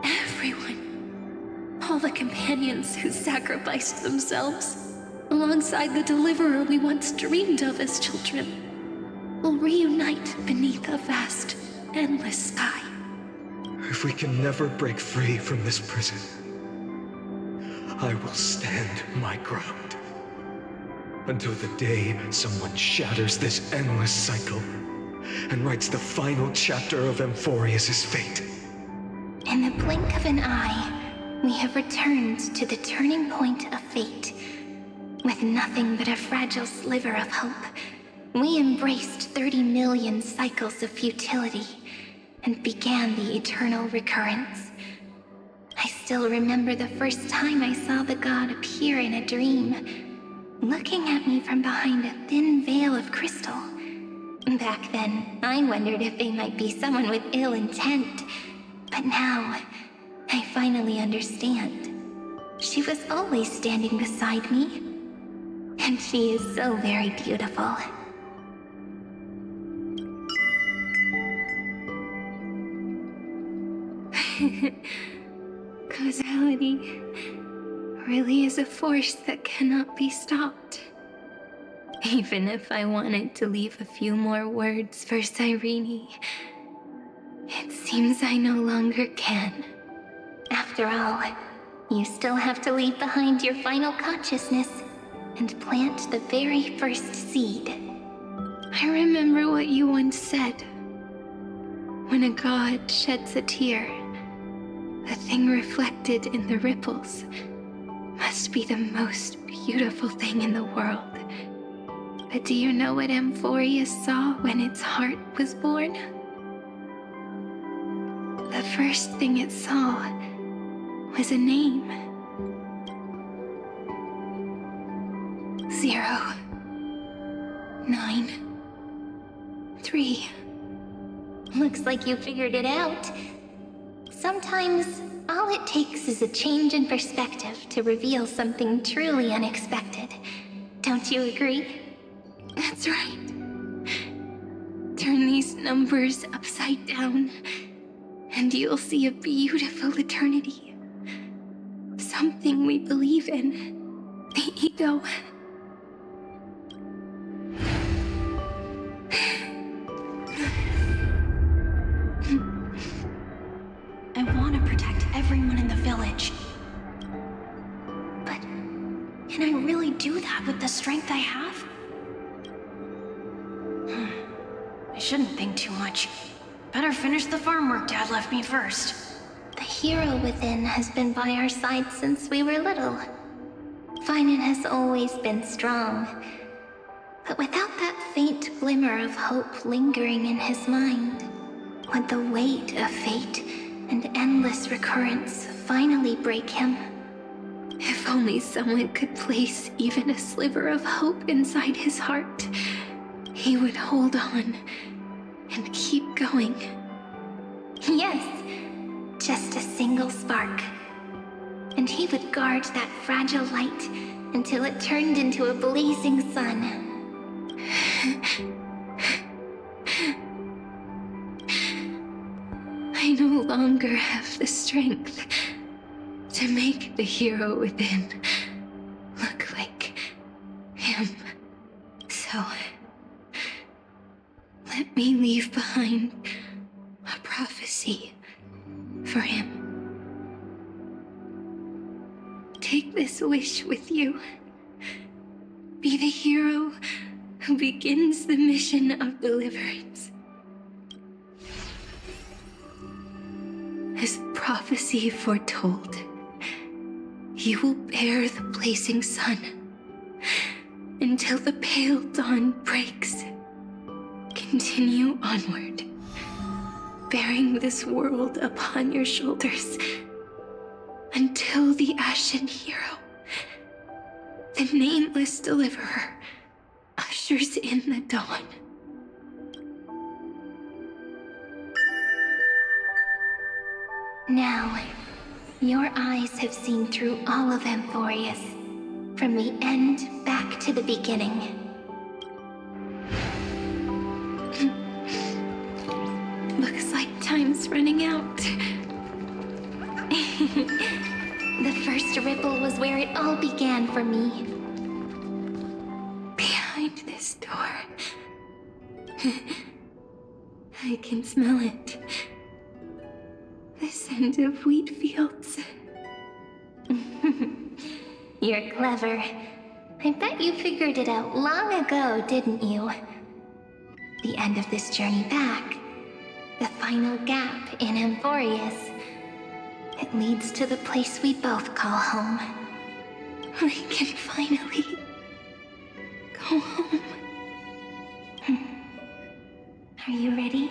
everyone, all the companions who sacrificed themselves, alongside the deliverer we once dreamed of as children, will reunite beneath a vast, endless sky. If we can never break free from this prison, I will stand my ground. Until the day someone shatters this endless cycle and writes the final chapter of Amphoreus' fate. In the blink of an eye, we have returned to the turning point of fate. With nothing but a fragile sliver of hope, we embraced 30 million cycles of futility and began the eternal recurrence. I still remember the first time I saw the god appear in a dream, looking at me from behind a thin veil of crystal. Back then, I wondered if they might be someone with ill intent, but now, I finally understand. She was always standing beside me, and she is so very beautiful. Causality really is a force that cannot be stopped. Even if I wanted to leave a few more words for Cyrene, it seems I no longer can. After all, you still have to leave behind your final consciousness and plant the very first seed. I remember what you once said. When a god sheds a tear, the thing reflected in the ripples must be the most beautiful thing in the world. But do you know what Amphoreus saw when its heart was born? The first thing it saw was a name. 0, 9, 3. Looks like you figured it out. Sometimes, all it takes is a change in perspective to reveal something truly unexpected. Don't you agree? That's right. Turn these numbers upside down, and you'll see a beautiful eternity. Something we believe in. The ego. I want to protect everyone in the village. But can I really do that with the strength I have? I shouldn't think too much. Better finish the farm work Dad left me first. The hero within has been by our side since we were little. Phainon has always been strong. But without that faint glimmer of hope lingering in his mind, would the weight of fate and endless recurrence finally break him? If only someone could place even a sliver of hope inside his heart, he would hold on and keep going. Yes, just a single spark. and he would guard that fragile light until it turned into a blazing sun. I no longer have the strength to make the hero within look like him. So, let me leave behind a prophecy for him. Take this wish with you. Be the hero who begins the mission of deliverance. As prophecy foretold, you will bear the blazing sun until the pale dawn breaks. Continue onward, bearing this world upon your shoulders until the Ashen Hero, the nameless deliverer, ushers in the dawn. Now, your eyes have seen through all of Amphoreus, from the end back to the beginning. Looks like time's running out. The first ripple was where it all began for me. Behind this door. I can smell it. The scent of wheat fields. You're clever. I bet you figured it out long ago, didn't you? The end of this journey back, the final gap in Amphoreus. It leads to the place we both call home. We can finally go home. Are you ready?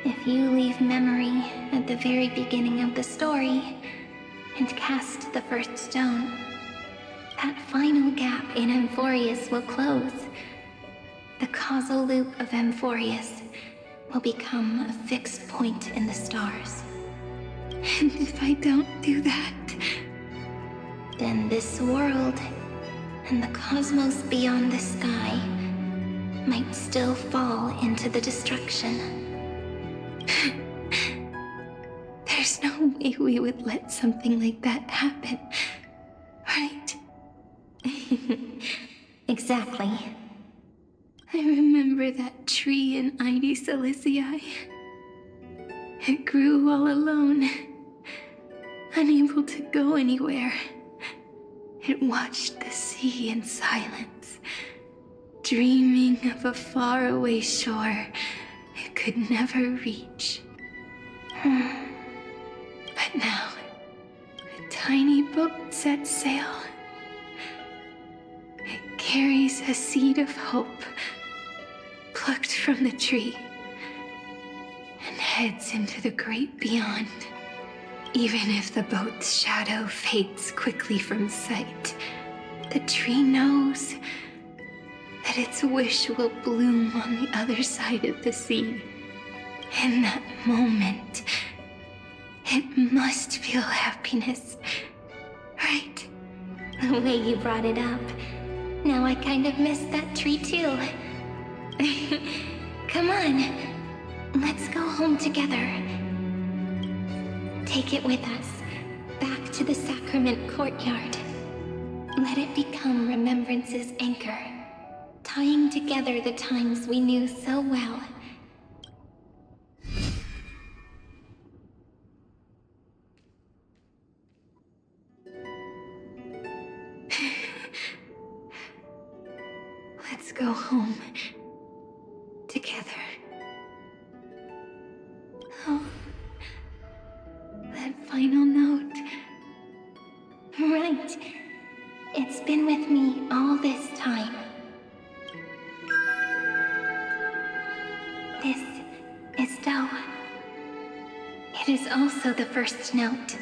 If you leave memory at the very beginning of the story and cast the first stone, that final gap in Amphoreus will close. The causal loop of Amphoreus will become a fixed point in the stars. And if I don't do that, then this world and the cosmos beyond the sky might still fall into the destruction. There's no way we would let something like that happen, right? Exactly. I remember that tree in Ide Silicii. It grew all alone, unable to go anywhere. It watched the sea in silence, dreaming of a faraway shore it could never reach. But now, a tiny boat sets sail. It carries a seed of hope plucked from the tree and heads into the great beyond. Even if the boat's shadow fades quickly from sight, the tree knows that its wish will bloom on the other side of the sea. In that moment, it must feel happiness, right? The way you brought it up. Now I kind of miss that tree too. Come on, let's go home together. Take it with us, back to the sacrament courtyard. Let it become remembrance's anchor, tying together the times we knew so well. Let's go home together. Oh, that final note. Right. It's been with me all this time. This is Do. It is also the first note.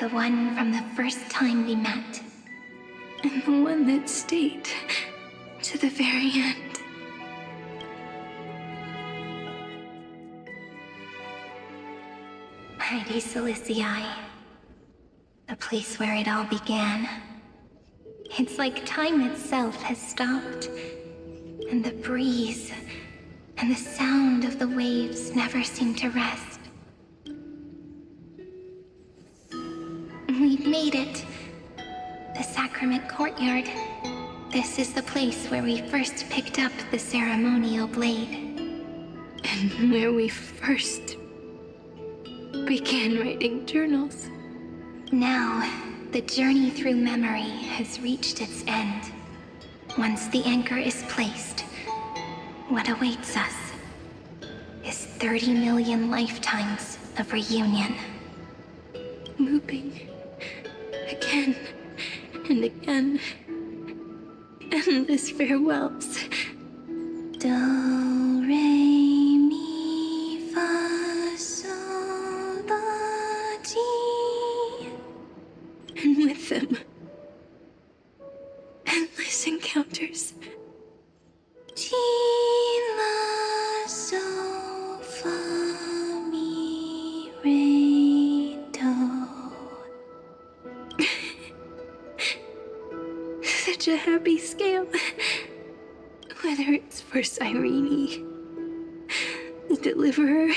The one from the first time we met. And the one that stayed to the very end. Mighty Silicii. The place where it all began. It's like time itself has stopped. And the breeze and the sound of the waves never seem to rest. We've made it. The Sacrament Courtyard. This is the place where we first picked up the ceremonial blade. And where we first began writing journals. Now, the journey through memory has reached its end. Once the anchor is placed, what awaits us is 30 million lifetimes of reunion. Looping again and again. Endless farewells. Do, re, mi, fa, sol, la, ti. And with them, endless encounters. Ti, la, sol, fa, mi, re, do. Such a happy scale. Whether it's for Cyrene, the Deliverer,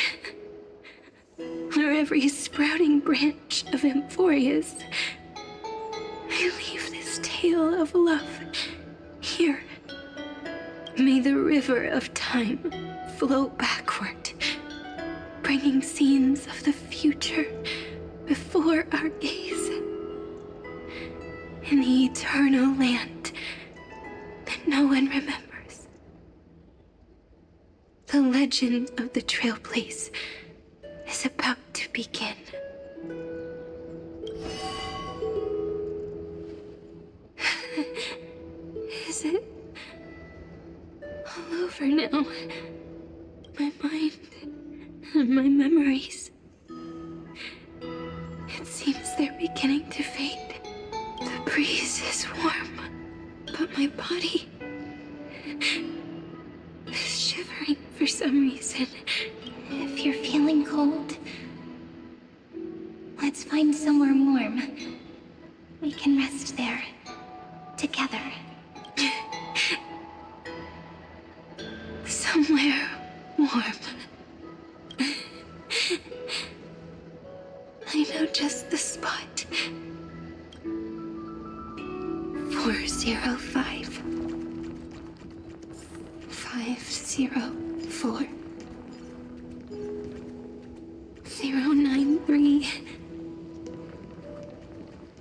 or every sprouting branch of Amphoreus, I leave this tale of love here. May the river of time flow backward, bringing scenes of the future before our gaze. In the eternal land that no one remembers. The legend of the Trailblaze is about to begin. Is it all over now? My mind and my memories. It seems they're beginning to fade. The breeze is warm, but my body is shivering for some reason. If you're feeling cold, let's find somewhere warm. We can rest there, together. Somewhere warm. I know just the spot. 405 504 093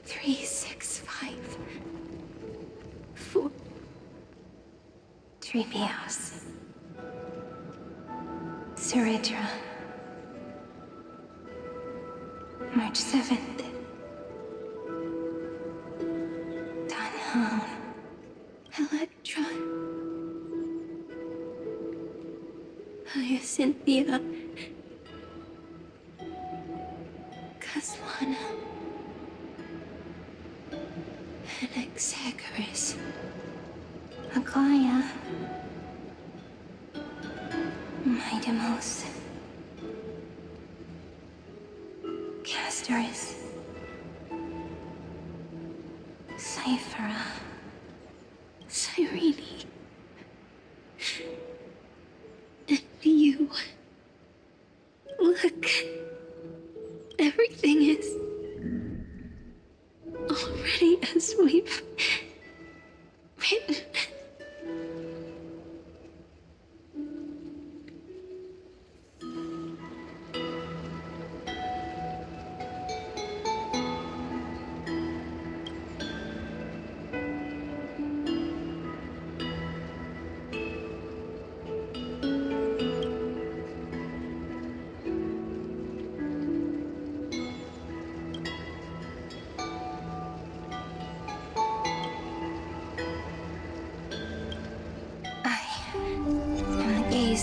365 4. Treehouse. Cerydra. March 7th. Electra. Cynthia. Caslana. Anaxa. Aglaea. Mydei. Castorice. Cyphera. Cyrene. And you. Look. Everything is already as we've written.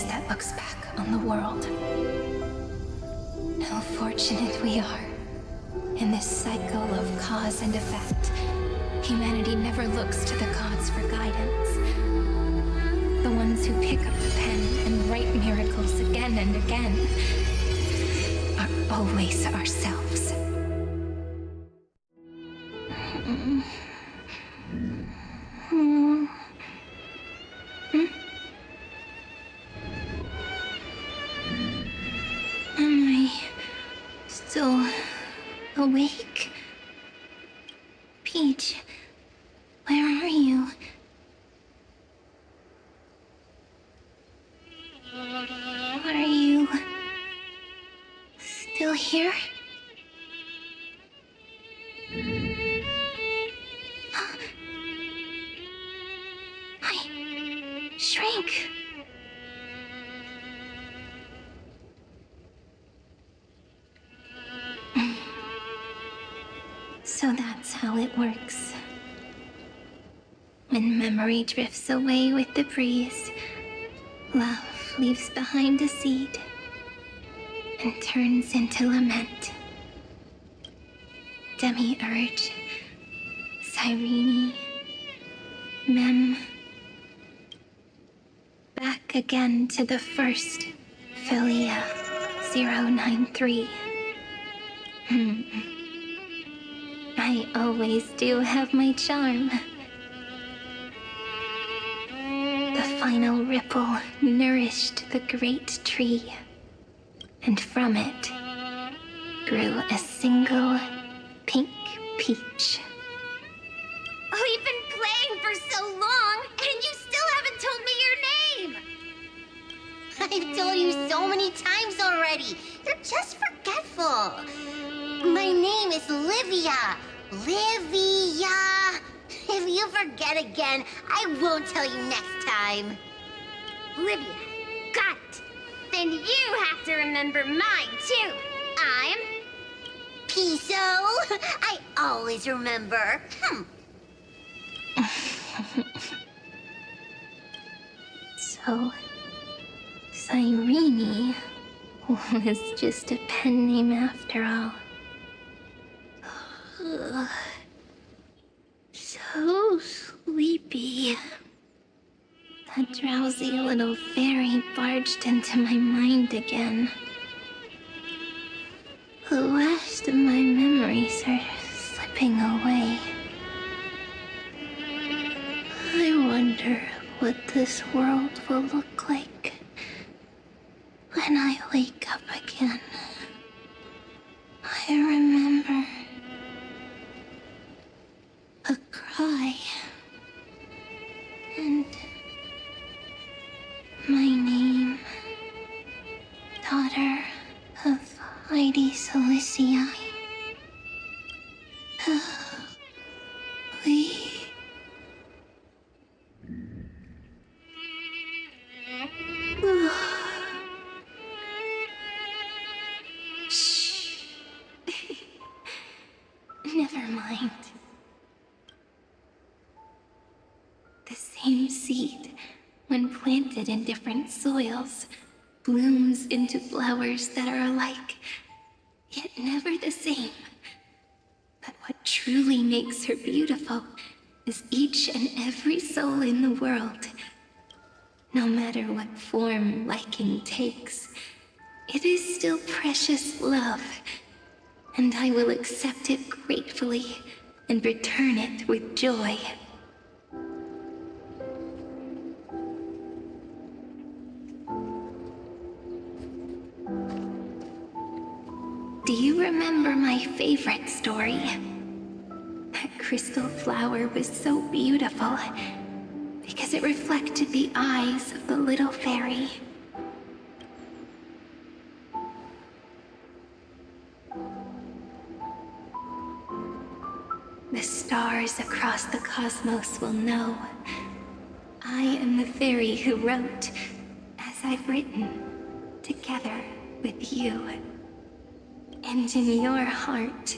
That looks back on the world. How fortunate we are. In this cycle of cause and effect, humanity never looks to the gods for guidance. The who pick up the pen and write miracles again and again are always ourselves. Am I still awake? Peach, where are you? Are you still here? I shrank. So that's how it works. When memory drifts away with the breeze, love leaves behind a seed and turns into lament. Demiurge, Cyrene, Mem. Back again to the first Philia 093. I always do have my charm. The final ripple nourished the great tree, and from it grew a single pink peach. We've been playing for so long, and you still haven't told me your name! I've told you so many times already. You're just forgetful. My name is Livia. Livia! If you forget again, I won't tell you next time. Livia, got it. Then you have to remember mine, too. I'm... Piso. I always remember. So, Cyrene was just a pen name after all. So sleepy. That drowsy little fairy barged into my mind again. The last of my memories are slipping away. I wonder what this world will look like when I wake up again. I remember a cry, and my name, daughter of Hysilens. Shh. Never mind. The same seed, when planted in different soils, blooms into flowers that are alike, yet never the same. But what truly makes her beautiful is each and every soul in the world. No matter what form liking takes, it is still precious love, and I will accept it gratefully and return it with joy. Do you remember my favorite story? That crystal flower was so beautiful because it reflected the eyes of the little fairy. The stars across the cosmos will know I am the fairy who wrote, as I've written, together with you. And in your heart,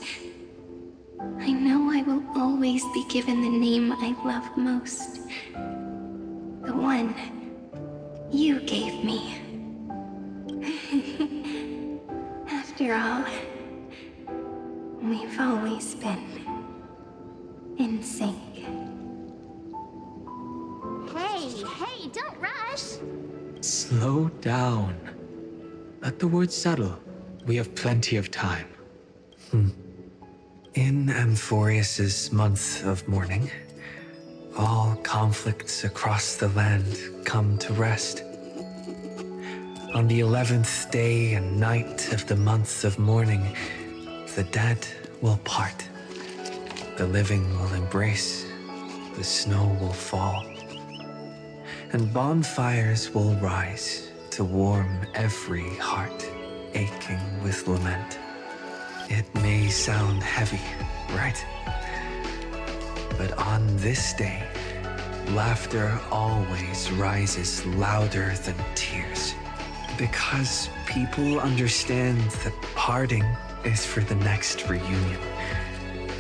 I know I will always be given the name I love most. The one you gave me. After all, we've always been in sync. Hey, don't rush! Slow down. Let the words settle. We have plenty of time. In Amphoreus's month of mourning, all conflicts across the land come to rest. On the 11th day and night of the month of mourning, the dead will part. The living will embrace. The snow will fall. And bonfires will rise to warm every heart aching with lament. It may sound heavy, right? But on this day, laughter always rises louder than tears. Because people understand that parting is for the next reunion,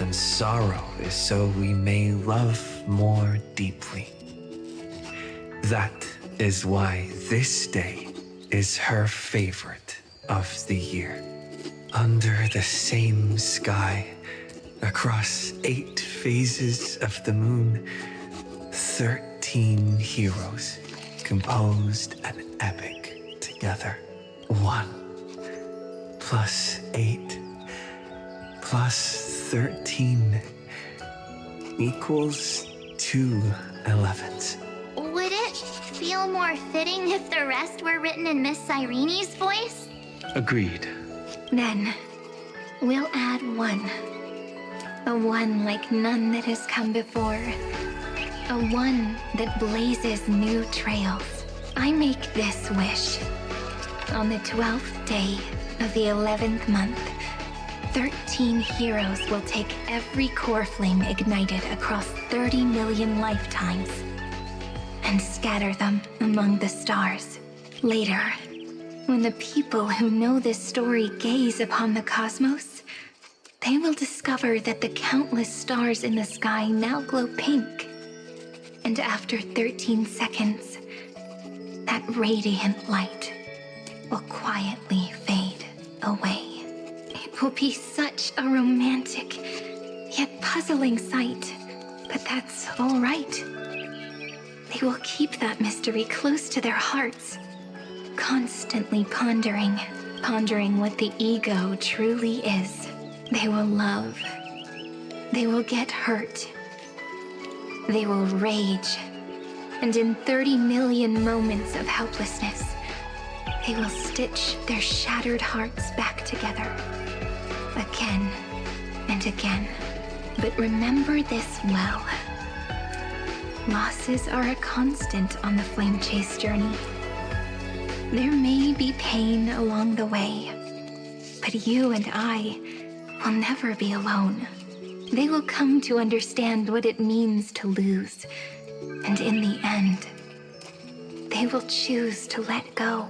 and sorrow is so we may love more deeply. That is why this day is her favorite of the year. Under the same sky, across 8 phases of the moon, 13 heroes composed an epic together. 1 plus 8 plus 13 equals 2 11s. Would it feel more fitting if the rest were written in Miss Cyrene's voice? Agreed. Then, we'll add 1. A 1 like none that has come before. A 1 that blazes new trails. I make this wish. On the 12th day of the 11th month, 13 heroes will take every core flame ignited across 30 million lifetimes and scatter them among the stars. Later, when the people who know this story gaze upon the cosmos, they will discover that the countless stars in the sky now glow pink. And after 13 seconds, that radiant light will quietly fade away. It will be such a romantic, yet puzzling sight, but that's all right. They will keep that mystery close to their hearts, constantly pondering what the ego truly is. They will love. They will get hurt. They will rage. And in 30 million moments of helplessness, they will stitch their shattered hearts back together. Again and again. But remember this well. Losses are a constant on the flame chase journey. There may be pain along the way, but you and I will never be alone. They will come to understand what it means to lose, and in the end, they will choose to let go.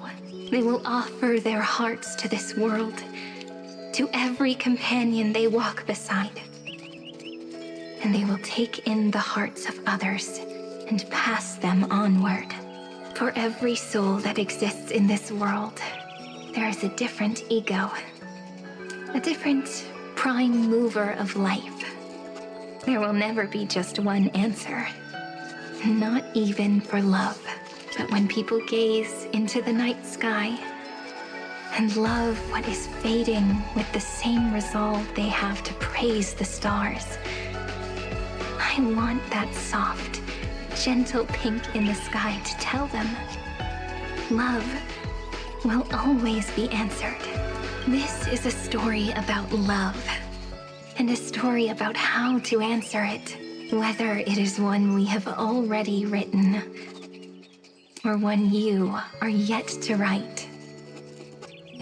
They will offer their hearts to this world, to every companion they walk beside. And they will take in the hearts of others and pass them onward. For every soul that exists in this world, there is a different ego, a different prime mover of life. There will never be just one answer, not even for love. But when people gaze into the night sky and love what is fading with the same resolve they have to praise the stars, I want that soft, gentle pink in the sky to tell them, love will always be answered. This is a story about love, and a story about how to answer it, whether it is one we have already written, or one you are yet to write.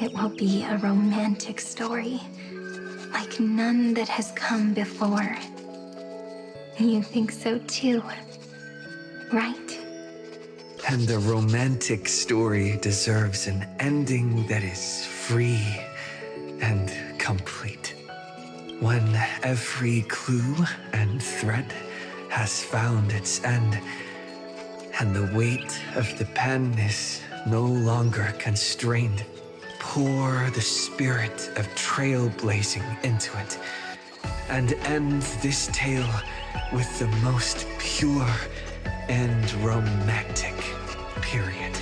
It will be a romantic story, like none that has come before. You think so too, right? And the romantic story deserves an ending that is free and complete. When every clue and thread has found its end, and the weight of the pen is no longer constrained, pour the spirit of trailblazing into it, and end this tale with the most pure and romantic period.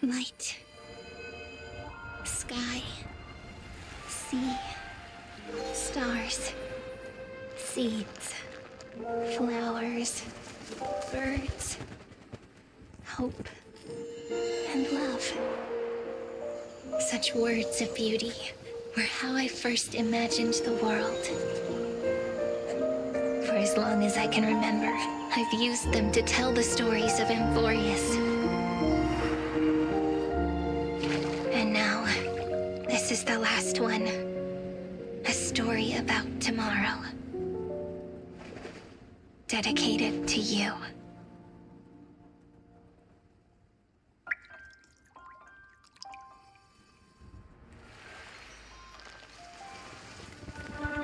Light. Sky. Sea. Stars. Seeds. Flowers. Birds. Hope. And love. Such words of beauty were how I first imagined the world. For as long as I can remember, I've used them to tell the stories of Amphoreus. And now, this is the last one. A story about tomorrow. Dedicated to you.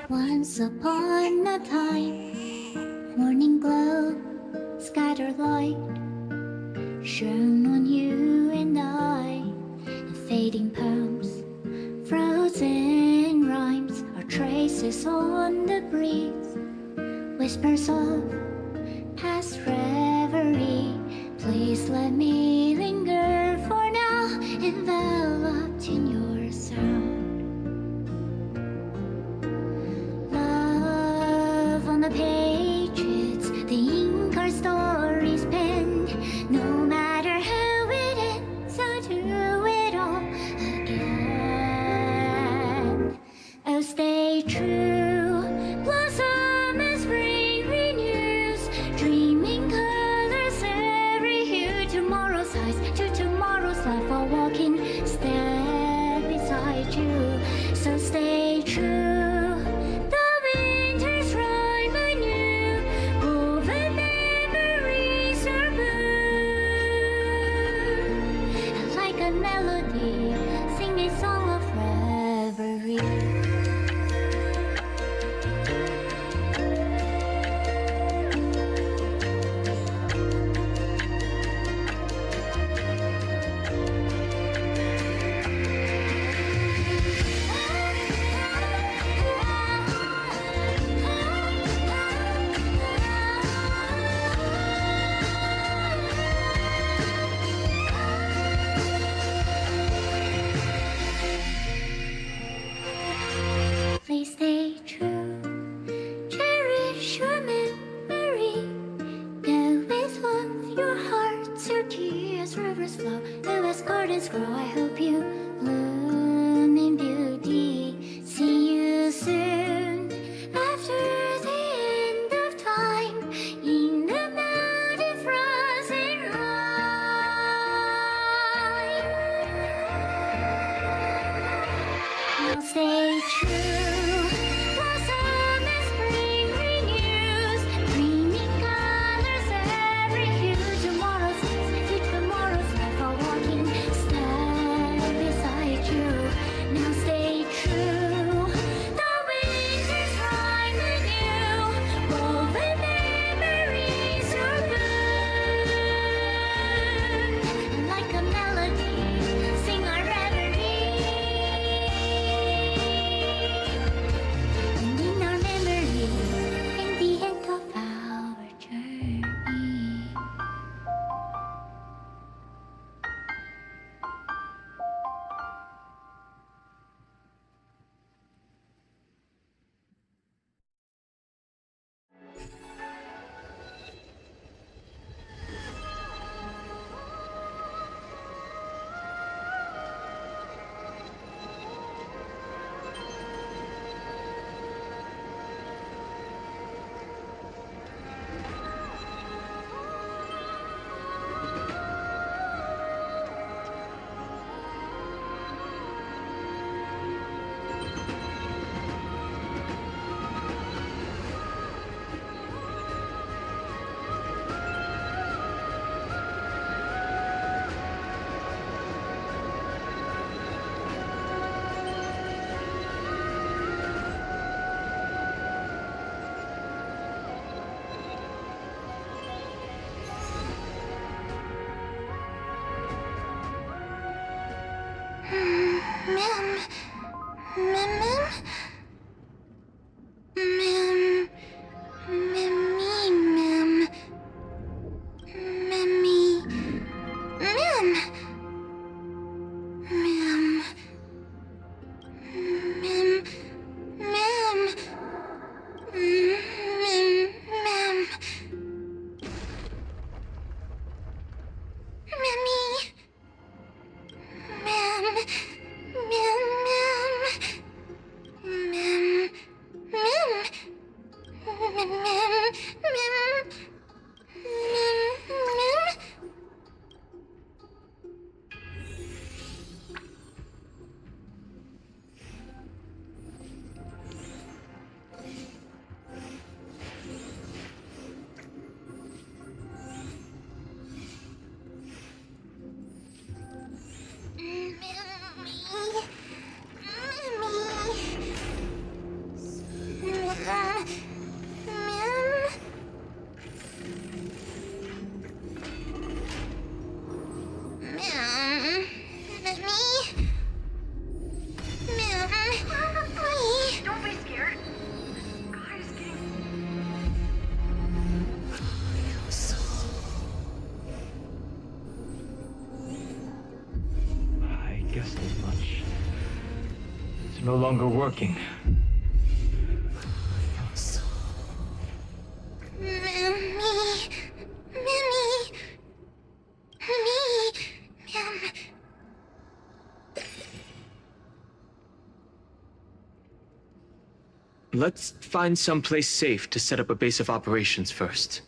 Once upon a time, morning glow, scattered light, shone on you and I, and fading poems, frozen rhymes, are traces on the breeze, whispers of past reverie. Please let me linger for now, enveloped in your sound. The pages, the ink our stories penned. No matter how it ends, I'll do it all again. Oh, stay true, blossom as spring renews, dreaming colors every hue. Tomorrow's eyes to tomorrow's life, I'll walk in step beside you. So stay true. no longer working. Let's find someplace safe to set up a base of operations first.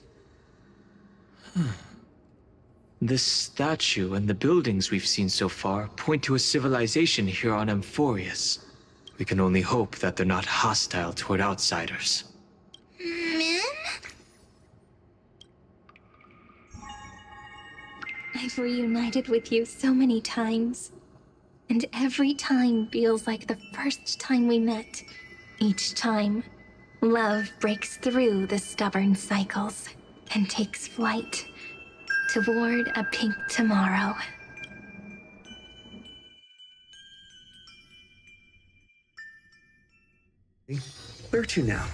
This statue and the buildings we've seen so far point to a civilization here on Amphoreus. We can only hope that they're not hostile toward outsiders. I've reunited with you so many times, and every time feels like the first time we met. Each time, love breaks through the stubborn cycles and takes flight toward a pink tomorrow. Where to now?